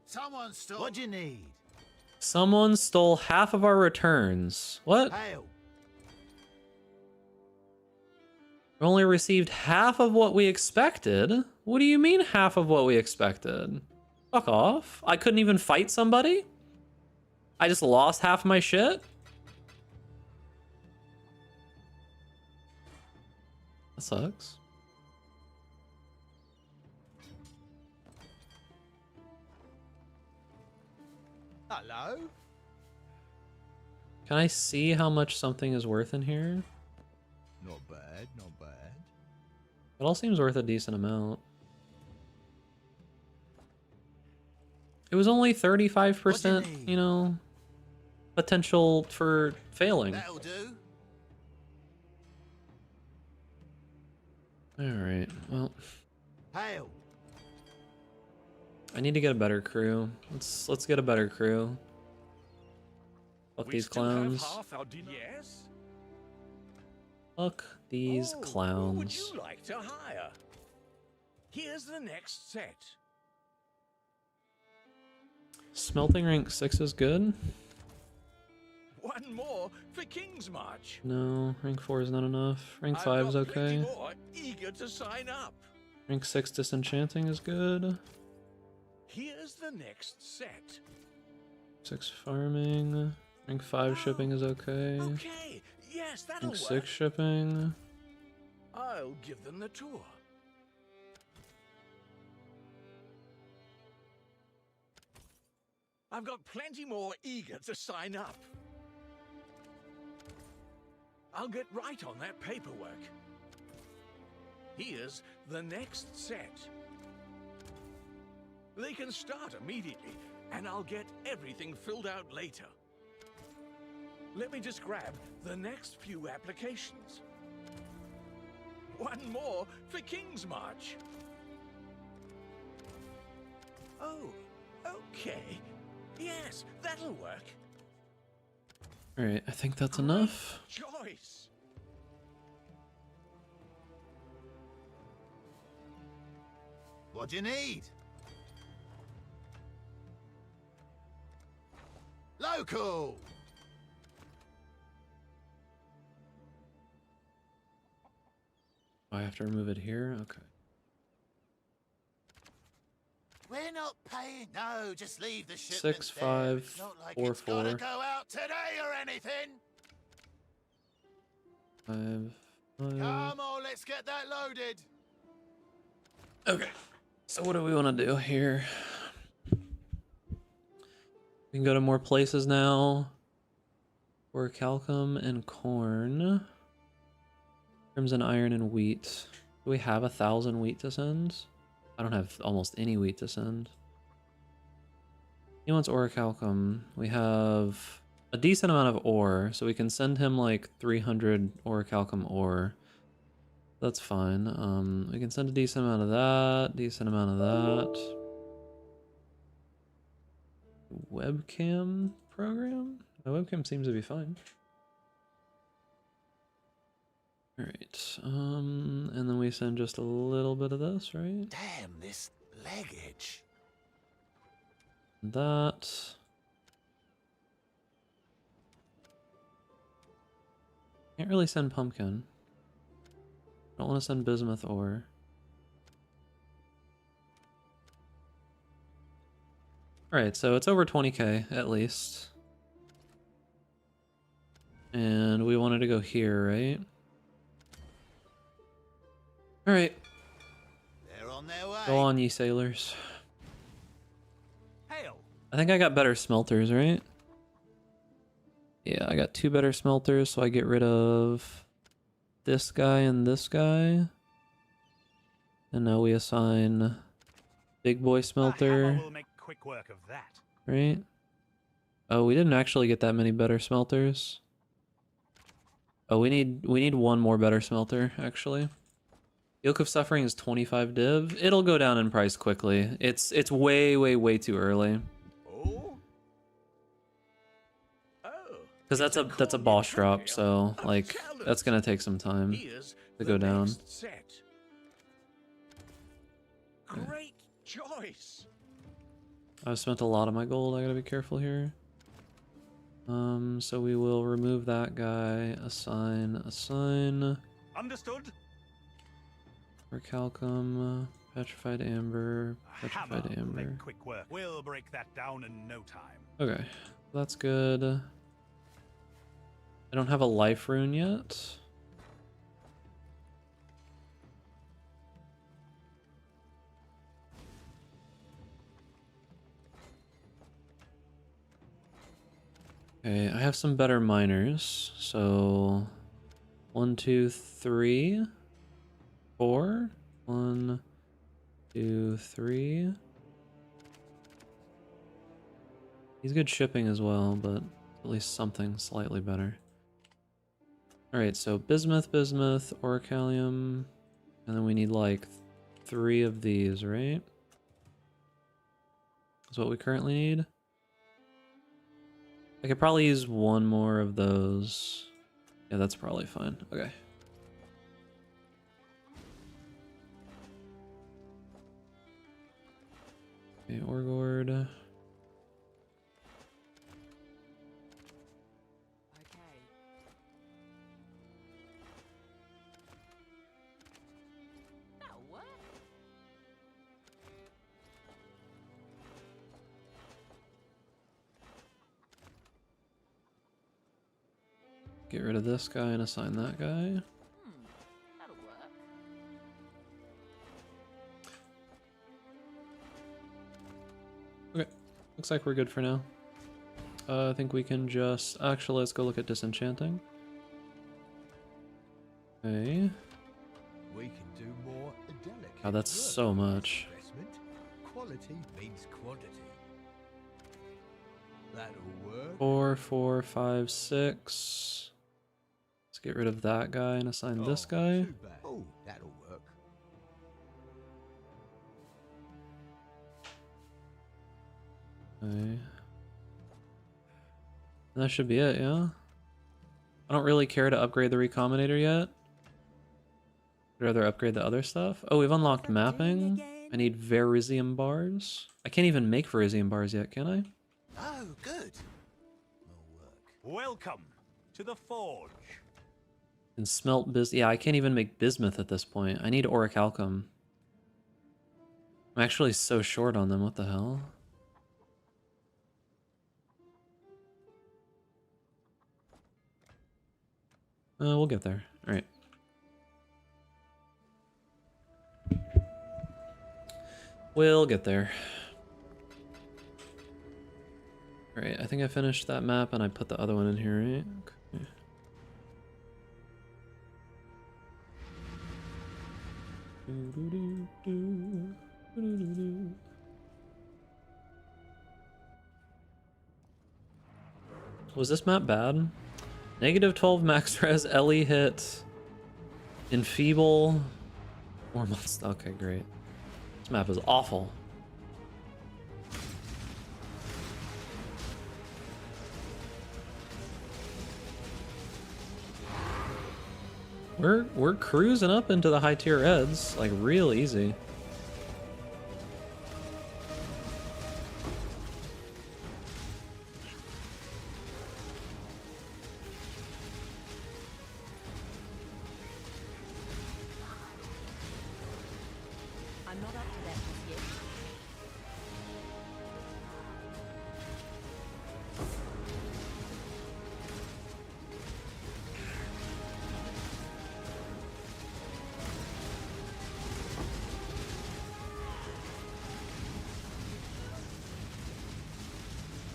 Someone stole. What do you need? Someone stole half of our returns. What? Hail. We only received half of what we expected? What do you mean half of what we expected? Fuck off. I couldn't even fight somebody? I just lost half my shit? That sucks. Hello? Can I see how much something is worth in here? Not bad, not bad. It all seems worth a decent amount. It was only 35%, you know, potential for failing. That'll do. Alright, well. Hail. I need to get a better crew. Let's get a better crew. Fuck We these still have clowns. half our yes? Fuck these Who would clowns. you like to hire? Here's the next set. Smelting rank 6 is good. One more for King's March. No, rank 4 is not enough. Rank I've 5 is got plenty okay. more eager to sign up. Rank 6 disenchanting is good. Here's the next set. 6 farming. Rank 5 shipping is okay. Okay, yes, that'll Rank work. 6 shipping. I'll give them the tour. I've got plenty more eager to sign up. I'll get right on that paperwork. Here's the next set. They can start immediately, and I'll get everything filled out later. Let me just grab the next few applications. One more for King's March. Oh, okay. Yes, that'll work. Alright, I think that's enough. Choice. What do you need? Local! I have to remove it here? Okay. We're not paying. No, just leave the shipment 6, there. 5, It's not like 4, it's gotta 4. go out today or anything. 5, 5. Come on, let's get that loaded. Okay. So what do we want to do here? We can go to more places now. Orichalcum and corn. Crimson iron and wheat. Do we have 1,000 wheat to send? I don't have almost any wheat to send. He wants orichalcum. We have a decent amount of ore, so we can send him like 300 orichalcum ore. That's fine. We can send a decent amount of that, decent amount of that. Webcam program? The webcam seems to be fine. Alright, and then we send just a little bit of this, right? Damn, this leggage. That. Can't really send pumpkin. Don't want to send bismuth ore. Alright, so it's over 20k at least. And we wanted to go here, right? Alright. They're on their way. Go on, ye sailors. Hail. I think I got better smelters, right? Yeah, I got 2 better smelters, so I get rid of this guy and this guy. And now we assign big boy smelter. Will make quick work of that. Right? Oh, we didn't actually get that many better smelters. Oh, we need one more better smelter, actually. Yoke of Suffering is 25 div. It'll go down in price quickly. It's way too early. Because that's a boss drop, so like that's gonna take some time to go down. Great choice. I've spent a lot of my gold. I gotta be careful here. So we will remove that guy. Assign. Understood. Orichalcum, petrified amber, petrified amber. Make quick work. We'll break that down in no time. Okay, that's good. I don't have a life rune yet. Okay, I have some better miners. So 1, 2, 3, 4. 1, 2, 3. He's good shipping as well, but at least something slightly better. Alright, so bismuth, orichalcum, and then we need like 3 of these, right? That's what we currently need. I could probably use one more of those. Yeah, that's probably fine. Okay. Okay, Orgord. Get rid of this guy and assign that guy. That'll work. Okay, looks like we're good for now. I think we can just... Actually, let's go look at disenchanting. Okay. We can do more delicate. God, that's so much. Quality means quantity. That'll work. 4, 4, 5, 6. Let's get rid of that guy and assign this guy. Oh, that'll work. Okay. That should be it, yeah? I don't really care to upgrade the Recombinator yet. I'd rather upgrade the other stuff. Oh, we've unlocked mapping. I need Verisium bars. I can't even make Verisium bars yet, can I? Oh, good. Welcome to the Forge. And smelt yeah, I can't even make bismuth at this point. I need orichalcum. I'm actually so short on them, what the hell? We'll get there. Alright. We'll get there. Alright, I think I finished that map and I put the other one in here, right? Okay. Was this map bad? -12 max res, Ellie hit, enfeeble, 4 months. Okay, great. This map is awful. We're cruising up into the high tier reds, like real easy. I'm not up to that just yet.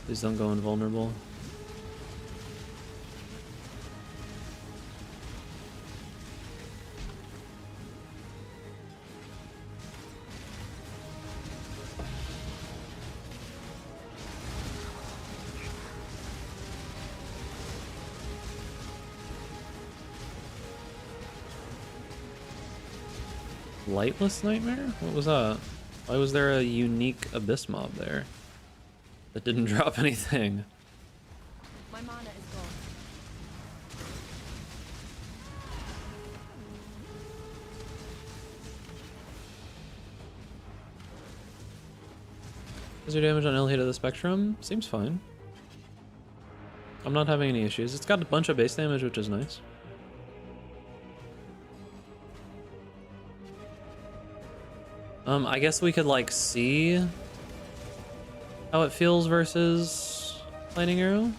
Please don't go invulnerable. Lightless Nightmare? What was that? Why was there a unique Abyss mob there that didn't drop anything? My mana is gone. Is your damage on L hit of the spectrum? Seems fine. I'm not having any issues. It's got a bunch of base damage, which is nice. I guess we could like see how it feels versus Lightning Arrow.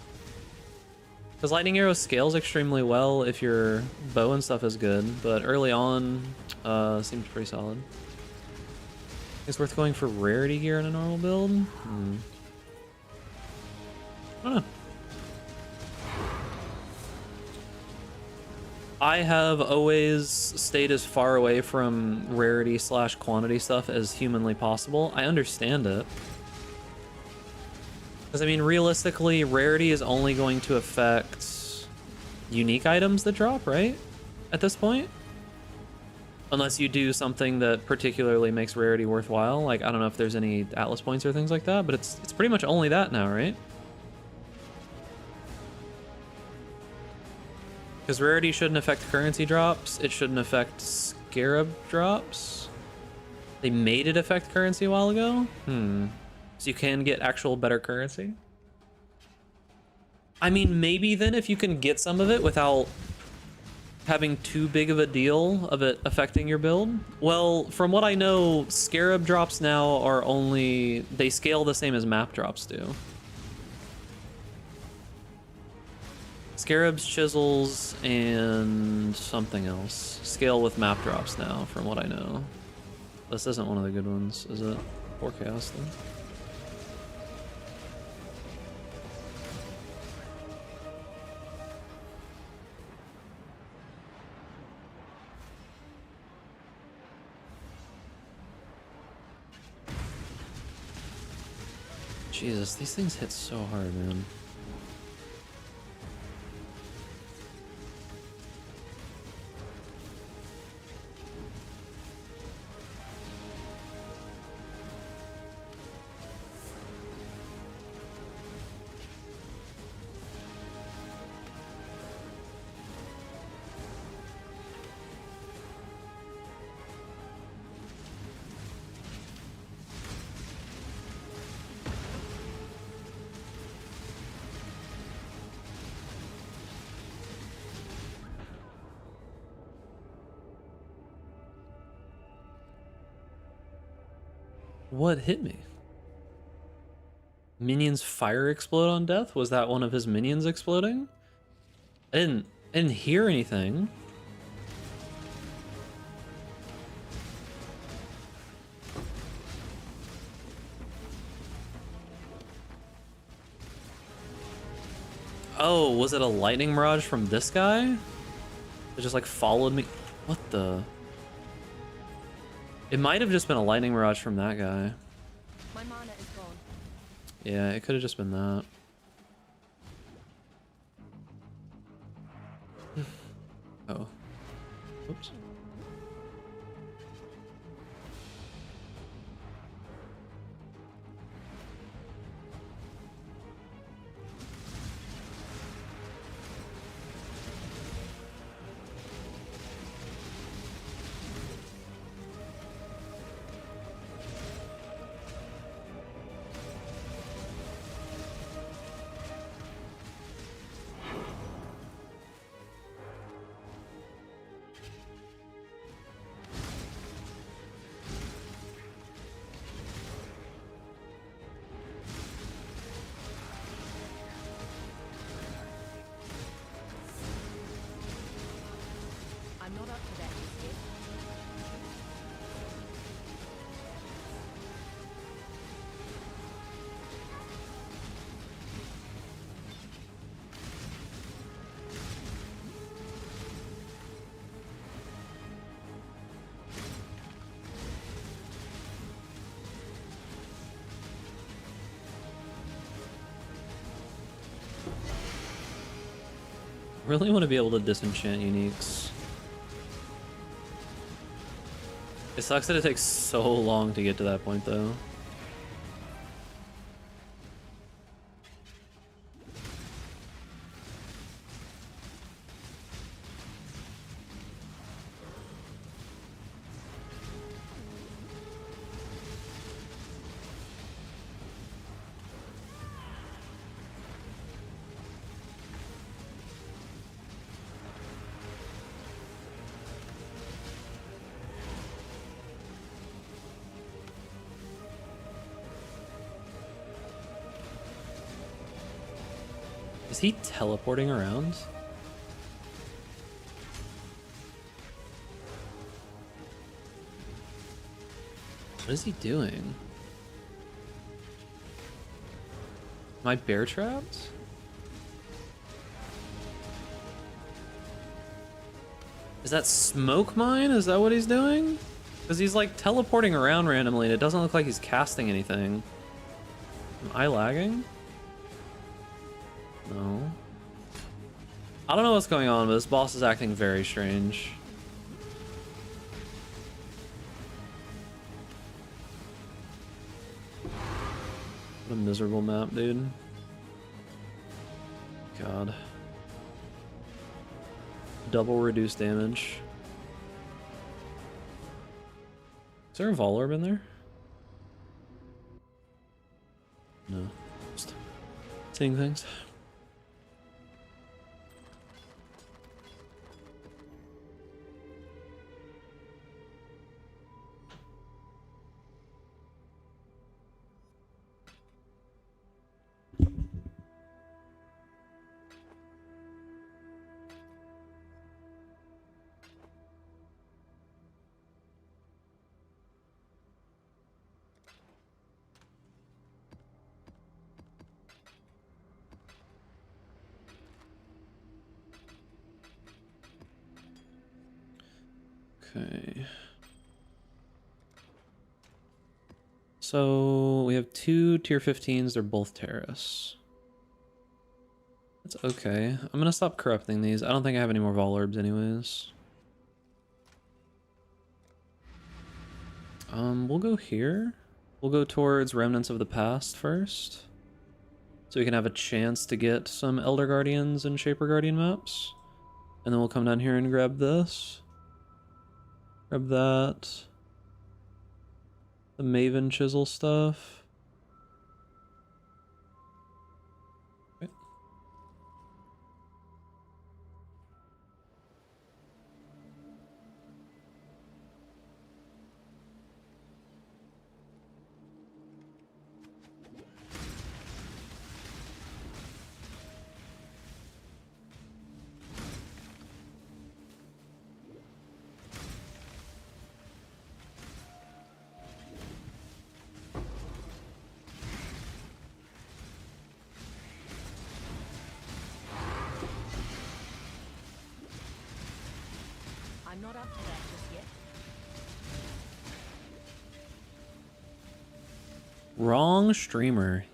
Because Lightning Arrow scales extremely well if your bow and stuff is good, but early on, seems pretty solid. It's worth going for rarity gear in a normal build? I don't know. I have always stayed as far away from rarity / quantity stuff as humanly possible. I understand it. Because, I mean, realistically, rarity is only going to affect unique items that drop, right? At this point? Unless you do something that particularly makes rarity worthwhile. Like, I don't know if there's any Atlas points or things like that, but it's pretty much only that now, right? Because rarity shouldn't affect currency drops. It shouldn't affect scarab drops. They made it affect currency a while ago? So you can get actual better currency? I mean, maybe then if you can get some of it without having too big of a deal of it affecting your build. Well, from what I know, scarab drops now are only... They scale the same as map drops do. Scarabs, chisels, and something else scale with map drops now, from what I know. This isn't one of the good ones, is it? Or chaos then? Jesus, these things hit so hard, man. What hit me? Minions fire explode on death? Was that one of his minions exploding? I didn't hear anything. Oh, was it a lightning mirage from this guy? It just like followed me. What the? It might have just been a lightning mirage from that guy. My mana is gone. Yeah, it could have just been that. Oh. Oops. I'm not up to that just yet. Really want to be able to disenchant uniques. It sucks that it takes so long to get to that point, though. Is he teleporting around? What is he doing? Am I bear trapped? Is that smoke mine? Is that what he's doing? Because he's like teleporting around randomly and it doesn't look like he's casting anything. Am I lagging? No. I don't know what's going on, but this boss is acting very strange. What a miserable map, dude. God. double reduced damage. Is there a Vol Orb in there? No. Just seeing things. Okay. So we have two tier 15s, they're both terrorists. That's okay. I'm gonna stop corrupting these. I don't think I have any more Vol Orbs anyways. We'll go here. We'll go towards Remnants of the Past first. So we can have a chance to get some Elder Guardians and Shaper Guardian maps. And then we'll come down here and grab this. Grab that. The Maven chisel stuff. Okay. I'm not up to that just yet. Wrong streamer.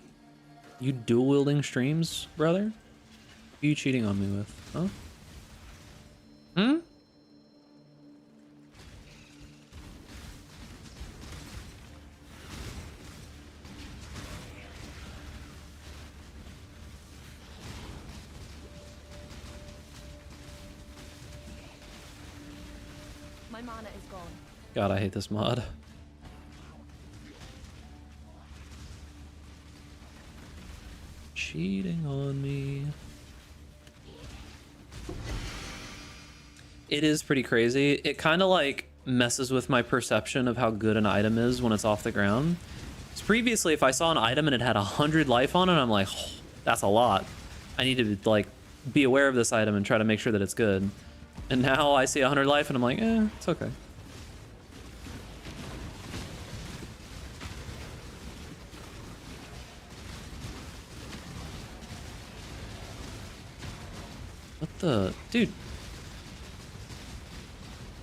You dual wielding streams, brother? What are you cheating on me with? Huh? Hmm? My mana is gone. God, I hate this mod. Cheating on me. It is pretty crazy. It kind of like messes with my perception of how good an item is when it's off the ground. So previously, if I saw an item and it had 100 life on it, I'm like, oh, that's a lot. I need to like be aware of this item and try to make sure that it's good. And now I see 100 life and I'm like, eh, it's okay. What the? Dude.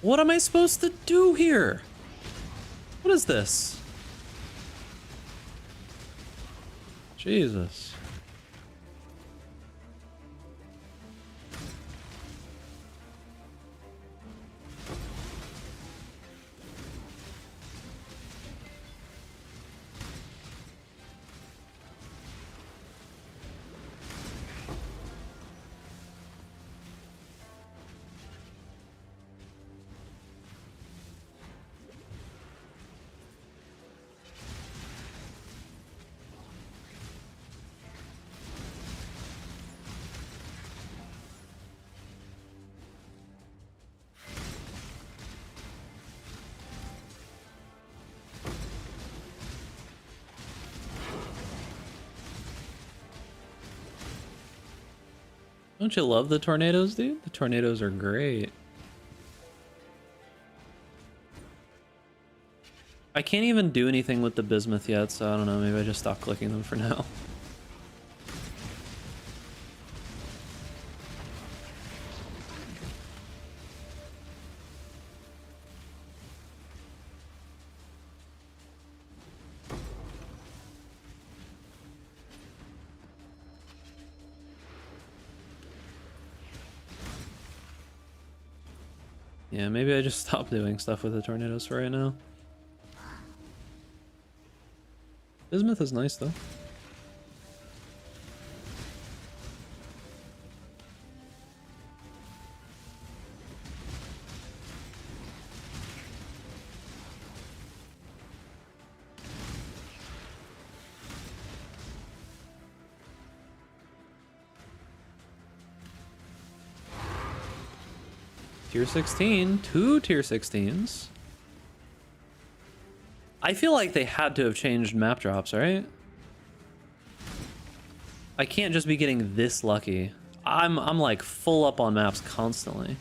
What am I supposed to do here? What is this? Jesus. Don't you love the tornadoes, dude? The tornadoes are great. I can't even do anything with the bismuth yet, so I don't know. Maybe I just stop clicking them for now. Yeah, maybe I just stop doing stuff with the tornadoes for right now. Bismuth is nice though. Tier 16, 2 tier 16s. I feel like they had to have changed map drops, right? I can't just be getting this lucky. I'm like full up on maps constantly.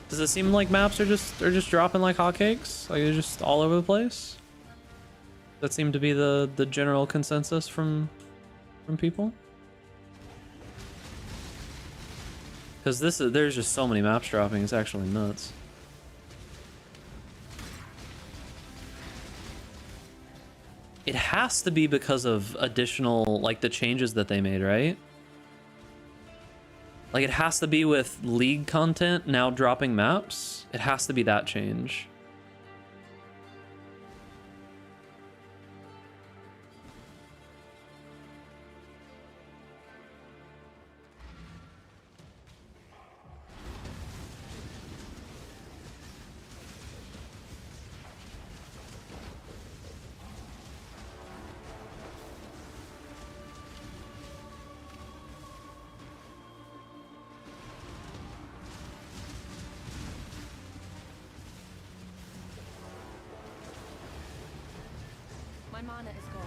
Does it seem like maps are just dropping like hotcakes? Like they're just all over the place? That seemed to be the general consensus from people. Because there's just so many maps dropping, it's actually nuts. It has to be because of additional, like, the changes that they made, right? Like, it has to be with League content now dropping maps. It has to be that change. My mana is gone.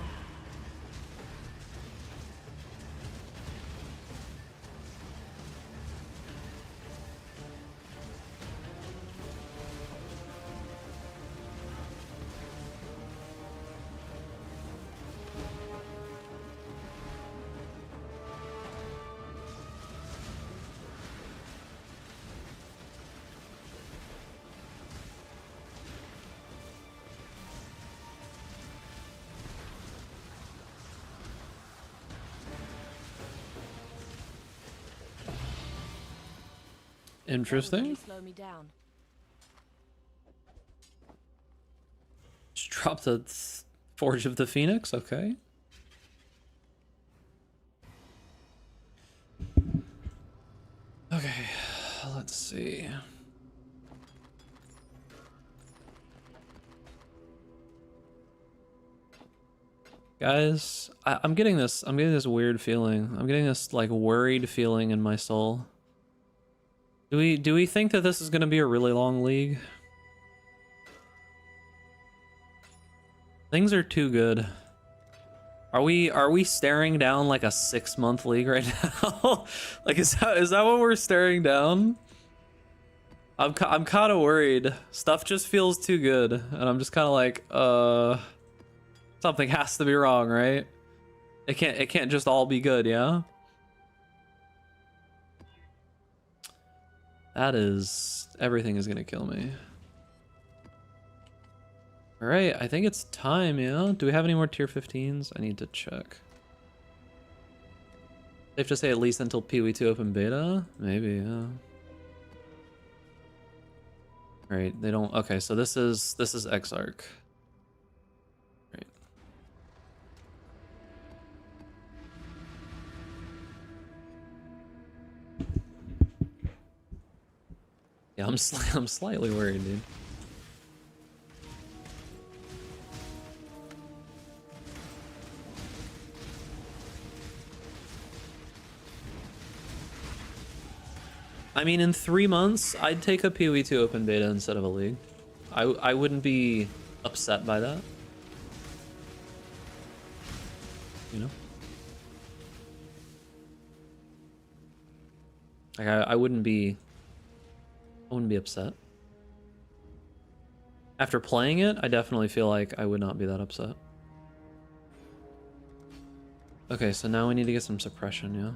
Interesting. Slow me down. Just drop the Forge of the Phoenix, okay. Okay, let's see. Guys, I'm getting this weird feeling. I'm getting this like worried feeling in my soul. Do we think that this is gonna be a really long league? Things are too good. Are we staring down like a 6-month league right now? Like is that what we're staring down? I'm kind of worried. Stuff just feels too good, and I'm just kind of like, something has to be wrong, right? It can't just all be good, yeah? That is... everything is gonna kill me. Alright, I think it's time, yeah? Do we have any more tier 15s? I need to check. Safe to say at least until PoE 2 open beta? Maybe, yeah. Alright, they don't... okay, so this is Exarch. Right. Yeah, I'm slightly worried, dude. I mean, in 3 months, I'd take a PoE 2 open beta instead of a league. I wouldn't be upset by that. You know? Like, I wouldn't be upset. After playing it, I definitely feel like I would not be that upset. Okay, so now we need to get some suppression, yeah?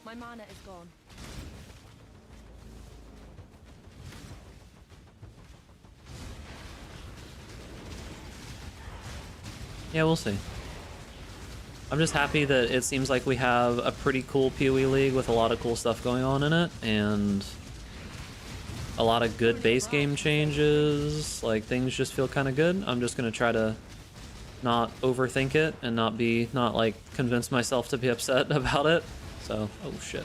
My mana is gone. Yeah, we'll see. I'm just happy that it seems like we have a pretty cool PoE league with a lot of cool stuff going on in it, and a lot of good base game changes. Like, things just feel kind of good. I'm just gonna try to not overthink it and not like convince myself to be upset about it. So, oh shit.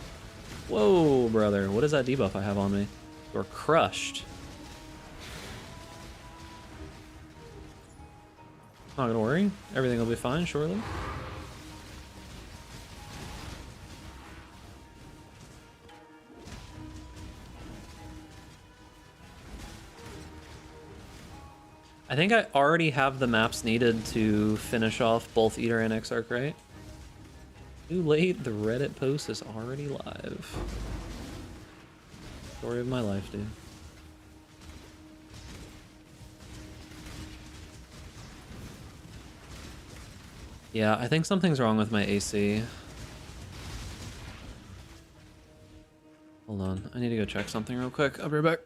Whoa, brother. What is that debuff I have on me? You're crushed. Not gonna worry. Everything will be fine, surely. I think I already have the maps needed to finish off both Eater and Exarch, right? Too late, the Reddit post is already live. Story of my life, dude. Yeah, I think something's wrong with my AC. Hold on, I need to go check something real quick. I'll be right back.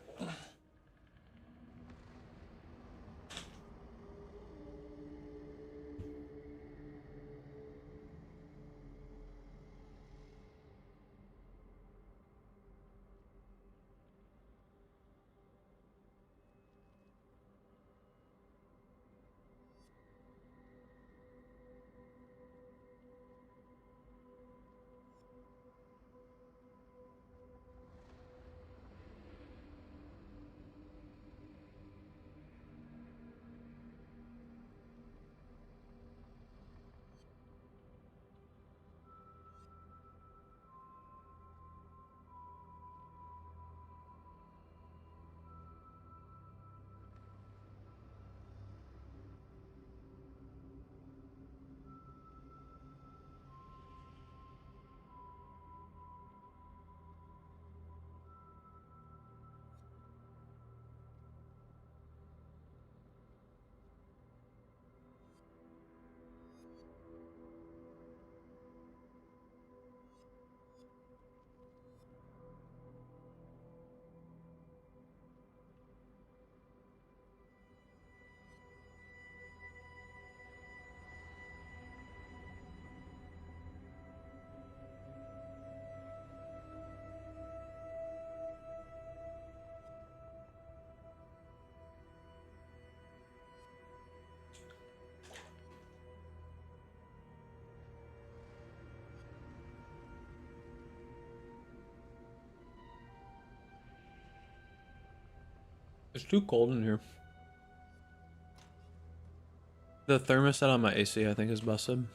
It's too cold in here. The thermostat on my AC, I think, is busted.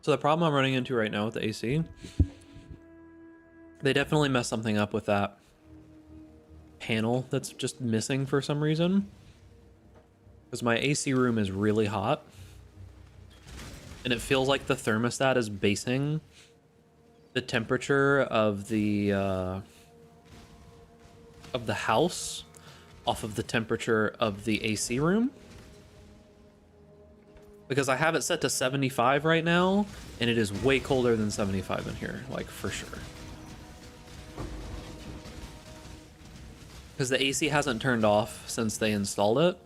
So the problem I'm running into right now with the AC, they definitely messed something up with that panel that's just missing for some reason. Because my AC room is really hot. And it feels like the thermostat is basing the temperature of the house off of the temperature of the AC room. Because I have it set to 75 right now, and it is way colder than 75 in here, like for sure. Because the AC hasn't turned off since they installed it,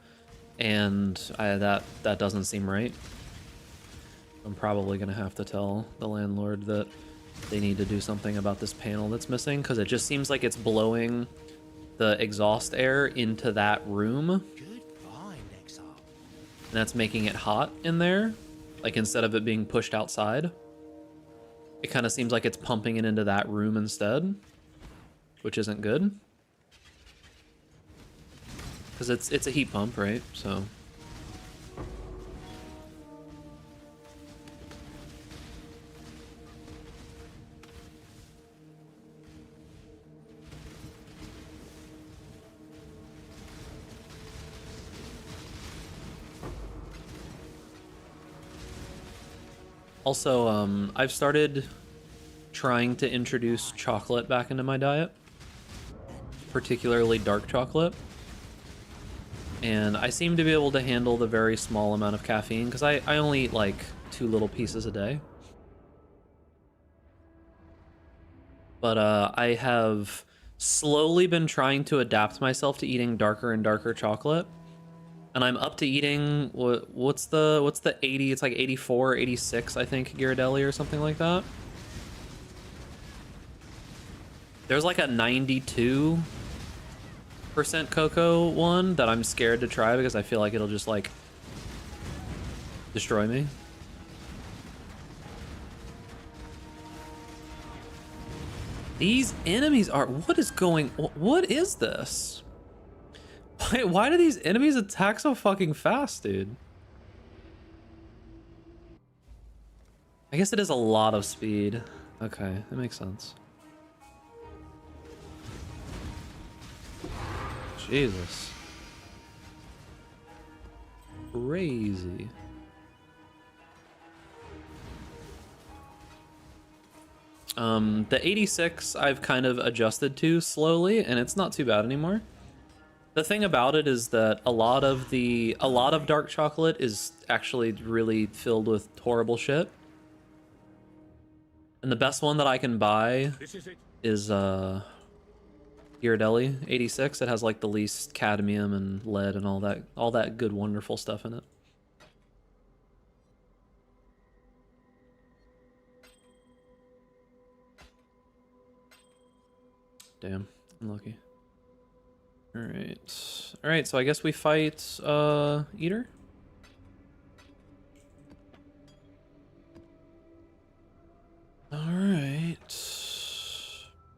and that doesn't seem right. I'm probably gonna have to tell the landlord that they need to do something about this panel that's missing, because it just seems like it's blowing the exhaust air into that room. And that's making it hot in there, like instead of it being pushed outside. It kind of seems like it's pumping it into that room instead, which isn't good. Because it's a heat pump, right? So also, I've started trying to introduce chocolate back into my diet, particularly dark chocolate. And I seem to be able to handle the very small amount of caffeine, because I only eat like 2 little pieces a day. But I have slowly been trying to adapt myself to eating darker and darker chocolate And I'm up to eating, what's the 80? It's like 84, 86, I think, Ghirardelli or something like that. There's like a 92% cocoa one that I'm scared to try because I feel like it'll just like destroy me. These enemies are, what is this? Why do these enemies attack so fucking fast, dude? I guess it is a lot of speed. Okay, that makes sense. Jesus. Crazy. The 86 I've kind of adjusted to slowly, and it's not too bad anymore. The thing about it is that a lot of dark chocolate is actually really filled with horrible shit. And the best one that I can buy is Ghirardelli 86. It has like the least cadmium and lead and all that good wonderful stuff in it. Damn, unlucky. Alright, so I guess we fight Eater? Alright.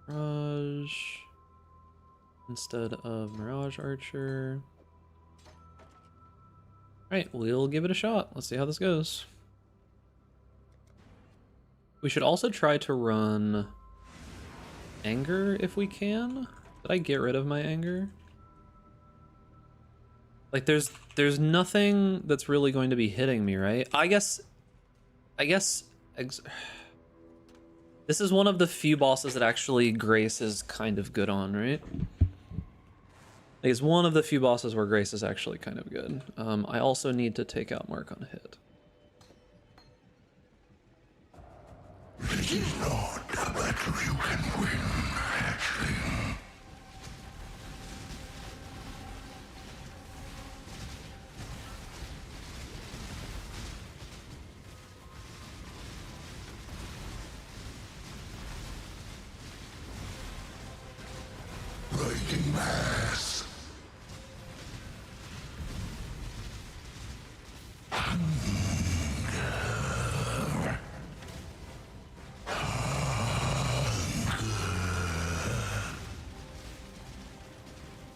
Mirage instead of Mirage Archer. Alright, we'll give it a shot. Let's see how this goes. We should also try to run Anger if we can. Did I get rid of my Anger? Like there's nothing that's really going to be hitting me, right? I guess this is one of the few bosses that actually Grace is kind of good on, right? It's one of the few bosses where Grace is actually kind of good. I also need to take out Mark on Hit. This is not a battle you can win, hatchling. Breaking mass.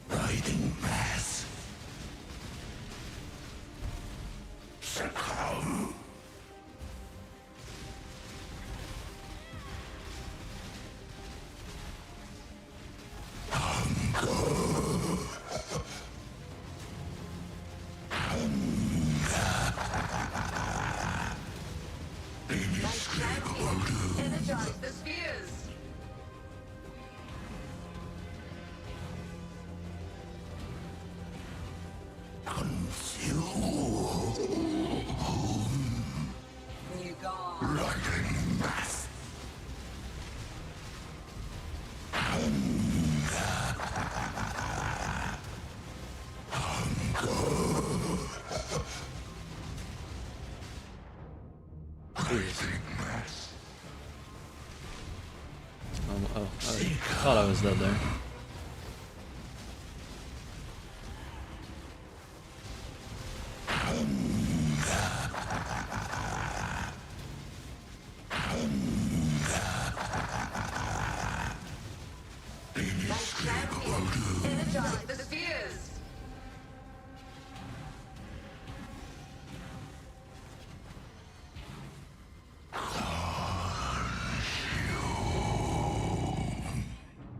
Riding mass. Succumb. Energize the spheres. You gone. Riding mass. Oh, I thought I was dead there. Energize the spheres.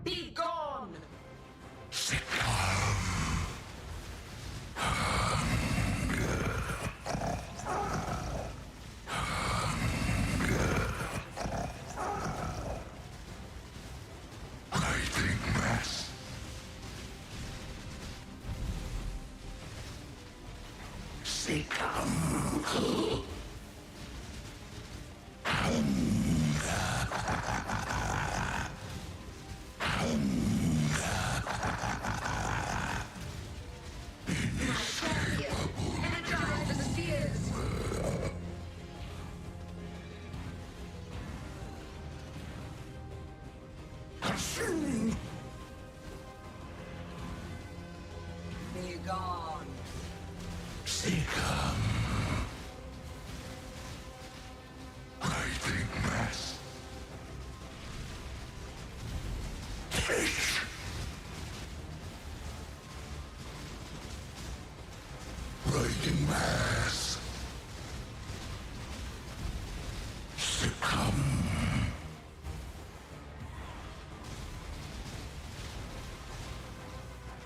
Be gone. Writing mass. Writing mass. Succumb.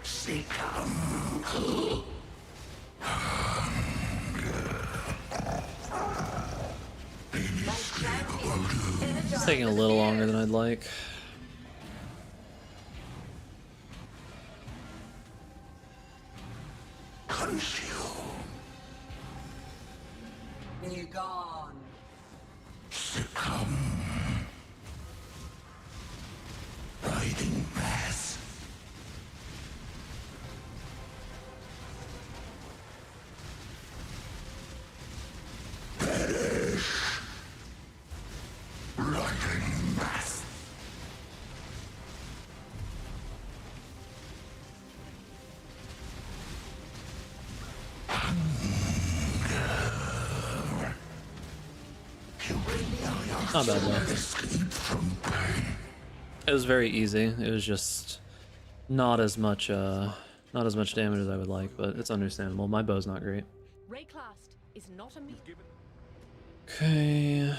Succumb. It's taking a little longer than I'd like. You gone. Succumb. Riding mass. Perish. Riding mass. Not bad though. It was very easy. It was just not as much damage as I would like, but it's understandable. My bow's not great. Rayclast is not a me. Okay.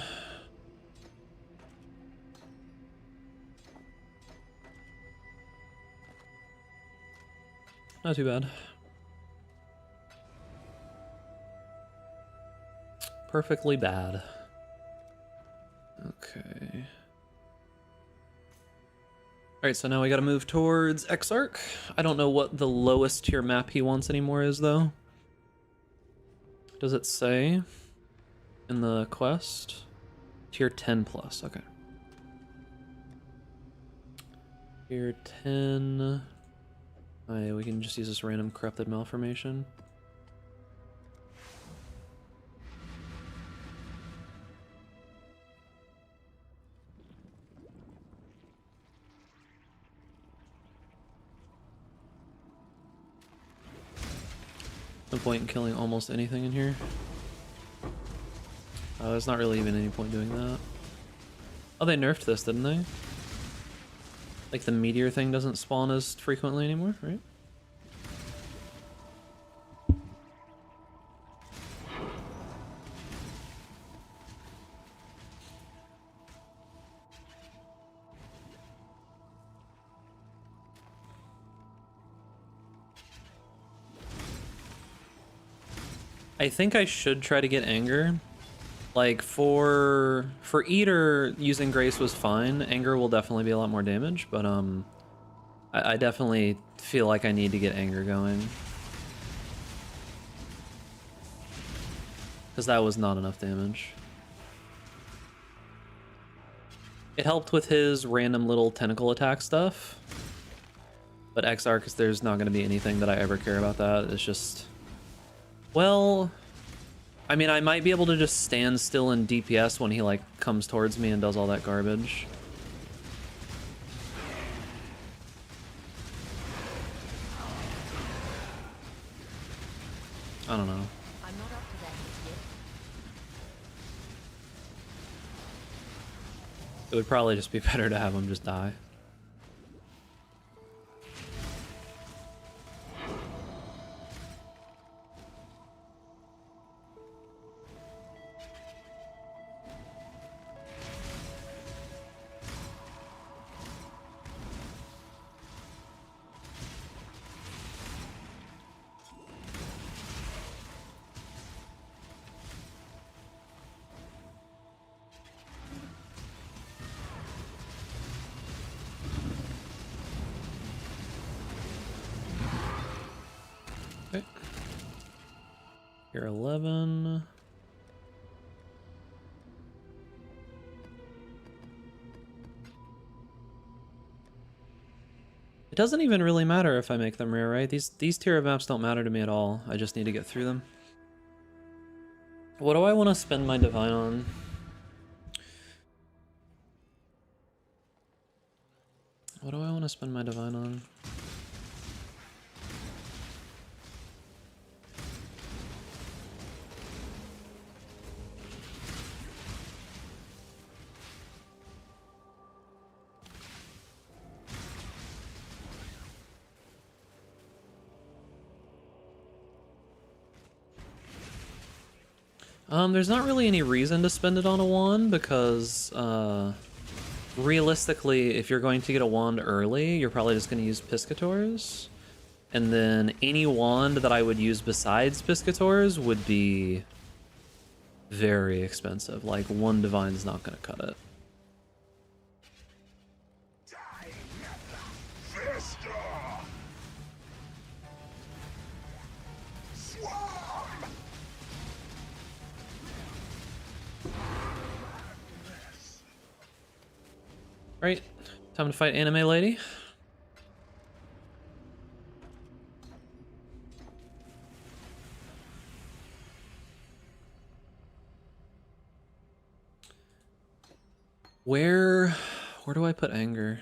Not too bad. Perfectly bad. Okay. Alright, so now we gotta move towards Exarch. I don't know what the lowest tier map he wants anymore is, though. Does it say in the quest? Tier 10 plus, okay. Tier 10. Alright, we can just use this random corrupted malformation. No point in killing almost anything in here. There's not really even any point doing that. Oh, they nerfed this, didn't they? Like the meteor thing doesn't spawn as frequently anymore, right? I think I should try to get anger. Like for Eater, using Grace was fine. Anger will definitely be a lot more damage, but I definitely feel like I need to get anger going. Because that was not enough damage. It helped with his random little tentacle attack stuff. But Exarch, there's not going to be anything that I ever care about that. It's just... Well, I mean, I might be able to just stand still in DPS when he, like, comes towards me and does all that garbage. I don't know. I'm not up to that yet. It would probably just be better to have him just die. You're 11. It doesn't even really matter if I make them rare, right? These tier of maps don't matter to me at all. I just need to get through them. What do I want to spend my divine on? What do I want to spend my divine on? There's not really any reason to spend it on a wand because, realistically, if you're going to get a wand early, you're probably just going to use Piscators. And then any wand that I would use besides Piscators would be very expensive. Like, one Divine's not going to cut it. Right, time to fight Anime Lady. Where do I put anger?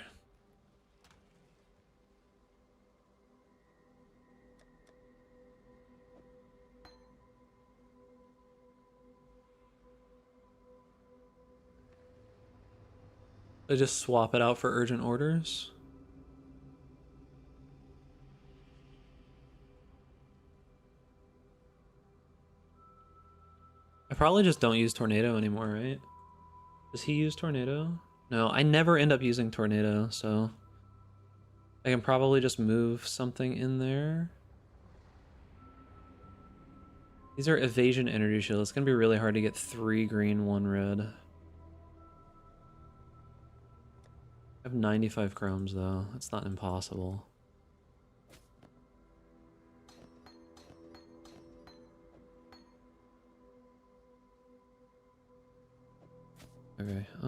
I just swap it out for urgent orders. I probably just don't use Tornado anymore, right? Does he use Tornado? No, I never end up using Tornado, so I can probably just move something in there. These are evasion energy shields. It's gonna be really hard to get 3 green, 1 red. I have 95 chromes though. That's not impossible. Okay, I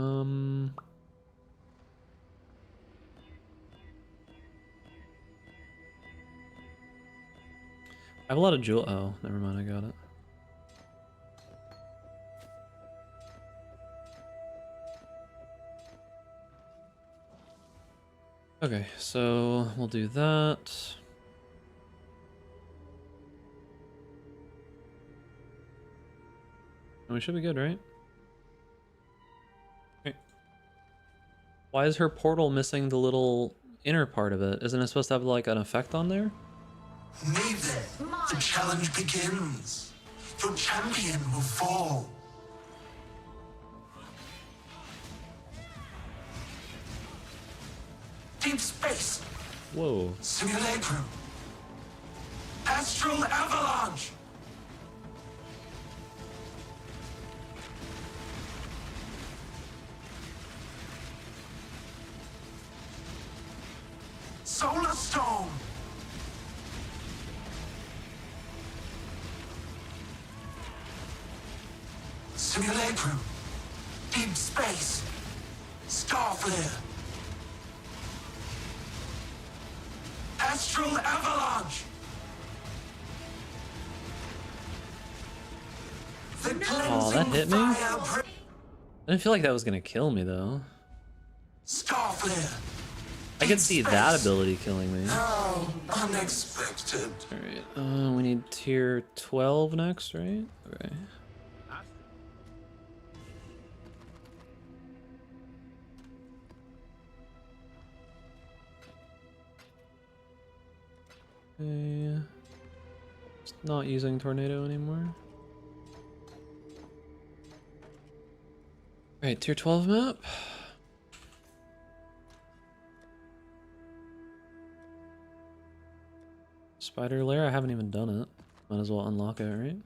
have a lot of jewel. Oh, never mind, I got it. Okay, so we'll do that. And we should be good, right? Okay. Why is her portal missing the little inner part of it? Isn't it supposed to have like an effect on there? Maven, the challenge begins. Your champion will fall. Deep space. Whoa. Simulacrum. Astral avalanche. Solar storm. Simulacrum. Deep space. Star flare. Astral avalanche. Oh, that hit me? I didn't feel like that was gonna kill me though. Star flare. I could see that ability killing me. How unexpected. Alright, we need tier 12 next, right? Okay. Okay. Just not using Tornado anymore. Alright, tier 12 map. Spider lair, I haven't even done it. Might as well unlock it, right?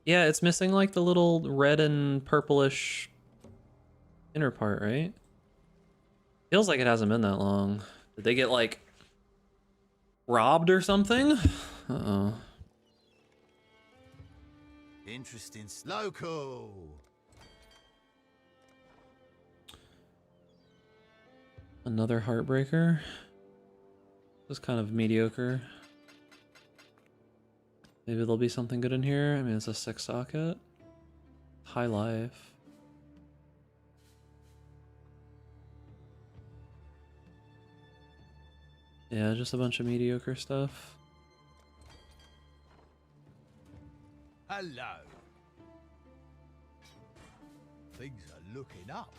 Yeah, it's missing like the little red and purplish inner part, right? Feels like it hasn't been that long. Did they get like robbed or something? Uh-oh. Interesting. Local. Another heartbreaker. This is kind of mediocre. Maybe there'll be something good in here. I mean, it's a 6 socket. High life. Yeah, just a bunch of mediocre stuff. Hello. Things are looking up.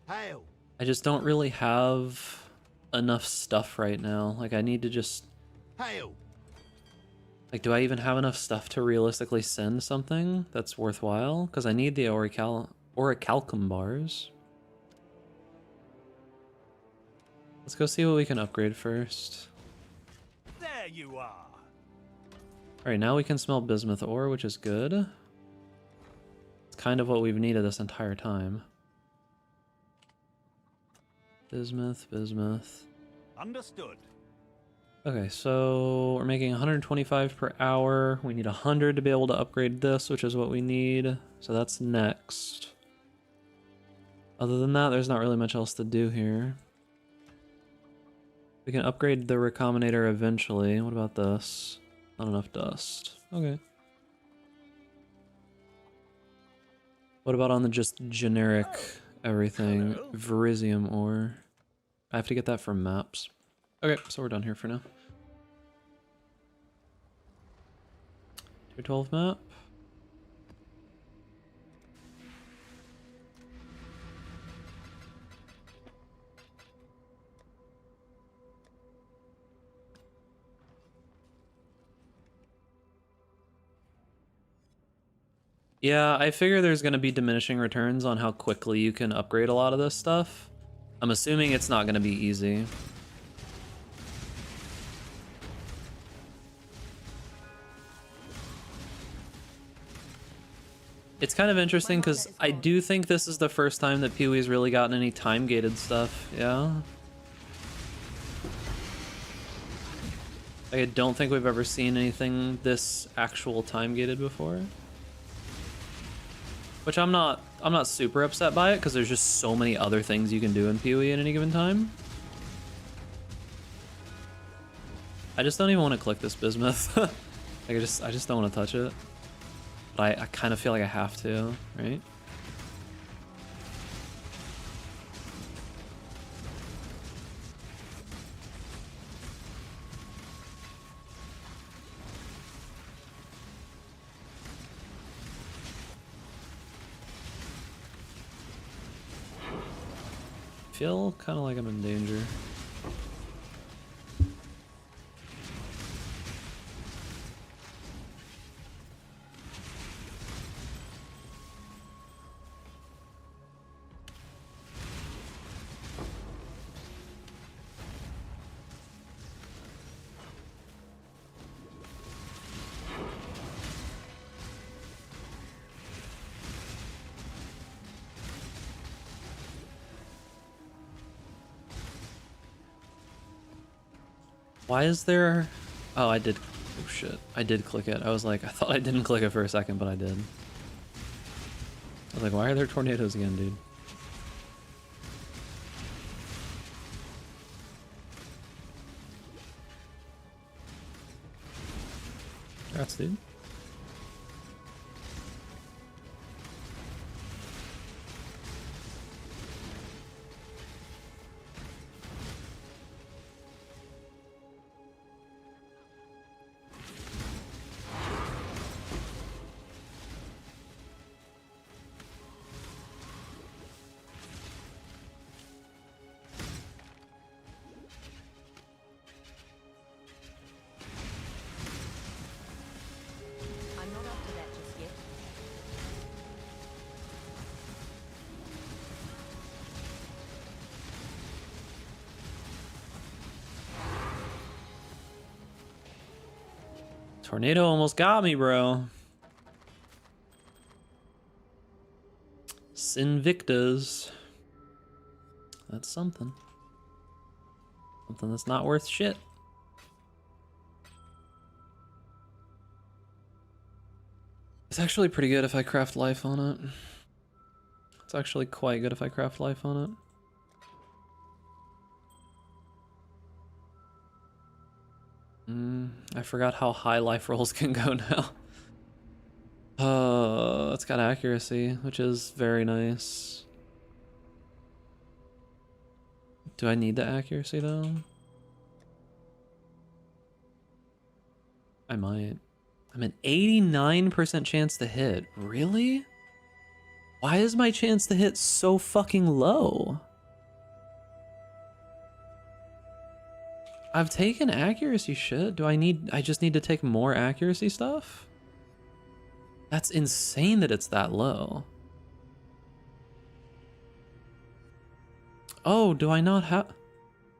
Hail, I just don't really have enough stuff right now. Like, I need to just... Hail! Like, do I even have enough stuff to realistically send something that's worthwhile? Because I need the orichalcum bars. Let's go see what we can upgrade first. There you are. Alright, now we can smell bismuth ore, which is good. It's kind of what we've needed this entire time. Bismuth, bismuth. Understood. Okay, so we're making 125 per hour. We need 100 to be able to upgrade this, which is what we need. So that's next. Other than that, there's not really much else to do here. We can upgrade the Recombinator eventually. What about this? Not enough dust. Okay. What about on the just generic everything? Verisium ore. I have to get that from maps. Okay, so we're done here for now. Tier 12 map. Yeah, I figure there's going to be diminishing returns on how quickly you can upgrade a lot of this stuff. I'm assuming it's not going to be easy. It's kind of interesting because I do think this is the first time that Pee-wee's really gotten any time-gated stuff, yeah? Like, I don't think we've ever seen anything this actual time-gated before. Which I'm not super upset by it, because there's just so many other things you can do in Pee-wee at any given time. I just don't even want to click this bismuth. Like, I just don't want to touch it. But I kind of feel like I have to, right? Feel kind of like I'm in danger. Why is there... Oh, I did... Oh, shit. I did click it. I was like, I thought I didn't click it for a second, but I did. I was like, why are there tornadoes again, dude? Congrats, dude. Tornado almost got me, bro. Sinvictas. That's something. Something that's not worth shit. It's actually pretty good if I craft life on it. It's actually quite good if I craft life on it. I forgot how high life rolls can go now. It's got accuracy, which is very nice. Do I need the accuracy though? I might. I'm an 89% chance to hit. Really? Why is my chance to hit so fucking low? I've taken accuracy shit. I just need to take more accuracy stuff? That's insane that it's that low. Oh, do I not have...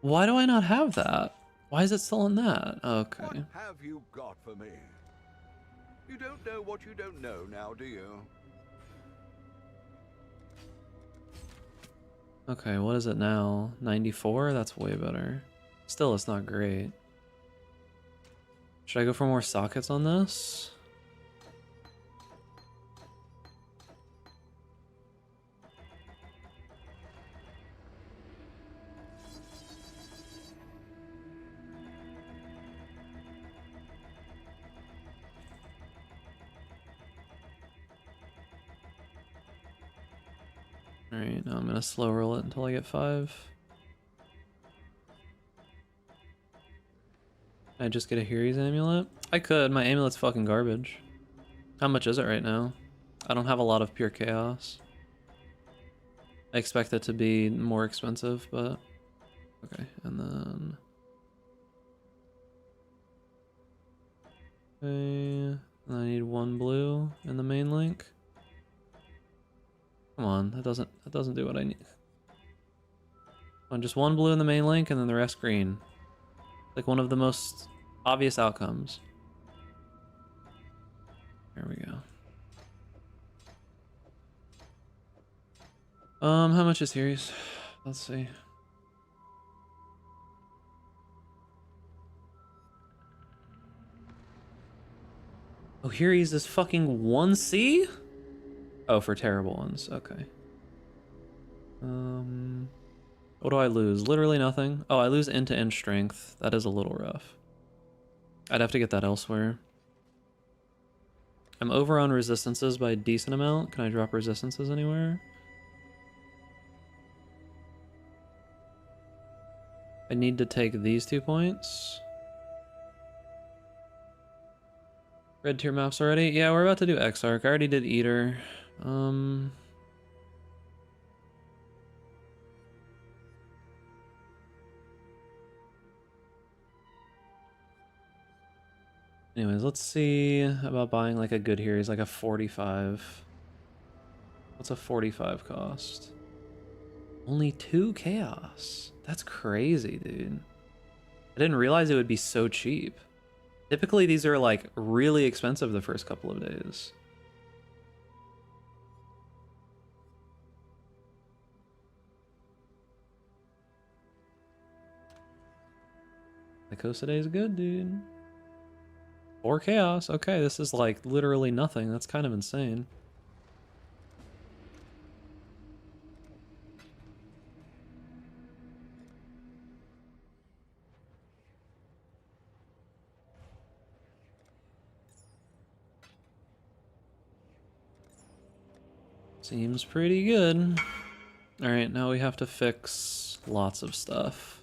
Why do I not have that? Why is it still in that? Okay. What have you got for me? You don't know what you don't know now, do you? Okay, what is it now? 94? That's way better. Still, it's not great. Should I go for more sockets on this? Alright, now I'm gonna slow roll it until I get 5. Can I just get a Hiri's amulet? I could, my amulet's fucking garbage. How much is it right now? I don't have a lot of pure chaos. I expect it to be more expensive, but... Okay, and then... Okay, and I need 1 blue in the main link. Come on, that doesn't do what I need. Come on, just 1 blue in the main link and then the rest green. Like one of the most obvious outcomes. There we go. How much is Hiri's? Let's see. Oh, Hiri's is fucking 1C? Oh, for terrible ones. Okay. What do I lose? Literally nothing. Oh, I lose end-to-end strength. That is a little rough. I'd have to get that elsewhere. I'm over on resistances by a decent amount. Can I drop resistances anywhere? I need to take these 2 points. Red tier maps already? Yeah, we're about to do Exarch. I already did Eater. Anyways, let's see about buying like a good here. He's like a 45. What's a 45 cost? Only 2 chaos. That's crazy, dude. I didn't realize it would be so cheap. Typically, these are like really expensive the first couple of days. The coast today is good, dude. 4 chaos. Okay, this is like literally nothing. That's kind of insane. Seems pretty good. Alright, now we have to fix lots of stuff.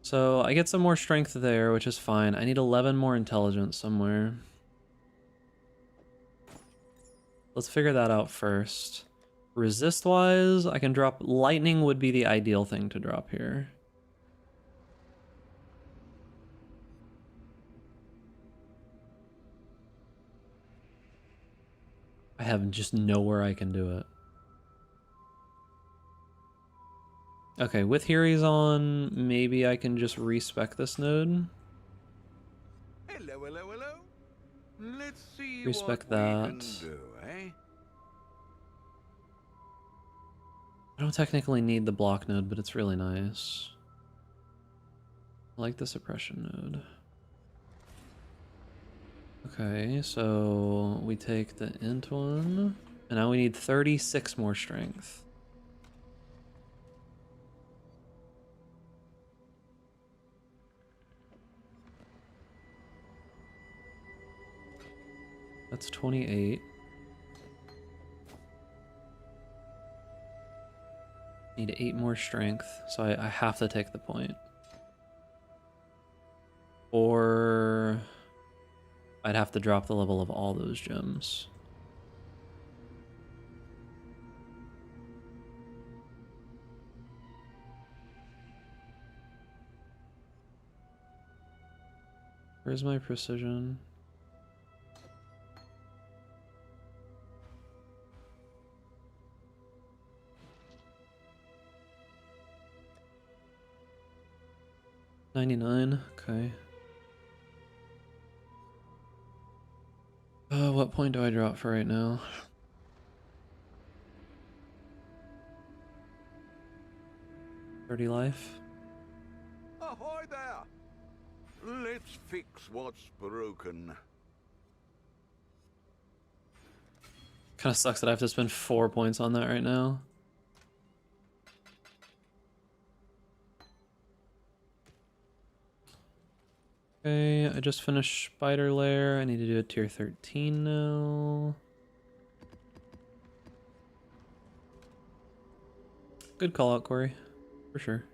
So I get some more strength there, which is fine. I need 11 more intelligence somewhere. Let's figure that out first. Resist-wise, I can drop... Lightning would be the ideal thing to drop here. I have just nowhere I can do it. Okay, with Hiri's on, maybe I can just respec this node. Hello, hello, hello. Let's see Respec what that. we can do, eh? I don't technically need the block node, but it's really nice. I like the suppression node. Okay, so we take the int one, and now we need 36 more strength. That's 28. Need 8 more strength, so I have to take the point. Or I'd have to drop the level of all those gems. Where's my precision? $99, okay. What point do I drop for right now? $30 life. Ahoy there! Let's fix what's broken. Kind of sucks that I have to spend 4 points on that right now. Okay, I just finished Spider Lair. I need to do a tier 13 now. Good call out, Corey. For sure.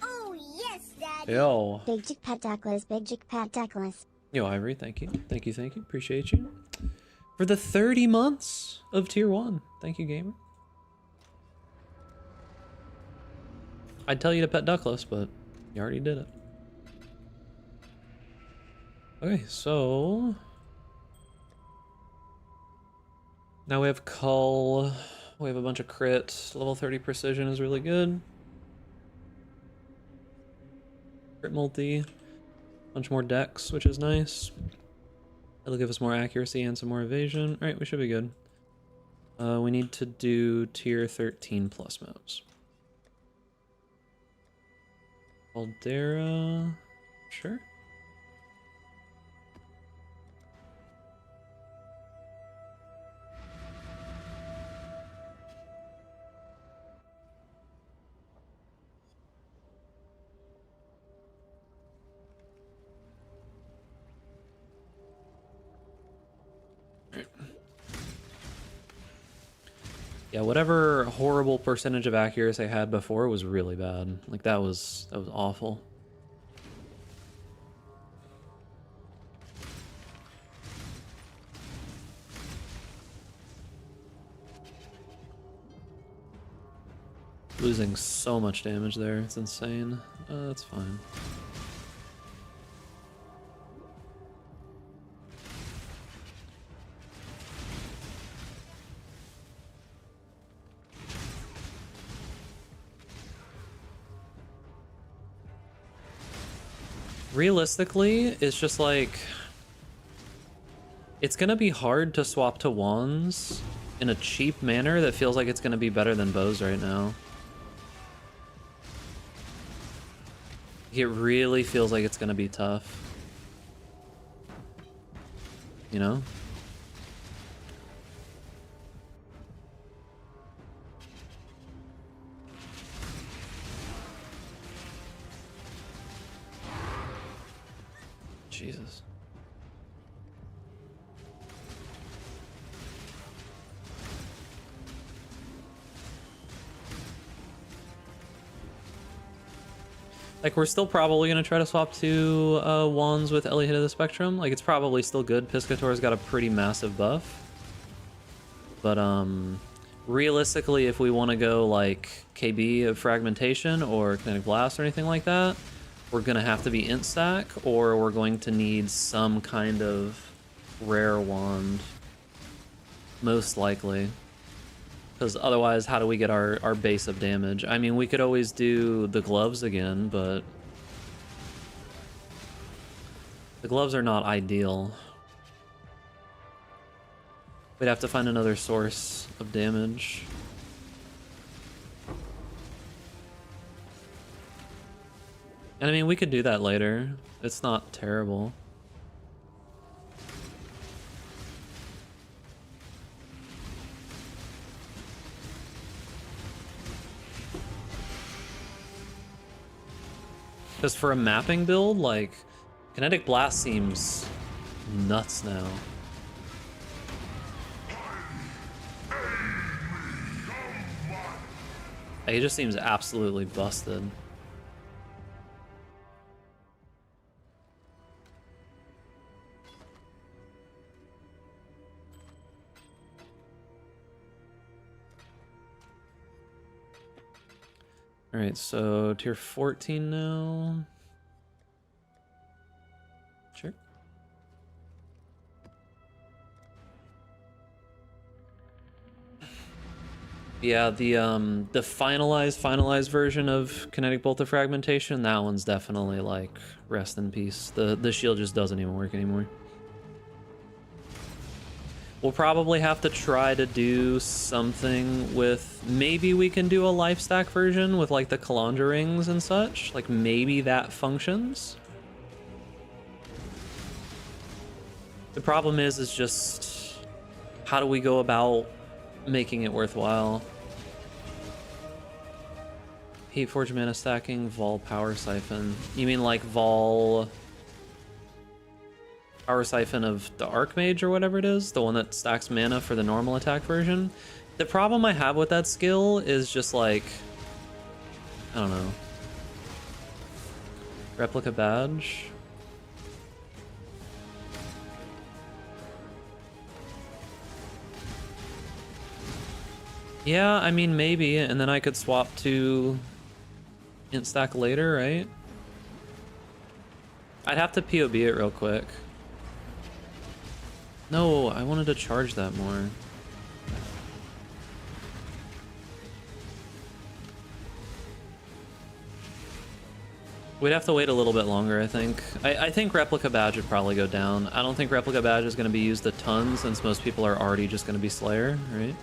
Oh yes, Daddy. Yo. Big Jig Pat Douglas, Big Jig Pat Douglas. Yo, Ivory, thank you. Thank you, thank you. Appreciate you. For the 30 months of tier 1. Thank you, gamer. I'd tell you to pet Duckless, but you already did it. Okay, so now we have Cull. We have a bunch of crit. Level 30 precision is really good. Crit multi. Bunch more dex, which is nice. It'll give us more accuracy and some more evasion. Alright, we should be good. We need to do tier 13 plus moves. Aldera, sure. Yeah, whatever horrible percentage of accuracy I had before was really bad. Like that was awful. Losing so much damage there, it's insane. That's fine. Realistically, it's just like, it's gonna be hard to swap to wands in a cheap manner that feels like it's gonna be better than bows right now. It really feels like it's gonna be tough. You know? Jesus. Like, we're still probably going to try to swap to wands with Ellie Hit of the Spectrum. Like, it's probably still good. Piscator's got a pretty massive buff. But, realistically, if we want to go, like, KB of Fragmentation or Kinetic Blast or anything like that, we're going to have to be int stack, or we're going to need some kind of rare wand. Most likely. Because otherwise, how do we get our base of damage? I mean, we could always do the gloves again, but the gloves are not ideal. We'd have to find another source of damage. And I mean, we could do that later. It's not terrible. Because for a mapping build, like, Kinetic Blast seems nuts now. He just seems absolutely busted. Alright, so tier 14 now. Sure. Yeah, the finalized version of kinetic bolt of fragmentation, that one's definitely like rest in peace. The shield just doesn't even work anymore. We'll probably have to try to do something with, maybe we can do a life stack version with like the Kalandra rings and such. Like maybe that functions. The problem is just how do we go about making it worthwhile? Heat Forge mana stacking, Vol Power Siphon. You mean like Vol Power Siphon of the Archmage or whatever it is? The one that stacks mana for the normal attack version? The problem I have with that skill is just like, I don't know. Replica Badge? Yeah, I mean maybe, and then I could swap to int stack later, right? I'd have to POB it real quick. No, I wanted to charge that more. We'd have to wait a little bit longer, I think. I think Replica Badge would probably go down. I don't think Replica Badge is going to be used a ton since most people are already just going to be Slayer, right?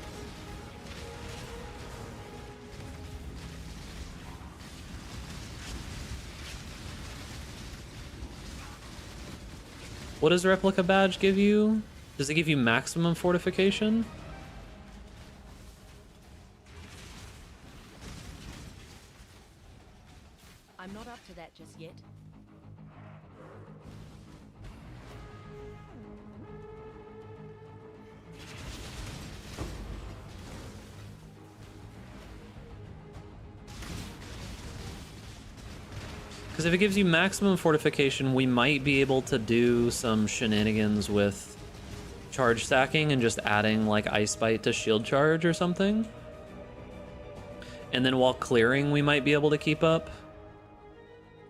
What does Replica Badge give you? Does it give you maximum fortification? I'm not up to that just yet. Because if it gives you maximum fortification, we might be able to do some shenanigans with charge stacking and just adding like Ice Bite to shield charge or something. And then while clearing, we might be able to keep up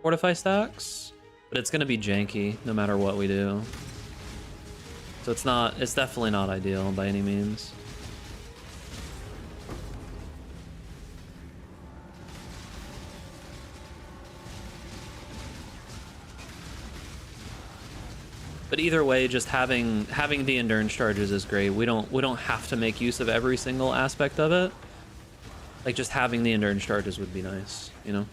fortify stacks. But it's going to be janky no matter what we do. So it's definitely not ideal by any means. But either way, just having the endurance charges is great. We don't have to make use of every single aspect of it. Like just having the endurance charges would be nice, you know?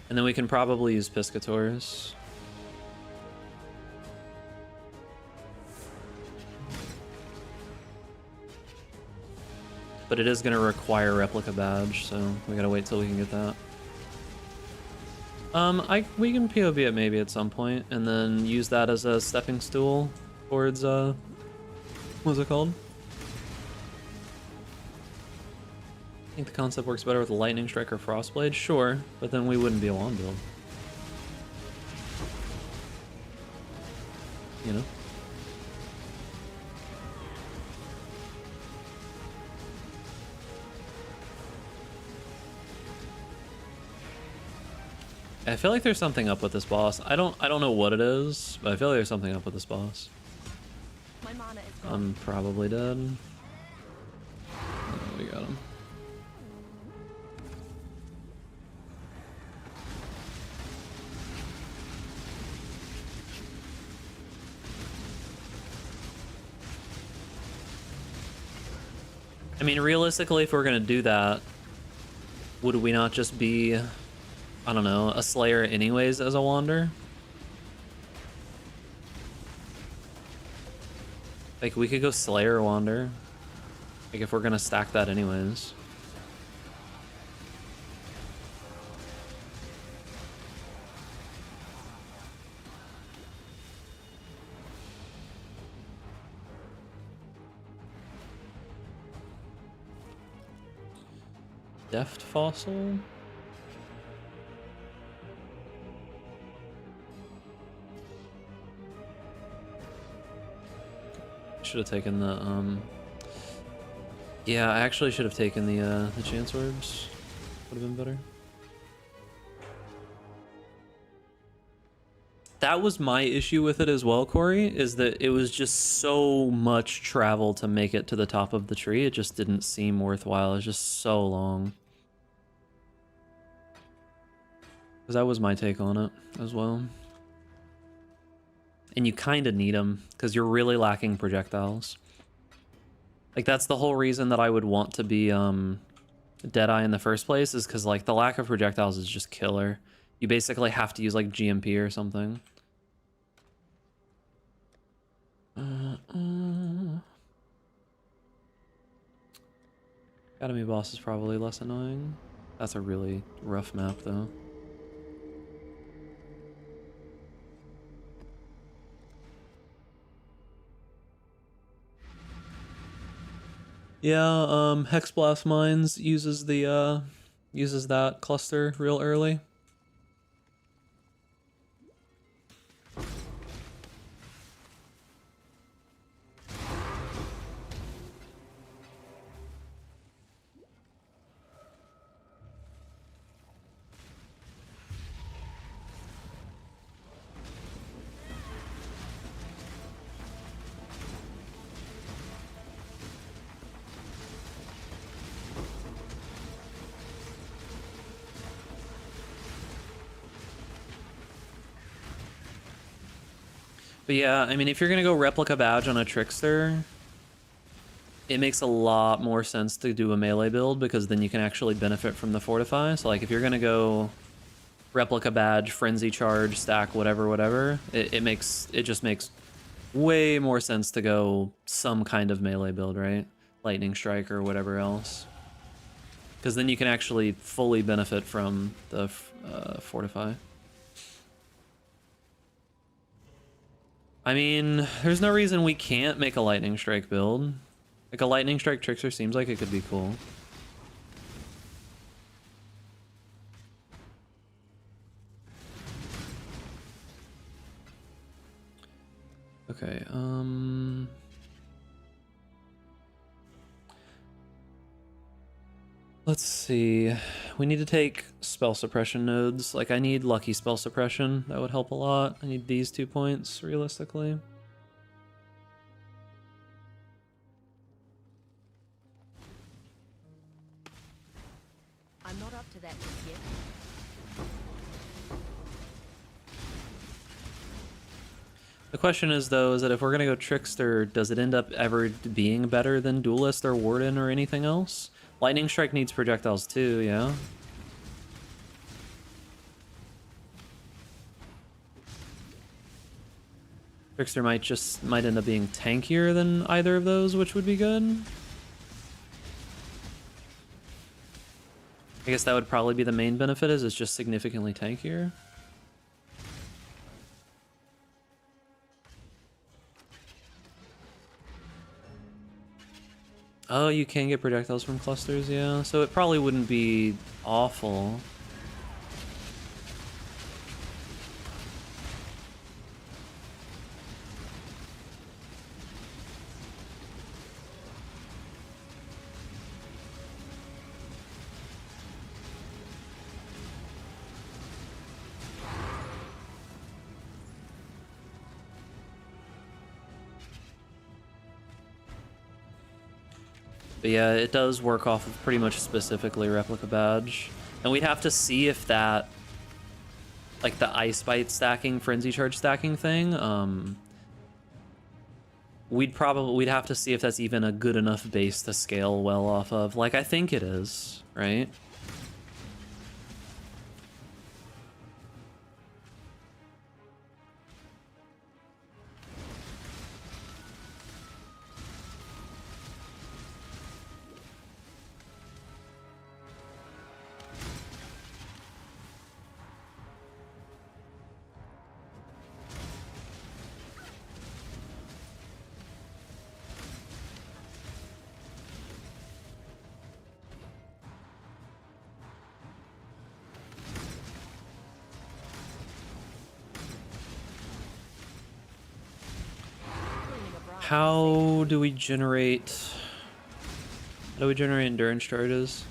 And then we can probably use Piscators. But it is going to require Replica Badge, so we gotta wait till we can get that. We can POB it maybe at some point, and then use that as a stepping stool towards, what's it called? I think the concept works better with a Lightning Strike or Frostblade, sure, but then we wouldn't be a wand build. You know? I feel like there's something up with this boss. I don't know what it is, but I feel like there's something up with this boss. My mana is gone. I'm probably dead. Oh, we got him. I mean, realistically, if we're gonna do that, would we not just be, I don't know, a Slayer anyways as a Wander? Like, we could go Slayer Wander. Like, if we're gonna stack that anyways. Deft Fossil? Should have taken the Yeah, I actually should have taken the chance orbs. Would have been better. That was my issue with it as well, Corey, is that it was just so much travel to make it to the top of the tree. It just didn't seem worthwhile. It was just so long. Because that was my take on it as well. And you kind of need them because you're really lacking projectiles. Like, that's the whole reason that I would want to be Deadeye in the first place, is because, like, the lack of projectiles is just killer. You basically have to use, like, GMP or something. Academy boss is probably less annoying. That's a really rough map, though. Yeah, Hex Blast Mines uses the uses that cluster real early. But yeah, I mean, if you're gonna go replica badge on a trickster, it makes a lot more sense to do a melee build, because then you can actually benefit from the fortify. So like, if you're gonna go replica badge, frenzy charge, stack, whatever, it just makes way more sense to go some kind of melee build, right? Lightning strike or whatever else, because then you can actually fully benefit from the fortify. I mean, there's no reason we can't make a lightning strike build. Like, a lightning strike trickster seems like it could be cool. Okay, let's see. We need to take spell suppression nodes. Like, I need lucky spell suppression. That would help a lot. I need these 2 points, realistically. I'm not up to that just yet. The question is, though, is that if we're gonna go trickster, does it end up ever being better than duelist or warden or anything else? Lightning strike needs projectiles too, yeah? Trickster might end up being tankier than either of those, which would be good. I guess that would probably be the main benefit, is it's just significantly tankier. Oh, you can get projectiles from clusters, yeah. So it probably wouldn't be awful. But yeah, it does work off of pretty much specifically replica badge. And we'd have to see if that, like the ice bite stacking, frenzy charge stacking thing, we'd have to see if that's even a good enough base to scale well off of. Like, I think it is, right? How do we generate How do we generate endurance charges?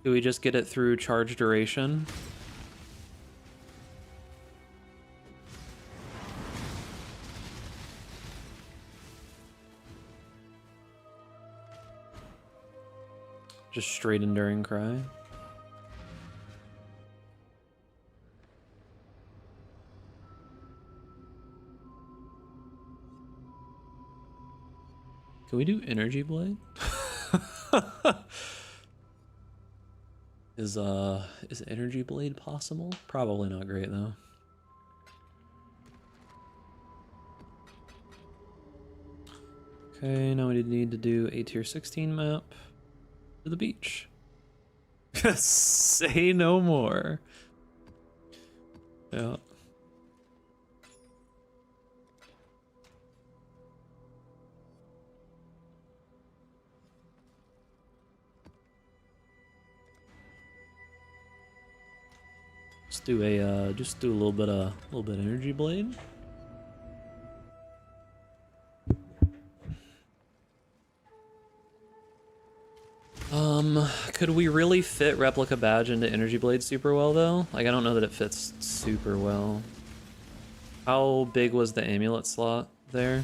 Do we just get it through charge duration? Just straight enduring cry. Can we do energy blade? Is energy blade possible? Probably not great though. Okay, now we need to do a tier 16 map to the beach. Say no more. Yeah. Just do a little bit of energy blade. Could we really fit replica badge into energy blade super well though? Like I don't know that it fits super well. How big was the amulet slot there?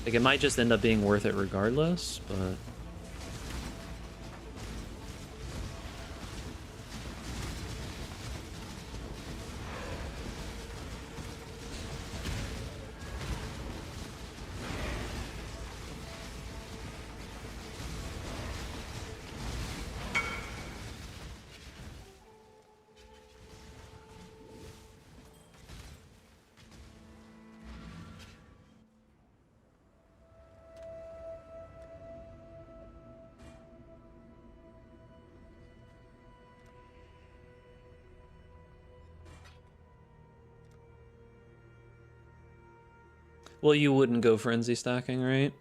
Like it might just end up being worth it regardless, but well, you wouldn't go frenzy stacking, right?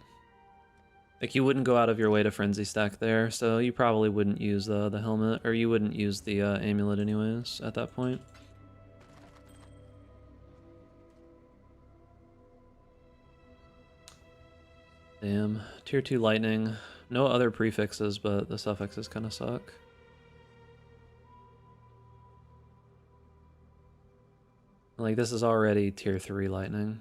Like you wouldn't go out of your way to frenzy stack there, so you probably wouldn't use the helmet, or you wouldn't use the amulet anyways at that point. Damn, tier 2 lightning. No other prefixes, but the suffixes kind of suck. Like this is already tier 3 lightning.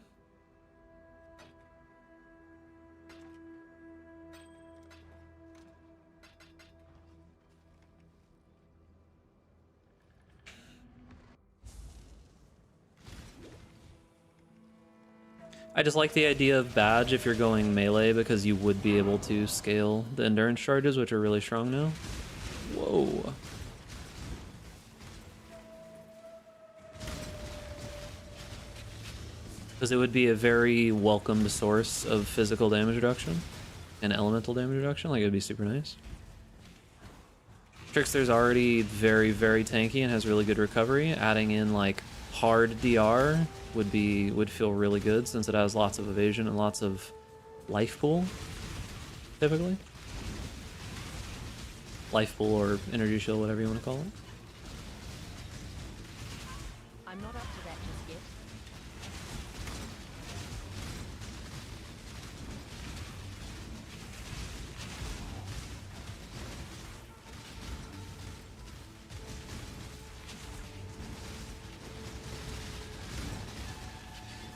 I just like the idea of badge if you're going melee because you would be able to scale the endurance charges, which are really strong now. Whoa. Because it would be a very welcomed source of physical damage reduction and elemental damage reduction. Like it would be super nice. Trickster's already very, very tanky and has really good recovery. Adding in like hard DR would feel really good since it has lots of evasion and lots of life pool, typically. Life pool or energy shield, whatever you want to call it. I'm not up to that just yet.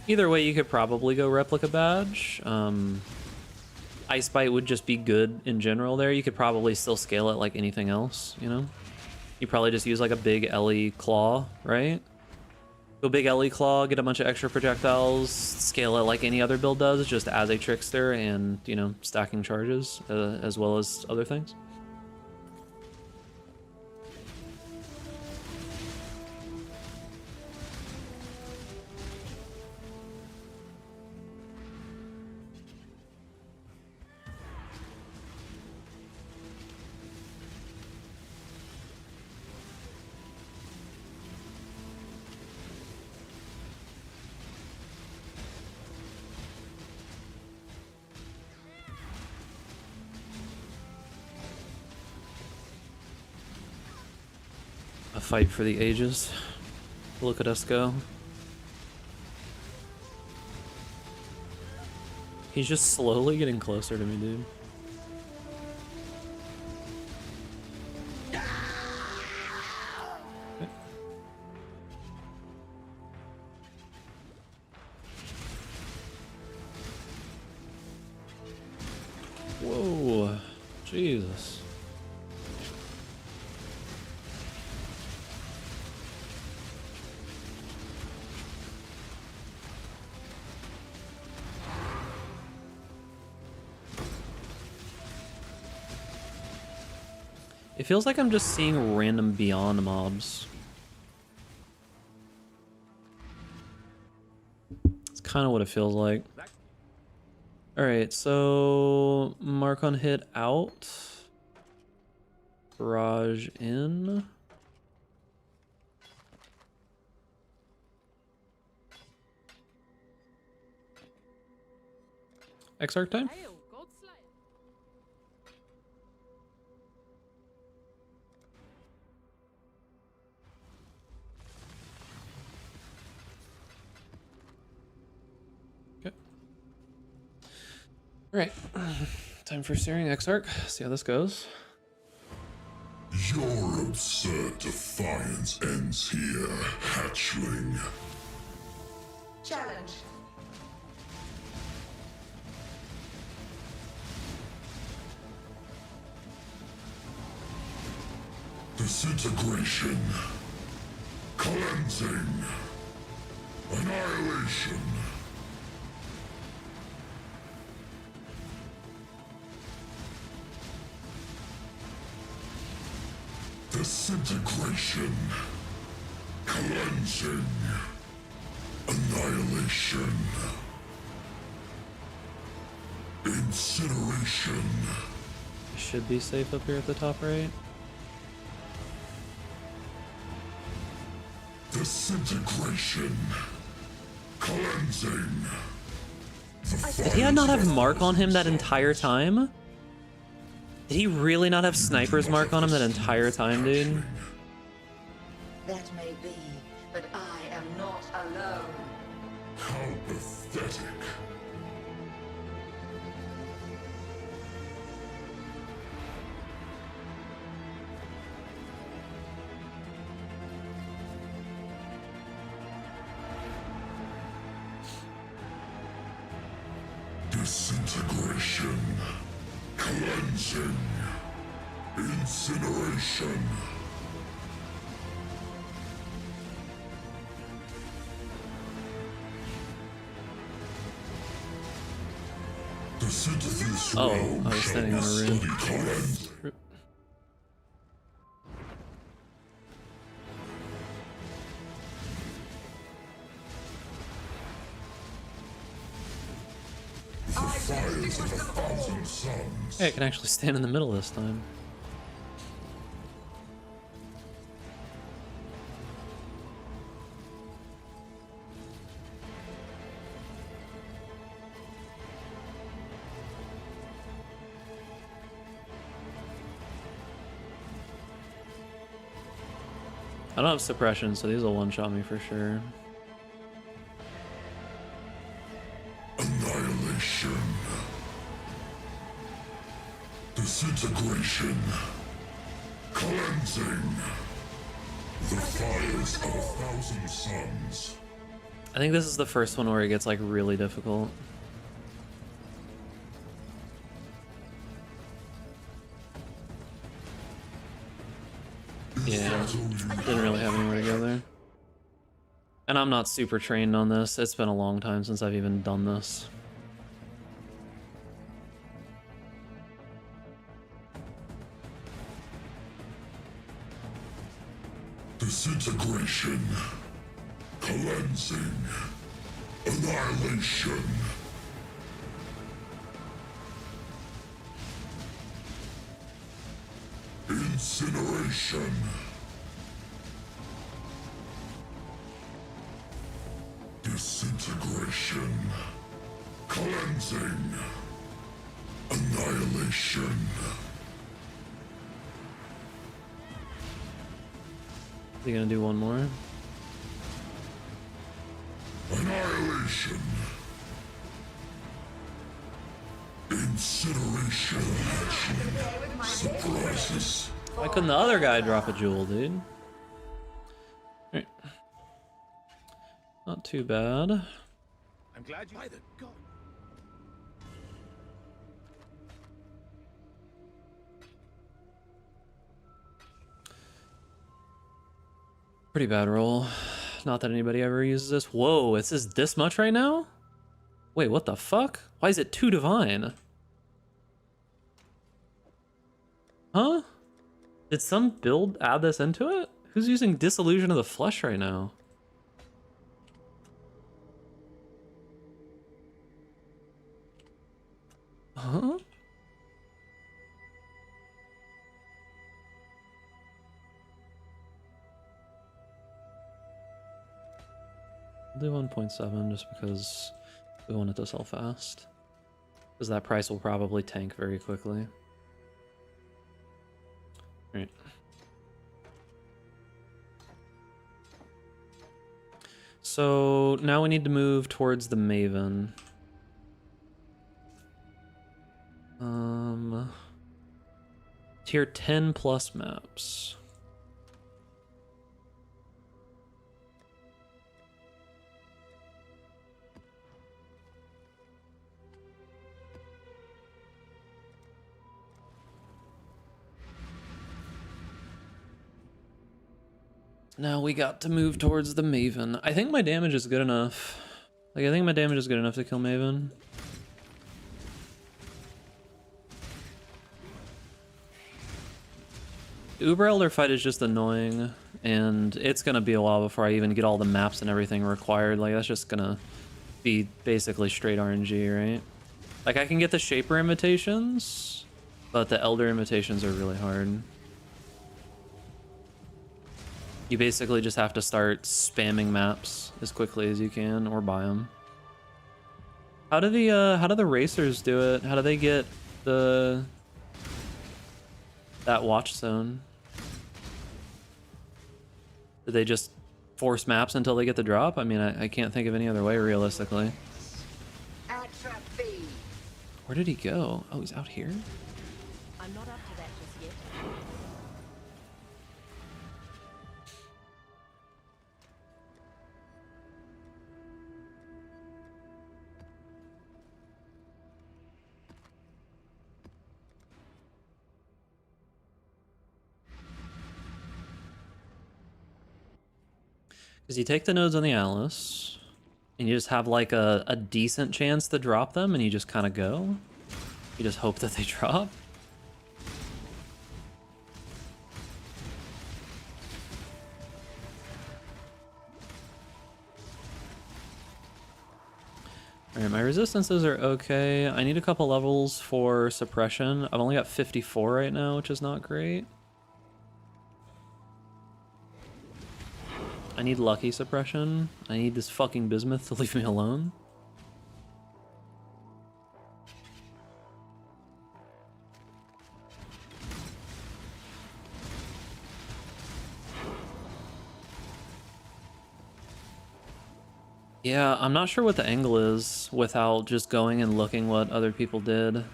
Either way, you could probably go replica badge. Ice Bite would just be good in general there. You could probably still scale it like anything else, you know? You probably just use like a big Ellie claw, right? Go big Ellie claw, get a bunch of extra projectiles, scale it like any other build does, just as a trickster and, you know, stacking charges as well as other things. A fight for the ages. Look at us go. He's just slowly getting closer to me, dude. Whoa, Jesus. It feels like I'm just seeing random beyond mobs. It's kind of what it feels like. Alright, so mark on hit out. Barrage in. Exarch time? Alright, time for Searing Exarch. See how this goes. Your absurd defiance ends here, hatchling. Challenge. Disintegration. Cleansing. Annihilation. Disintegration. Cleansing. Annihilation. Incineration. Should be safe up here at the top right. Disintegration. Cleansing. Did he not have mark on him that entire time? Did he really not have sniper's mark on him that entire time, dude? That may be, but I am not alone. How pathetic. Disintegration. Cleansing. Incineration. Oh, I was standing on a room. Hey, I can actually stand in the middle this time. I don't have suppression, so these will one-shot me for sure. Annihilation. Disintegration. Cleansing. The fires of 1,000 suns. I think this is the first one where it gets like really difficult. Yeah, didn't really have anywhere to go there. And I'm not super trained on this. It's been a long time since I've even done this. Disintegration. Cleansing. Annihilation. Incineration. Disintegration. Cleansing. Annihilation. Is he gonna do one more? Annihilation. Surprises. Why couldn't the other guy drop a jewel, dude? Right. Not too bad. I'm glad you. By the God. Pretty bad roll. Not that anybody ever uses this. Whoa, is this much right now? Wait, what the fuck? Why is it 2 divine? Huh? Did some build add this into it? Who's using Disillusion of the Flesh right now? Huh? I'll do 1.7 just because we want it to sell fast. Because that price will probably tank very quickly. Right. So now we need to move towards the Maven. Tier 10 plus maps. Now we got to move towards the Maven. I think my damage is good enough. Like, I think my damage is good enough to kill Maven. The Uber Elder fight is just annoying, and it's gonna be a while before I even get all the maps and everything required. Like, that's just gonna be basically straight RNG, right? Like, I can get the Shaper invitations, but the Elder invitations are really hard. You basically just have to start spamming maps as quickly as you can, or buy them. How do the racers do it? How do they get that watch zone? Do they just force maps until they get the drop? I mean, I can't think of any other way realistically. Where did he go? Oh, he's out here? I'm not up to that just yet. Because you take the nodes on the Alice, and you just have like a decent chance to drop them, and you just kind of go. You just hope that they drop. Alright, my resistances are okay. I need a couple levels for suppression. I've only got 54 right now, which is not great. I need lucky suppression. I need this fucking bismuth to leave me alone. Yeah, I'm not sure what the angle is without just going and looking what other people did,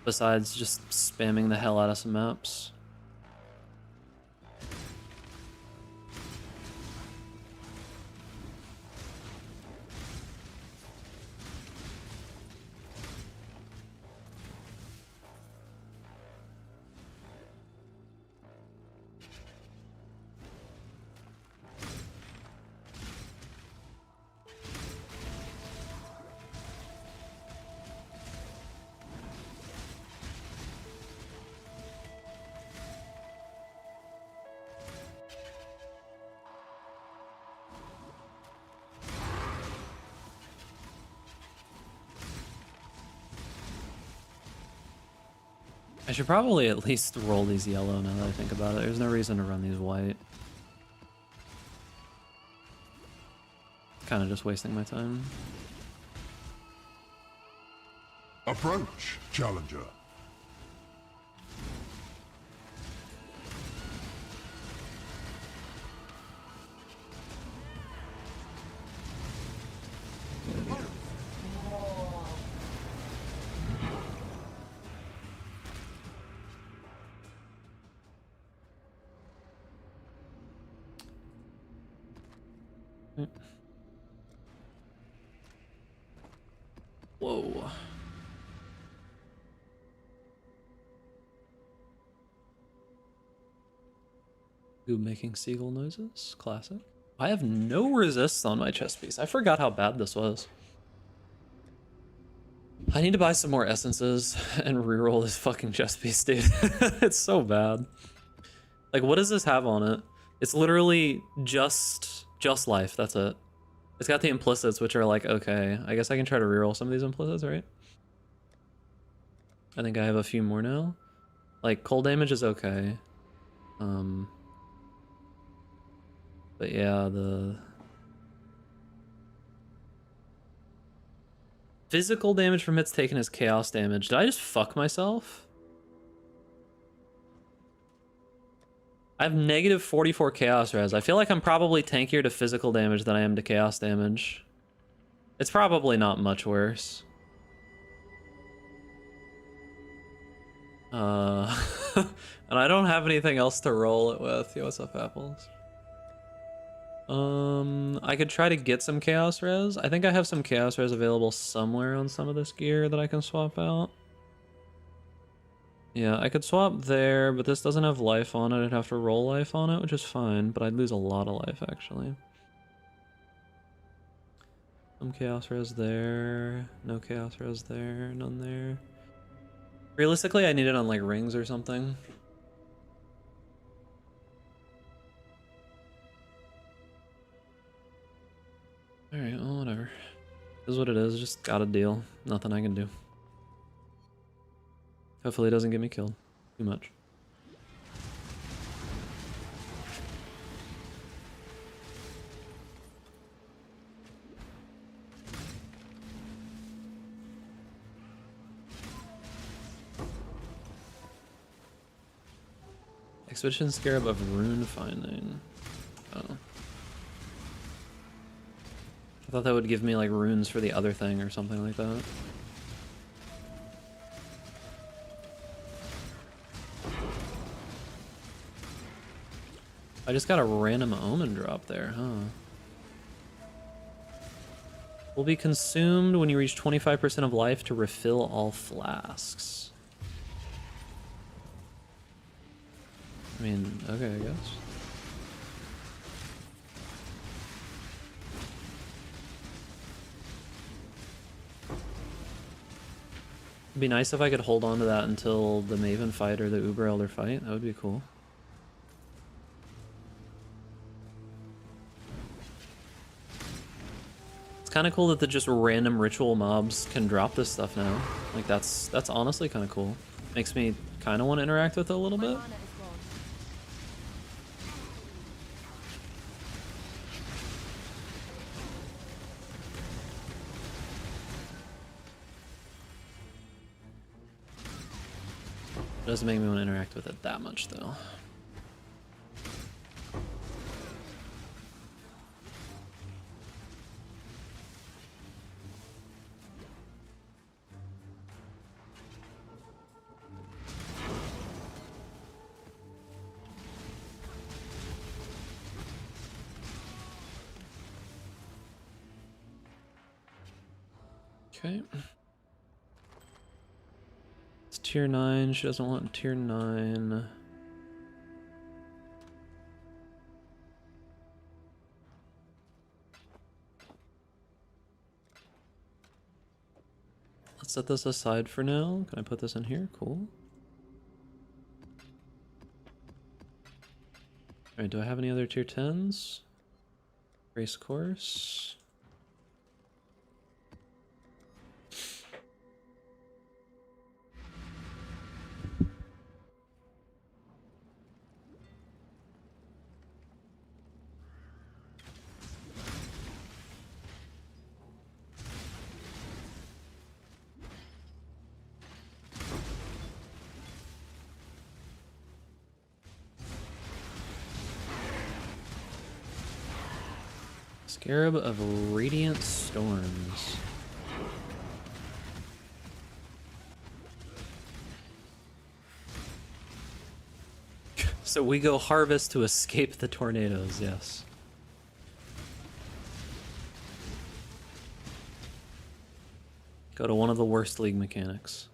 besides just spamming the hell out of some maps. I should probably at least roll these yellow now that I think about it. There's no reason to run these white. Kind of just wasting my time. Approach, challenger. Okay. Whoa. Ooh, making seagull noises. Classic. I have no resists on my chest piece. I forgot how bad this was. I need to buy some more essences and reroll this fucking chest piece, dude. It's so bad. Like, what does this have on it? It's literally just life. That's it. It's got the implicits, which are like, okay, I guess I can try to reroll some of these implicits, right? I think I have a few more now. Like, cold damage is okay. But yeah, the physical damage from hits taken is chaos damage. Did I just fuck myself? I have negative 44 chaos res. I feel like I'm probably tankier to physical damage than I am to chaos damage. It's probably not much worse. And I don't have anything else to roll it with. Yo, what's up, apples? I could try to get some chaos res. I think I have some chaos res available somewhere on some of this gear that I can swap out. Yeah, I could swap there, but this doesn't have life on it. I'd have to roll life on it, which is fine, but I'd lose a lot of life, actually. Some chaos res there. No chaos res there. None there. Realistically, I need it on, like, rings or something. Alright, well, whatever. This is what it is. Just gotta deal. Nothing I can do. Hopefully it doesn't get me killed too much. Expedition Scarab of Rune Finding. Oh. I thought that would give me like runes for the other thing or something like that. I just got a random omen drop there, huh? Will be consumed when you reach 25% of life to refill all flasks. I mean, okay, I guess. It'd be nice if I could hold on to that until the Maven fight or the Uber Elder fight. That would be cool. It's kind of cool that the just random ritual mobs can drop this stuff now. Like that's honestly kind of cool. Makes me kind of want to interact with it a little bit. It doesn't make me want to interact with it that much though. Okay. It's tier 9. She doesn't want tier 9. Let's set this aside for now. Can I put this in here? Cool. Alright, do I have any other tier 10s? Race course. Scarab of Radiant Storms. So we go harvest to escape the tornadoes, yes. Go to one of the worst league mechanics.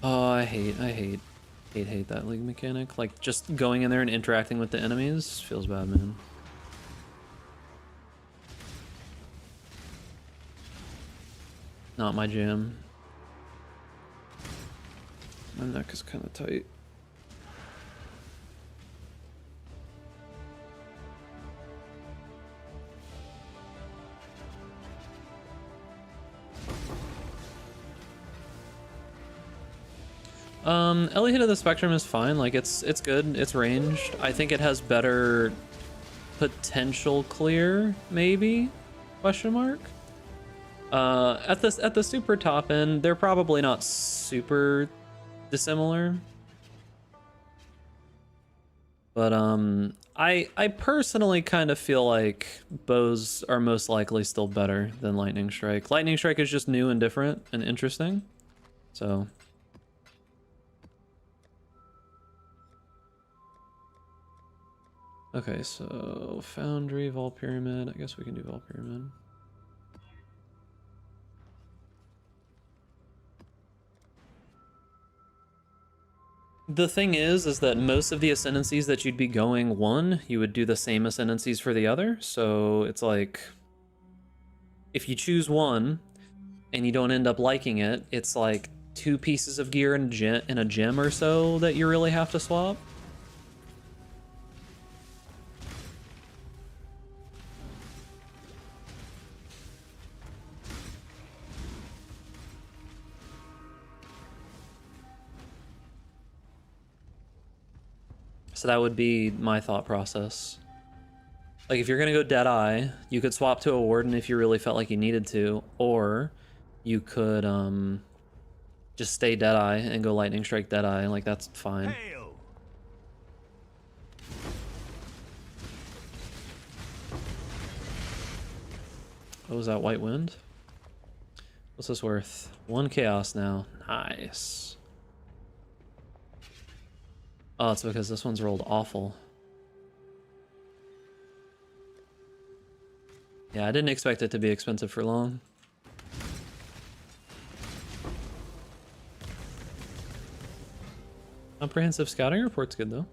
Oh, I hate that league mechanic. Like, just going in there and interacting with the enemies feels bad, man. Not my jam. My neck is kind of tight. Early hit of the spectrum is fine. Like, it's good. It's ranged. I think it has better potential clear, maybe? Question mark. At the super top end, they're probably not super dissimilar. But I personally kind of feel like bows are most likely still better than Lightning Strike. Lightning Strike is just new and different and interesting. So okay, so Foundry, Vol Pyramid. I guess we can do Vol Pyramid. The thing is that most of the ascendancies that you'd be going one, you would do the same ascendancies for the other. So it's like, if you choose one and you don't end up liking it, it's like 2 pieces of gear and a gem or so that you really have to swap. So that would be my thought process. Like, if you're gonna go Deadeye, you could swap to a Warden if you really felt like you needed to, or you could just stay Deadeye and go Lightning Strike Deadeye. Like, that's fine. What was that, White Wind? What's this worth? 1 chaos now. Nice. Oh, it's because this one's rolled awful. Yeah, I didn't expect it to be expensive for long. Comprehensive scouting report's good though.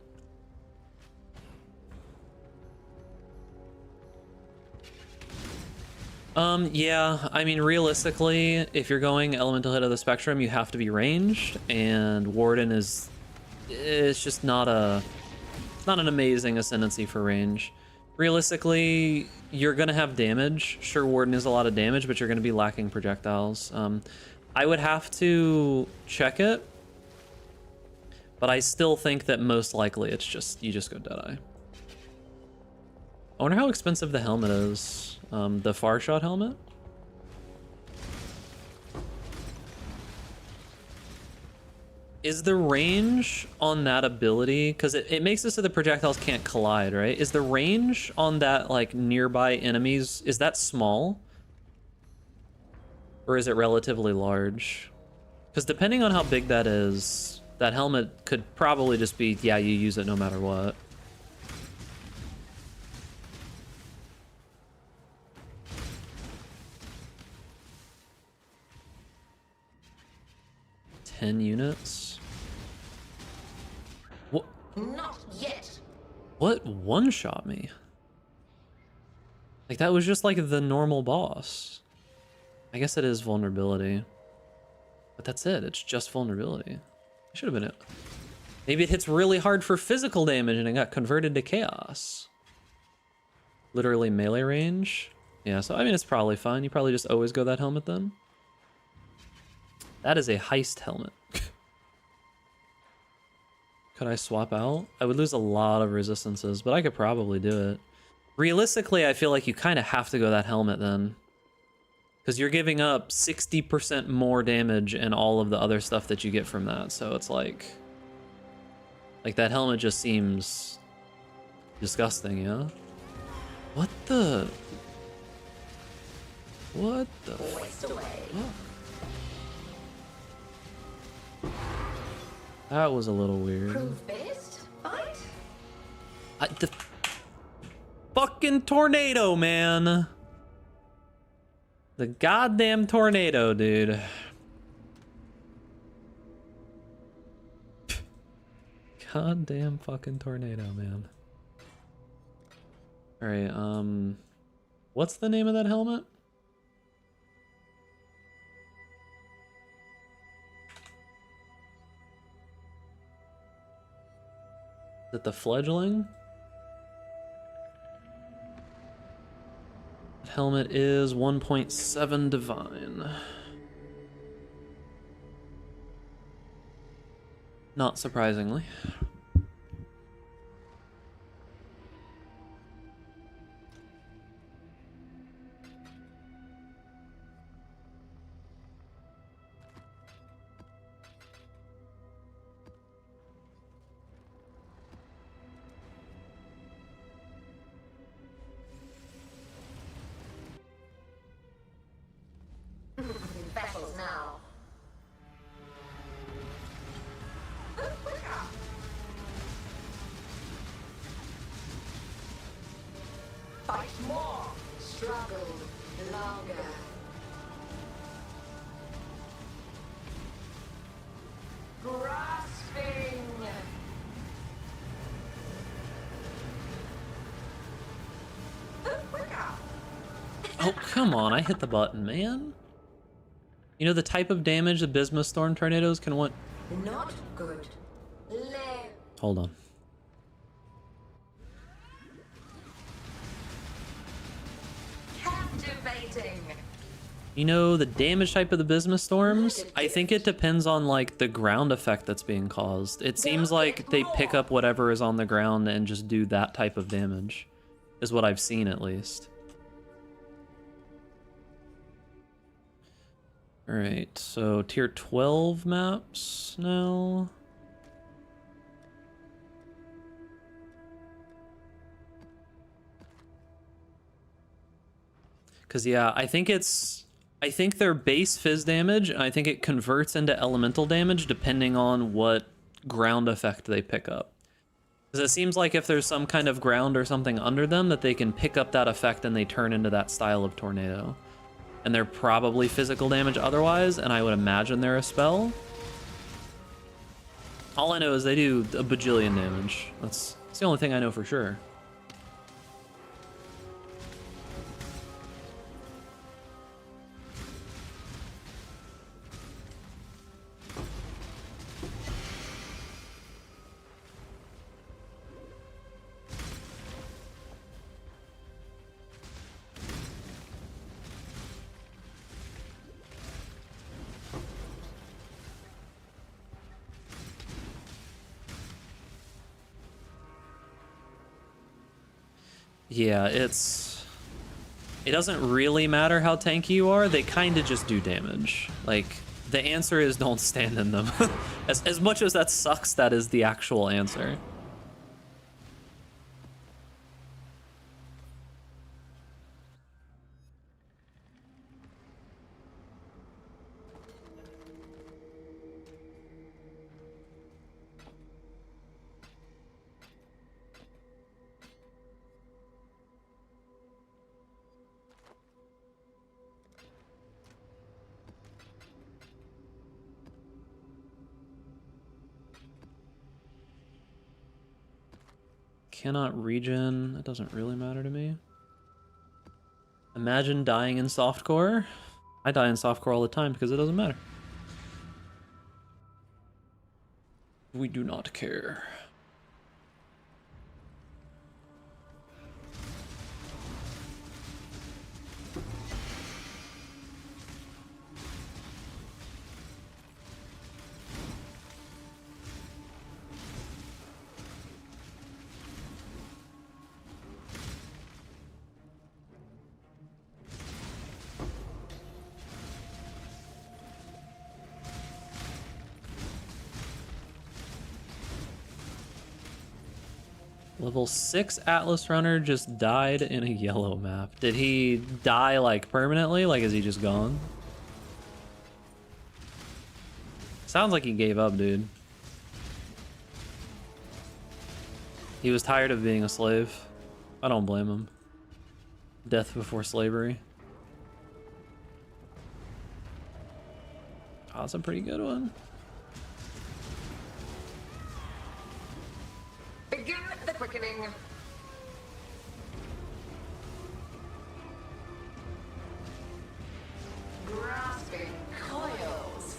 Yeah, I mean, realistically, if you're going elemental hit of the spectrum, you have to be ranged, and Warden is, it's just not an amazing ascendancy for range. Realistically, you're gonna have damage. Sure, Warden is a lot of damage, but you're gonna be lacking projectiles. I would have to check it, but I still think that most likely it's just, you just go Deadeye. I wonder how expensive the helmet is. The far shot helmet? Is the range on that ability, because it makes it so the projectiles can't collide, right? Is the range on that, like, nearby enemies, is that small? Or is it relatively large? Because depending on how big that is, that helmet could probably just be, yeah, you use it no matter what. Units. What? Not yet. What one-shot me? Like, that was just like the normal boss. I guess it is vulnerability. But that's it. It's just vulnerability. It should have been it. Maybe it hits really hard for physical damage and it got converted to chaos. Literally melee range. Yeah, so I mean, it's probably fine. You probably just always go that helmet then. That is a heist helmet. Could I swap out? I would lose a lot of resistances, but I could probably do it. Realistically, I feel like you kind of have to go that helmet then. Because you're giving up 60% more damage and all of the other stuff that you get from that. So it's like that helmet just seems disgusting, yeah? What the fuck? That was a little weird. Prove best, fight? The fucking tornado, man. The goddamn tornado, dude. Goddamn fucking tornado, man. Alright, what's the name of that helmet? Is it the fledgling? That helmet is 1.7 divine. Not surprisingly. Battles now. Fight more. Struggle longer. Grasping. Oh, come on, I hit the button, man. You know the type of damage the Bismuth Storm Tornadoes can want? Not good. Hold on. Captivating. You know the damage type of the Bismuth Storms? I think it depends on like the ground effect that's being caused. It seems like they pick up whatever is on the ground and just do that type of damage. Is what I've seen at least. Alright, so tier 12 maps now. Cause yeah, I think their base fizz damage, and I think it converts into elemental damage depending on what ground effect they pick up. Because it seems like if there's some kind of ground or something under them, that they can pick up that effect and they turn into that style of tornado. And they're probably physical damage otherwise, and I would imagine they're a spell. All I know is they do a bajillion damage. That's the only thing I know for sure. Yeah, it doesn't really matter how tanky you are, they kind of just do damage. Like, the answer is don't stand in them. As much as that sucks, that is the actual answer. Cannot regen. That doesn't really matter to me. Imagine dying in softcore. I die in softcore all the time because it doesn't matter. We do not care. Level 6 Atlas Runner just died in a yellow map. Did he die like permanently? Like, is he just gone? Sounds like he gave up, dude. He was tired of being a slave. I don't blame him. Death before slavery. Oh, that's a pretty good one. Begin the quickening. Grasping coils.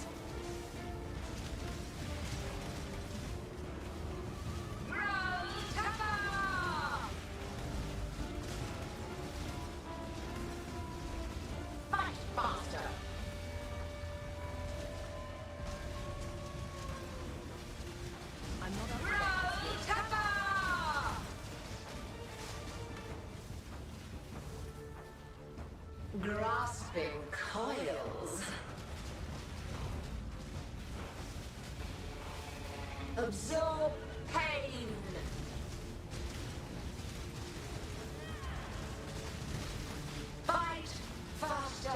Fight faster. Grasping coils. Absorb pain. Fight faster.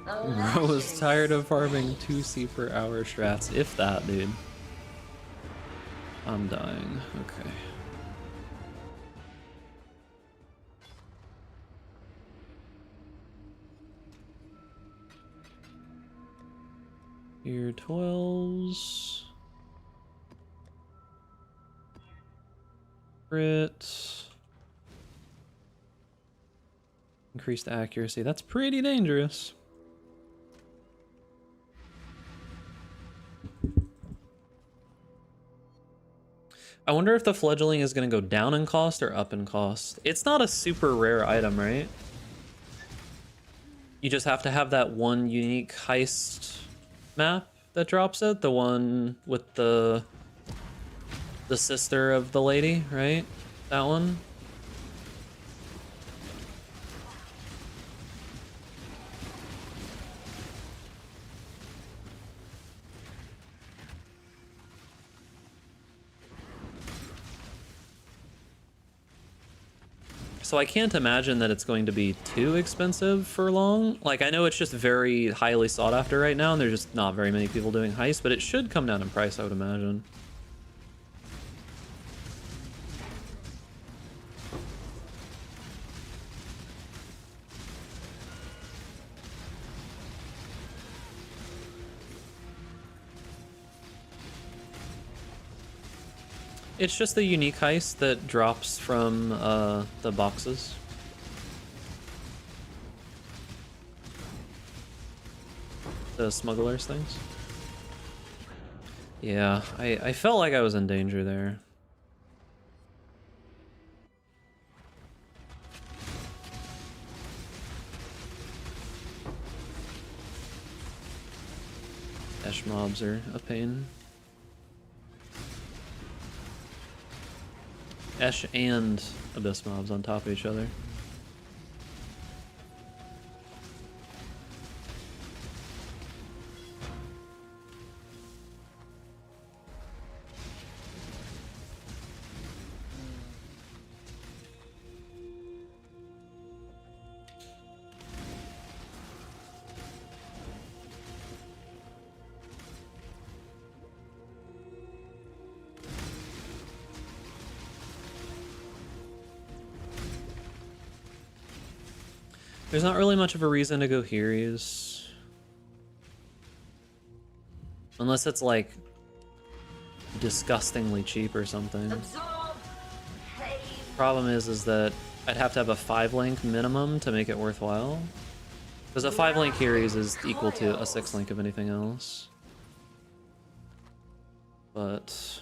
Bro was tired of farming 2C per hour strats, if that, dude. I'm dying. Okay. Here 12s. Crit. Increased accuracy. That's pretty dangerous. I wonder if the fledgling is going to go down in cost or up in cost. It's not a super rare item, right? You just have to have that one unique heist map that drops it, the one with the sister of the lady, right? That one. So I can't imagine that it's going to be too expensive for long. Like, I know it's just very highly sought after right now, and there's just not very many people doing Heist, but it should come down in price, I would imagine. It's just the unique heist that drops from the boxes. The smugglers things. Yeah, I felt like I was in danger there. Esh mobs are a pain. Esh and Abyss mobs on top of each other. There's not really much of a reason to go Heries. Unless it's like disgustingly cheap or something. Problem is that I'd have to have a 5-link minimum to make it worthwhile. Because a 5-link Heries is equal to a 6-link of anything else. But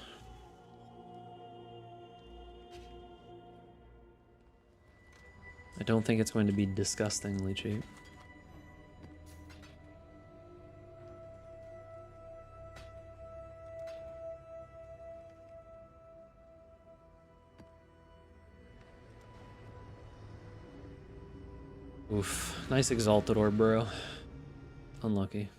I don't think it's going to be disgustingly cheap. Oof. Nice Exalted Orb, bro. Unlucky.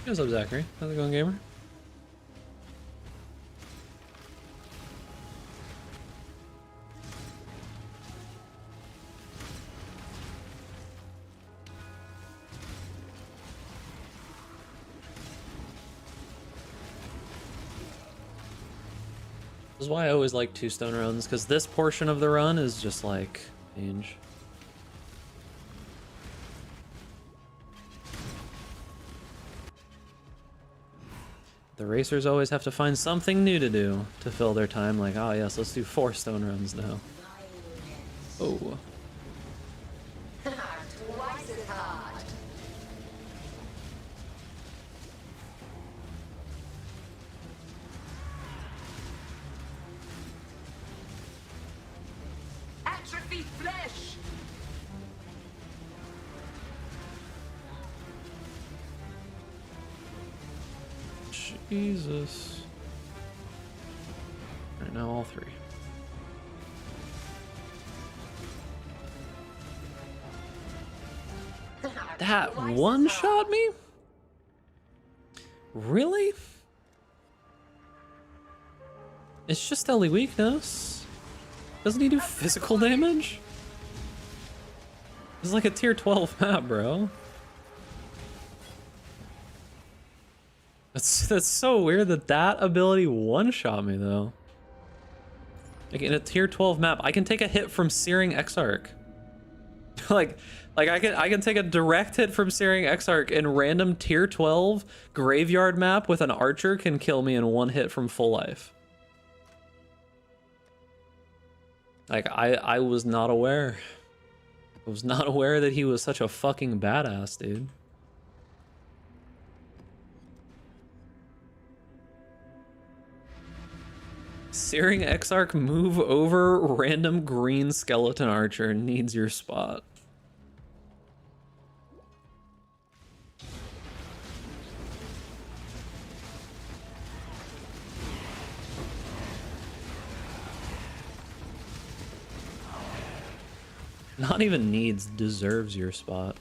What's up, Zachary? How's it going, gamer? This is why I always like 2 stone runs, because this portion of the run is just like change. The racers always have to find something new to do to fill their time, like, oh yes, let's do 4 stone runs now. Oh. Twice as hard. Atrophy flesh. Jesus. Right now, all 3. That one-shot me? Really? It's just Ellie weakness. Doesn't he do physical damage? This is like a tier 12 map, bro. That's so weird that that ability one-shot me, though. Like, in a tier 12 map, I can take a hit from Searing Exarch. like I can take a direct hit from Searing Exarch in random tier 12 graveyard map with an archer can kill me in 1 hit from full life. Like, I was not aware. I was not aware that he was such a fucking badass, dude. Searing Exarch, move over, random green skeleton archer needs your spot. Not even needs, deserves your spot.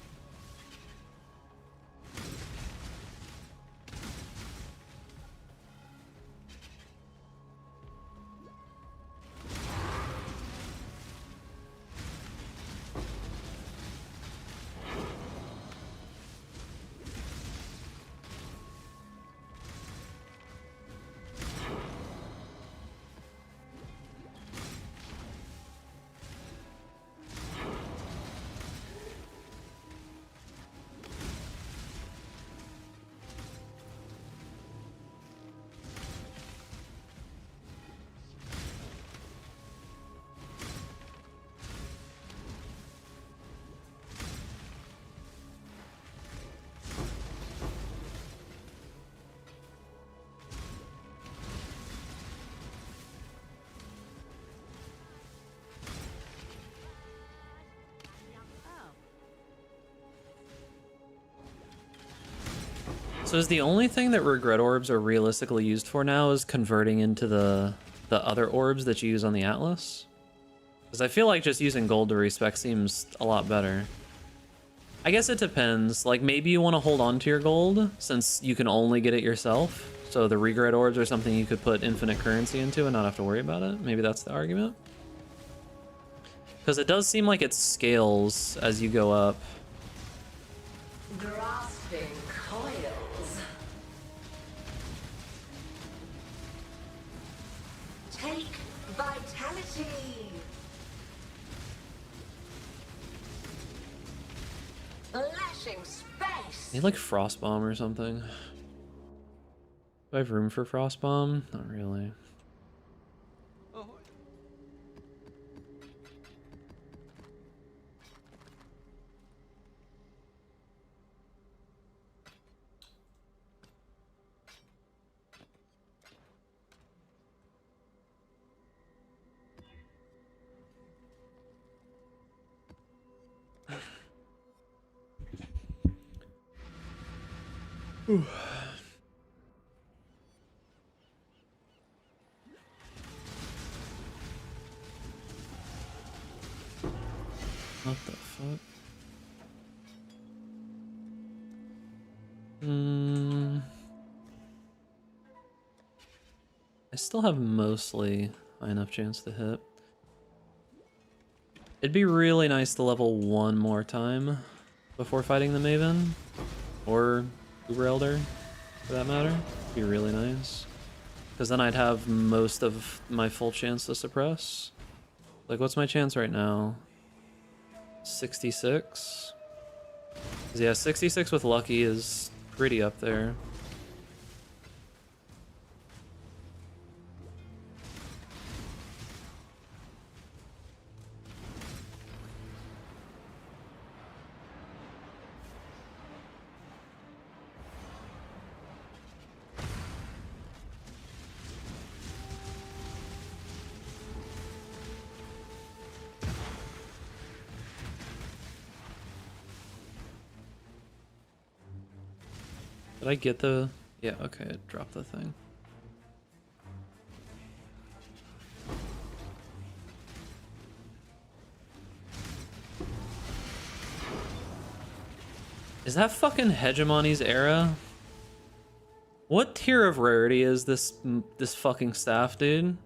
So is the only thing that regret orbs are realistically used for now is converting into the other orbs that you use on the Atlas? Because I feel like just using gold to respec seems a lot better. I guess it depends. Like, maybe you want to hold on to your gold since you can only get it yourself. So the regret orbs are something you could put infinite currency into and not have to worry about it. Maybe that's the argument. Because it does seem like it scales as you go up. Grasping coils. Take vitality. Lashing space. Need like frost bomb or something. Do I have room for frost bomb? Not really. Ooh. What the fuck? I still have mostly high enough chance to hit. It'd be really nice to level 1 more time before fighting the Maven. Or Uber Elder, for that matter. It'd be really nice. Because then I'd have most of my full chance to suppress. Like, what's my chance right now? 66? Yeah, 66 with Lucky is pretty up there. Did I get the... Yeah, okay, it dropped the thing. Is that fucking Hegemony's era? What tier of rarity is this fucking staff, dude?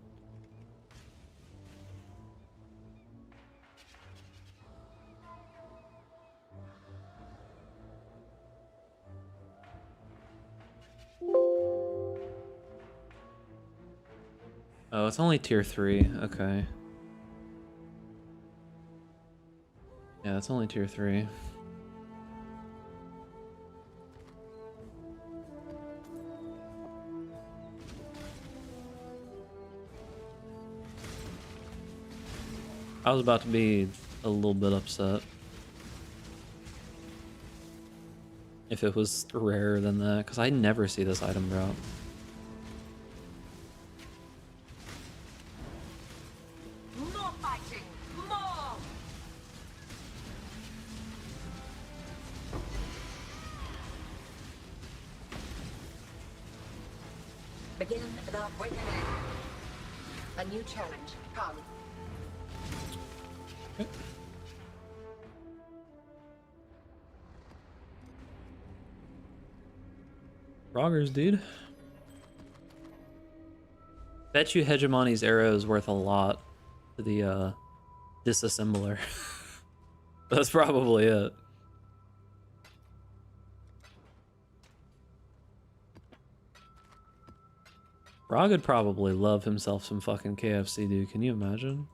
Oh, it's only tier 3. Okay. Yeah, it's only tier 3. I was about to be a little bit upset if it was rarer than that, because I never see this item drop. More fighting! More! Begin the awakening. A new challenge. Come. Roggers, dude. Bet you Hegemony's arrow is worth a lot to the disassembler. That's probably it. Rog would probably love himself some fucking KFC, dude. Can you imagine?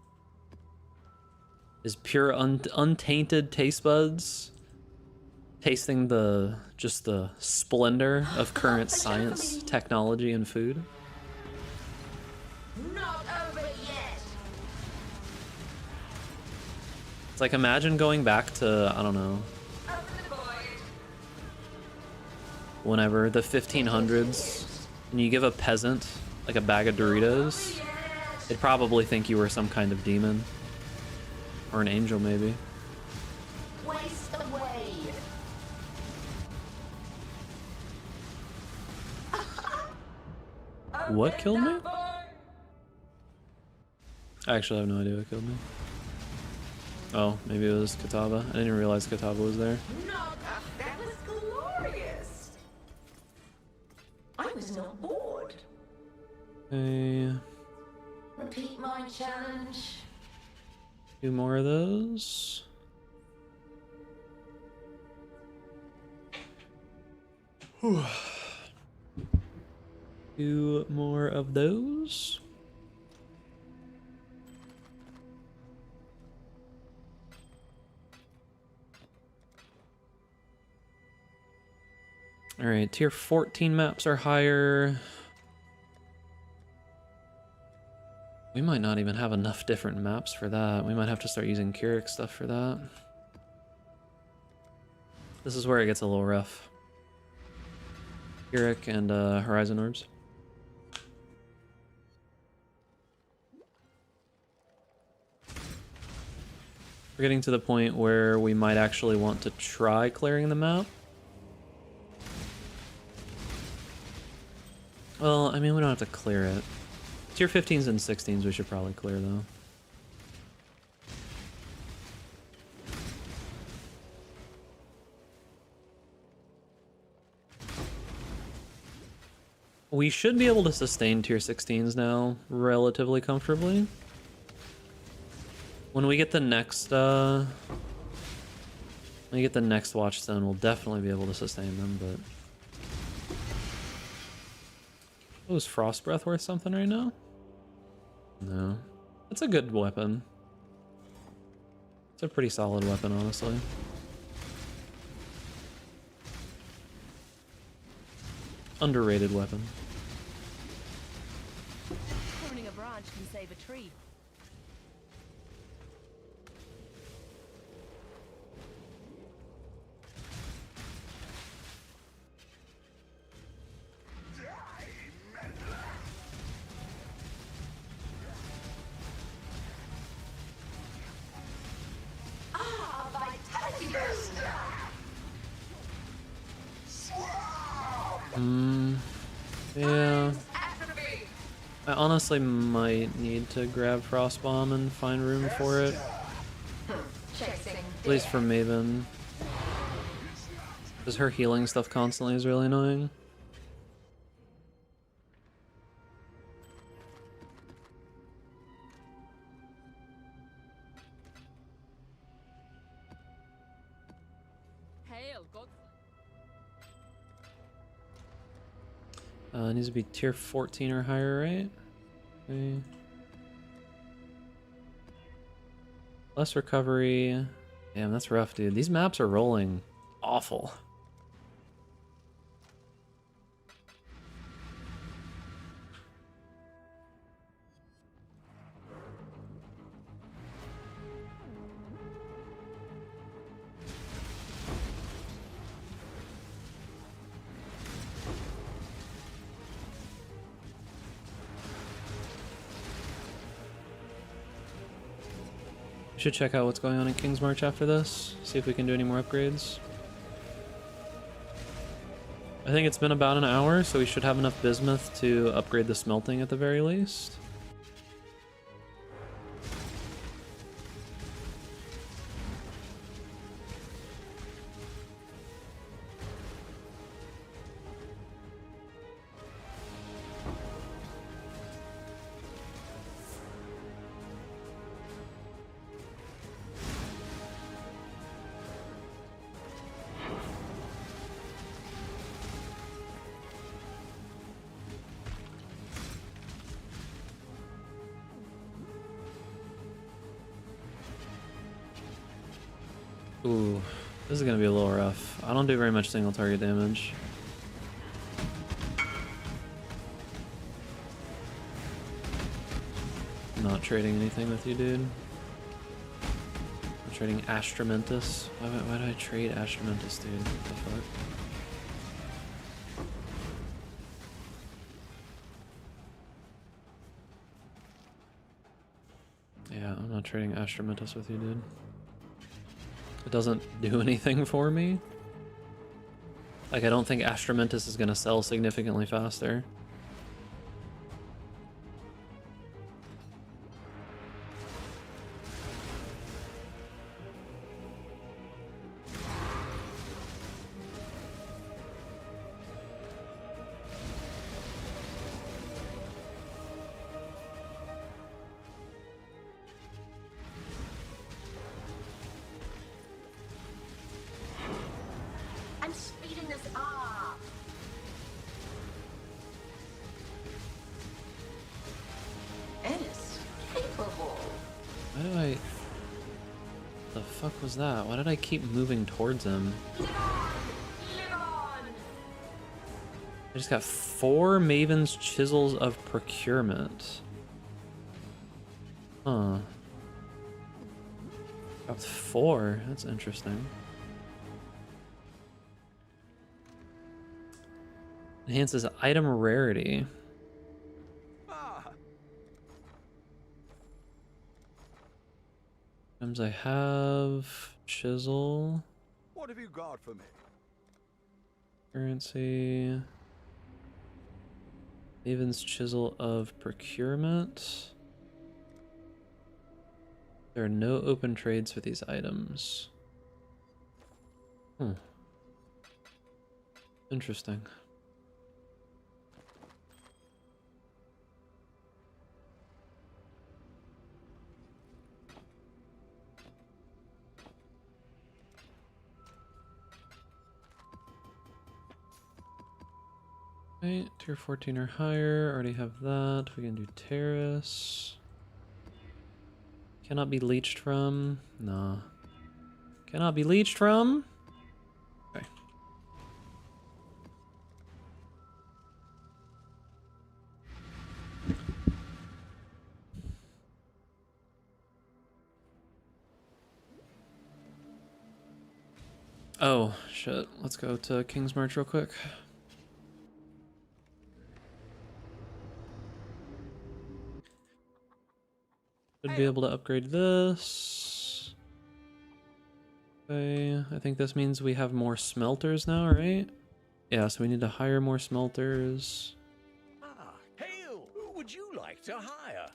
His pure untainted taste buds tasting just the splendor of current science, technology, and food. Not over yet. It's like, imagine going back to, I don't know, whenever, the 1500s, and you give a peasant like a bag of Doritos, they'd probably think you were some kind of demon. Or an angel, maybe. Waste away. What killed me? I actually have no idea what killed me. Oh, maybe it was Kataba. I didn't realize Kataba was there. That was glorious. I was not bored. Hey, Repeat my challenge. 2 more of those. Whew. 2 more of those. All right, tier 14 maps are higher. We might not even have enough different maps for that. We might have to start using Keurig stuff for that. This is where it gets a little rough. Keurig and Horizon Orbs. We're getting to the point where we might actually want to try clearing the map. Well, I mean, we don't have to clear it. Tier 15s and 16s we should probably clear, though. We should be able to sustain tier 16s now relatively comfortably. When we get the next Watchstone, we'll definitely be able to sustain them, but... Oh, is Frost Breath worth something right now? No. It's a good weapon. It's a pretty solid weapon, honestly. Underrated weapon. Pruning a branch can save a tree. Yeah. I honestly might need to grab Frost Bomb and find room for it. At least for Maven. Because her healing stuff constantly is really annoying. It needs to be tier 14 or higher, right? Okay. Less recovery. Damn, that's rough, dude. These maps are rolling awful. We should check out what's going on in King's March after this, see if we can do any more upgrades. I think it's been about an hour, so we should have enough bismuth to upgrade the smelting at the very least. Ooh, this is gonna be a little rough. I don't do very much single target damage. I'm not trading anything with you, dude. I'm trading Astramentus. Why do I trade Astramentus, dude? What the fuck? Yeah, I'm not trading Astramentus with you, dude. It doesn't do anything for me. Like, I don't think Astramentus is going to sell significantly faster. I'm speeding this up. Ennis, capable. Why do I... The fuck was that? Why did I keep moving towards him? I just got 4 Maven's Chisels of Procurement. Huh. Got 4. That's interesting. Enhances item rarity. Items I have. Chisel. What have you got for me? Currency. Maven's Chisel of Procurement. There are no open trades for these items. Interesting. Okay, tier 14 or higher. Already have that. We can do terrace. Cannot be leached from. Nah. Cannot be leached from. Okay. Oh, shit. Let's go to King's March real quick. Should be able to upgrade this. Okay, I think this means we have more smelters now, right? Yeah, so we need to hire more smelters. Ah, hail! Who would you like to hire?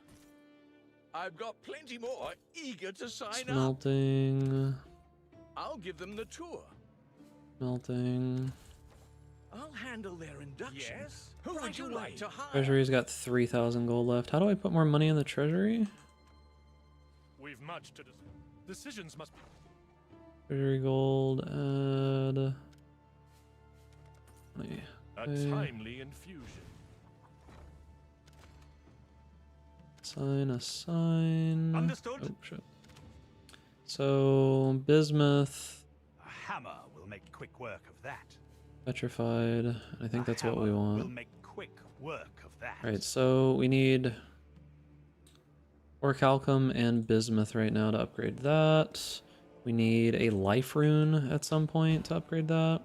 I've got plenty more eager to sign up. Smelting. I'll give them the tour. Smelting. I'll handle their induction. Yes? Who would you like to hire? Treasury's got 3,000 gold left. How do I put more money in the treasury? We've much to decisions must be. Treasury gold, add. Money. A Okay. timely infusion. Assign. Understood. Oh, shit. So, bismuth. A hammer will make quick work of that. Petrified. I think that's what we We'll want. make quick work of that. Right, so we need orichalcum and bismuth right now to upgrade that. We need a life rune at some point to upgrade that.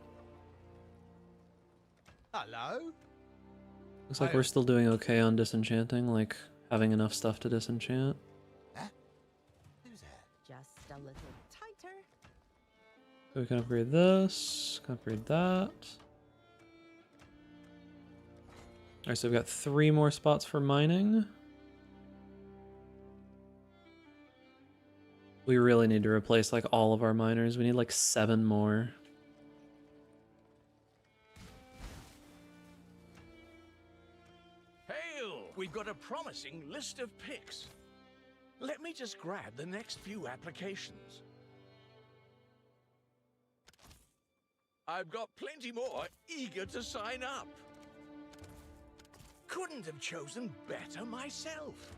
Hello? Looks like we're still doing okay on disenchanting, like having enough stuff to disenchant. Just a little tighter. So we can upgrade this, can upgrade that. Alright, so we've got 3 more spots for mining. We really need to replace like all of our miners. We need like 7 more. Hail! We've got a promising list of picks. Let me just grab the next few applications. I've got plenty more eager to sign up. Couldn't have chosen better myself.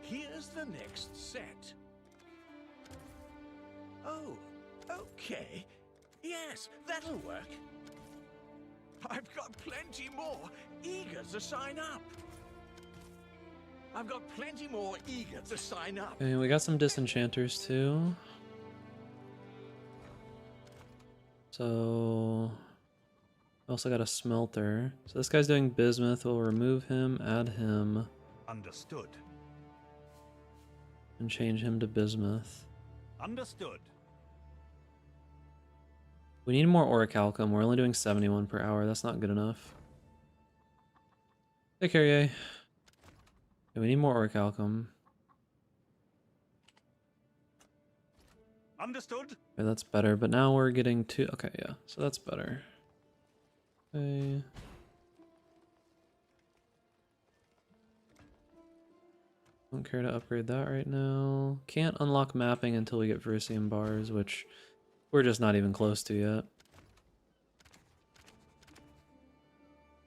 Here's the next set. Oh, okay. Yes, that'll work. I've got plenty more eager to sign up. I've got plenty more eager to sign up. Okay, we got some disenchanters too. So we also got a smelter. So this guy's doing bismuth. We'll remove him, add him. Understood. And change him to bismuth. Understood. We need more orichalcum. We're only doing 71 per hour. That's not good enough. Hey, Carrier. Yeah, we need more orichalcum. Understood. Okay, that's better. But now we're getting to... Okay, yeah. So that's better. Okay. Don't care to upgrade that right now. Can't unlock mapping until we get Verisium bars, which we're just not even close to yet.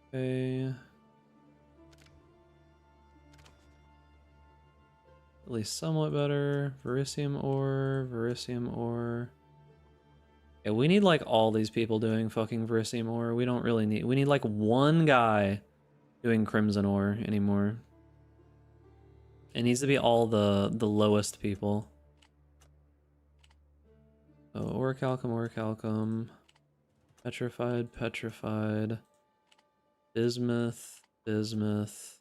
Okay. At least somewhat better. Verisium ore, Verisium ore. Yeah, we need like all these people doing fucking Verisium ore. We don't really need... We need like one guy doing Crimson ore anymore. It needs to be all the lowest people. Oh, orichalcum, orichalcum. Petrified, petrified. Bismuth, bismuth.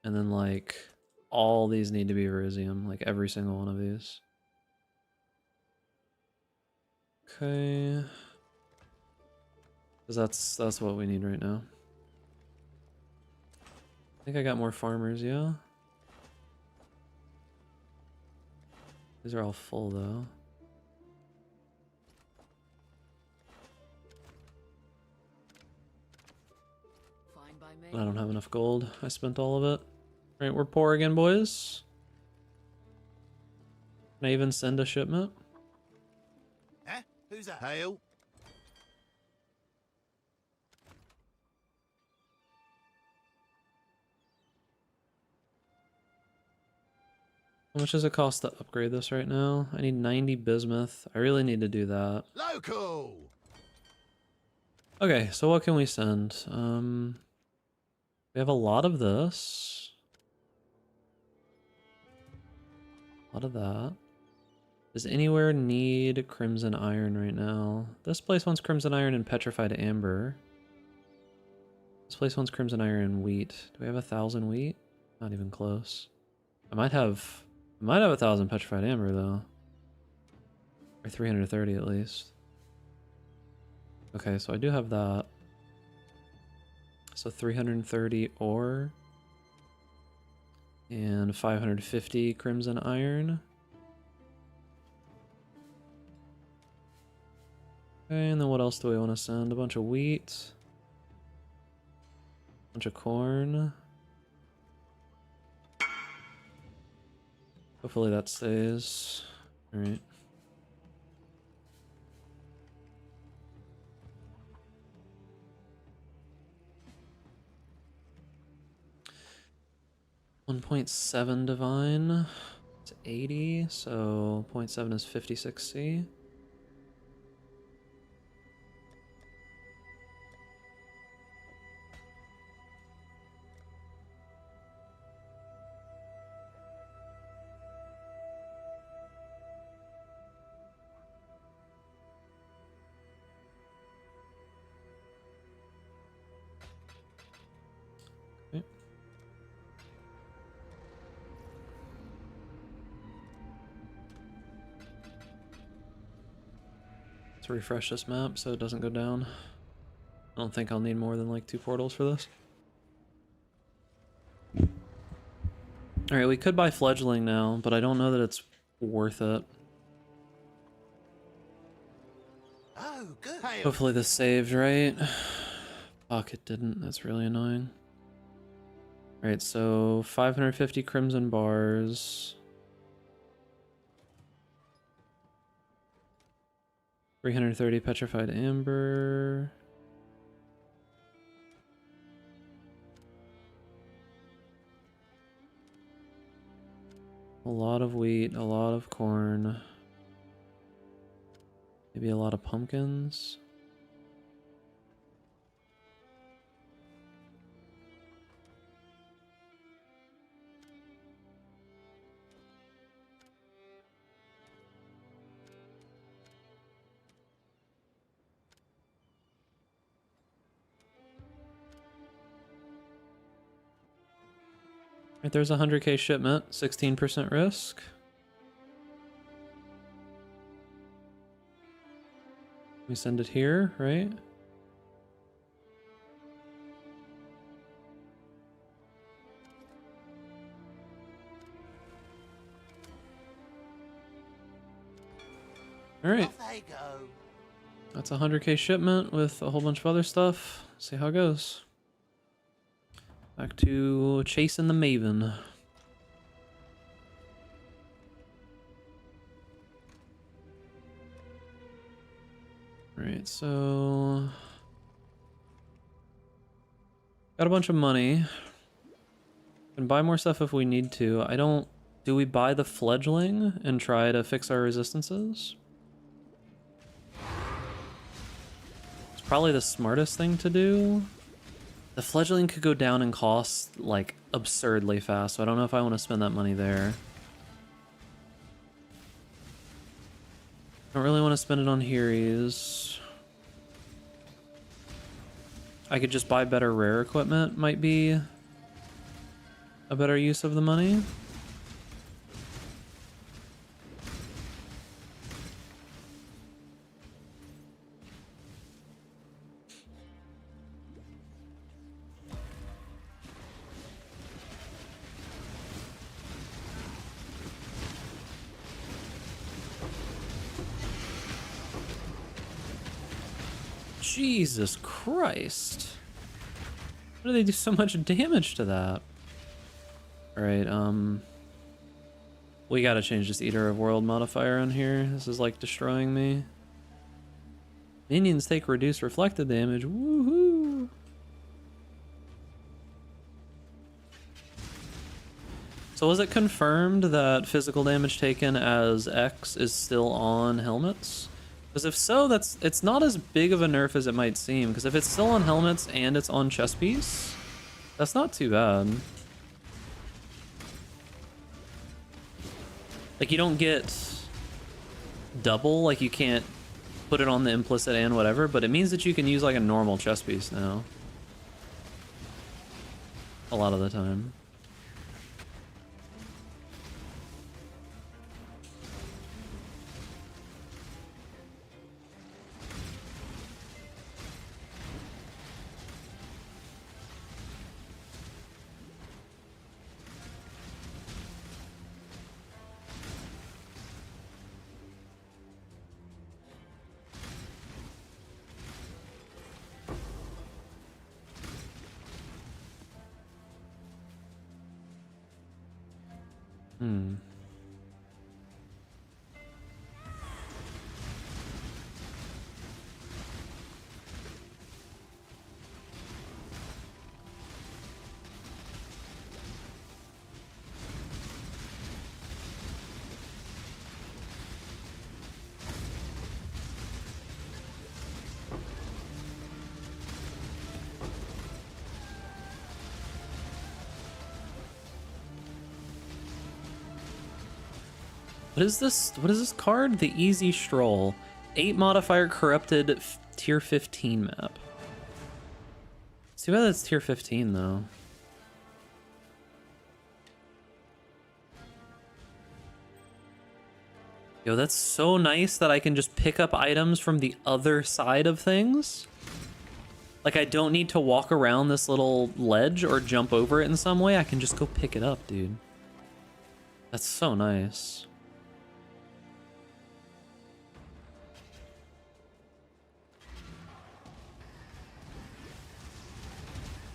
And then like all these need to be Verisium, like every single one of these. Okay. Because that's what we need right now. I think I got more farmers, yeah? These are all full though. I don't have enough gold. I spent all of it. Alright, we're poor again, boys. Can I even send a shipment? Eh? Who's that? Hail. How much does it cost to upgrade this right now? I need 90 bismuth. I really need to do that. Local. Okay, so what can we send? We have a lot of this. A lot of that. Does anywhere need crimson iron right now? This place wants crimson iron and petrified amber. This place wants crimson iron and wheat. Do we have 1,000 wheat? Not even close. I might have 1,000 petrified amber though. Or 330 at least. Okay, so I do have that. So 330 ore. And 550 crimson iron. Okay, and then what else do we want to send? A bunch of wheat. A bunch of corn. Hopefully that stays. Alright. .7 divine. It's 80, so 0.7 is 56C. Refresh this map so it doesn't go down. I don't think I'll need more than like 2 portals for this. Alright, we could buy fledgling now, but I don't know that it's worth it. Oh, good. Hopefully this saved, right? Fuck, it didn't. That's really annoying. Alright, so 550 crimson bars. 330 petrified amber. A lot of wheat, a lot of corn. Maybe a lot of pumpkins. Right, there's a 100k shipment, 16% risk. We send it here, right? All right. That's a 100k shipment with a whole bunch of other stuff. See how it goes. Back to chasing the Maven. Alright, so... got a bunch of money. Can buy more stuff if we need to. I don't... do we buy the fledgling and try to fix our resistances? It's probably the smartest thing to do. The fledgling could go down in cost, like, absurdly fast, so I don't know if I want to spend that money there. I don't really want to spend it on Heries. I could just buy better rare equipment, might be a better use of the money. Jesus Christ. Why do they do so much damage to that? Alright, we gotta change this Eater of World modifier on here. This is like destroying me. Minions take reduced reflected damage. Woohoo! So was it confirmed that physical damage taken as X is still on helmets? Because if so, it's not as big of a nerf as it might seem. Because if it's still on helmets and it's on chest piece, that's not too bad. Like, you don't get double, like you can't put it on the implicit and whatever, but it means that you can use like a normal chest piece now. A lot of the time. What is this? What is this card? The Easy Stroll. 8 modifier corrupted tier 15 map. See why that's tier 15 though. Yo, that's so nice that I can just pick up items from the other side of things. Like, I don't need to walk around this little ledge or jump over it in some way. I can just go pick it up, dude. That's so nice.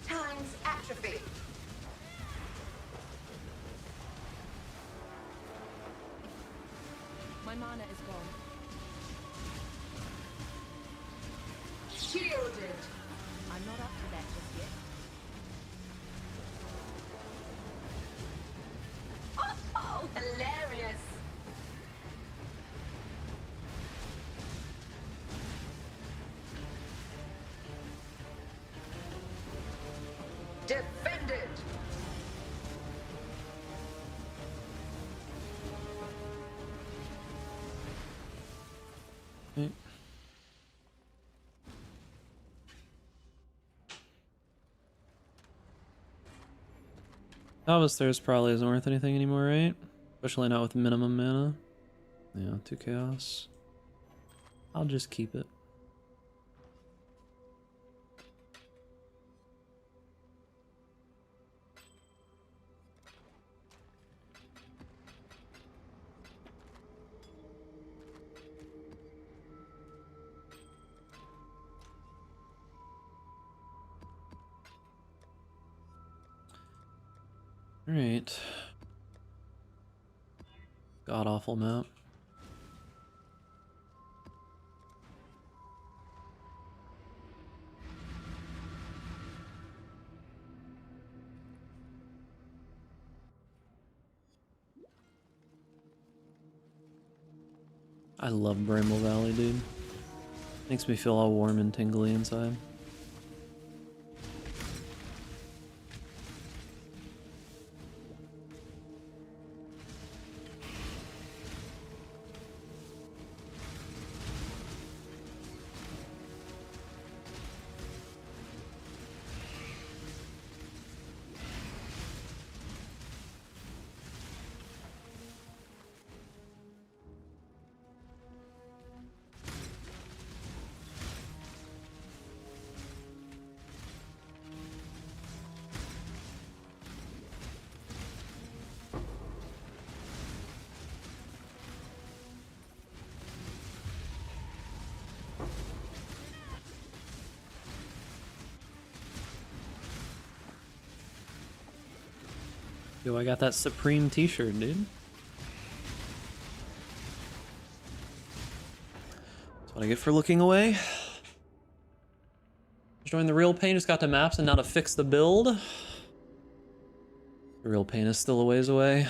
Time's atrophy. My mana is gone. Shielded. I'm not up to that just yet. Oh, hilarious. Defended. Okay. Stairs probably isn't worth anything anymore, right? Especially not with minimum mana. Yeah, 2 chaos. I'll just keep it. Alright. God awful map. I love Bramble Valley, dude. Makes me feel all warm and tingly inside. Yo, I got that Supreme t-shirt, dude. That's what I get for looking away. Join the real pain, just got to maps and now to fix the build. The real pain is still a ways away.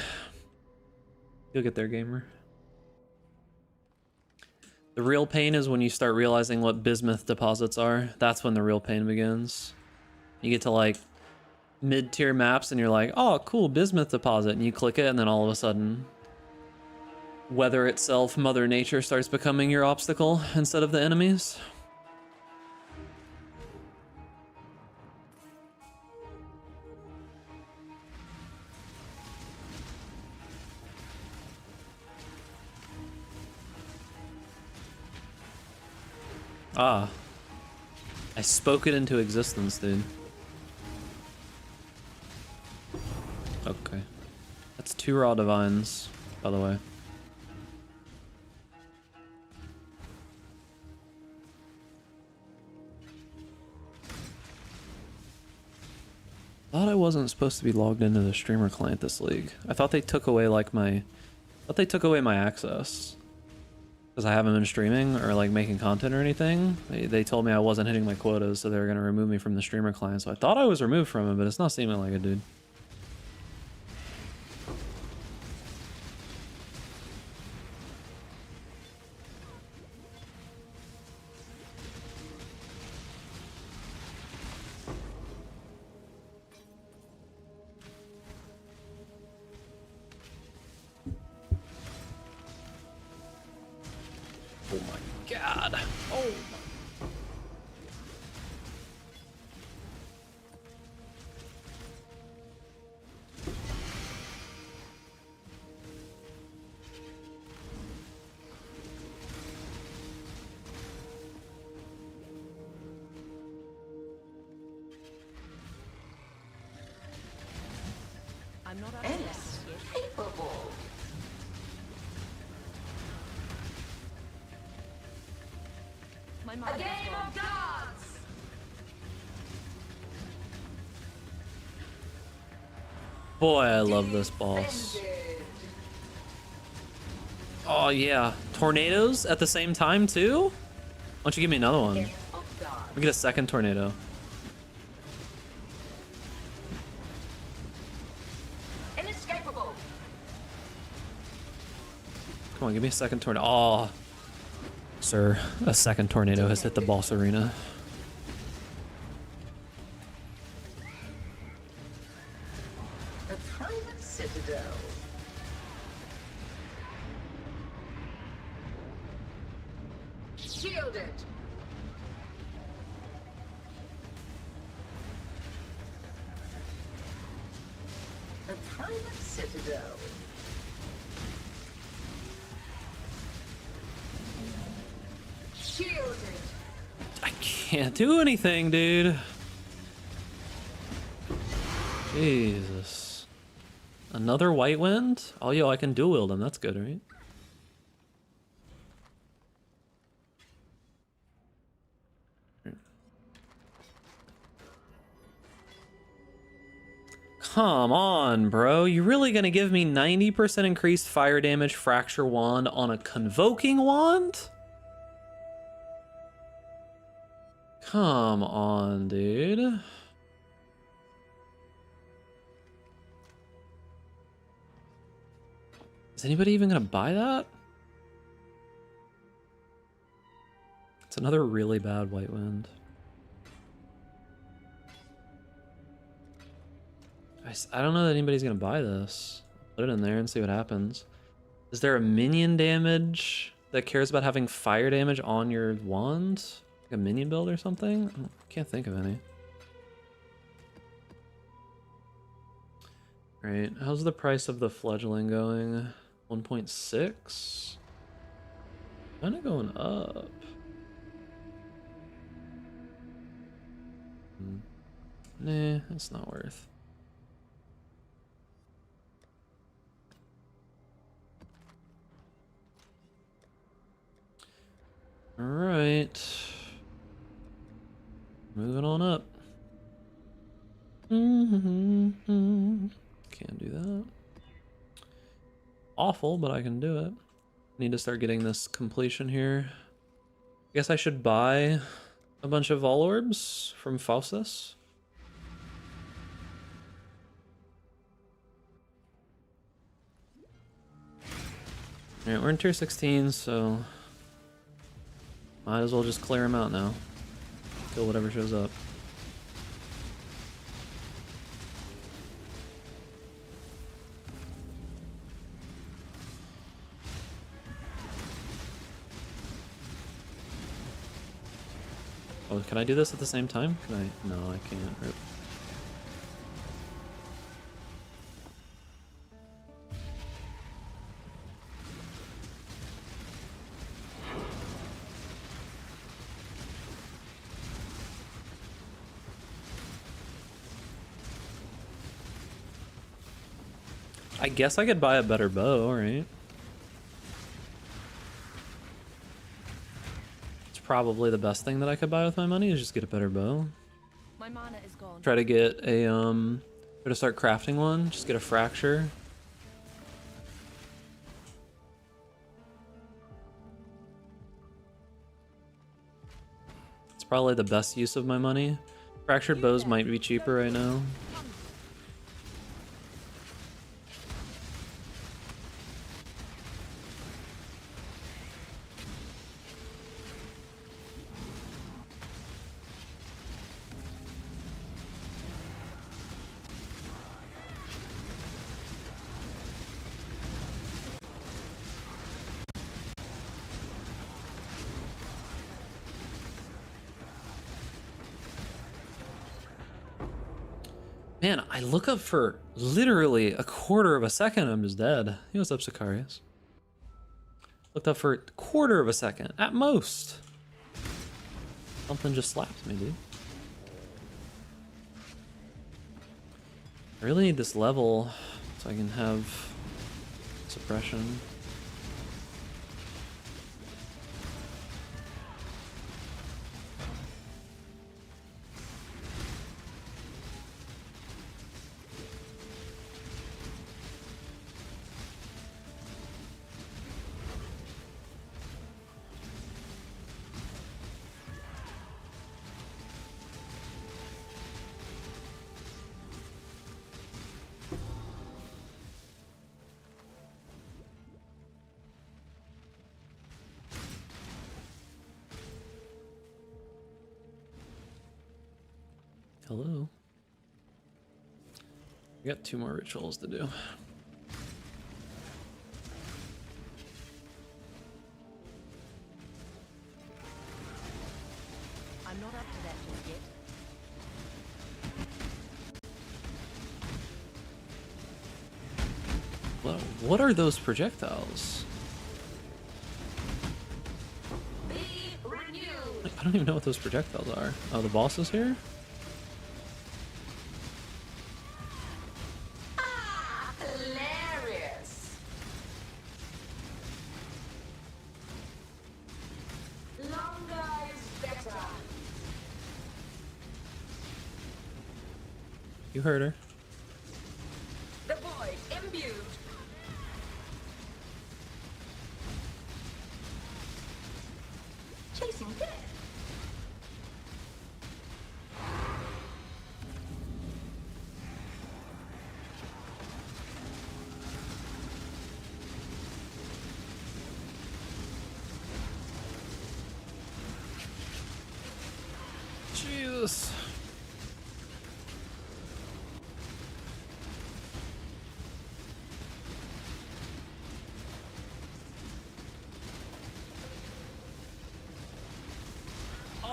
You'll get there, gamer. The real pain is when you start realizing what bismuth deposits are. That's when the real pain begins. You get to like mid-tier maps and you're like, oh, cool, bismuth deposit. And you click it and then all of a sudden, weather itself, Mother Nature starts becoming your obstacle instead of the enemies. Ah. I spoke it into existence, dude. Okay. That's 2 raw divines, by the way. Thought I wasn't supposed to be logged into the streamer client this league. I thought they took away like my access. Because I haven't been streaming or like making content or anything. They told me I wasn't hitting my quotas, so they were gonna remove me from the streamer client. So I thought I was removed from it, but it's not seeming like it, dude. Oh my god. Oh. I'm not Inescapable. My mind A game is of gods! Boy, I love this boss. Oh yeah. Tornadoes at the same time too? Why don't you give me another one? Let me get a second tornado. Inescapable. Come on, give me a second tornado. Oh. Sir, a second tornado has hit the boss arena. A private citadel. Shielded. A private citadel. Shielded. I can't do anything, dude. Jesus. Another white wind? Oh, yo, I can dual wield them. That's good, right? Come on, bro. You really gonna give me 90% increased fire damage fracture wand on a convoking wand? Come on, dude. Is anybody even gonna buy that? It's another really bad white wind. I don't know that anybody's gonna buy this. Put it in there and see what happens. Is there a minion damage that cares about having fire damage on your wand? Like a minion build or something? I can't think of any. Right, how's the price of the fledgling going? 1.6? Kinda going up. Nah, it's not worth. Alright. Moving on up. Can't do that. Awful, but I can do it. Need to start getting this completion here. I guess I should buy a bunch of Vol Orbs from Faustus. Alright, we're in tier 16, so might as well just clear him out now. Kill whatever shows up. Oh, can I do this at the same time? Can I? No, I can't. Rip. I guess I could buy a better bow, right? It's probably the best thing that I could buy with my money is just get a better bow. My mana is gone. Try to get a try to start crafting one, just get a fracture. It's probably the best use of my money. Fractured bows might be cheaper right now. Man, I look up for literally a quarter of a second, I'm just dead. Hey, what's up, Sicarius? Looked up for a quarter of a second, at most. Something just slapped me, dude. I really need this level so I can have suppression. Hello. We got 2 more rituals to do. I'm not up to that just yet. What are those projectiles? I don't even know what those projectiles are. Oh, the boss is here? Hilarious. Longer is better. You heard her. The void imbued. Chasing death. Jesus.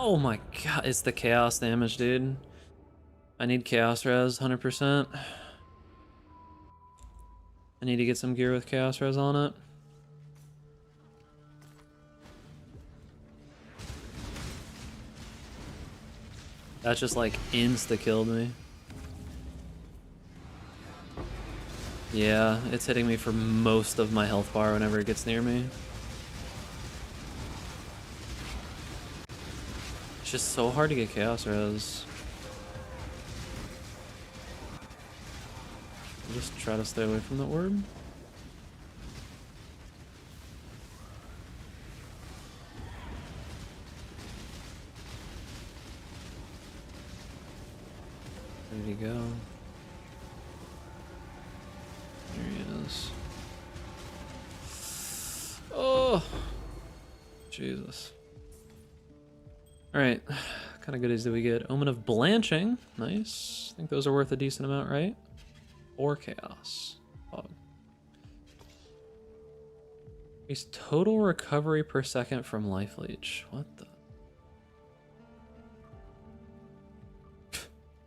Oh my god, it's the chaos damage, dude. I need chaos res 100%. I need to get some gear with chaos res on it. That just like insta-killed me. Yeah, it's hitting me for most of my health bar whenever it gets near me. It's just so hard to get chaos res. I'll just try to stay away from the orb. Ready to go. There he is. Oh, Jesus. All right, what kind of goodies do we get? Omen of Blanching, nice. I think those are worth a decent amount, right? Or Chaos. Fog. Increase total recovery per second from Life Leech. What the?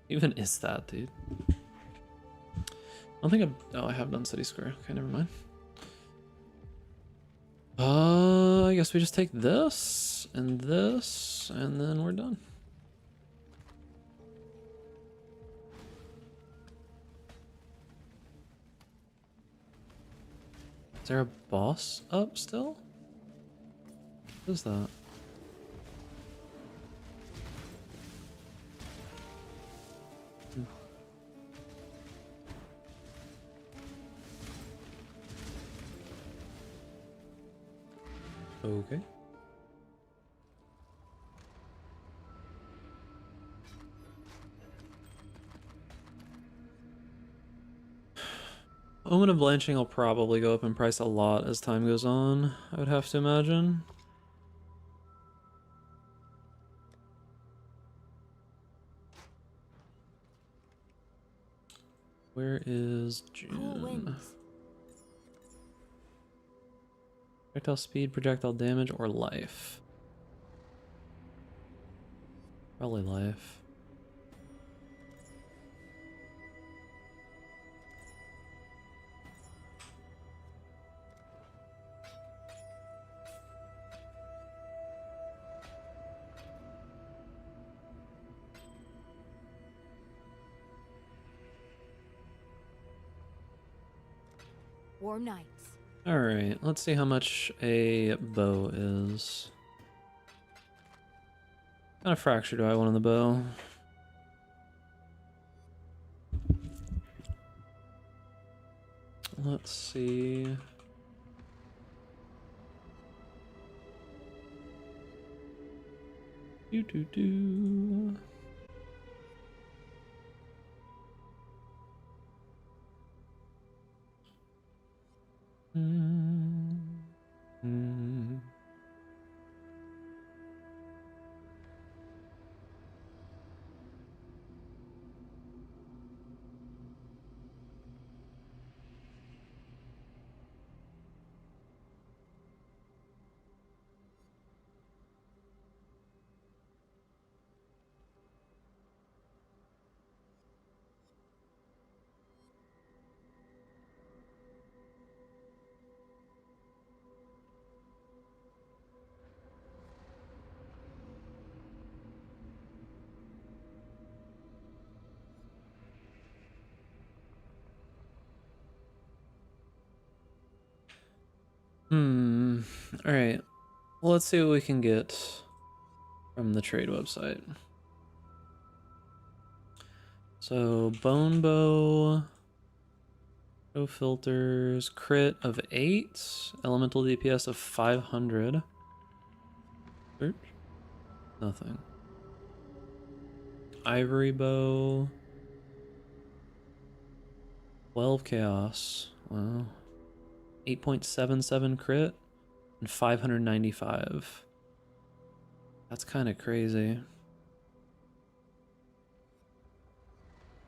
Even is that, dude? I don't think I have done City Square. Okay, never mind. I guess we just take this, and then we're done. Is there a boss up still? What is that? Okay. Omen of Blanching will probably go up in price a lot as time goes on, I would have to imagine. Where is June? Projectile speed, projectile damage, or life? Probably life. Warm nights. Alright, let's see how much a bow is. What kind of fracture do I want on the bow? Let's see. Do. Alright. Well, let's see what we can get from the trade website. So, bone bow, no filters, crit of 8, elemental DPS of 500. Search? Nothing. Ivory bow, 12 chaos. Wow. 8.77 crit and 595. That's kind of crazy.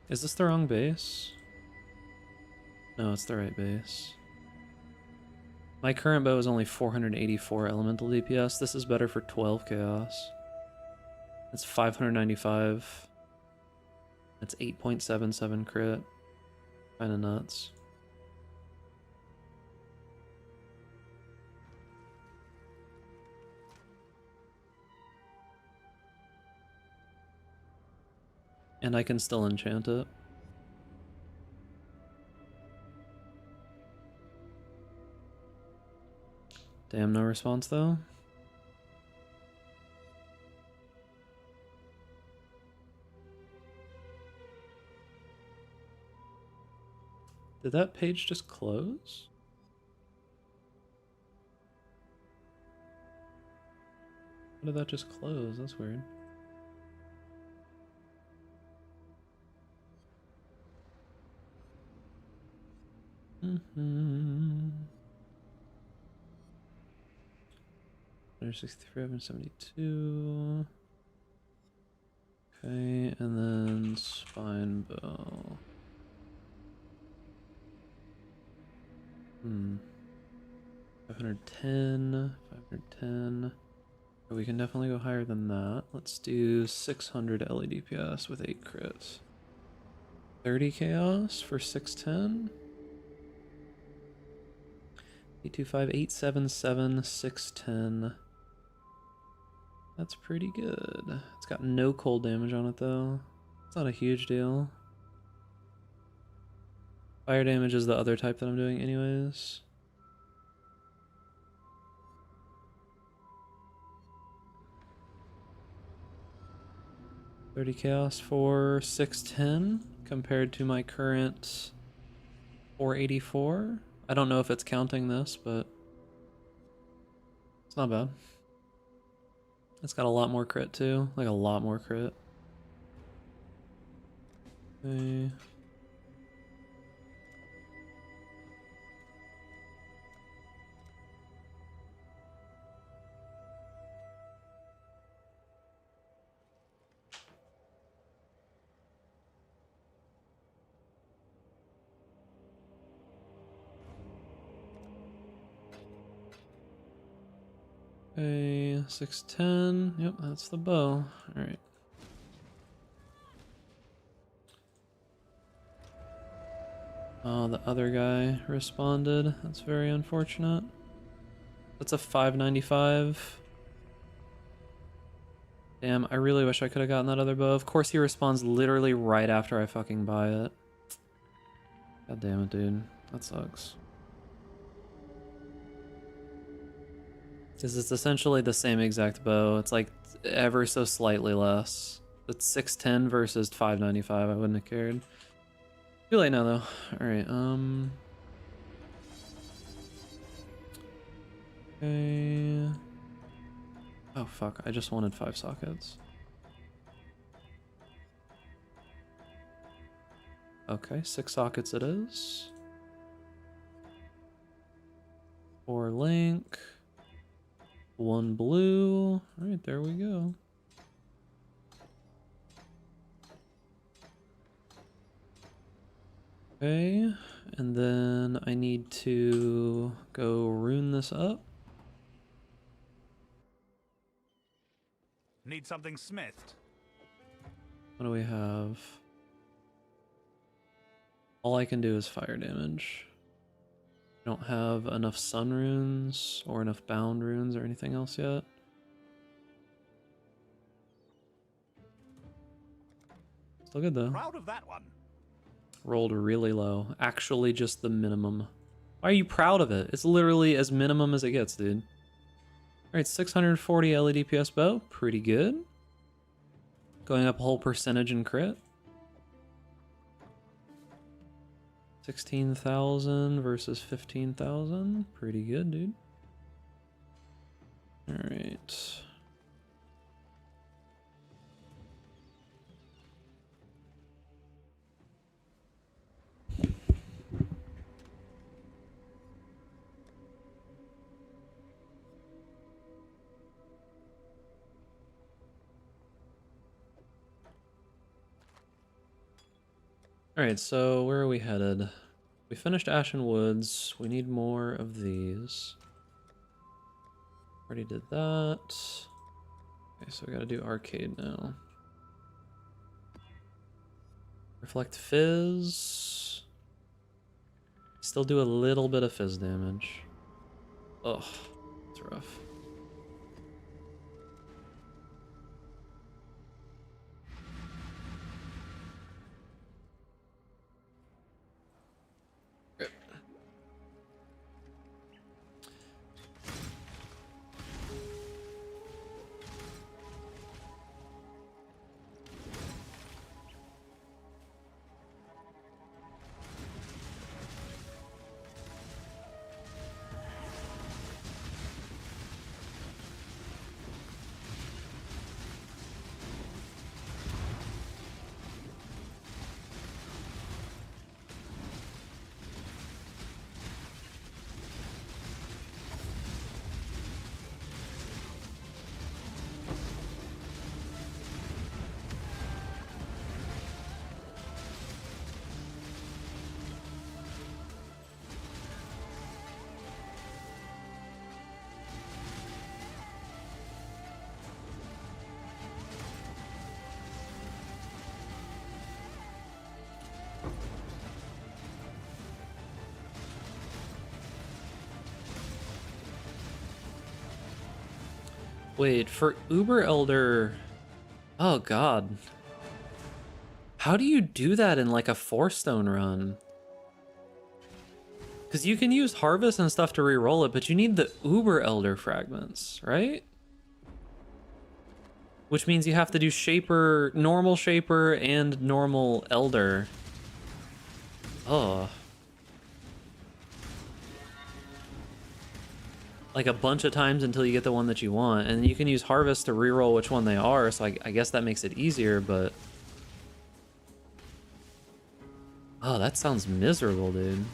Is this the wrong base? No, it's the right base. My current bow is only 484 elemental DPS. This is better for 12 chaos. That's 595. That's 8.77 crit. Kind of nuts. And I can still enchant it. Damn, no response though. Did that page just close? How did that just close? That's weird. 163, 172. Okay, and then spine bow. 510, 510. Oh, we can definitely go higher than that. Let's do 600 LEDPS with 8 crits. 30 chaos for 610. 825, 877, 610. That's pretty good. It's got no cold damage on it though. It's not a huge deal. Fire damage is the other type that I'm doing anyways. $30 chaos for 610 compared to my current 484. I don't know if it's counting this, but it's not bad. It's got a lot more crit too, like a lot more crit. Okay. Okay, 610. Yep, that's the bow. Alright. Oh, the other guy responded. That's very unfortunate. That's a 595. Damn, I really wish I could have gotten that other bow. Of course he responds literally right after I fucking buy it. God damn it, dude. That sucks. Because it's essentially the same exact bow. It's like ever so slightly less. It's 610 versus 595. I wouldn't have cared. Too late now though. Alright, okay. Oh fuck, I just wanted 5 sockets. Okay, 6 sockets it is. 4 link. 1 blue. Alright, there we go. Okay, and then I need to go rune this up. Need something smithed. What do we have? All I can do is fire damage. I don't have enough sun runes or enough bound runes or anything else yet. Still good though. Proud of that one. Rolled really low. Actually just the minimum. Why are you proud of it? It's literally as minimum as it gets, dude. Alright, 640 LEDPS bow. Pretty good. Going up a whole percentage in crit. 16,000 versus 15,000. Pretty good, dude. Alright. Alright, so where are we headed? We finished Ashen Woods. We need more of these. Already did that. Okay, so we gotta do Arcade now. Reflect Fizz. Still do a little bit of Fizz damage. Ugh, it's rough. Wait, for Uber Elder... Oh god. How do you do that in like a 4-stone run? Because you can use Harvest and stuff to re-roll it, but you need the Uber Elder fragments, right? Which means you have to do Shaper, normal Shaper, and normal Elder. Oh. Like a bunch of times until you get the one that you want. And you can use Harvest to re-roll which one they are, so I guess that makes it easier, but... Oh, that sounds miserable, dude.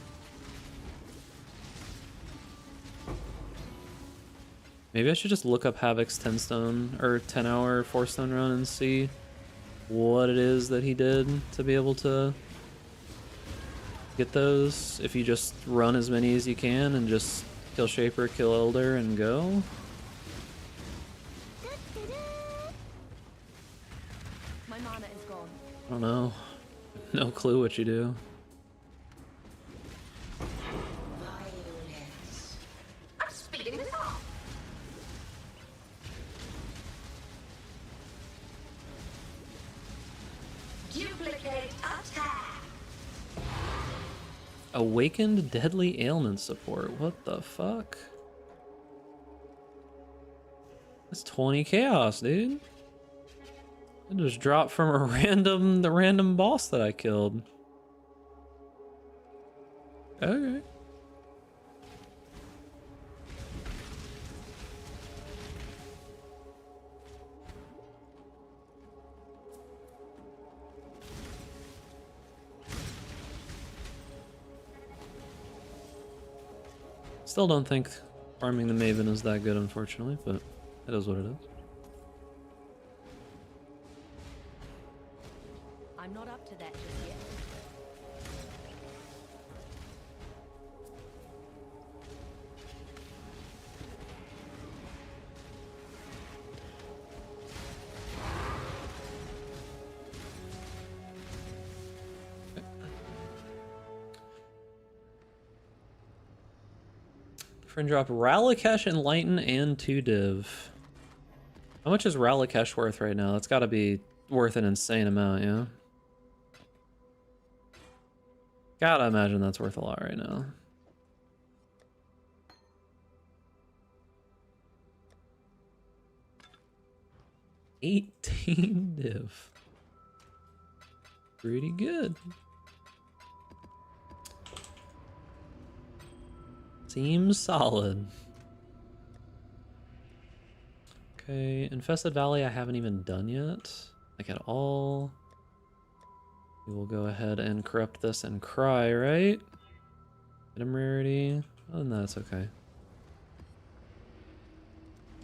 Maybe I should just look up Havoc's 10-stone or 10-hour 4-stone run and see what it is that he did to be able to get those. If you just run as many as you can and just kill Shaper, kill Elder, and go. My mana is gone. I don't know. No clue what you do. I'm speeding this up. Duplicate attack. Awakened Deadly Ailment Support. What the fuck? That's 20 chaos, dude. It just dropped from the random boss that I killed. Okay. Still don't think farming the Maven is that good, unfortunately, but it is what it is. I'm not up to that just yet. Friend drop Ralakesh, Enlighten, and 2 div. How much is Ralakesh worth right now? That's gotta be worth an insane amount, yeah? Gotta imagine that's worth a lot right now. $18 div. Pretty good. Seems solid. Okay, Infested Valley I haven't even done yet, like at all. We will go ahead and corrupt this and cry, right? Item rarity. Other than that, it's okay.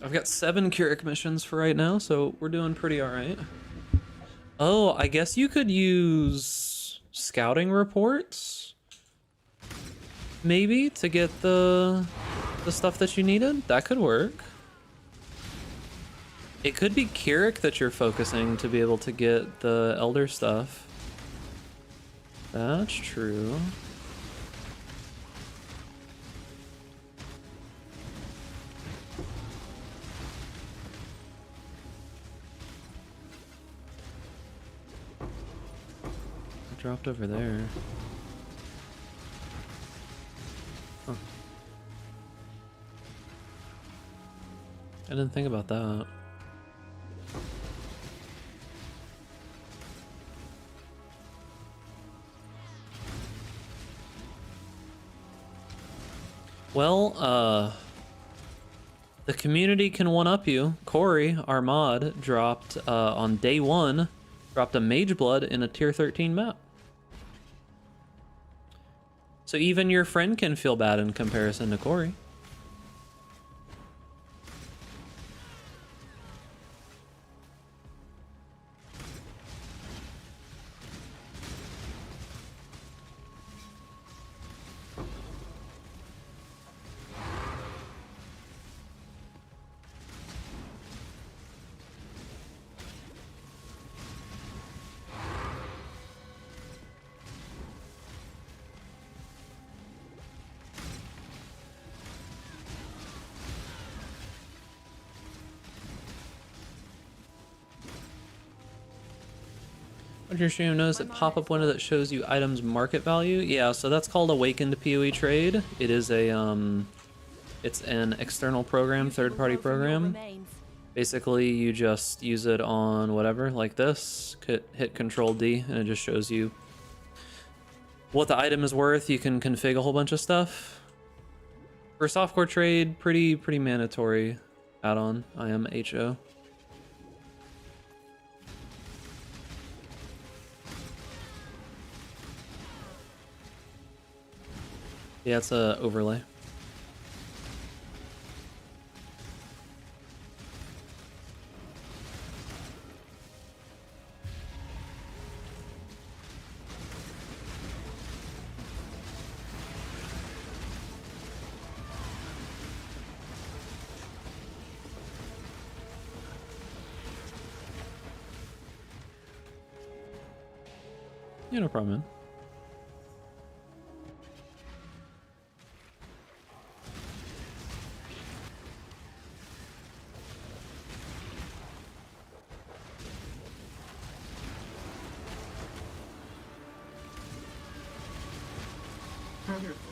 I've got 7 Curic missions for right now, so we're doing pretty alright. Oh, I guess you could use scouting reports? Maybe to get the stuff that you needed? That could work. It could be Curic that you're focusing to be able to get the Elder stuff. That's true. It dropped over there. Huh. I didn't think about that. Well, the community can one-up you. Corey, our mod, dropped, on day 1, dropped a Mageblood in a tier 13 map. So even your friend can feel bad in comparison to Corey. What your stream notice that pop-up window that shows you items market value? Yeah, so that's called Awakened PoE Trade. It is a it's an external program, third-party program. Basically, you just use it on whatever, like this. Hit Control D, and it just shows you what the item is worth. You can config a whole bunch of stuff. For softcore trade, pretty mandatory add-on. IMHO. Yeah, it's a overlay. Yeah, no problem, man.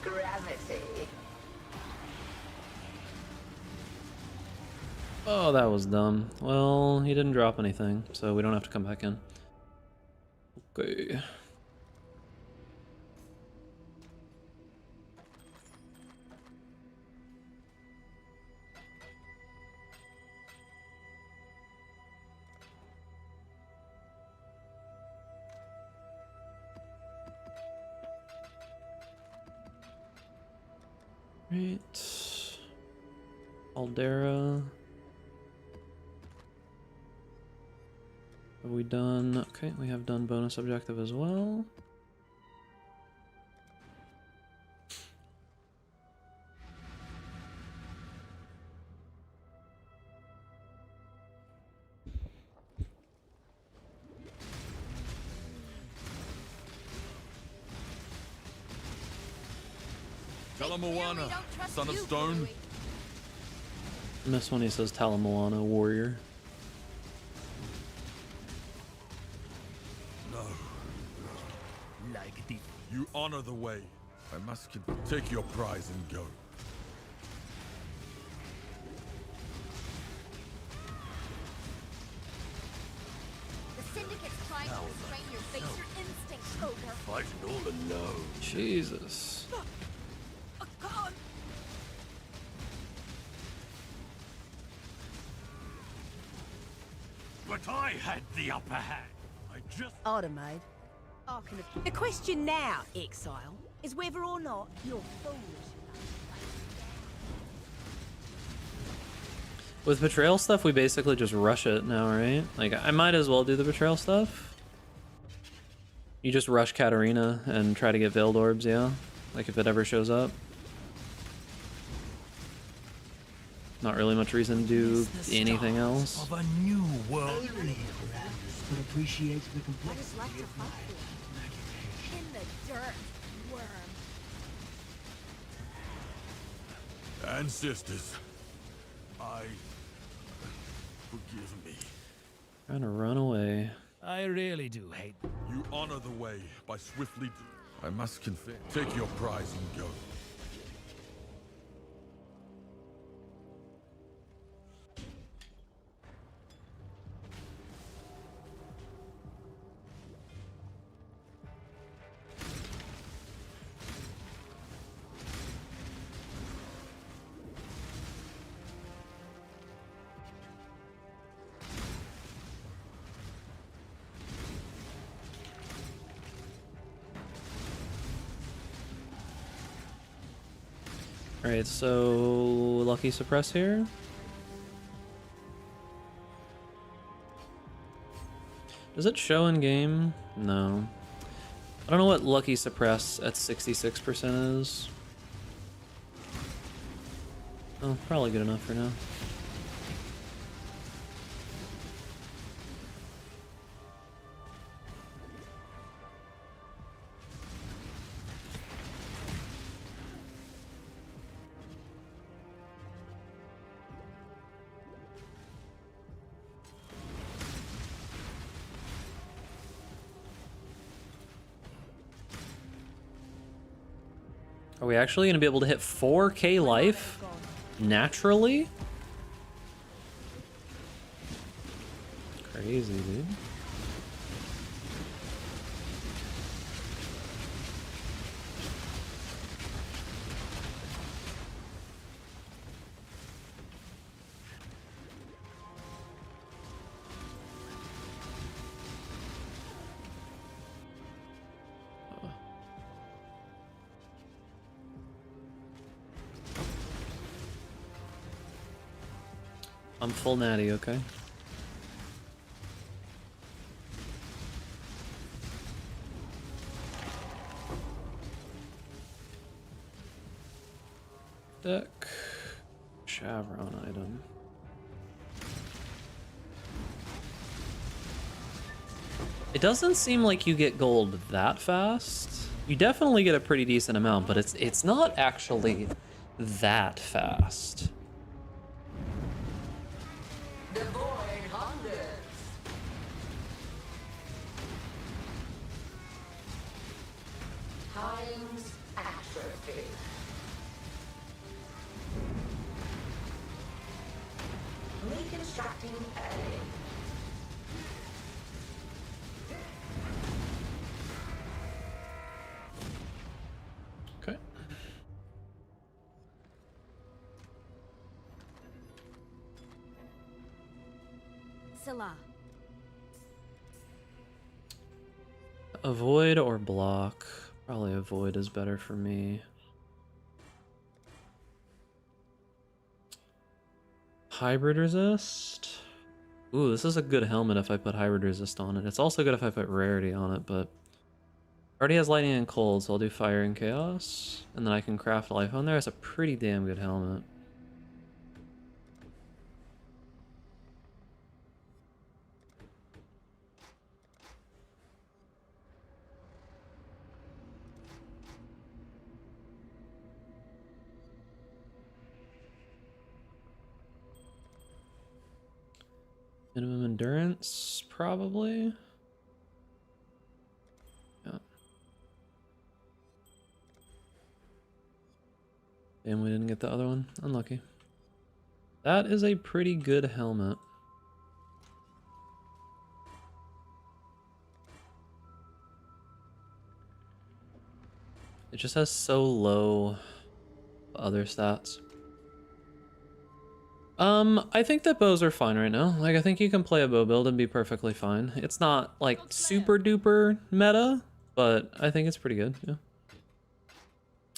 Gravity. Oh, that was dumb. Well, he didn't drop anything, so we don't have to come back in. Okay. Right. Aldera. Have we done? Okay, we have done bonus objective as well. Talamoana, son of stone. And this one he says Talamoana, warrior. No. Like the... You honor the way. I must take your prize and go. The Syndicate's trying to restrain your baser instincts, ogre. Fighting all alone. Jesus. But I had the upper hand. I just... Automated. The question now, Exile, is whether or not you're foolish With betrayal stuff, we basically just rush it now, right? Like, I might as well do the betrayal stuff. You just rush Katarina and try to get Veiled Orbs, yeah? Like, if it ever shows up. Not really much reason to do anything else. Of a new world. But appreciates the complexity of life. In the dirt, worm. Ancestors, forgive me. Trying to run away. I really do hate... You honor the way by swiftly... I must confess. Take your prize and go. Alright, so Lucky Suppress here. Does it show in game? No. I don't know what Lucky Suppress at 66% is. Oh, probably good enough for now. Are we actually going to be able to hit 4k life naturally? Crazy, dude. I'm full natty, okay? Deck. Chevron item. It doesn't seem like you get gold that fast. You definitely get a pretty decent amount, but it's not actually that fast. The void hungers. Time's atrophy. Reconstructing A. Okay. Salah. Avoid or block? Probably avoid is better for me. Hybrid resist? Ooh, this is a good helmet if I put hybrid resist on it. It's also good if I put rarity on it, but already has lightning and cold, so I'll do fire and chaos, and then I can craft life on there. It's a pretty damn good helmet. Minimum endurance, probably. Yeah. And we didn't get the other one. Unlucky. That is a pretty good helmet. It just has so low other stats. I think that bows are fine right now. Like, I think you can play a bow build and be perfectly fine. It's not, like, super duper meta, but I think it's pretty good, yeah.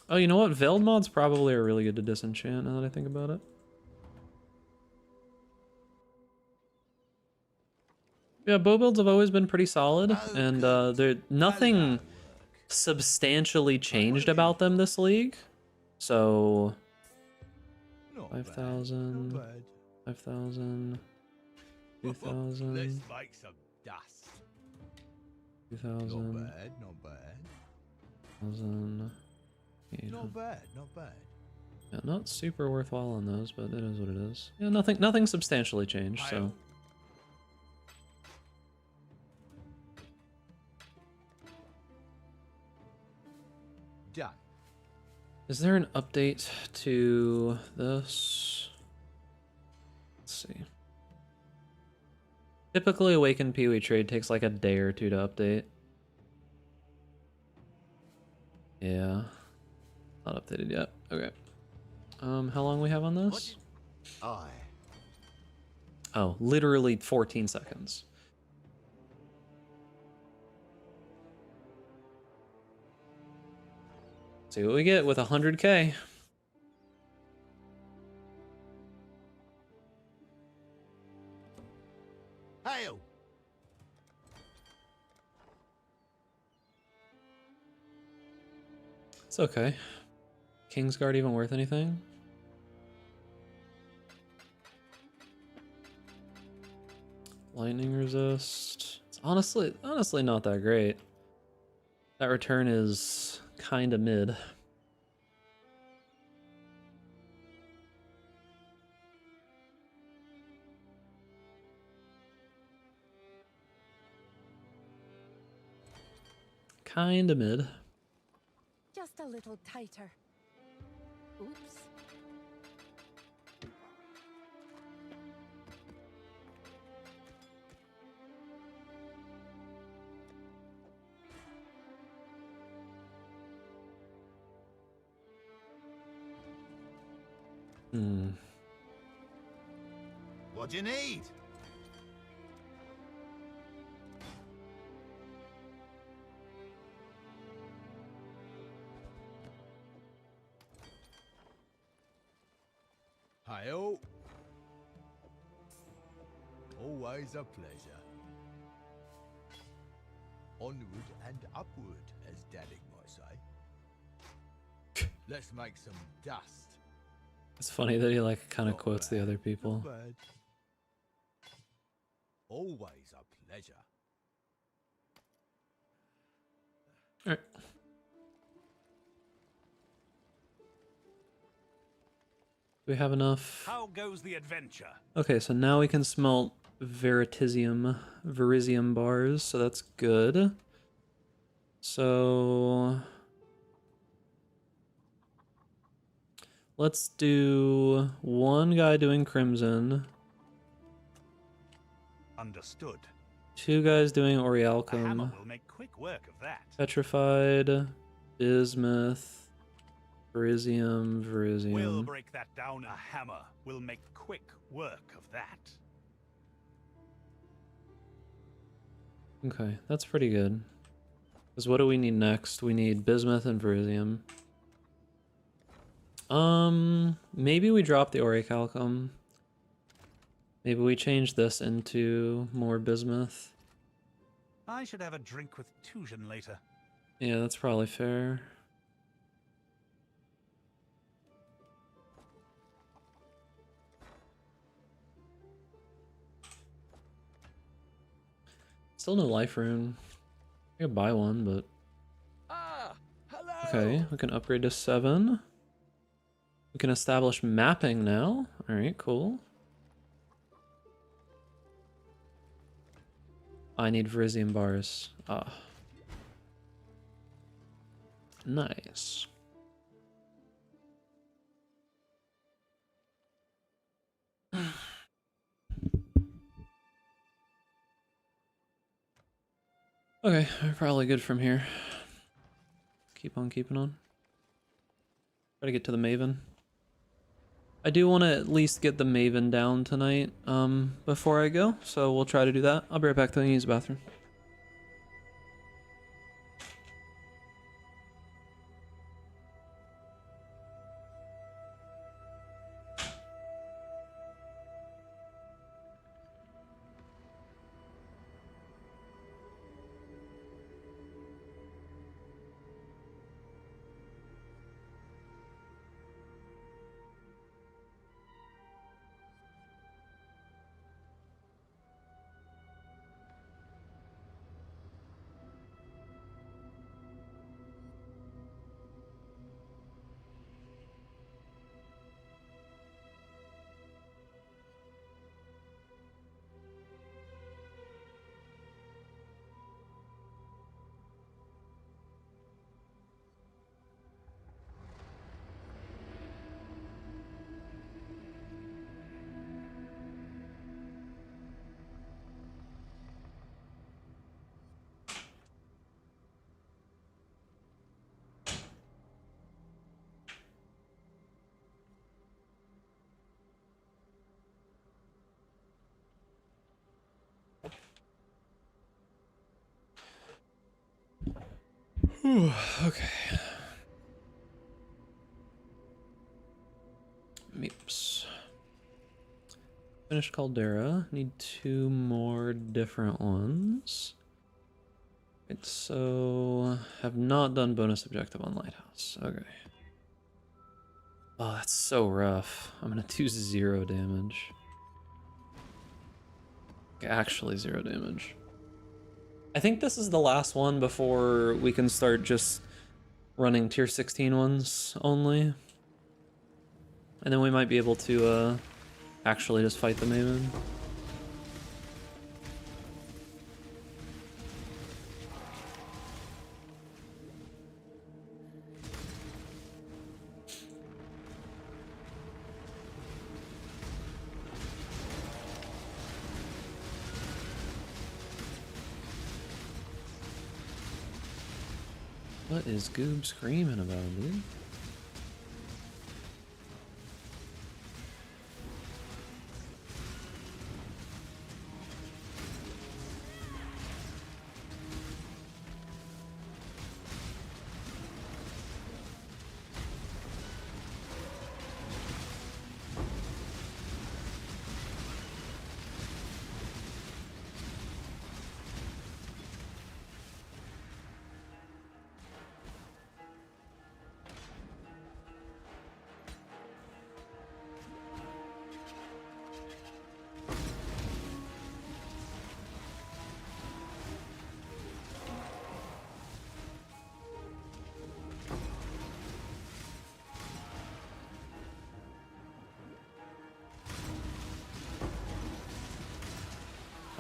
Oh, you know what? Veiled mods probably are really good to disenchant now that I think about it. Yeah, bow builds have always been pretty solid, and nothing substantially changed about them this league. So 5,000, 5,000, 2,000. Let's make some dust. 2,000. Not bad, not bad. 1,000. Not bad, not bad. Yeah, not super worthwhile on those, but it is what it is. Yeah, nothing substantially changed, so. Done. Is there an update to this? Let's see. Typically, Awakened Peewee trade takes like a day or two to update. Yeah. Not updated yet. Okay. How long we have on this? Oh, literally 14 seconds. See what we get with 100k. Hail! It's okay. Kingsguard even worth anything? Lightning resist. It's honestly not that great. That return is kinda mid. Kinda mid. Just a little tighter. Oops. What do you need? Hi-oh. Always a pleasure. Onward and upward, as Danig might say. Let's make some dust. It's funny that he like kind of quotes the other people. Bad. Always a pleasure. All right. Do we have enough? How goes the adventure? Okay, so now we can smelt Veritizium bars, so that's good. So let's do one guy doing Crimson. Understood. Two guys doing A hammer Orialcum. will make quick work of that. Petrified, Bismuth, Verisium. We'll break that down. A hammer will make quick work of that. Okay, that's pretty good. Because what do we need next? We need Bismuth and Verisium. Maybe we drop the Orichalcum. Maybe we change this into more Bismuth. I should have a drink with Tujan later. Yeah, that's probably fair. Still no life rune. I could buy one, but... Okay, we can upgrade to 7. We can establish mapping now. Alright, cool. I need Verisium bars. Ah. Nice. Okay, we're probably good from here. Keep on keeping on. Try to get to the Maven. I do want to at least get the Maven down tonight, before I go, so we'll try to do that. I'll be right back to use the bathroom. Whew, okay. Meeps. Finished Caldera. Need 2 more different ones. Right, so have not done bonus objective on Lighthouse. Okay. Oh, that's so rough. I'm gonna do 0 damage. Actually 0 damage. I think this is the last one before we can start just running tier 16 ones only. And then we might be able to actually just fight the Maven. What is Goob screaming about, dude?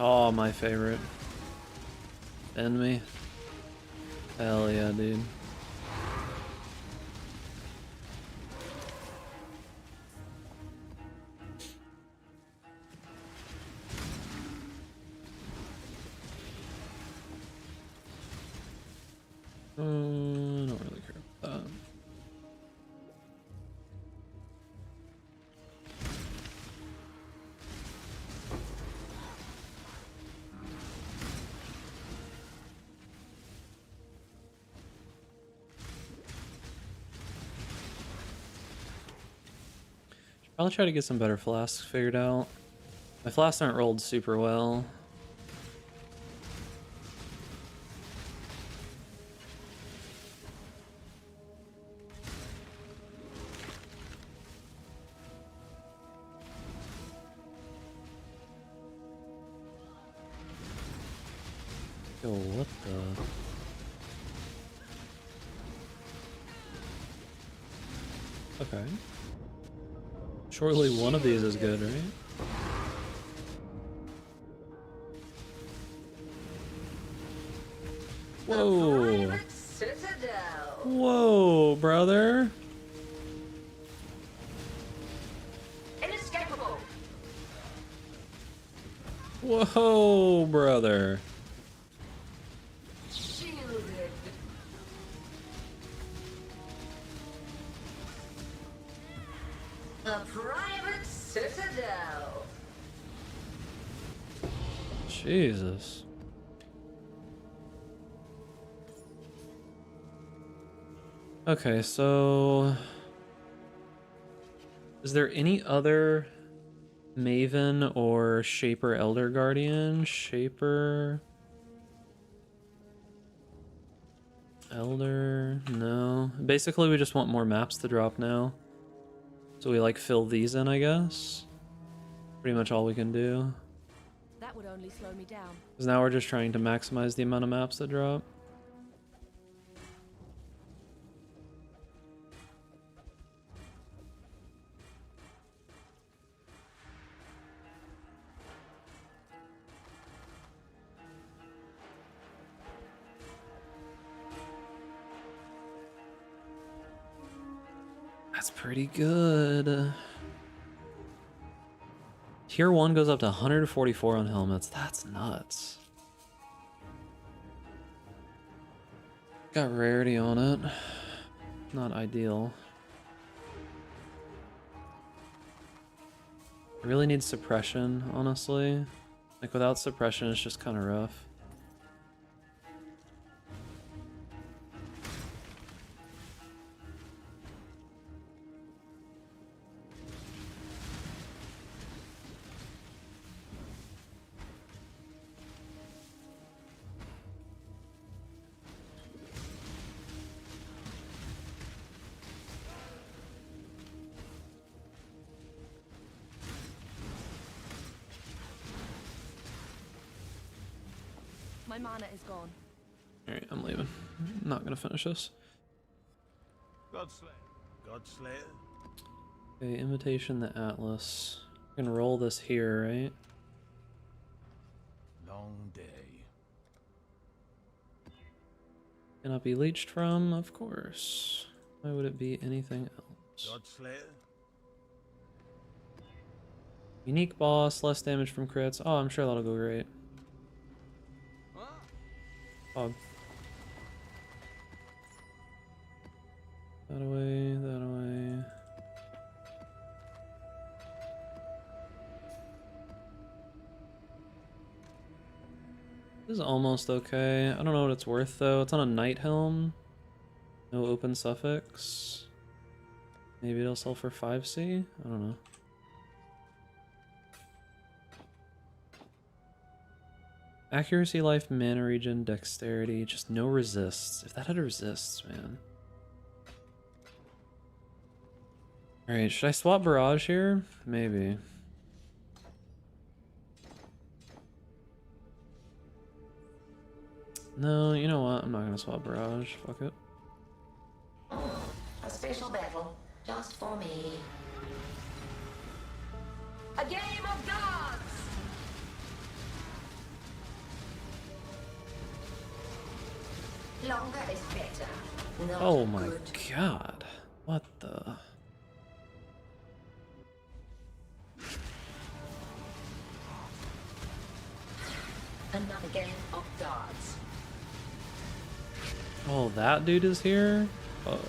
Oh, my favorite. Enemy. Hell yeah, dude. I don't really care about that. I'll try to get some better flasks figured out. My flasks aren't rolled super well. Yo, what the? Okay. Surely one of these is good, right? Whoa. Whoa, brother. Inescapable. Whoa, brother. Shielded. A private citadel. Jesus. Okay, so is there any other Maven or Shaper Elder Guardian? Shaper Elder? No. Basically, we just want more maps to drop now. So we like fill these in, I guess. Pretty much all we can do. That would only slow me down. Because now we're just trying to maximize the amount of maps that drop. That's pretty good. Tier 1 goes up to 144 on helmets. That's nuts. Got rarity on it. Not ideal. I really need suppression, honestly. Like, without suppression, it's just kind of rough. My mana is gone. Alright, I'm leaving. I'm not gonna finish this. Godslayer. Godslayer. Okay, Invitation the Atlas. We're gonna roll this here, right? Long day. Cannot be leached from, of course. Why would it be anything else? Godslayer. Unique boss, less damage from crits. Oh, I'm sure that'll go great. Fog. That away, that away. This is almost okay. I don't know what it's worth though. It's on a Night Helm. No open suffix. Maybe it'll sell for 5C? I don't know. Accuracy, life, mana regen, dexterity, just no resists. If that had resists, man. Alright, should I swap Barrage here? Maybe. No, you know what? I'm not gonna swap Barrage. Fuck it. A special battle, just for me. A game of gods! Longer is better. Not Oh my good. god. What the? Another game of gods. Oh, that dude is here? Oh. Longer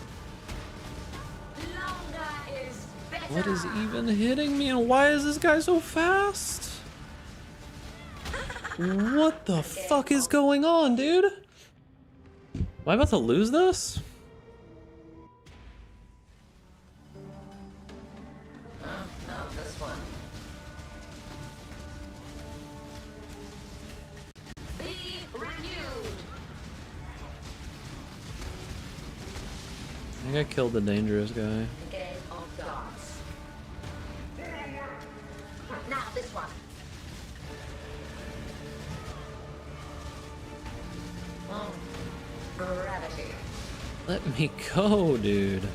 is better. What is even hitting me and why is this guy so fast? What the fuck is going on, dude? Am I about to lose this? No, this one. Be renewed. I think I killed the dangerous guy. The game of gods. Now this one. Oh, gravity. Let me go, dude.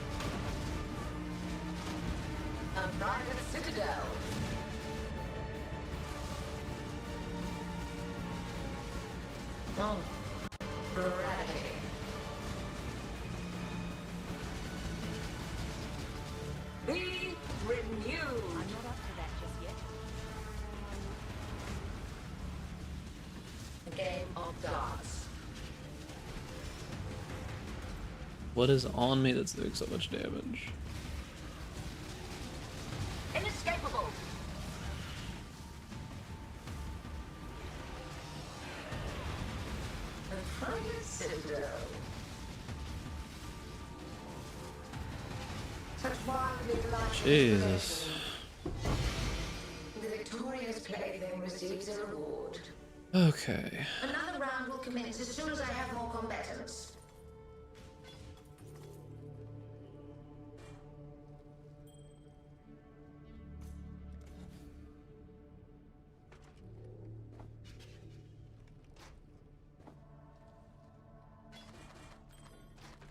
A private citadel. Oh, gravity. Be renewed. I'm not up to that just yet. The game of gods. What is on me that's doing so much damage? Inescapable. A private citadel. Such wildly delightful. Jesus. The victorious plaything receives a reward. Okay. Another round will commence as soon as I have more combatants.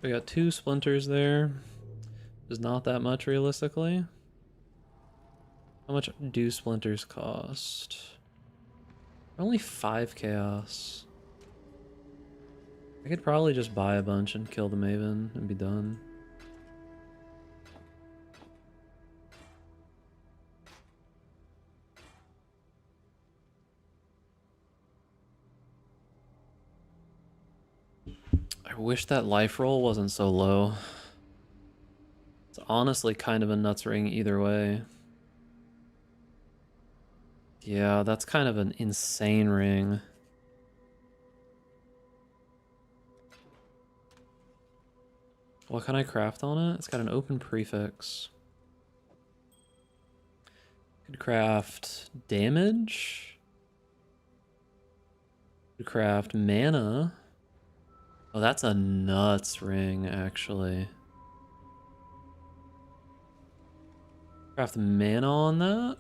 We got 2 splinters there. Is not that much realistically. How much do splinters cost? Only 5 chaos. I could probably just buy a bunch and kill the Maven and be done. I wish that life roll wasn't so low. It's honestly kind of a nuts ring either way. Yeah, that's kind of an insane ring. What can I craft on it? It's got an open prefix. Could craft damage. Could craft mana. Oh, that's a nuts ring, actually. Craft mana on that?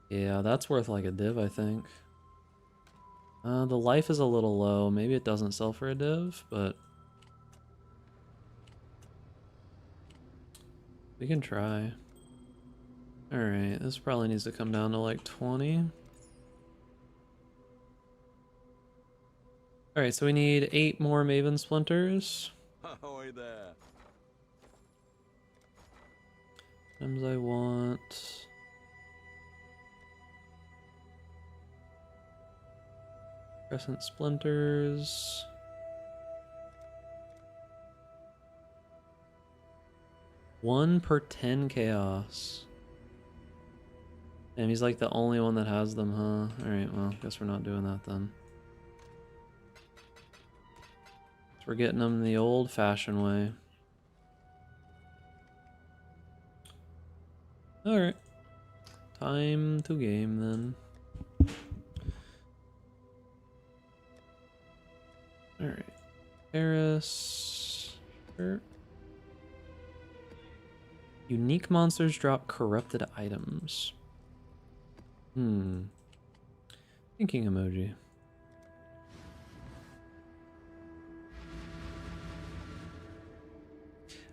Yeah, that's worth like a div, I think. The life is a little low. Maybe it doesn't sell for a div, but we can try. Alright, this probably needs to come down to like 20. Alright, so we need 8 more Maven Splinters. Ahoy there. Items I want. Crescent Splinters. 1 per 10 chaos. Damn, he's like the only one that has them, huh? Alright, well, guess we're not doing that then. So we're getting them the old-fashioned way. Alright. Time to game then. Alright. Paris. Unique monsters drop corrupted items. Thinking emoji.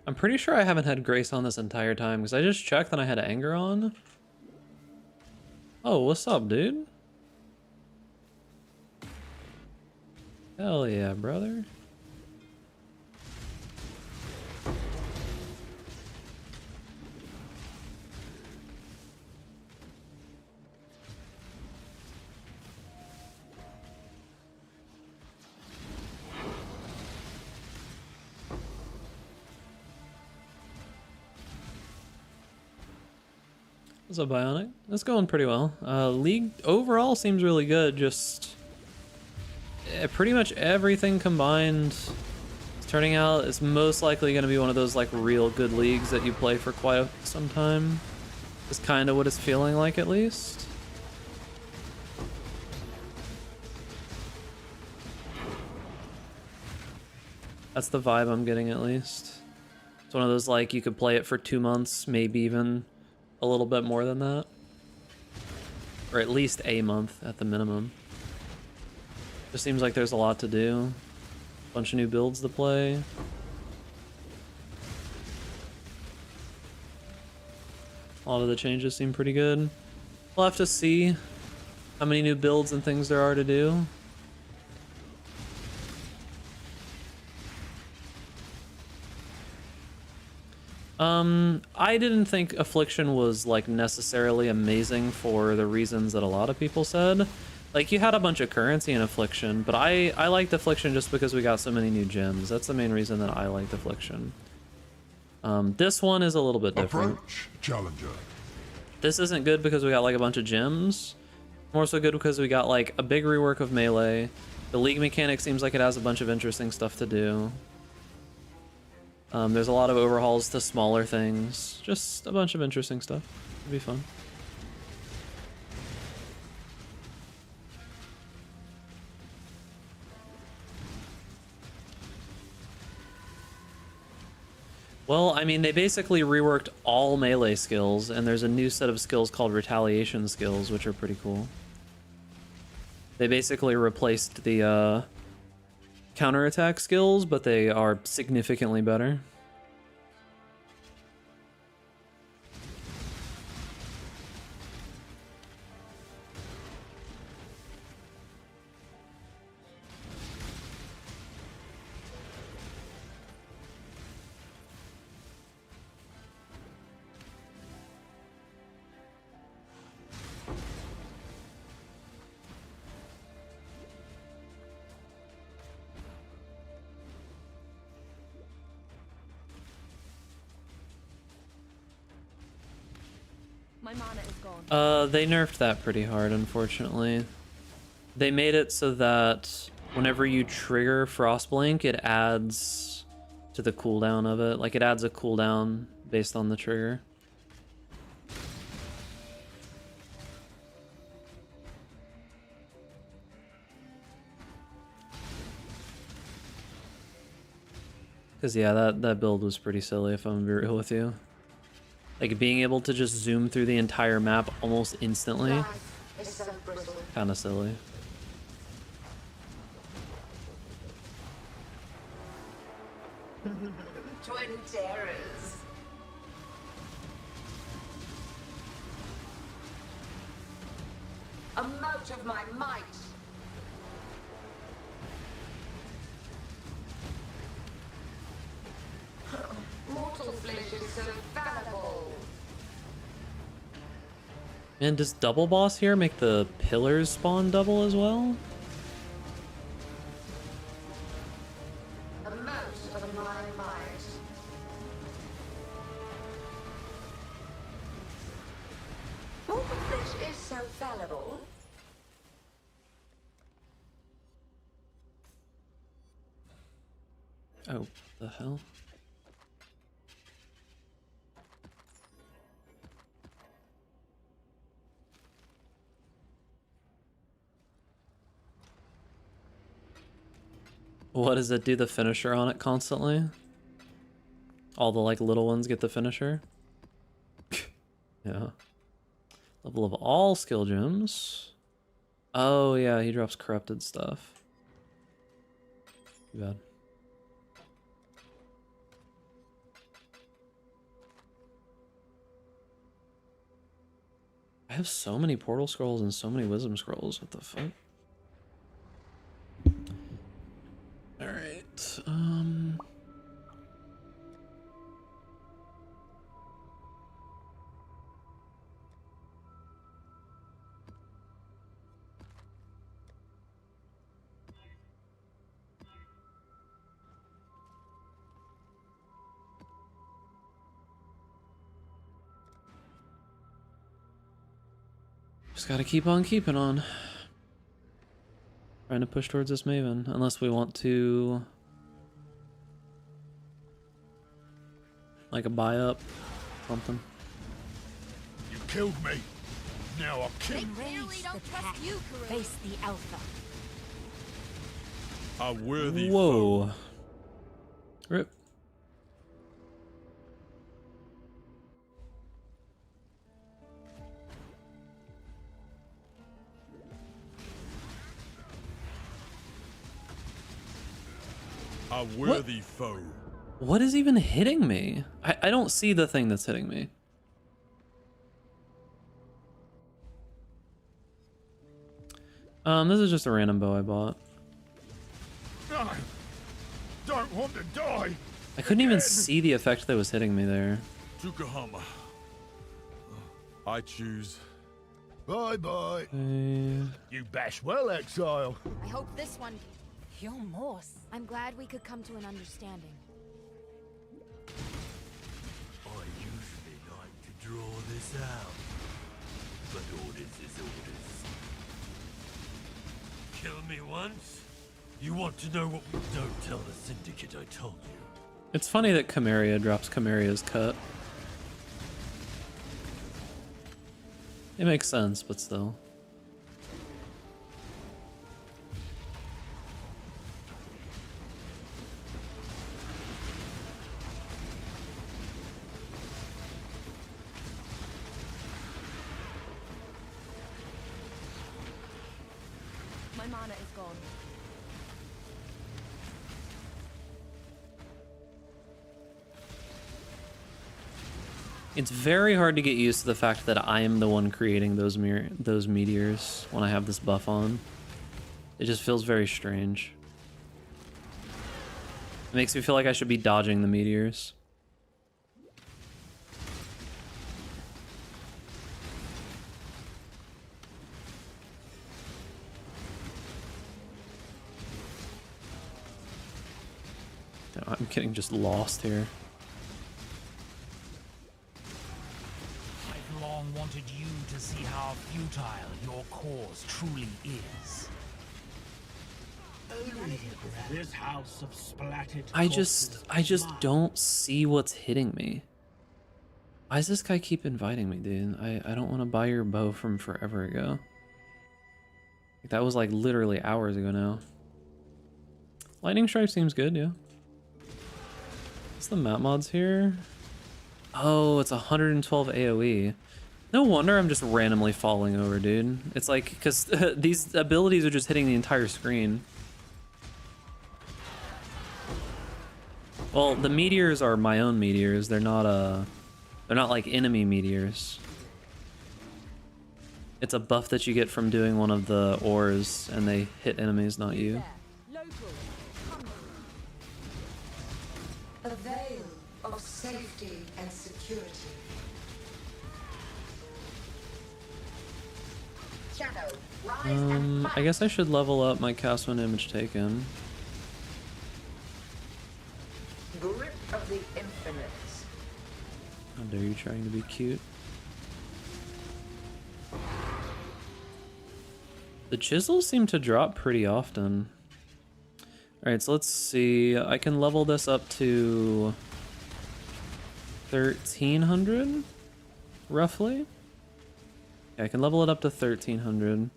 I'm pretty sure I haven't had Grace on this entire time because I just checked and I had Anger on. Oh, what's up, dude? Hell yeah, brother. What's up, Bionic? It's going pretty well. League overall seems really good, just pretty much everything combined is turning out is most likely going to be one of those like real good leagues that you play for quite some time. Is kind of what it's feeling like, at least. That's the vibe I'm getting, at least. It's one of those like you could play it for 2 months, maybe even a little bit more than that. Or at least a month at the minimum. Just seems like there's a lot to do. Bunch of new builds to play. A lot of the changes seem pretty good. We'll have to see how many new builds and things there are to do. I didn't think Affliction was like necessarily amazing for the reasons that a lot of people said. Like, you had a bunch of currency in Affliction, but I liked Affliction just because we got so many new gems. That's the main reason that I liked Affliction. This one is a little bit different. Approach, Challenger. This isn't good because we got like a bunch of gems. More so good because we got like a big rework of melee. The league mechanic seems like it has a bunch of interesting stuff to do. There's a lot of overhauls to smaller things. Just a bunch of interesting stuff. It'll be fun. Well, I mean, they basically reworked all melee skills, and there's a new set of skills called retaliation skills, which are pretty cool. They basically replaced the counterattack skills, but they are significantly better. My mana is gone. They nerfed that pretty hard, unfortunately. They made it so that whenever you trigger Frostblink, it adds to the cooldown of it. Like, it adds a cooldown based on the trigger. Because, yeah, that build was pretty silly, if I'm gonna be real with you. Like, being able to just zoom through the entire map almost instantly. Kind of silly. Twin terrors. A mote of my might. Mortal flesh is so fallible. And does double boss here make the pillars spawn double as well? A mote of my might. infallible. Oh, the hell? What does it do? The finisher on it constantly? All the like little ones get the finisher? Yeah. Level of all skill gems. Oh yeah, he drops corrupted stuff. Too bad. I have so many portal scrolls and so many wisdom scrolls. What the fuck? Alright, just gotta keep on keeping on. Trying to push towards this Maven, unless we want to like a buy up, something. You killed me. Now I'll kill you. Really don't trust you, Karoo. Face the alpha. A worthy Whoa. foe. Rip. A worthy foe. What is even hitting me? I don't see the thing that's hitting me. This is just a random bow I bought. I don't want to die. I couldn't even see the effect that was hitting me there. Tukahama. I choose. Bye-bye. You bash well, Exile. I hope this one... You're Morse. I'm glad we could come to an understanding. I usually like to draw this out, but orders is orders. Kill me once? You want to know what? Don't tell the Syndicate I told you. It's funny that Chimeria drops Chimeria's cut. It makes sense, but still. My mana is gone. It's very hard to get used to the fact that I am the one creating those meteors when I have this buff on. It just feels very strange. It makes me feel like I should be dodging the meteors. I'm getting just lost here. I've long wanted you to see how futile your cause truly is. This house of splattered I just don't see what's hitting me. Why does this guy keep inviting me, dude? I don't want to buy your bow from forever ago. That was like literally hours ago now. Lightning Strike seems good, yeah. What's the map mods here? Oh, it's 112 AoE. No wonder I'm just randomly falling over, dude. It's like, because these abilities are just hitting the entire screen. Well, the meteors are my own meteors. They're not like enemy meteors. It's a buff that you get from doing one of the ores, and they hit enemies, not you. A veil of safety and security. Shadow, rise and fight. I guess I should level up my cast when image taken. Grip of the infinite. How dare you trying to be cute? The chisels seem to drop pretty often. Alright, so let's see. I can level this up to 1300, roughly. Yeah, I can level it up to 1300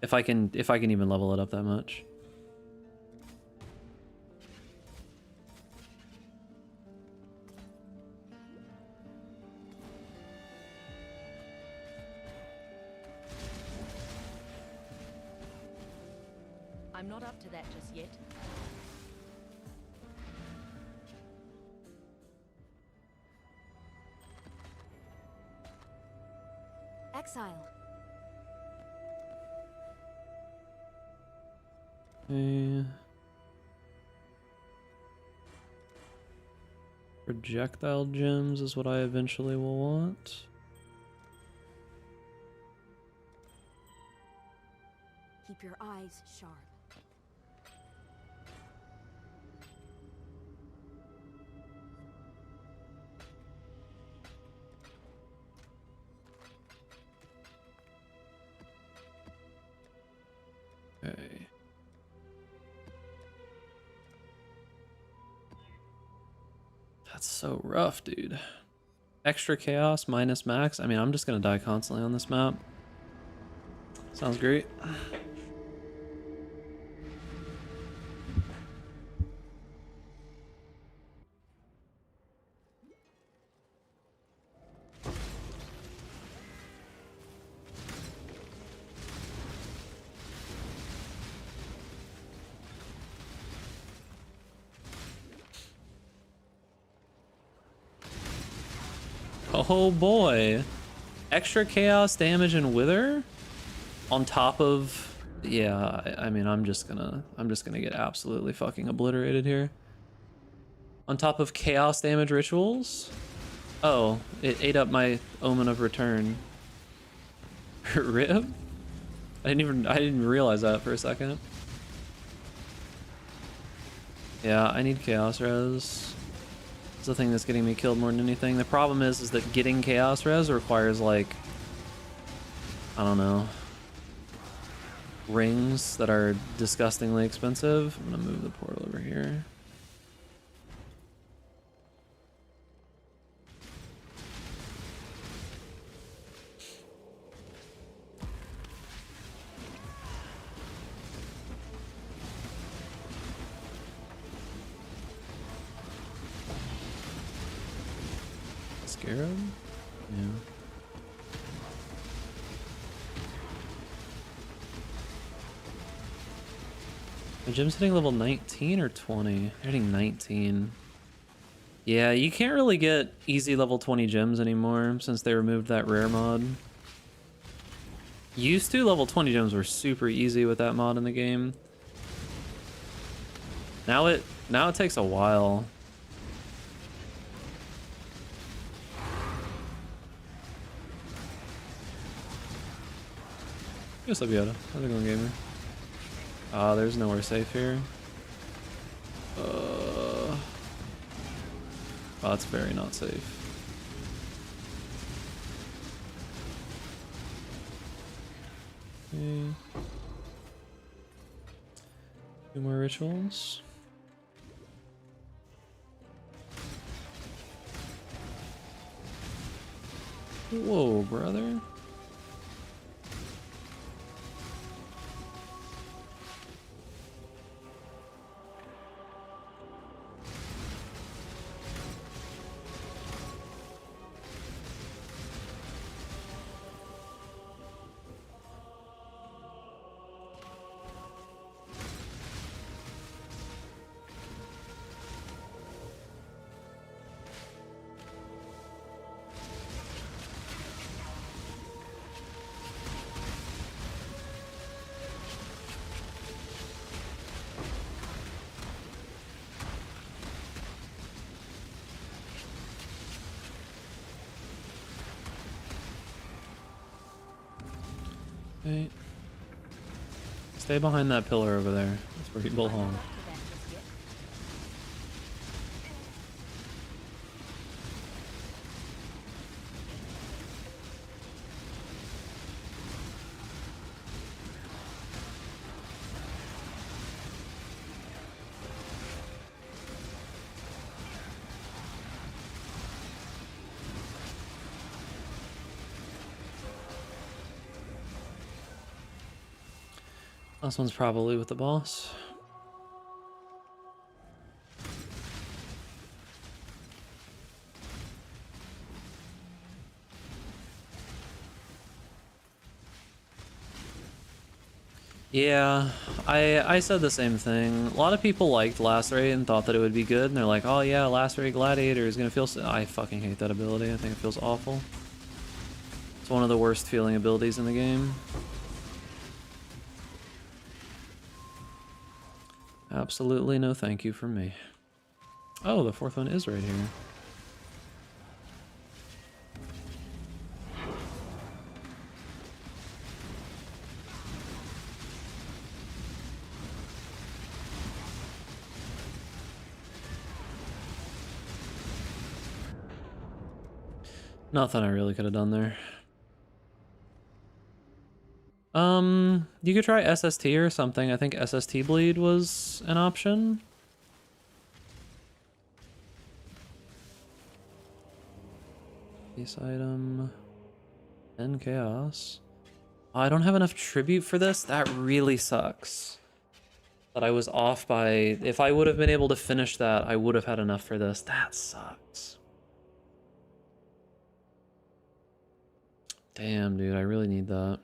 if I can even level it up that much. I'm not up to that just yet. Exile. Okay. Projectile gems is what I eventually will want. Keep your eyes sharp. Okay. That's so rough, dude. Extra chaos minus max. I mean, I'm just gonna die constantly on this map. Sounds great. Oh boy. Extra chaos damage and wither on top of, yeah, I mean, I'm just gonna get absolutely fucking obliterated here. On top of chaos damage rituals. Oh, it ate up my Omen of Return. Rib? I didn't realize that for a second. Yeah, I need chaos res. It's the thing that's getting me killed more than anything. The problem is that getting chaos res requires, like, I don't know, rings that are disgustingly expensive. I'm gonna move the portal over here. Scarab? Yeah. The gem's hitting level 19 or 20? They're hitting 19. Yeah, you can't really get easy level 20 gems anymore since they removed that rare mod. Used to, level 20 gems were super easy with that mod in the game. Now it takes a while. What's up, Yoda? How's it going, gamer? Ah, there's nowhere safe here. Oh, it's very not safe. Okay. 2 more rituals. Whoa, brother. Okay. Stay behind that pillar over there. That's where you belong. This one's probably with the boss. Yeah, I said the same thing. A lot of people liked Lacerate and thought that it would be good, and they're like, oh yeah, Lacerate Gladiator is gonna feel so. I fucking hate that ability. I think it feels awful. It's one of the worst feeling abilities in the game. Absolutely no thank you from me. Oh, the fourth one is right here. Nothing I really could have done there. You could try SST or something. I think SST bleed was an option. Base item. 10 chaos. Oh, I don't have enough tribute for this? That really sucks. That I was off by... If I would have been able to finish that, I would have had enough for this. That sucks. Damn, dude, I really need that.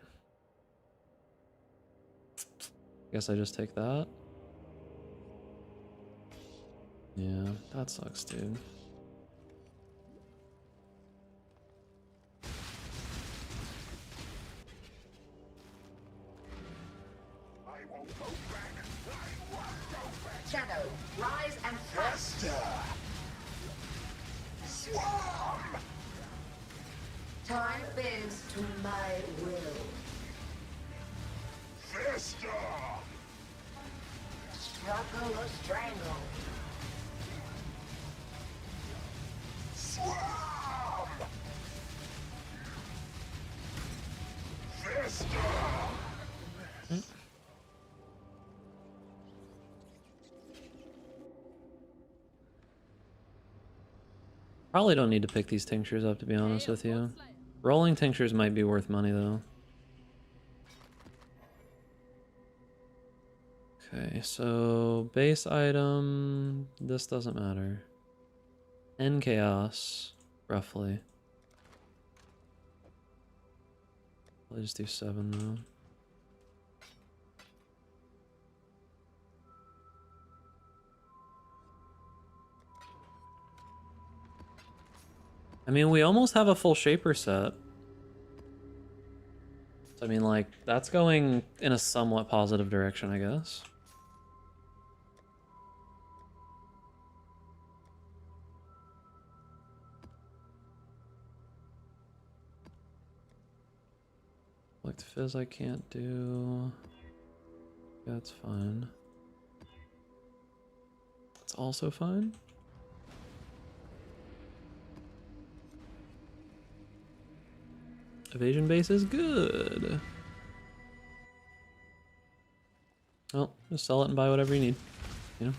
Guess I just take that. Yeah, that sucks, dude. Shadow, rise and faster. Swarm! Time bends to my will. Faster! Struggle or strangle. Swarm! Faster! Probably don't need to pick these tinctures up, to be honest with you. Rolling tinctures might be worth money, though. Okay, so base item, this doesn't matter. N chaos, roughly. I'll just do 7 though. I mean, we almost have a full Shaper set. So, I mean, like, that's going in a somewhat positive direction, I guess. Like the fizz I can't do. That's fine. That's also fine. Evasion base is good. Well, just sell it and buy whatever you need, you know?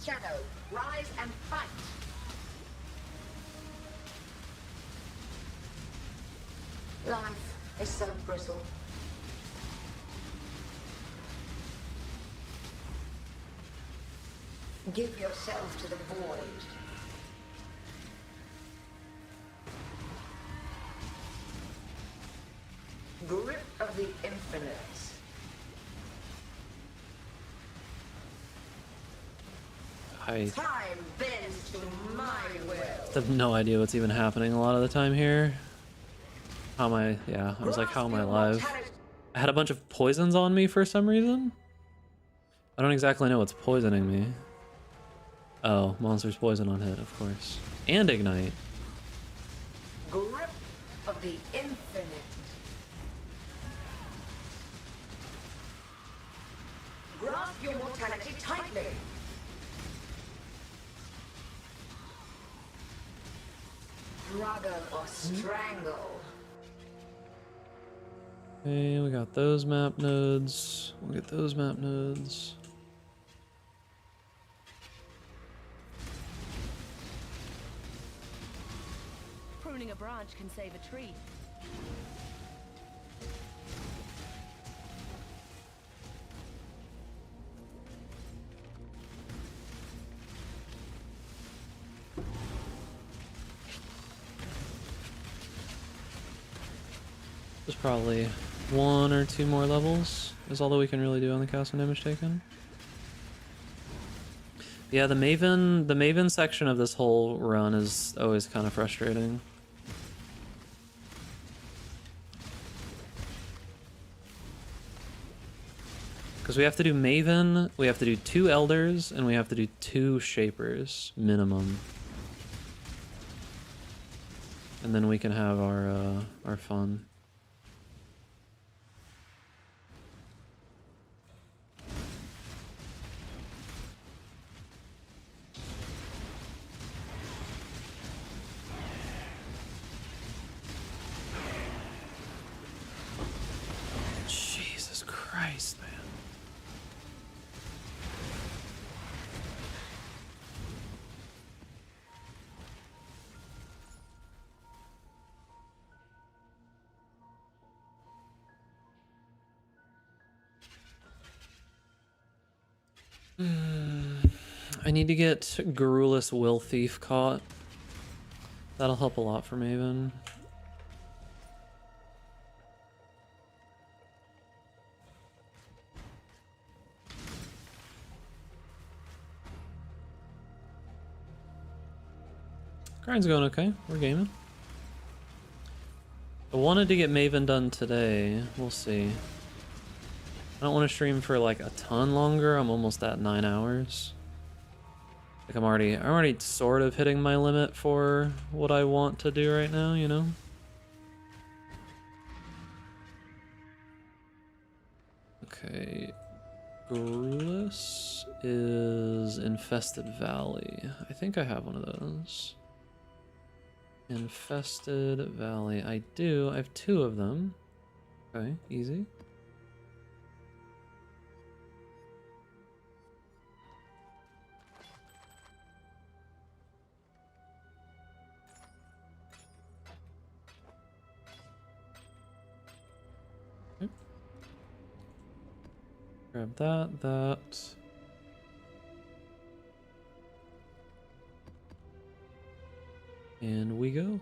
Shadow, rise and fight. Life is so brittle. Give yourself to the void. Grip of the infinite. I Time bends to my will. have no idea what's even happening a lot of the time here. How am I? Yeah, I was like, how am I alive? I had a bunch of poisons on me for some reason. I don't exactly know what's poisoning me. Oh, monster's poison on hit, of course. And ignite. Grip of the infinite. Grasp your mortality tightly. Struggle or strangle. Okay, we got those map nodes. We'll get those map nodes. Pruning a branch can save a tree. There's probably 1 or 2 more levels is all that we can really do on the cast and damage taken. Yeah, the Maven section of this whole run is always kind of frustrating. Because we have to do Maven, we have to do 2 Elders, and we have to do 2 Shapers, minimum. And then we can have our fun. Jesus Christ, man. I need to get Garrulous Will Thief caught. That'll help a lot for Maven. Grind's going okay. We're gaming. I wanted to get Maven done today. We'll see. I don't want to stream for like a ton longer. I'm almost at 9 hours. Like I'm already sort of hitting my limit for what I want to do right now, you know? Okay. Garrulous is Infested Valley. I think I have one of those. Infested Valley. I do. I have 2 of them. Okay, easy. Okay. Grab that. And we go.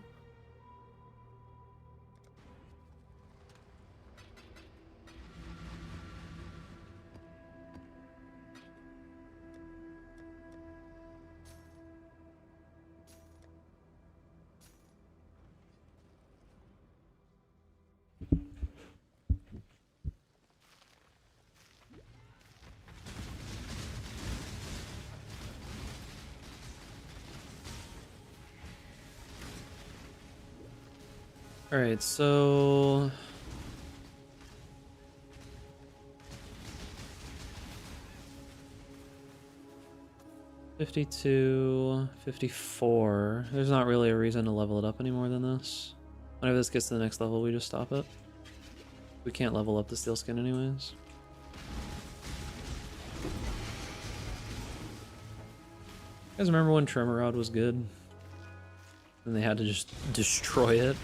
All right, so 52, 54. There's not really a reason to level it up any more than this. Whenever this gets to the next level, we just stop it. We can't level up the steel skin anyways. You guys remember when Tremor Rod was good? And they had to just destroy it?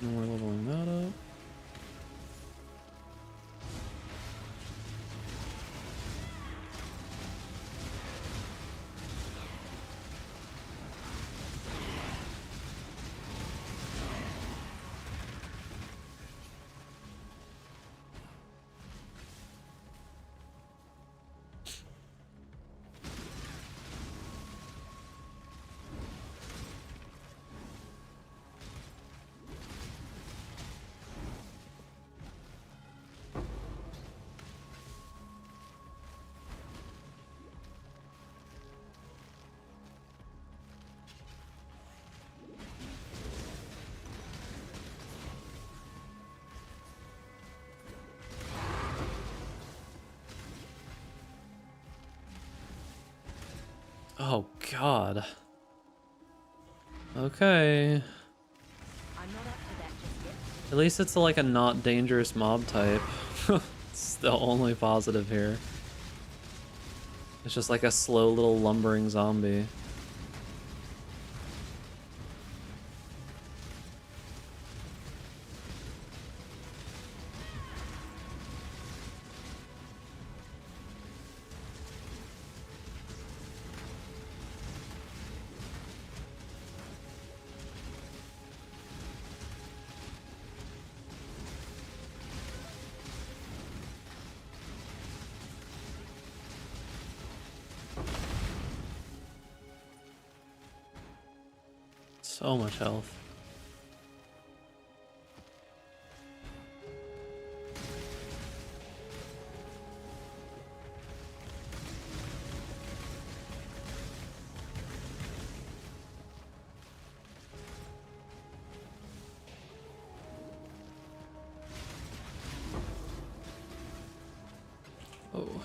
And we're leveling that up. Oh god. Okay. At least it's like a not dangerous mob type. It's the only positive here. It's just like a slow little lumbering zombie. So much health. Oh.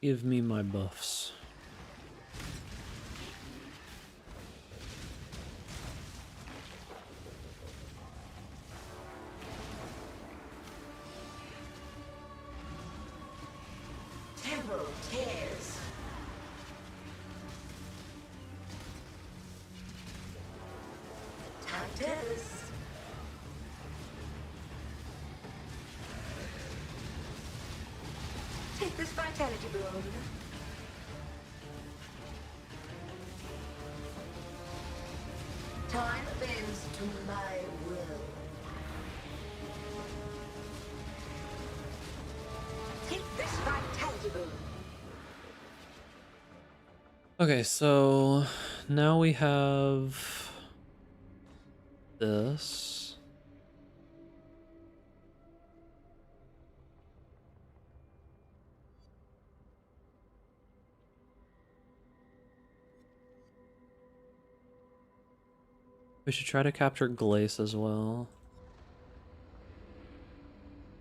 Give me my buffs. Temple tears. Titus. Take this vitality bloom. Time bends to my will. Take this vitality bloom. Okay, so now we have this. We should try to capture Glace as well.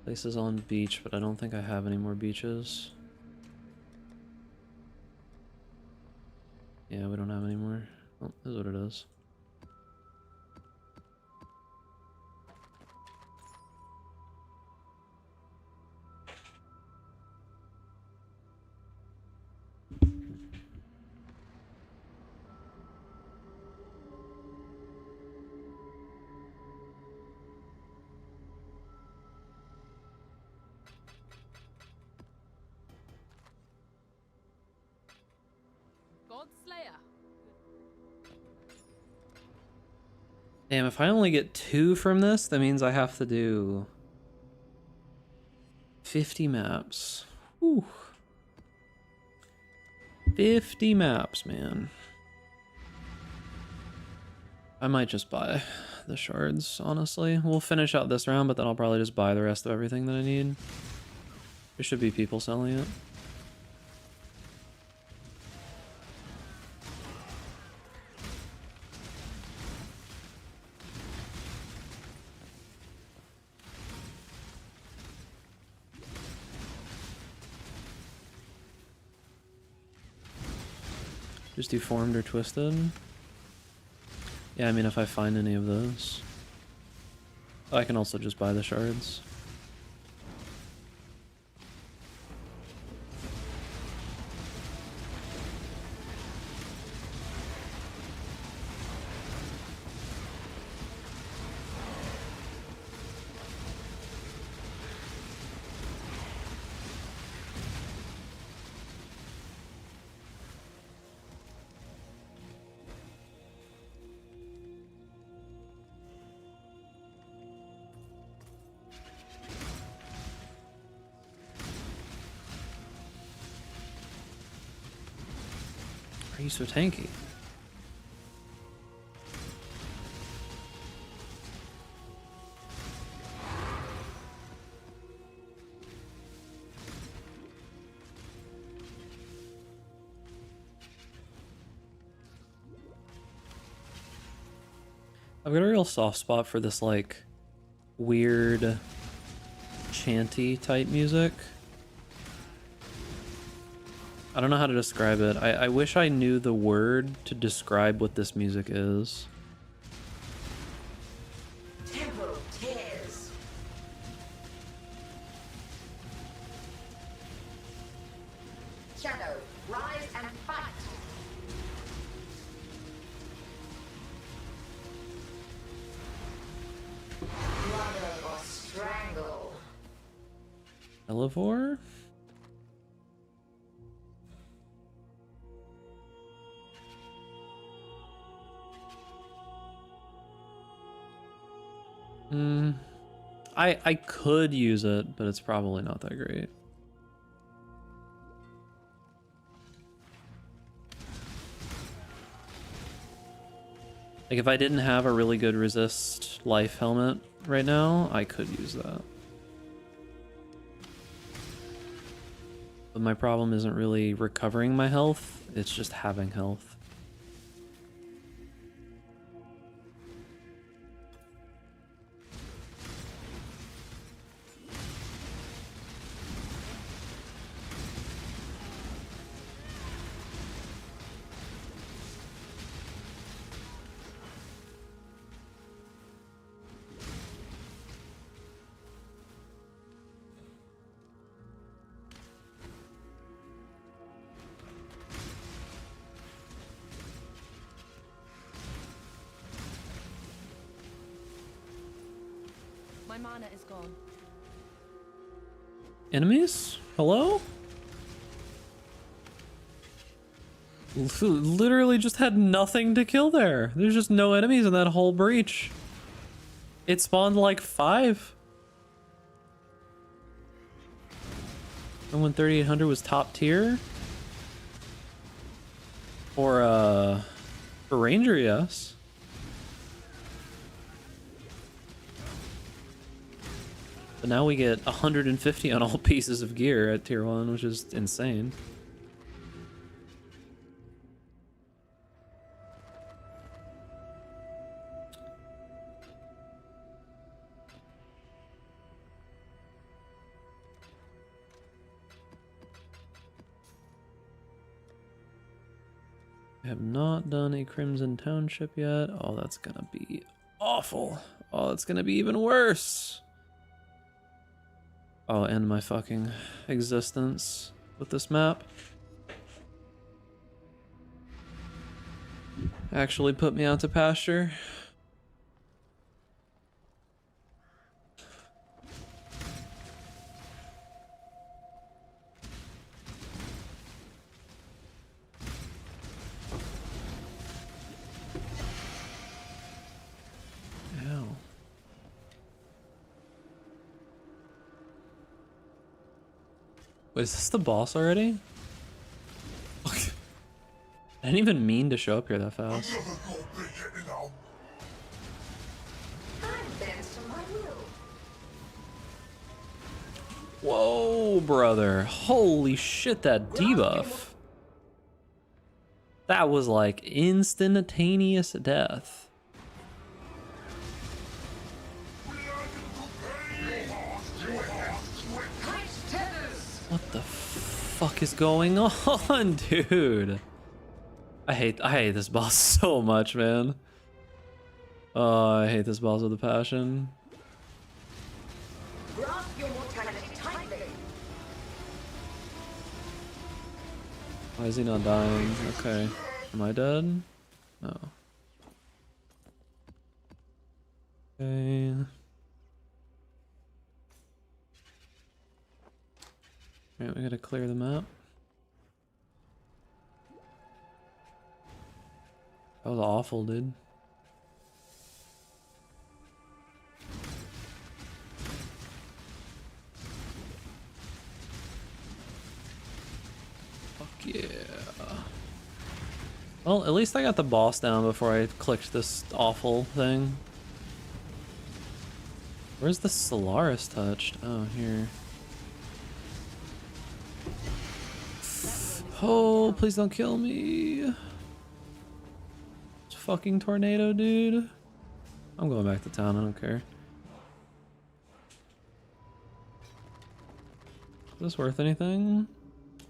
Glace is on beach, but I don't think I have any more beaches. Yeah, we don't have any more. Oh, this is what it is. Damn, if I only get 2 from this, that means I have to do 50 maps. Whew. 50 maps, man. I might just buy the shards, honestly. We'll finish out this round, but then I'll probably just buy the rest of everything that I need. There should be people selling it. Just do formed or twisted. Yeah, I mean, if I find any of those. I can also just buy the shards. are you so tanky? I've got a real soft spot for this, like, weird chanty type music. I don't know how to describe it. I wish I knew the word to describe what this music is. Tempo tears. Shadow, rise and fight. Smother or strangle. Elevore? I could use it, but it's probably not that great. Like, if I didn't have a really good resist life helmet right now, I could use that. But my problem isn't really recovering my health, it's just having health. My mana is gone. Enemies? Hello? Literally just had nothing to kill there. There's just no enemies in that whole breach. It spawned like 5. And when 3800 was top tier? For Ranger, yes. But now we get 150 on all pieces of gear at tier 1, which is insane. I have not done a Crimson Township yet. Oh, that's gonna be awful. Oh, that's gonna be even worse. I'll end my fucking existence with this map. Actually put me out to pasture. Ow. Wait, is this the boss already? I didn't even mean to show up here that fast. Whoa, brother. Holy shit, that debuff. That was like instantaneous death. What the fuck is going on, dude? I hate this boss so much, man. Oh, I hate this boss with a passion. Grasp your mortality tightly. Why is he not dying? Okay. Am I dead? No. Okay. Alright, we gotta clear the map. That was awful, dude. Fuck yeah. Well, at least I got the boss down before I clicked this awful thing. Where's the Solaris touched? Oh, here. Oh, please don't kill me. It's a fucking tornado, dude. I'm going back to town, I don't care. Is this worth anything?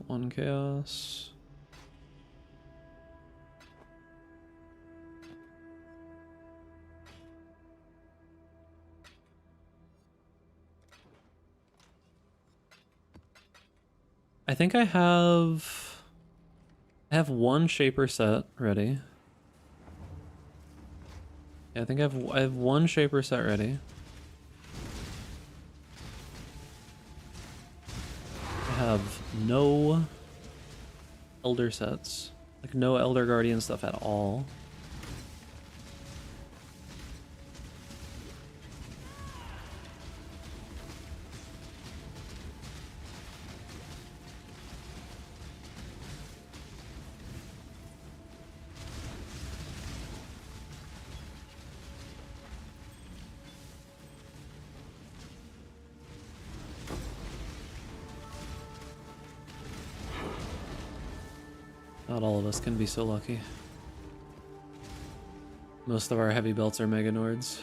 1 chaos. I think I have 1 shaper set ready. Yeah, I think I have 1 shaper set ready. I have no elder sets. Like no Elder Guardian stuff at all. Not all of us can be so lucky. Most of our heavy belts are Mega Nords.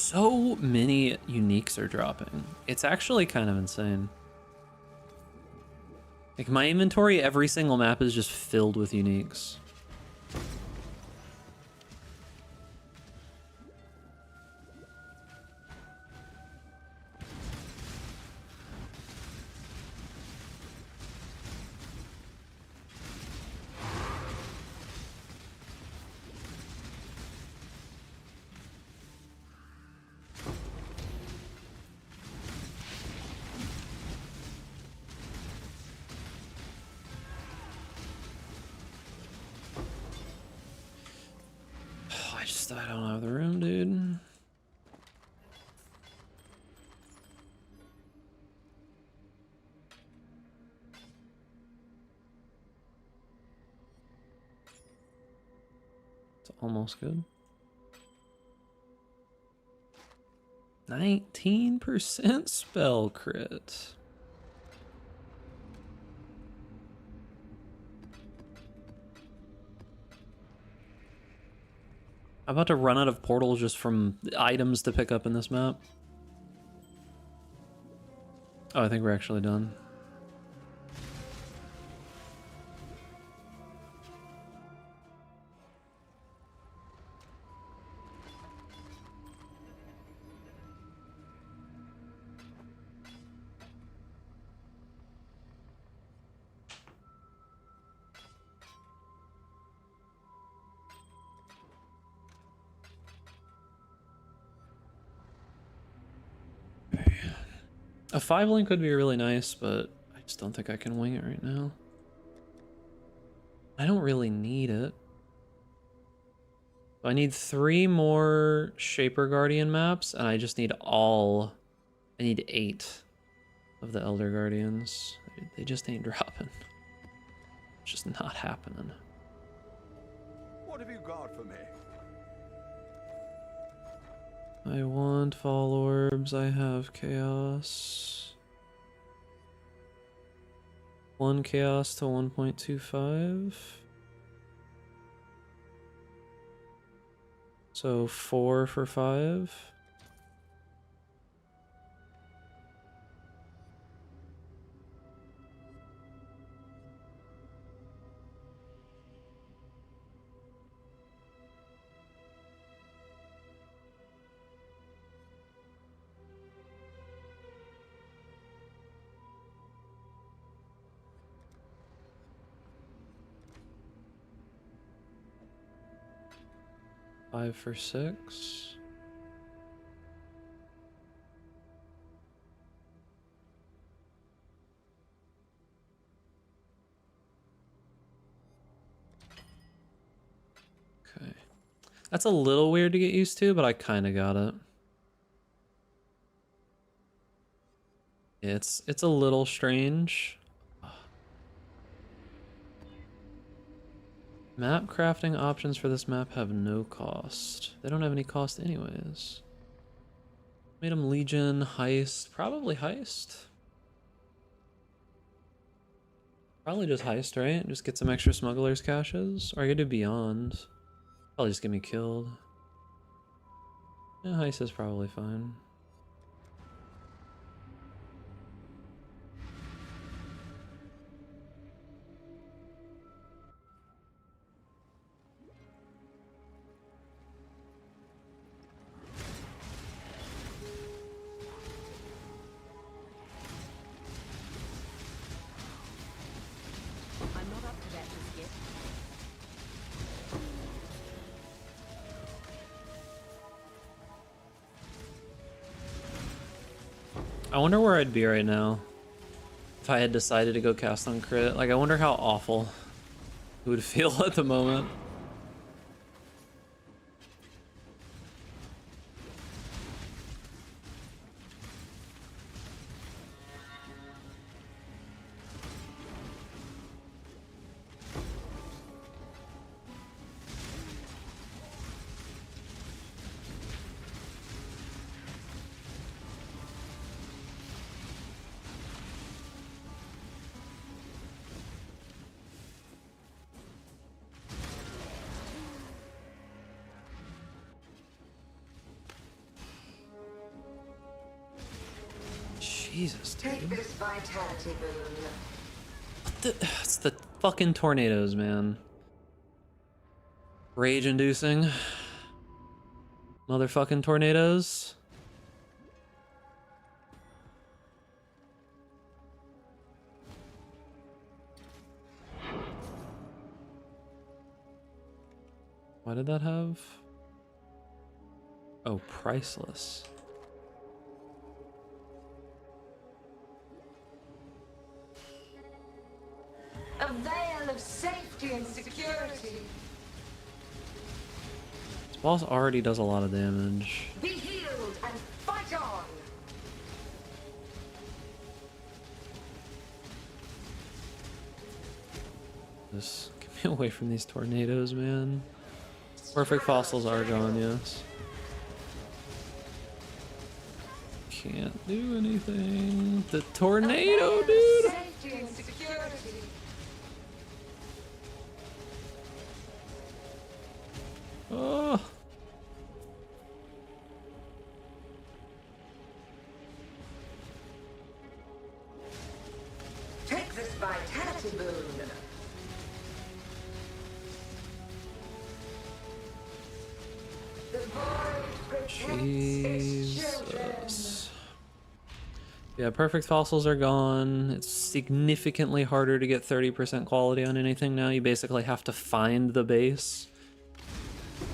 So many uniques are dropping. It's actually kind of insane. Like my inventory, every single map is just filled with uniques. I don't have the room, dude. It's almost good. 19% spell crit. I'm about to run out of portals just from items to pick up in this map. Oh, I think we're actually done. A 5-link would be really nice, but I just don't think I can wing it right now. I don't really need it. I need 3 more Shaper Guardian maps, and I just need I need 8 of the Elder Guardians. They just ain't dropping. It's just not happening. What have you got for me? I want Fall Orbs, I have Chaos. 1 Chaos to 1.25. So 4 for 5. 5 for 6. Okay. That's a little weird to get used to, but I kind of got it. It's a little strange. Map crafting options for this map have no cost. They don't have any cost anyways. Made them Legion, Heist, probably Heist. Probably just Heist, right? Just get some extra smugglers caches. Or I could do Beyond. Probably just get me killed. Yeah, Heist is probably fine. I'm not up to that just yet. I wonder where I'd be right now if I had decided to go cast on crit. Like, I wonder how awful it would feel at the moment. Jesus, dude. Take this vitality boon. It's the fucking tornadoes, man. Rage-inducing. Motherfucking tornadoes. Why did that have? Oh, priceless. A veil of safety and security. This boss already does a lot of damage. Be healed and fight on. Just get me away from these tornadoes, man. Perfect fossils are gone, yes. Can't do anything. The tornado, dude! Safety and security. Oh. Take this vitality boon. The void protects its children. Jesus. Yeah, perfect fossils are gone. It's significantly harder to get 30% quality on anything now. You basically have to find the base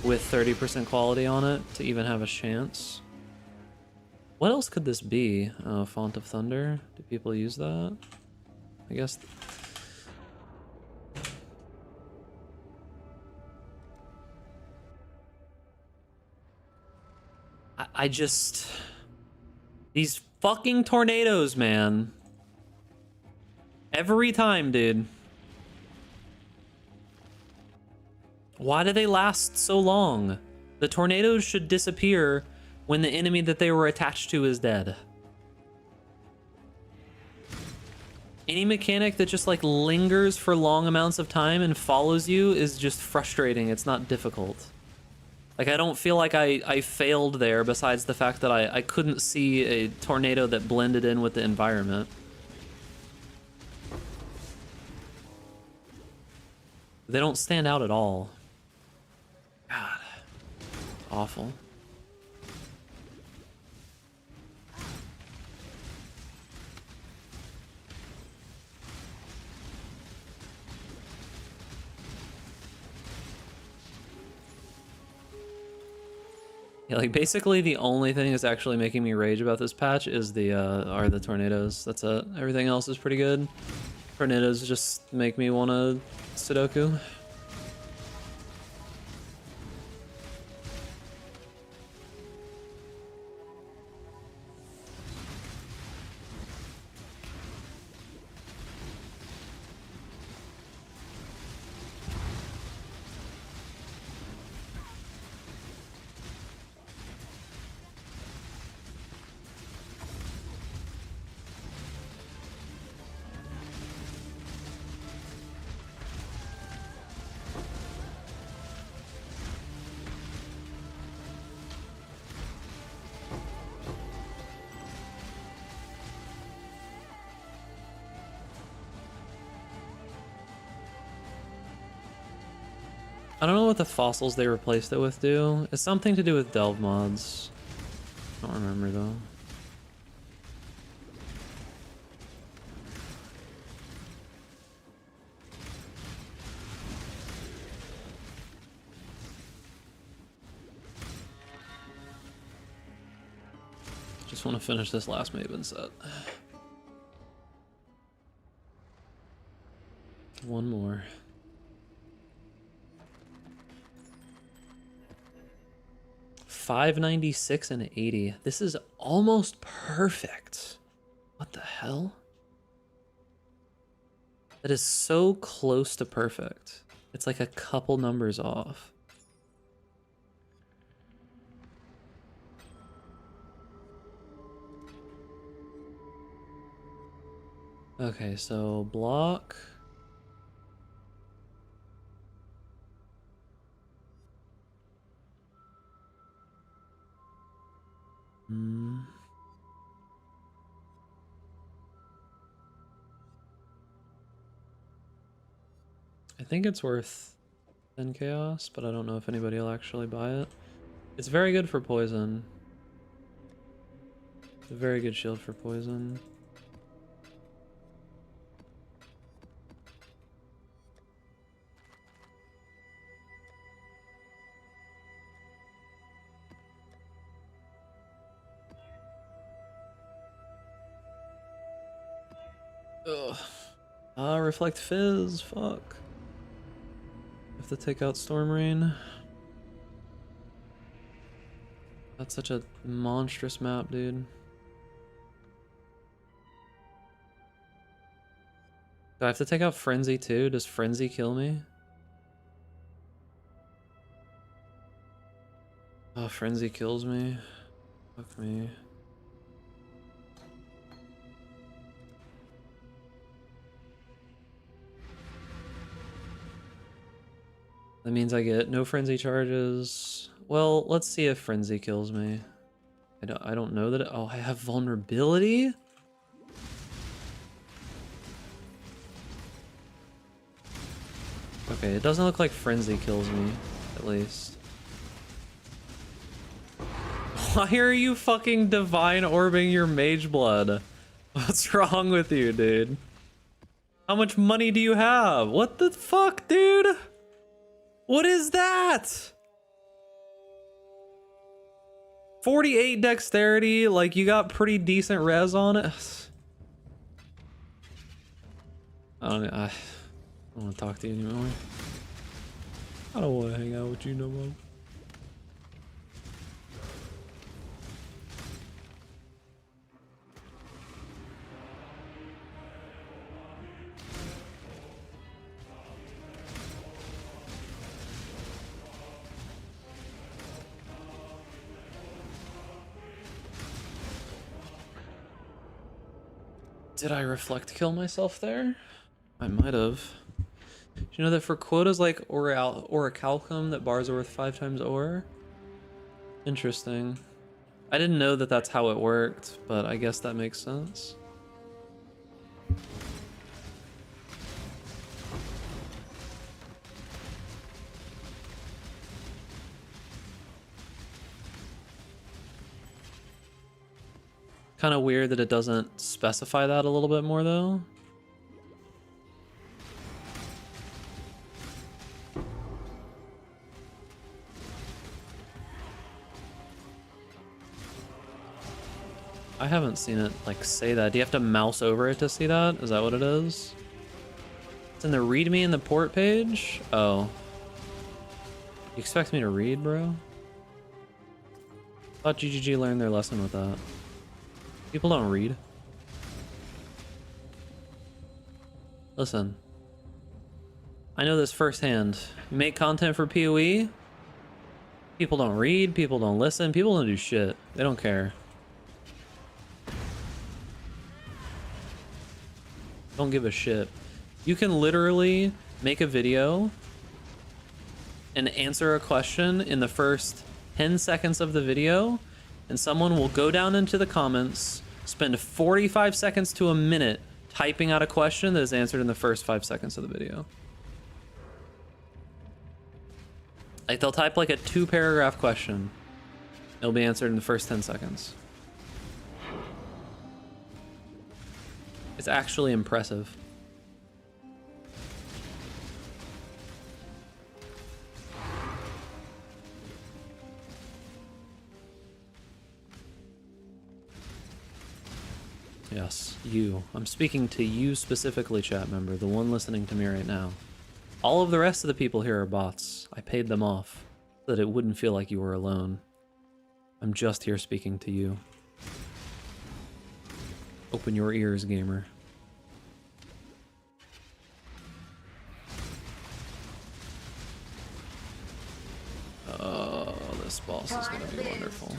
with 30% quality on it to even have a chance. What else could this be? Oh, Font of Thunder. Do people use that? I guess. I just... These fucking tornadoes, man. Every time, dude. Why do they last so long? The tornadoes should disappear when the enemy that they were attached to is dead. Any mechanic that just like lingers for long amounts of time and follows you is just frustrating. It's not difficult. Like, I don't feel like I failed there, besides the fact that I couldn't see a tornado that blended in with the environment. They don't stand out at all. God. Awful. Yeah, like basically the only thing that's actually making me rage about this patch is are the tornadoes. That's it. Everything else is pretty good. Tornadoes just make me want to Sudoku. I don't know what the fossils they replaced it with do. It's something to do with delve mods. I don't remember though. Just want to finish this last Maven set. One more. $596 and $80. This is almost perfect. What the hell? That is so close to perfect. It's like a couple numbers off. Okay, so block. I think it's worth 10 chaos, but I don't know if anybody will actually buy it. It's very good for poison. It's a very good shield for poison. Ugh. Reflect Fizz, fuck. Have to take out Storm Rain. That's such a monstrous map, dude. Do I have to take out Frenzy too? Does Frenzy kill me? Oh, Frenzy kills me. Fuck me. That means I get no frenzy charges. Well, let's see if frenzy kills me. I don't know that it, oh, I have vulnerability? Okay, it doesn't look like frenzy kills me, at least. Why are you fucking divine orbing your Mageblood? What's wrong with you, dude? How much money do you have? What the fuck, dude? What is that? 48 dexterity, like you got pretty decent res on it. I don't want to talk to you anymore. I don't want to hang out with you no more. Did I reflect kill myself there? I might have. Do you know that for quotas like Orichalcum that bars are worth 5 times ore? Interesting. I didn't know that that's how it worked, but I guess that makes sense. Kind of weird that it doesn't specify that a little bit more though. I haven't seen it like say that. Do you have to mouse over it to see that? Is that what it is? It's in the readme in the port page? Oh. You expect me to read, bro? Thought GGG learned their lesson with that. People don't read. Listen. I know this firsthand. You make content for PoE? People don't read, people don't listen, people don't do shit. They don't care. Don't give a shit. You can literally make a video and answer a question in the first 10 seconds of the video, and someone will go down into the comments, spend 45 seconds to a minute typing out a question that is answered in the first 5 seconds of the video. Like, they'll type like a 2-paragraph question. It'll be answered in the first 10 seconds. It's actually impressive. Yes, you. I'm speaking to you specifically, chat member, the one listening to me right now. All of the rest of the people here are bots. I paid them off so that it wouldn't feel like you were alone. I'm just here speaking to you. Open your ears, gamer. Oh, this boss is gonna be wonderful.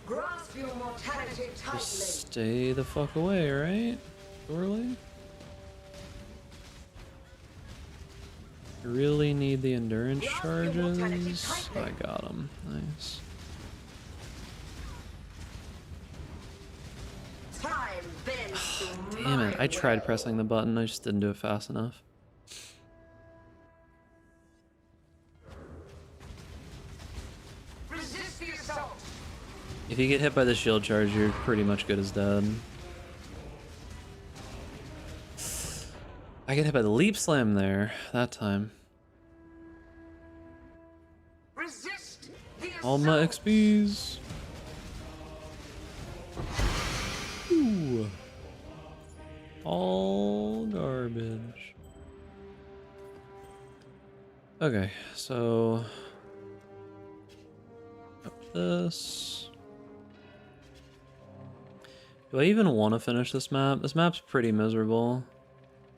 Grasp your mortality tightly. Just stay the fuck away, right? Surely? I really need the endurance charges. I got them. Nice. Time bends to Damn it. I tried pressing the button. I just didn't do it fast enough. resist the assault. If you get hit by the shield charge, you're pretty much good as dead. I get hit by the leap slam there that time. Resist the assault. All my XPs. Ooh. All garbage. Okay, so up this. Do I even want to finish this map? This map's pretty miserable.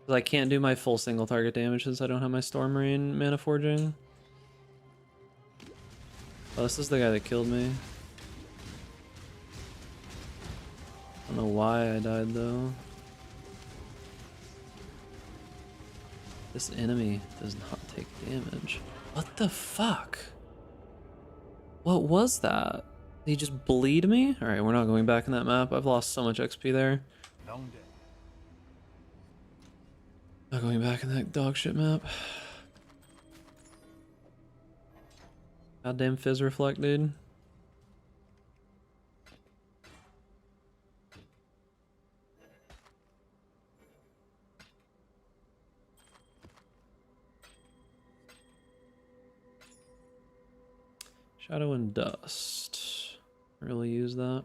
I can't do my full single target damage since I don't have my Storm Marine mana forging. Oh, this is the guy that killed me. I don't know why I died though. This enemy does not take damage. What the fuck? What was that? Did he just bleed me? Alright, we're not going back in that map. I've lost so much XP there. Long day. Not going back in that dog shit map. Goddamn Fizz Reflect, dude. Shadow and Dust. Really use that.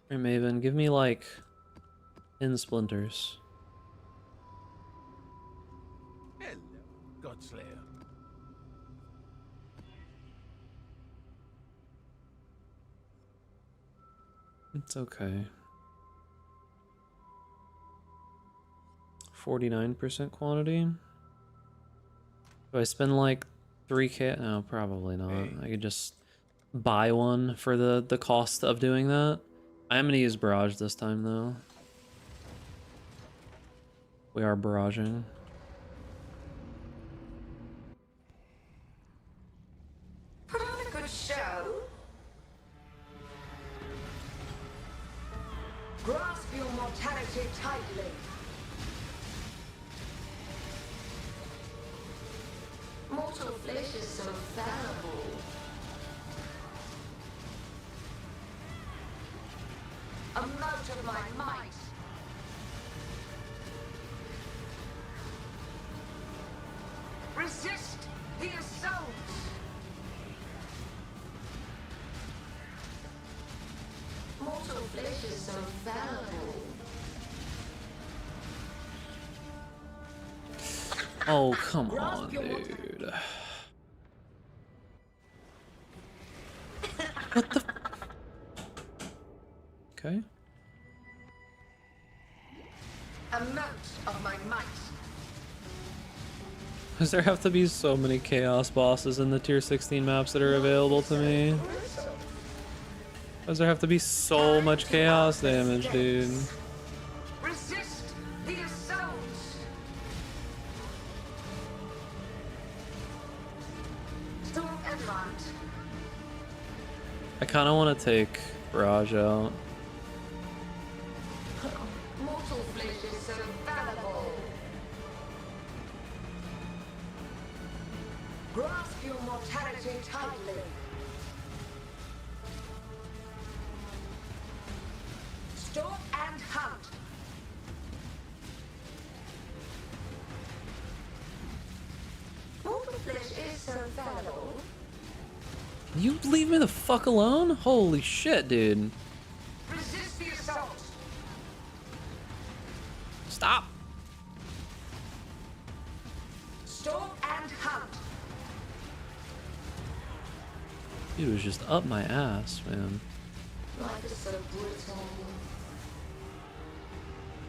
Hey Maven, give me like 10 splinters. Hello, Godslayer. It's okay. 49% quantity. Do I spend like 3k? No, probably not. I could just buy one for the cost of doing that. I am going to use Barrage this time, though. We are barraging. Put on a good show. Grasp your mortality tightly. Mortal flesh is so fallible. so fallible. Oh, come on, dude. What the? Okay. Amount of my might. Does there have to be so many chaos bosses in the tier 16 maps that are available to me? Does there have to be so much chaos damage, dude? Resist the assault. Storm and hunt. I kind of want to take Barrage out. Mortal flesh is so fallible. Grasp your mortality tightly. Stalk and hunt. Mortal flesh is so fallible. Can you leave me the fuck alone? Holy shit, dude. Resist the assault. Stop. Stalk and hunt. Dude was just up my ass, man. Life is so brutal.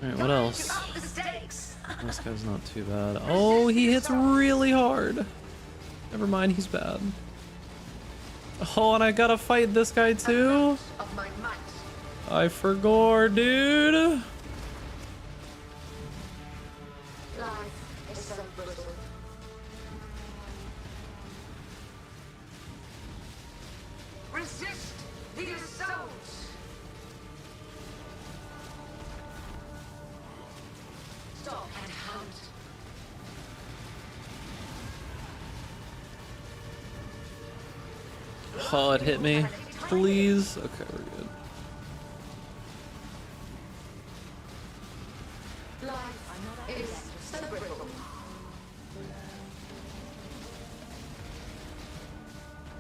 Alright, what else? Up the stakes. This guy's not too bad. Oh, he hits really hard. Never mind, he's bad. Oh, and I gotta fight this guy too? Of my might. I forgot, dude. Life is so brutal. Resist the assault. Stop and hunt. Oh, it hit me. Please. Okay, we're good. Life is so brittle.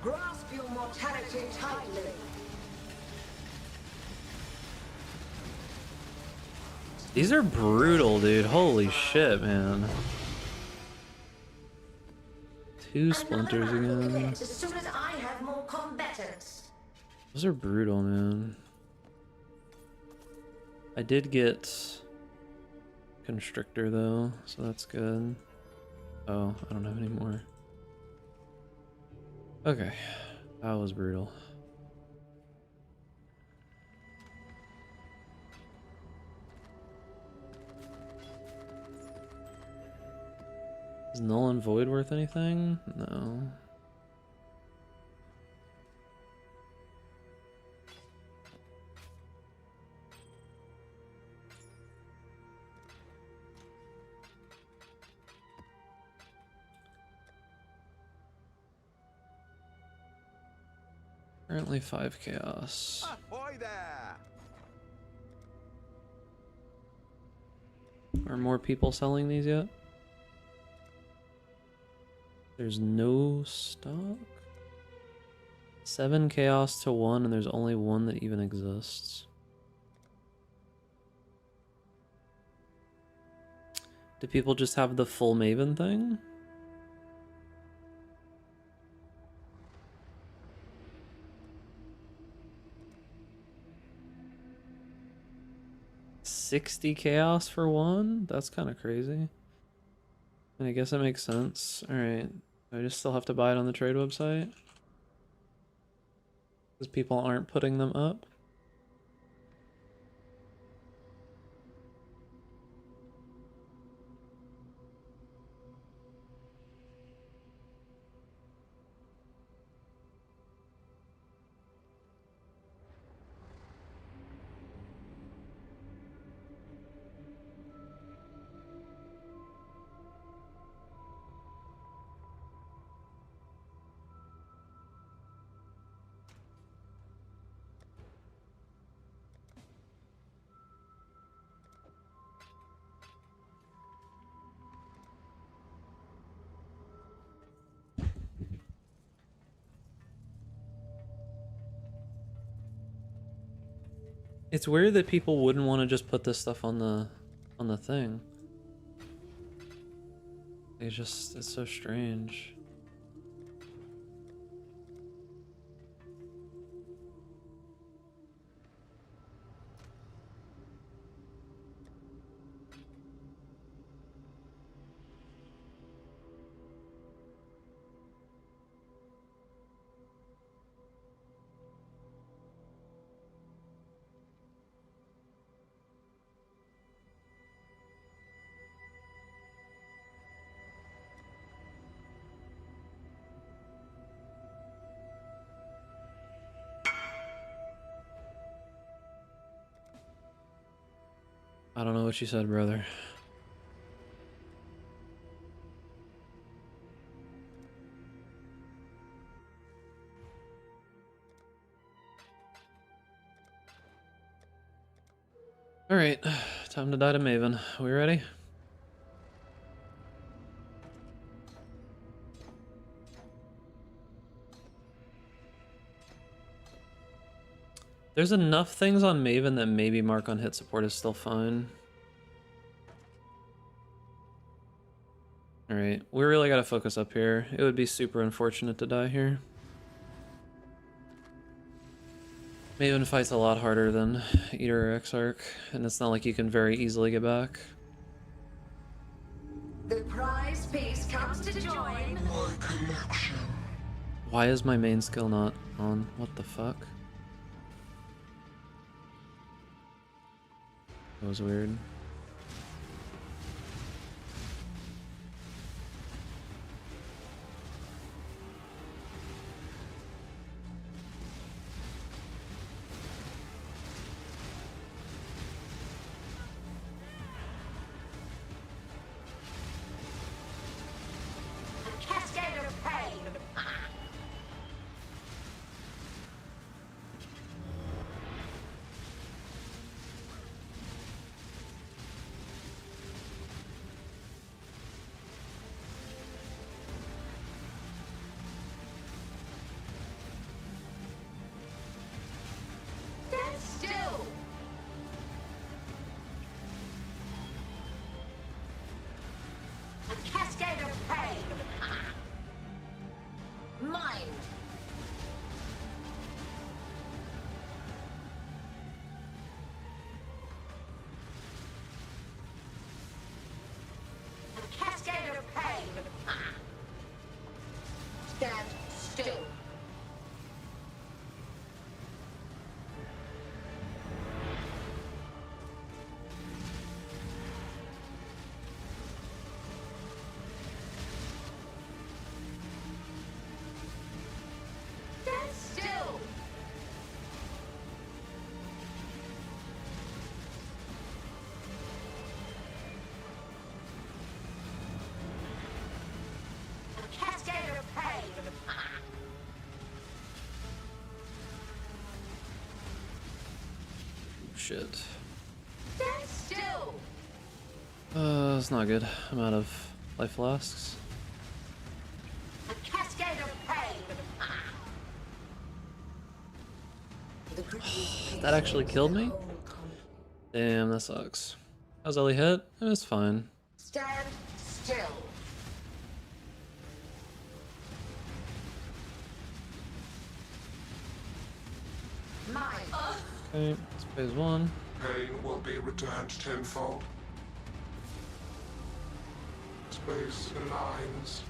Grasp your mortality tightly. These are brutal, dude. Holy shit, man. Two splinters again. As soon as I have more combatants. Those are brutal, man. I did get Constrictor though, so that's good. Oh, I don't have any more. Okay, that was brutal. Is Null and Void worth anything? No. Currently 5 chaos. Ahoy there! Are more people selling these yet? There's no stock? 7 chaos to 1, and there's only 1 that even exists. Do people just have the full Maven thing? $60 chaos for 1? That's kind of crazy. I guess that makes sense. Alright. I just still have to buy it on the trade website? Because people aren't putting them up? It's weird that people wouldn't want to just put this stuff on the thing. It's so strange. I don't know what you said, brother. Alright, time to die to Maven. We ready? There's enough things on Maven that maybe mark on hit support is still fine. Alright, we really gotta focus up here. It would be super unfortunate to die here. Maven fights a lot harder than Eater or Exarch, and it's not like you can very easily get back. The prize piece comes to join my collection. Why is my main skill not on? What the fuck? That was weird. Cascade of pain. Stand still. A cascade of pain. Mind. A cascade of pain. Stand still. Stand still. A cascade of pain. Shit. Stand still. It's not good. I'm out of life flasks. A cascade of pain. That actually killed me? Damn, that sucks. How's Ellie hit? It's fine. Stand still. Mind. Okay, it's phase one. Pain will be returned tenfold. Space aligns.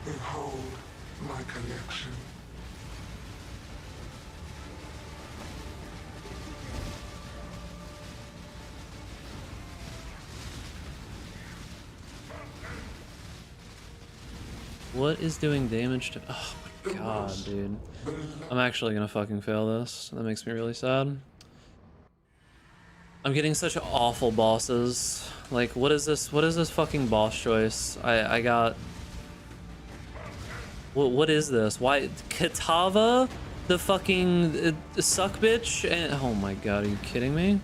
Behold my collection. What is doing damage to... Oh my god, dude. I'm actually gonna fucking fail this. That makes me really sad. I'm getting such awful bosses. Like, what is this? What is this fucking boss choice? I got... What is this? Why? Katava? The fucking suck bitch? And, oh my god, are you kidding me?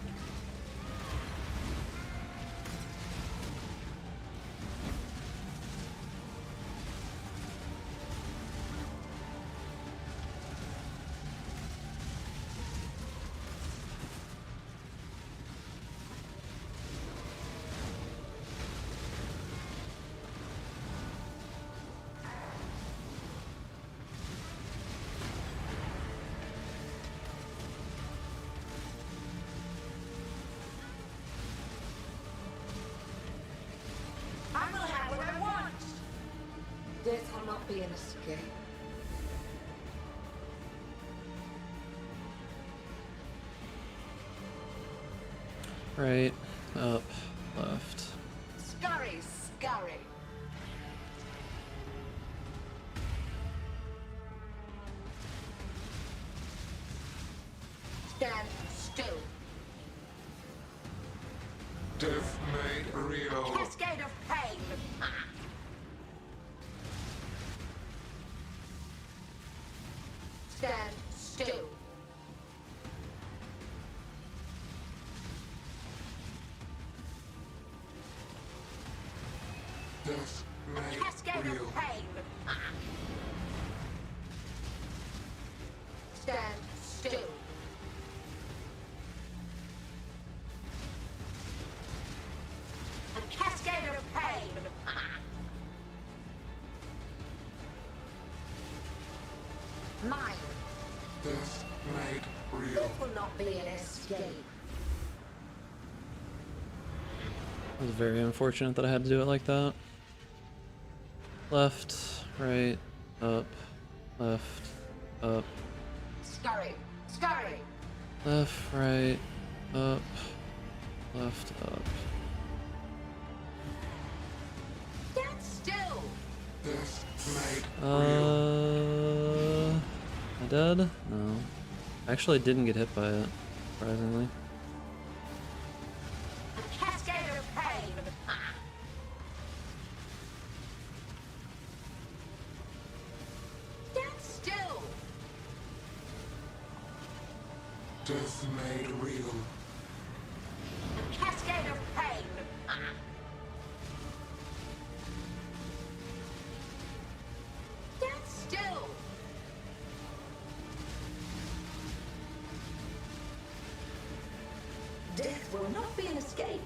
be an escape. Right, up, left. Scurry, scurry. Stand still. Death made real. Cascade of pain. Stand still. Death made Cascade real. of pain. Stand still. A cascade of pain. Mine. Death made real. This will not be an escape. It was very unfortunate that I had to do it like that. Left, right, up, left, up, Scurry, scurry. left, right, up, left, up. Stand still. Death made Am I dead? No. I actually didn't get hit by it, surprisingly. A cascade of pain. Stand still. Death made real. A cascade of pain. Stand still. Death will not be an escape.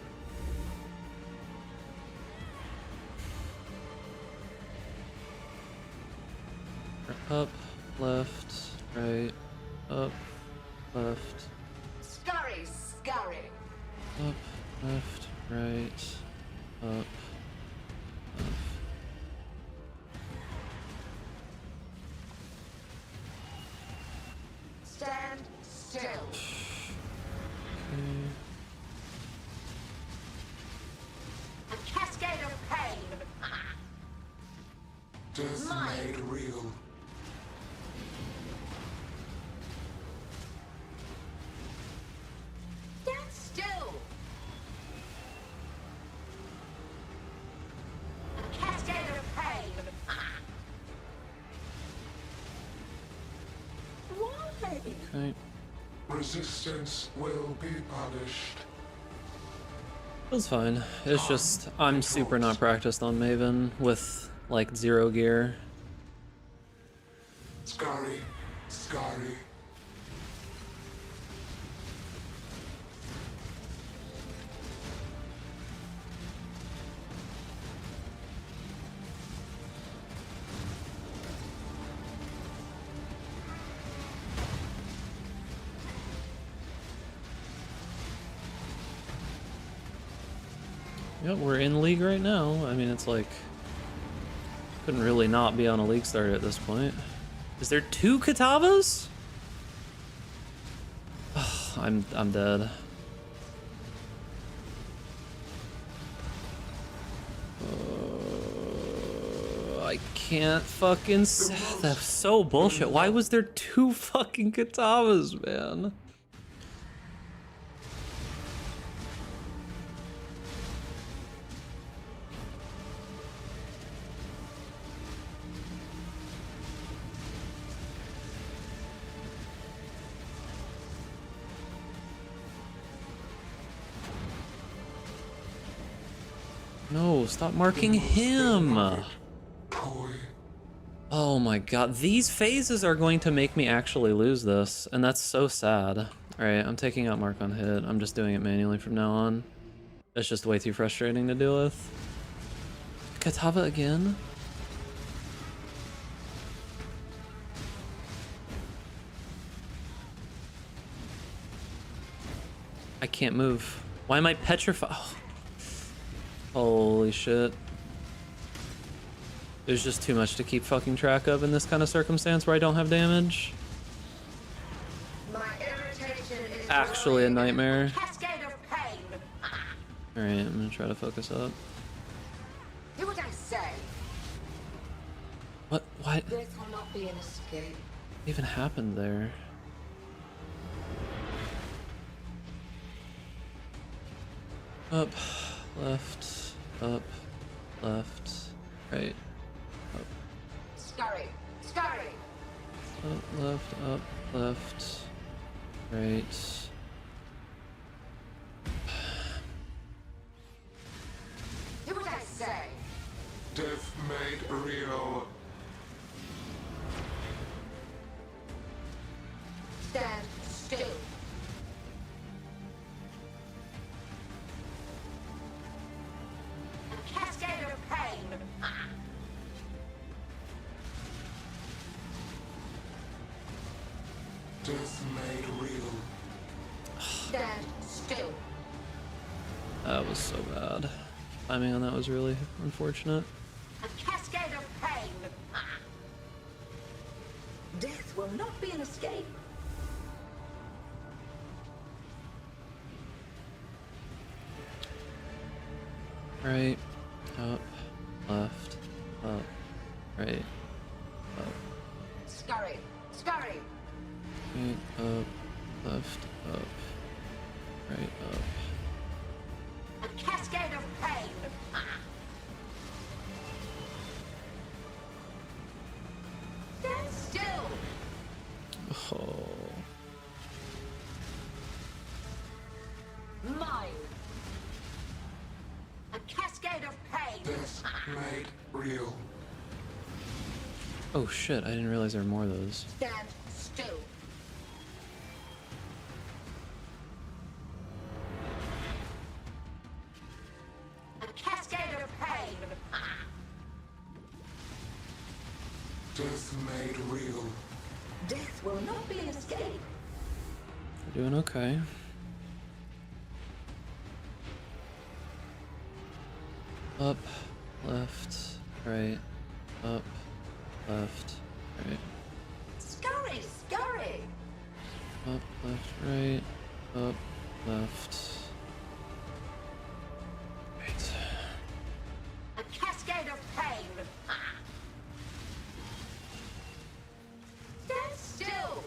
Up, left, right, up, left, Scurry, scurry. up, left, right, up, left. Stand still. Okay. A cascade of pain. Death Mine. made real. Stand still. A cascade of pain. Why? Okay. Resistance will be punished. It was fine. It's just, I'm super not practiced on Maven with, like, 0 gear. Scurry, scurry. Yep, we're in league right now. I mean, it's like, couldn't really not be on a league start at this point. Is there 2 Katavas? I'm dead. I can't fucking. That's so bullshit. Why was there 2 fucking Katavas, man? No, stop marking him. Oh my god, these phases are going to make me actually lose this, and that's so sad. Alright, I'm taking out mark on hit. I'm just doing it manually from now on. It's just way too frustrating to deal with. Katava again? I can't move. Why am I petrified? Oh. Holy shit. There's just too much to keep fucking track of in this kind of circumstance where I don't have damage. Actually a nightmare. Alright, I'm gonna try to focus up. Do what I say. What? What? Death will not be an escape. What even happened there? Up, left, up, left, right, up. Scurry, scurry. Up, left, right. Do what I say. Death made real. Stand still. A cascade of pain. Death made real. Stand still. That was so bad. Timing on that was really unfortunate. A cascade of pain. Death will not be an escape. Right, up, left, up, right, up. Scurry, scurry. Right, up, left, up, right, up. A cascade of pain. Stand still. Oh. Mine. A cascade of pain. Death made real. Oh shit, I didn't realize there were more of those. Stand still. A cascade of pain. Death made real. Death will not be an escape. We're doing okay. Up, left, right, up, left, right. Scurry, scurry. Up, left, right, up, left. Right. A cascade of pain. Stand still.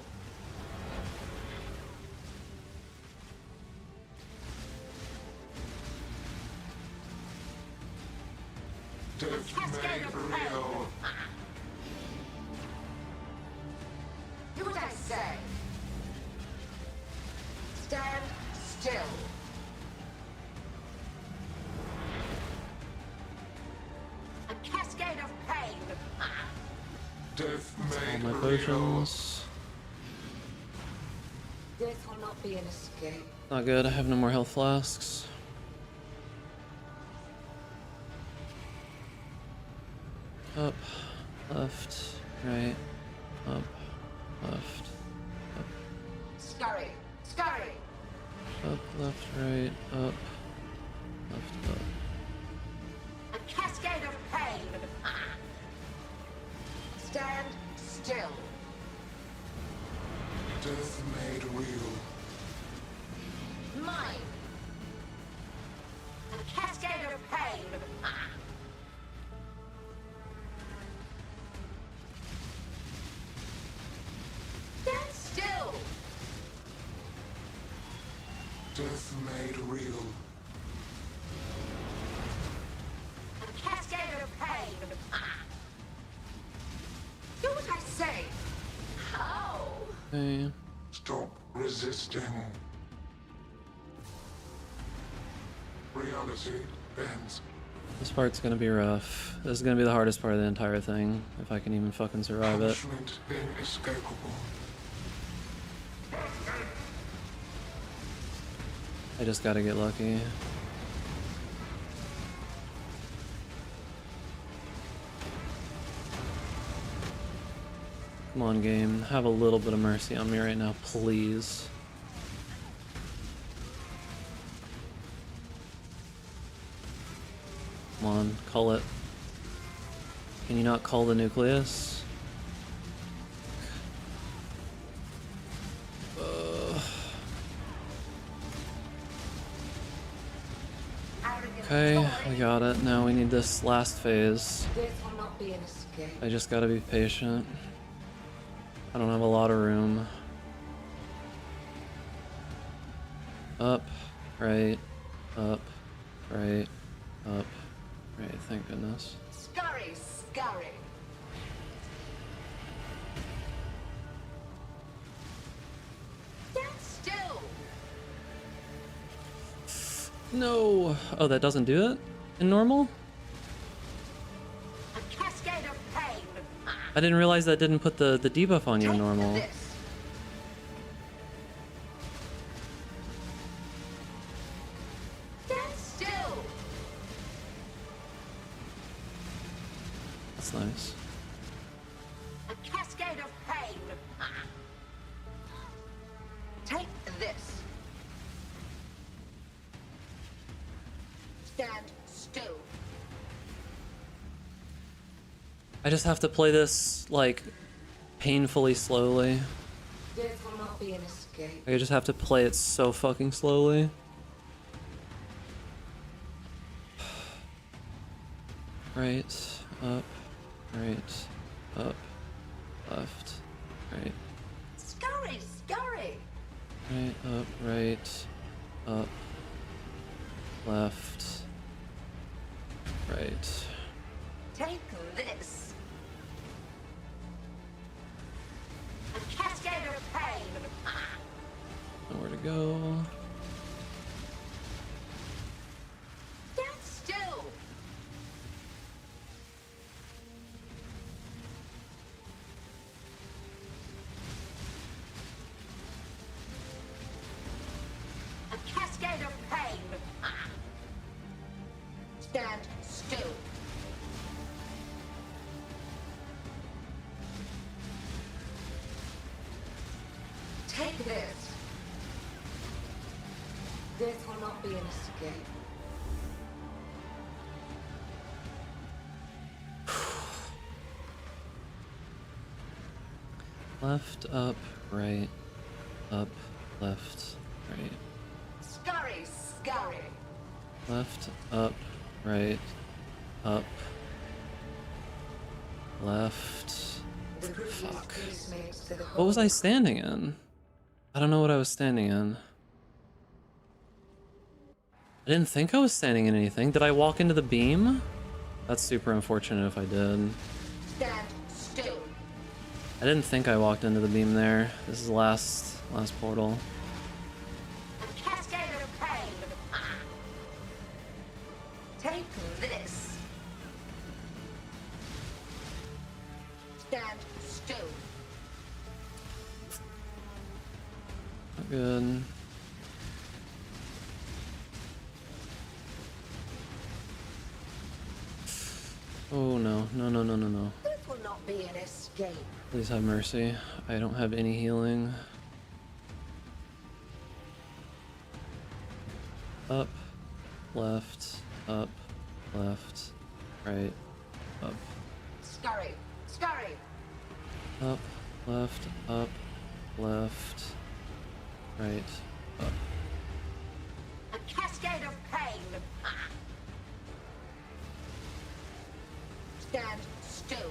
Death made real. Do what I say. Stand still. A cascade of pain. Death All made my real. potions. Death will not be an escape. Not good, I have no more health flasks. Up, left, right, up, left, up, Scurry, scurry. up, left, right, up, left, up. A cascade of pain. Stand still. Death made real. Mine. A cascade of pain. Stand still. Death made real. A cascade of pain. Do what I say. How? Okay. Stop resisting. Reality bends. This part's gonna be rough. This is gonna be the hardest part of the entire thing, if I can even fucking survive it. Punishment inescapable. I just gotta get lucky. Come on, game. Have a little bit of mercy on me right now, please. Come on, call it. Can you not call the nucleus? Okay, we got it. Now we need this last phase. This will not be an escape. I just gotta be patient. I don't have a lot of room. Up, right, up, right, up, right. Thank goodness. Scurry, scurry. Stand still. No! Oh, that doesn't do it in normal? A cascade of pain. I didn't realize that didn't put the debuff on you in normal. This. Stand still. That's nice. A cascade of pain. Take this. Stand still. I just have to play this, like, painfully slowly. This will not be an escape. I just have to play it so fucking slowly. Right, up, right, up, left, right, Scurry, scurry. right, up, right, up, left, right. Take this. A cascade of pain. Nowhere to go. Stand still. A cascade of pain. Stand still. Take this. This will not be an escape. Left, up, right, up, left, right. Scurry, scurry. Left, up, right, up, left. Fuck. What was I standing in? I don't know what I was standing in. I didn't think I was standing in anything. Did I walk into the beam? That's super unfortunate if I did. Stand still. I didn't think I walked into the beam there. This is the last portal. A cascade of pain. Take this. Stand still. Not good. Oh no, no, no, no, no, no. This will not be an escape. Please have mercy. I don't have any healing. Up, left, up, left, right, up. Scurry, scurry. Up, left, right, up. A cascade of pain. Stand still.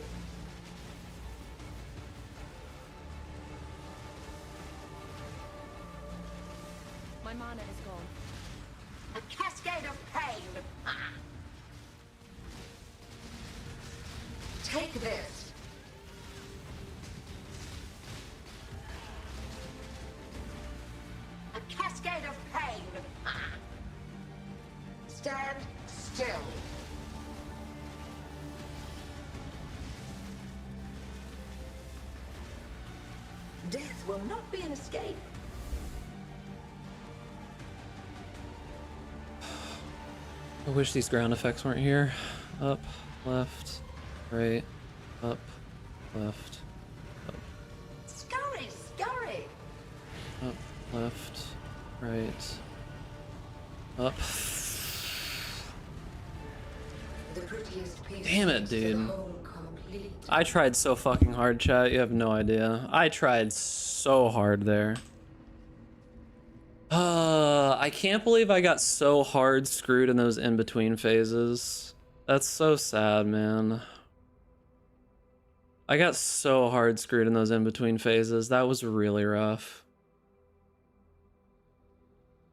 My mana is gone. A cascade of pain. Take this. A cascade of pain. Stand still. Death will not be an escape. I wish these ground effects weren't here. Up, left, right, up, left, up. Scurry, scurry. Up, left, right, up. The prettiest piece Damn it, to the dude. whole combat. complete. I tried so fucking hard, chat. You have no idea. I tried so hard there. I can't believe I got so hard screwed in those in-between phases. That's so sad, man. I got so hard screwed in those in-between phases. That was really rough.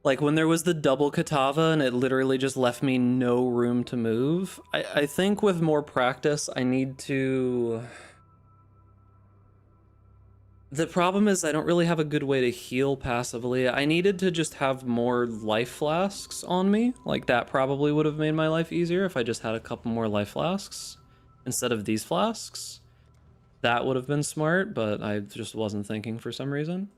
Like when there was the double Katava and it literally just left me no room to move. I think with more practice, I need to... The problem is I don't really have a good way to heal passively. I needed to just have more life flasks on me. Like that probably would have made my life easier if I just had a couple more life flasks instead of these flasks. That would have been smart, but I just wasn't thinking for some reason.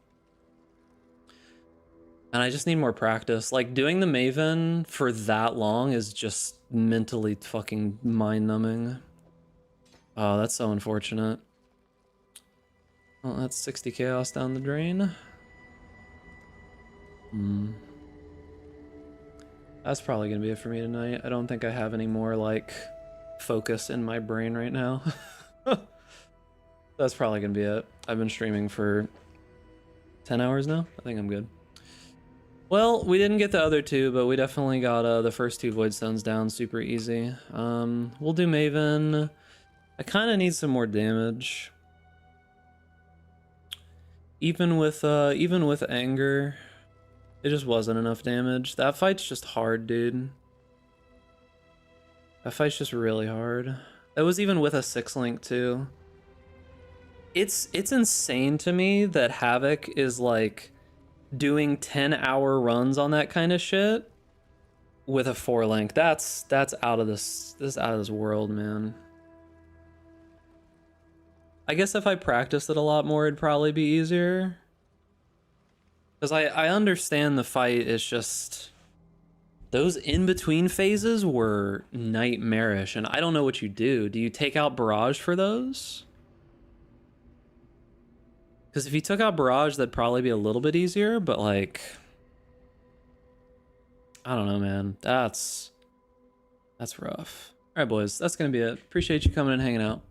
And I just need more practice. Like doing the Maven for that long is just mentally fucking mind-numbing. Oh, that's so unfortunate. Well, that's 60 chaos down the drain. That's probably gonna be it for me tonight. I don't think I have any more like focus in my brain right now. That's probably gonna be it. I've been streaming for 10 hours now. I think I'm good. Well, we didn't get the other two, but we definitely got the first two Void Stones down super easy. We'll do Maven. I kind of need some more damage. Even with anger, it just wasn't enough damage. That fight's just hard, dude. That fight's just really hard. That was even with a 6-link too. It's insane to me that Havoc is like doing 10-hour runs on that kind of shit with a 4-link. That's out of this out of this world, man. I guess if I practiced it a lot more, it'd probably be easier. Because I understand the fight is just... Those in-between phases were nightmarish, and I don't know what you do. Do you take out Barrage for those? Because if you took out Barrage, that'd probably be a little bit easier, but like... I don't know, man. That's rough. Alright, boys. That's gonna be it. Appreciate you coming and hanging out.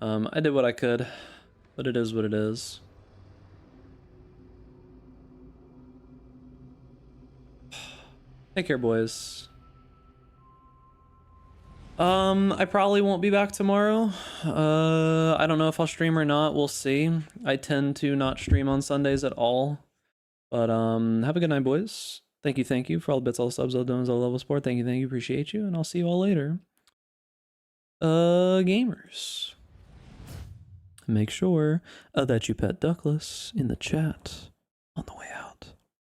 I did what I could, but it is what it is. Take care, boys. I probably won't be back tomorrow. I don't know if I'll stream or not. We'll see. I tend to not stream on Sundays at all. But have a good night, boys. Thank you for all the bits, all the subs, all the donos, all the level support. Thank you, appreciate you, and I'll see you all later. Gamers. Make sure that you pet Duckless in the chat on the way out.